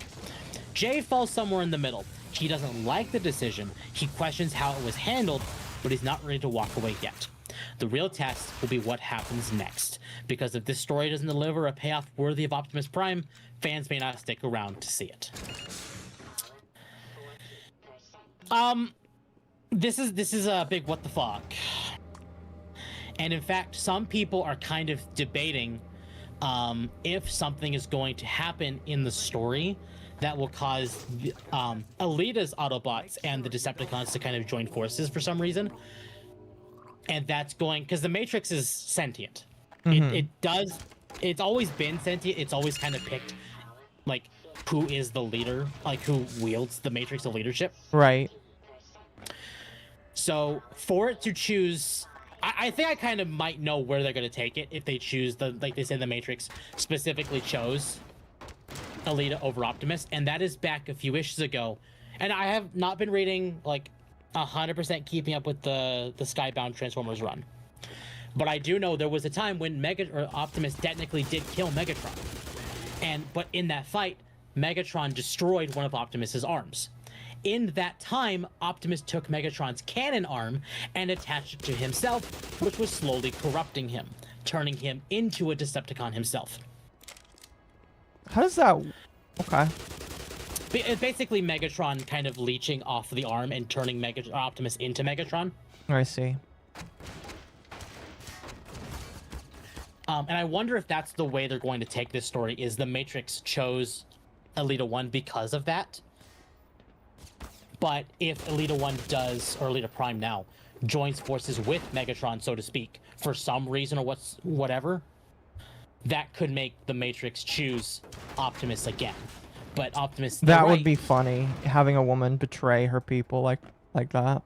Jay falls somewhere in the middle. He doesn't like the decision, he questions how it was handled, but he's not ready to walk away yet. The real test will be what happens next, because if this story doesn't deliver a payoff worthy of Optimus Prime, fans may not stick around to see it. This is a big what the fuck. And in fact, some people are kind of debating if something is going to happen in the story that will cause Alita's Autobots and the Decepticons to kind of join forces for some reason. And that's going, because the Matrix is sentient. It's always been sentient. It's always kind of picked, like, who is the leader, like, who wields the Matrix of leadership.
Right.
So for it to choose, I think I kind of might know where they're going to take it if they choose like they said, the Matrix specifically chose Alita over Optimus, and that is back a few issues ago. And I have not been reading like 100% keeping up with the Skybound Transformers run, but I do know there was a time when Optimus technically did kill Megatron, but in that fight, Megatron destroyed one of Optimus's arms. In that time, Optimus took Megatron's cannon arm and attached it to himself, which was slowly corrupting him, turning him into a Decepticon himself.
How does that... Okay.
It's basically Megatron kind of leeching off the arm and turning Optimus into Megatron.
I see.
And I wonder if that's the way they're going to take this story, is the Matrix chose Alita 1 because of that. But if Alita 1 does, or Alita Prime now, joins forces with Megatron, so to speak, for some reason or whatever, that could make the Matrix choose Optimus again. But Optimus...
That would be funny, having a woman betray her people like that.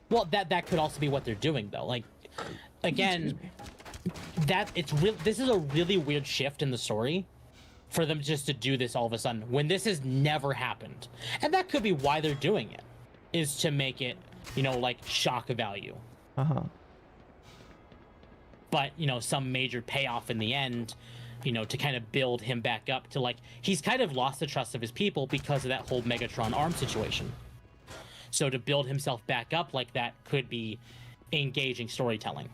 Well, that could also be what they're doing, though. Like, again, this is a really weird shift in the story for them just to do this all of a sudden when this has never happened. And that could be why they're doing it, is to make it, like shock value. But, some major payoff in the end, to kind of build him back up to, like, he's kind of lost the trust of his people because of that whole Megatron arm situation. So to build himself back up like that could be engaging storytelling.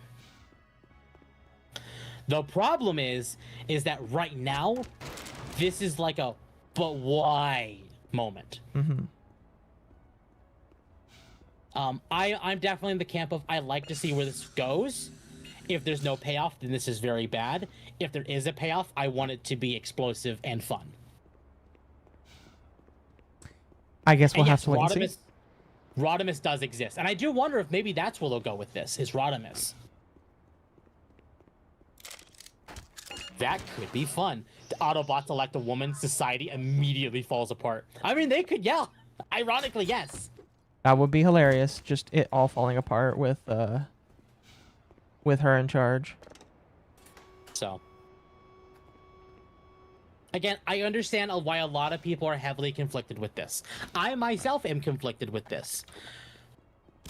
The problem is that right now, this is like a but why moment. I'm definitely in the camp of I like to see where this goes. If there's no payoff, then this is very bad. If there is a payoff, I want it to be explosive and fun.
I guess we'll have to wait and see.
Rodimus does exist. And I do wonder if maybe that's where they'll go with this, is Rodimus. That could be fun. The Autobots elect a woman, society immediately falls apart. I mean, they could, yeah. Ironically, yes.
That would be hilarious. Just it all falling apart with her in charge.
So, again, I understand why a lot of people are heavily conflicted with this. I myself am conflicted with this.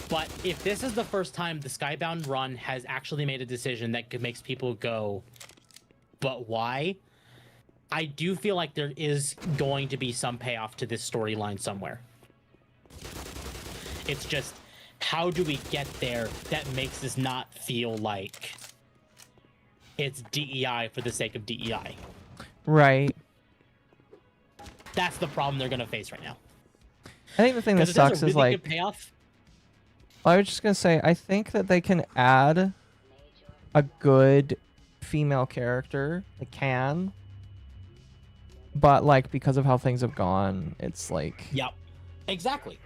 But if this is the first time the Skybound run has actually made a decision that makes people go, but why? I do feel like there is going to be some payoff to this storyline somewhere. It's just, how do we get there that makes this not feel like it's DEI for the sake of DEI?
Right.
That's the problem they're going to face right now.
I think the thing that sucks is like...
payoff.
I was just going to say, I think that they can add a good female character. They can. But like, because of how things have gone, it's like...
Yep. Exactly.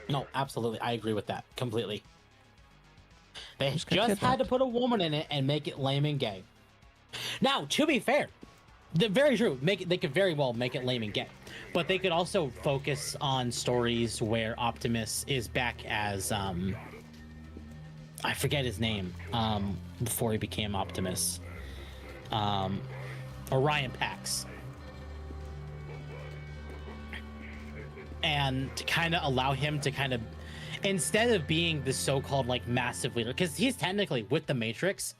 No, absolutely. I agree with that completely. They just had to put a woman in it and make it lame and gay. Now, to be fair, very true. They could very well make it lame and gay, but they could also focus on stories where Optimus is back as I forget his name before he became Optimus. Orion Pax. And to kind of allow him to kind of, instead of being the so-called like massive leader, because he's technically with the Matrix,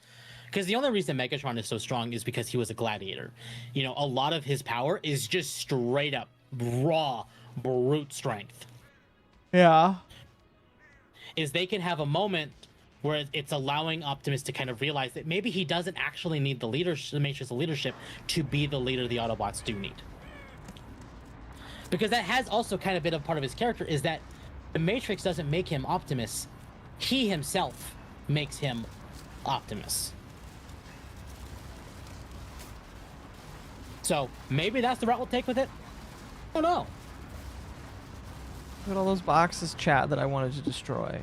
because the only reason Megatron is so strong is because he was a gladiator. A lot of his power is just straight up raw brute strength.
Yeah.
Is they can have a moment where it's allowing Optimus to kind of realize that maybe he doesn't actually need the Matrix of leadership to be the leader the Autobots do need. Because that has also kind of been a part of his character, is that the Matrix doesn't make him Optimus. He himself makes him Optimus. So maybe that's the route we'll take with it. I don't know.
Look at all those boxes, chat, that I wanted to destroy.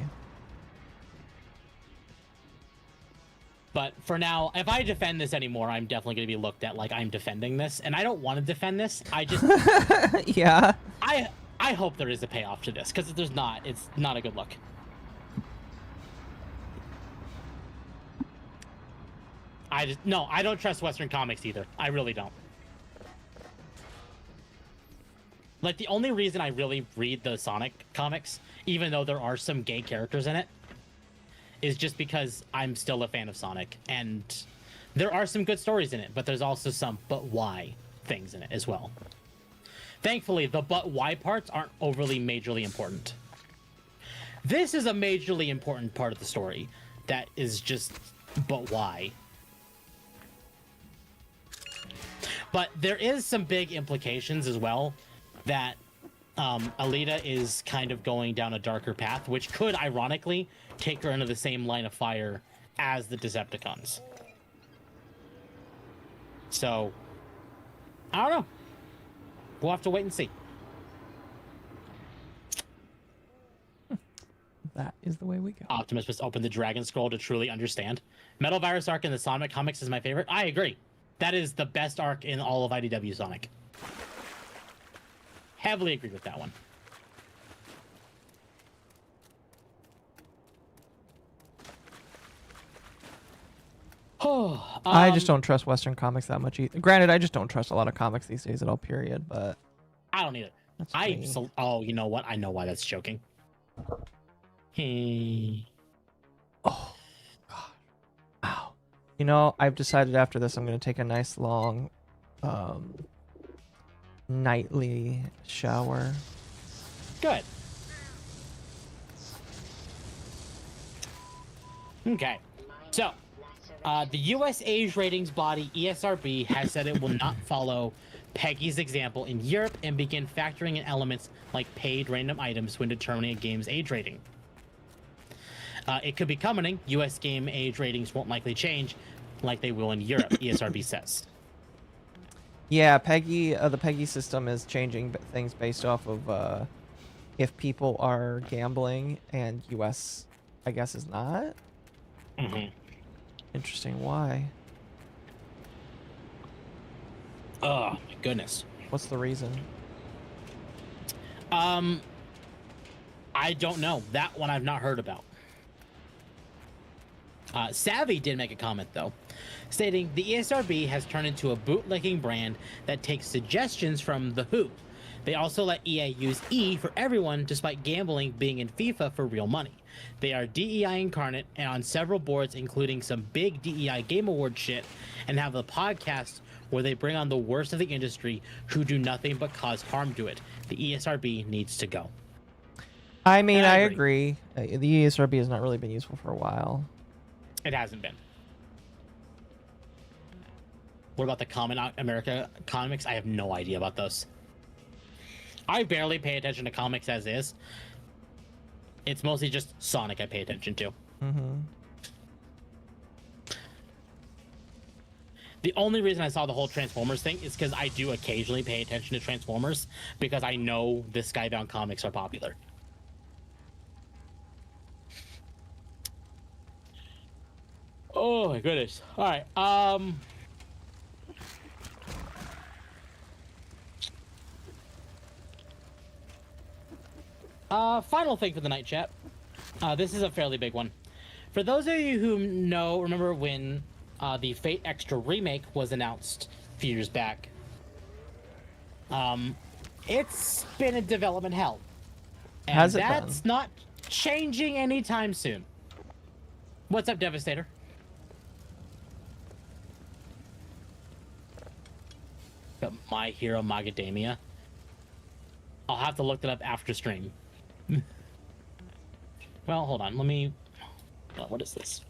But for now, if I defend this anymore, I'm definitely going to be looked at like I'm defending this. And I don't want to defend this. I just...
Yeah.
I hope there is a payoff to this, because if there's not, it's not a good look. I don't trust Western comics either. I really don't. Like, the only reason I really read the Sonic comics, even though there are some gay characters in it, is just because I'm still a fan of Sonic. And there are some good stories in it, but there's also some but why things in it as well. Thankfully, the but why parts aren't overly majorly important. This is a majorly important part of the story that is just but why. But there is some big implications as well that Alita is kind of going down a darker path, which could ironically take her into the same line of fire as the Decepticons. So, I don't know. We'll have to wait and see.
That is the way we go.
Optimus must open the Dragon Scroll to truly understand. Metal Virus arc in the Sonic comics is my favorite. I agree. That is the best arc in all of IDW Sonic. Heavily agree with that one.
I just don't trust Western comics that much either. Granted, I just don't trust a lot of comics these days at all, period, but...
I don't either. Oh, you know what? I know why that's joking.
Oh, God. Ow. You know, I've decided after this I'm going to take a nice long nightly shower.
Good. Okay. So, the U.S. age ratings body ESRB has said it will not follow Peggy's example in Europe and begin factoring in elements like paid random items when determining a game's age rating. It could be coming. U.S. game age ratings won't likely change like they will in Europe, ESRB says.
Yeah, the Peggy system is changing things based off of if people are gambling and U.S., I guess, is not.
Mm-hmm.
Interesting. Why?
Oh, my goodness.
What's the reason?
I don't know. That one I've not heard about. Savvy did make a comment, though, stating the ESRB has turned into a bootlicking brand that takes suggestions from the Who. They also let EA use E for everyone, despite gambling being in FIFA for real money. They are DEI incarnate and on several boards, including some big DEI Game Award shit, and have a podcast where they bring on the worst of the industry who do nothing but cause harm to it. The ESRB needs to go.
I mean, I agree. The ESRB has not really been useful for a while.
It hasn't been. What about the Common America comics? I have no idea about those. I barely pay attention to comics as is. It's mostly just Sonic I pay attention to.
Mm-hmm.
The only reason I saw the whole Transformers thing is because I do occasionally pay attention to Transformers because I know the Skybound comics are popular. Oh my goodness. All right. Final thing for the night, chat. This is a fairly big one. For those of you who remember when the Fate Extra remake was announced a few years back. It's been a development hell. And
Has it
that's
been?
not changing anytime soon. What's up, Devastator? My Hero Macadamia. I'll have to look that up after stream. Well, hold on. Let me. What is this?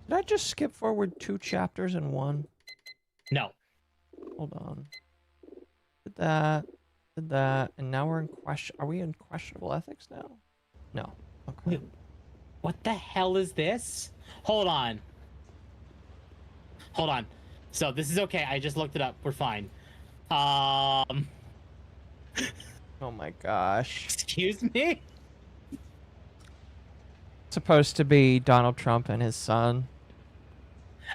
Did I just skip forward 2 chapters in one?
No.
Hold on. Did that, and now we're in question. Are we in questionable ethics now? No. Okay.
Wait, what the hell is this? Hold on. Hold on. So this is okay. I just looked it up. We're fine.
Oh my gosh.
Excuse me?
It's supposed to be Donald Trump and his son.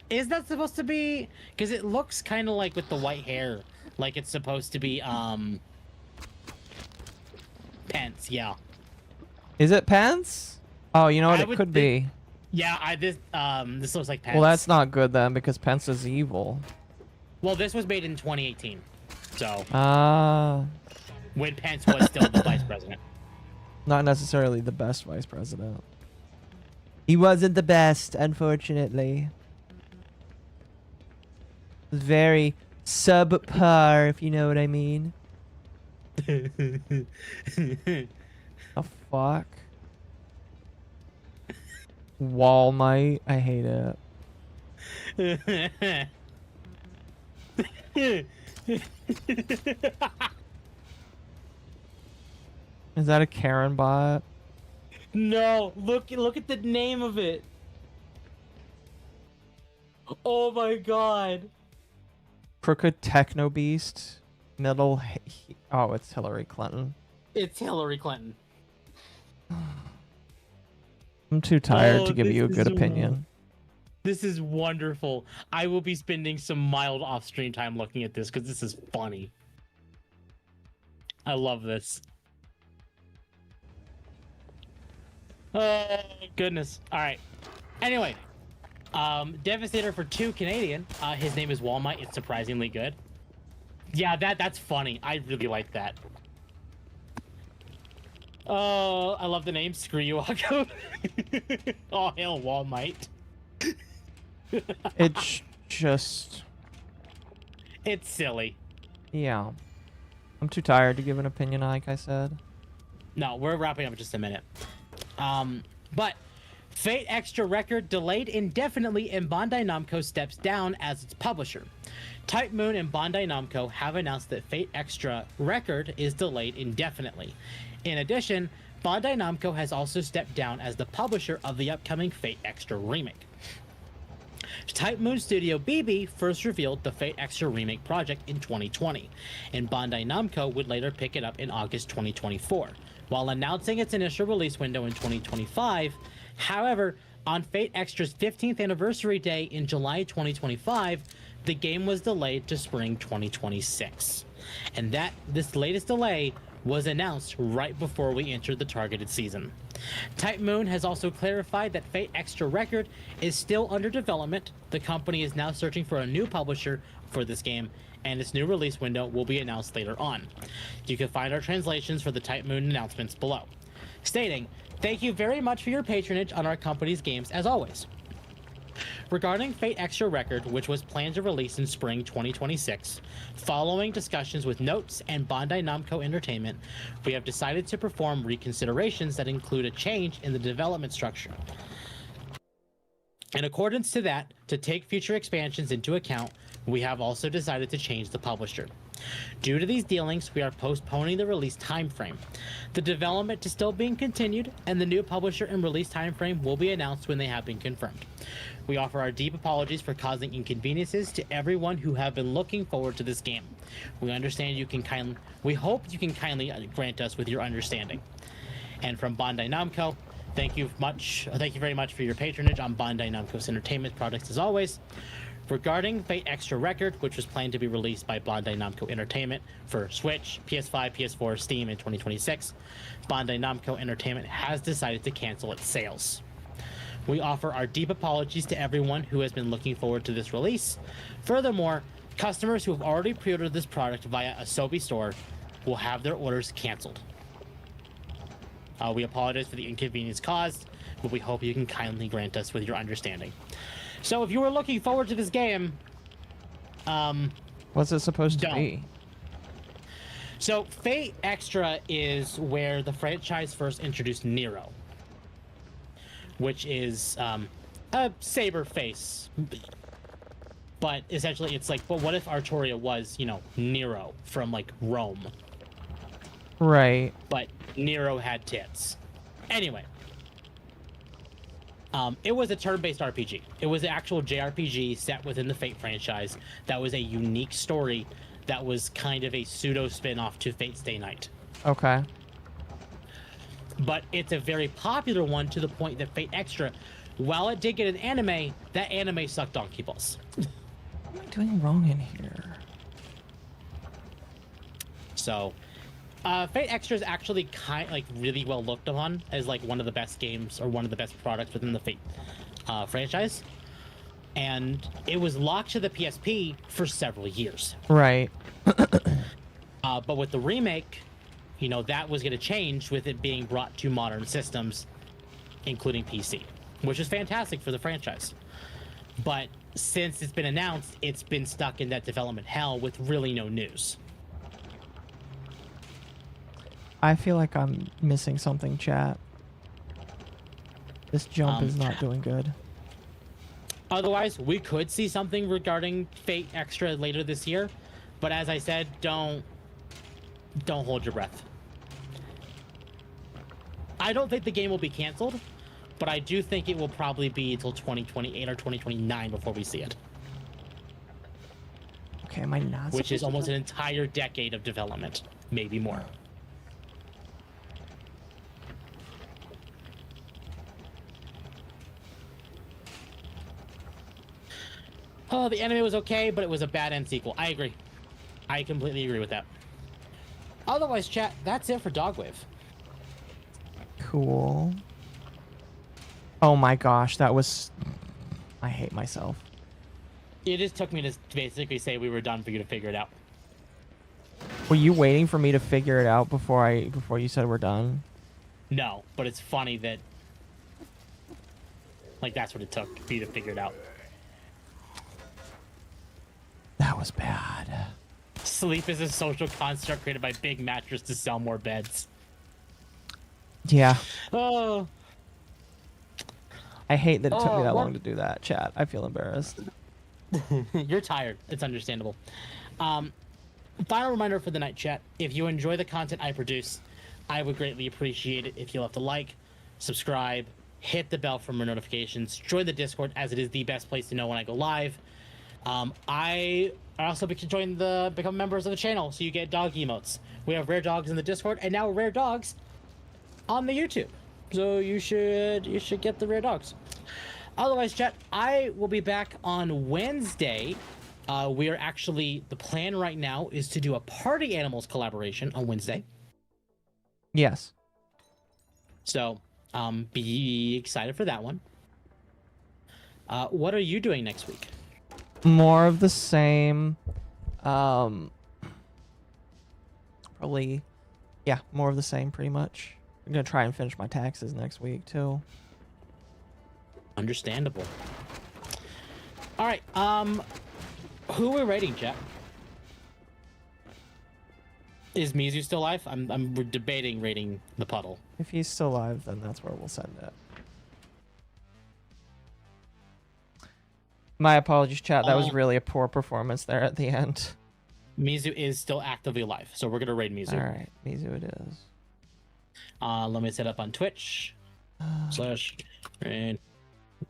Is that supposed to be? Because it looks kind of like with the white hair, like it's supposed to be Pence. Yeah.
Is it Pence? Oh, you know what? It could be.
Yeah. This looks like Pence.
Well, that's not good then, because Pence is evil.
Well, this was made in 2018, so. When Pence was still the vice president.
Not necessarily the best vice president. He wasn't the best, unfortunately. Very subpar, if you know what I mean. The fuck? Walmart. I hate it. Is that a Karen bot?
No, look at the name of it. Oh my god.
Crooked Techno Beast. Middle. Oh, it's Hillary Clinton.
It's Hillary Clinton.
I'm too tired to give you a good opinion.
This is wonderful. I will be spending some mild off-stream time looking at this because this is funny. I love this. Oh, goodness. All right. Anyway, Devastator for 2 Canadian. His name is Walmart. It's surprisingly good. Yeah, that's funny. I really like that. Oh, I love the name. Screw you, Occo. Oh, hell, Walmart.
It's just...
It's silly.
Yeah. I'm too tired to give an opinion, like I said.
No, we're wrapping up in just a minute. But Fate Extra Record delayed indefinitely and Bandai Namco steps down as its publisher. Type Moon and Bandai Namco have announced that Fate Extra Record is delayed indefinitely. In addition, Bandai Namco has also stepped down as the publisher of the upcoming Fate Extra remake. Type Moon Studio BB first revealed the Fate Extra remake project in 2020, and Bandai Namco would later pick it up in August 2024, while announcing its initial release window in 2025. However, on Fate Extra's 15th anniversary day in July 2025, the game was delayed to spring 2026. And this latest delay was announced right before we entered the targeted season. Type Moon has also clarified that Fate Extra Record is still under development. The company is now searching for a new publisher for this game, and its new release window will be announced later on. You can find our translations for the Type Moon announcements below. Stating, thank you very much for your patronage on our company's games as always. Regarding Fate Extra Record, which was planned to release in spring 2026, following discussions with Notes and Bandai Namco Entertainment, we have decided to perform reconsiderations that include a change in the development structure. In accordance to that, to take future expansions into account, we have also decided to change the publisher. Due to these dealings, we are postponing the release timeframe. The development is still being continued, and the new publisher and release timeframe will be announced when they have been confirmed. We offer our deep apologies for causing inconveniences to everyone who have been looking forward to this game. We understand you can we hope you can kindly grant us with your understanding. And from Bandai Namco, thank you very much for your patronage on Bandai Namco's entertainment products as always. Regarding Fate Extra Record, which was planned to be released by Bandai Namco Entertainment for Switch, PS5, PS4, Steam in 2026, Bandai Namco Entertainment has decided to cancel its sales. We offer our deep apologies to everyone who has been looking forward to this release. Furthermore, customers who have already pre-ordered this product via Asobi Store will have their orders canceled. We apologize for the inconvenience caused, but we hope you can kindly grant us with your understanding. So if you were looking forward to this game,
what's it supposed to be?
So Fate Extra is where the franchise first introduced Nero, which is a saber face. But essentially it's like, well, what if Arturia was, you know, Nero from like Rome?
Right.
But Nero had tits. Anyway. It was a turn-based RPG. It was an actual JRPG set within the Fate franchise that was a unique story that was kind of a pseudo spin-off to Fate Stay Night.
Okay.
But it's a very popular one to the point that Fate Extra, while it did get an anime, that anime sucked donkey balls.
What am I doing wrong in here?
So, Fate Extra is actually really well looked upon as like one of the best games or one of the best products within the Fate franchise. And it was locked to the PSP for several years.
Right.
But with the remake, you know, that was going to change with it being brought to modern systems, including PC, which is fantastic for the franchise. But since it's been announced, it's been stuck in that development hell with really no news.
I feel like I'm missing something, chat. This jump is not doing good.
Otherwise, we could see something regarding Fate Extra later this year. But as I said, don't hold your breath. I don't think the game will be canceled, but I do think it will probably be until 2028 or 2029 before we see it.
Okay, am I not?
Which is almost an entire decade of development, maybe more. Oh, the anime was okay, but it was a bad end sequel. I agree. I completely agree with that. Otherwise, chat, that's it for Dogwave.
Cool. Oh my gosh, that was... I hate myself.
It just took me to basically say we were done for you to figure it out.
Were you waiting for me to figure it out before you said we're done?
No, but it's funny that... like, that's what it took for you to figure it out.
That was bad.
Sleep is a social construct created by Big Mattress to sell more beds.
Yeah.
Oh.
I hate that it took me that long to do that, chat. I feel embarrassed.
You're tired. It's understandable. Final reminder for the night, chat. If you enjoy the content I produce, I would greatly appreciate it if you left a like, subscribe, hit the bell for more notifications, join the Discord as it is the best place to know when I go live. I also become members of the channel, so you get dog emotes. We have rare dogs in the Discord, and now rare dogs on the YouTube. So you should get the rare dogs. Otherwise, chat, I will be back on Wednesday. We are actually, the plan right now is to do a Party Animals collaboration on Wednesday.
Yes.
So, be excited for that one. What are you doing next week?
More of the same. Probably, yeah, more of the same, pretty much. I'm gonna try and finish my taxes next week too.
Understandable. All right. Who are we rating, chat? Is Mizu still alive? We're debating rating the puddle.
If he's still alive, then that's where we'll send it. My apologies, chat. That was really a poor performance there at the end.
Mizu is still actively alive, so we're gonna raid Mizu.
All right, Mizu it is.
Let me set up on Twitch / raid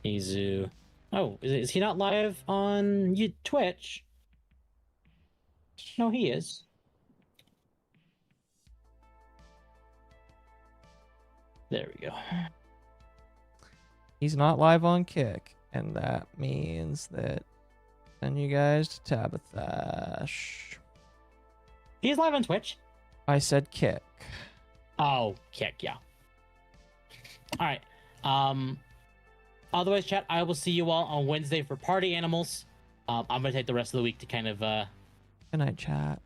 Mizu. Oh, is he not live on Twitch? No, he is. There we go.
He's not live on Kick, and that means that send you guys to Tabithash.
He's live on Twitch.
I said Kick.
Oh, Kick, yeah. All right. Otherwise, chat, I will see you all on Wednesday for Party Animals. I'm gonna take the rest of the week to kind of
Good night, chat.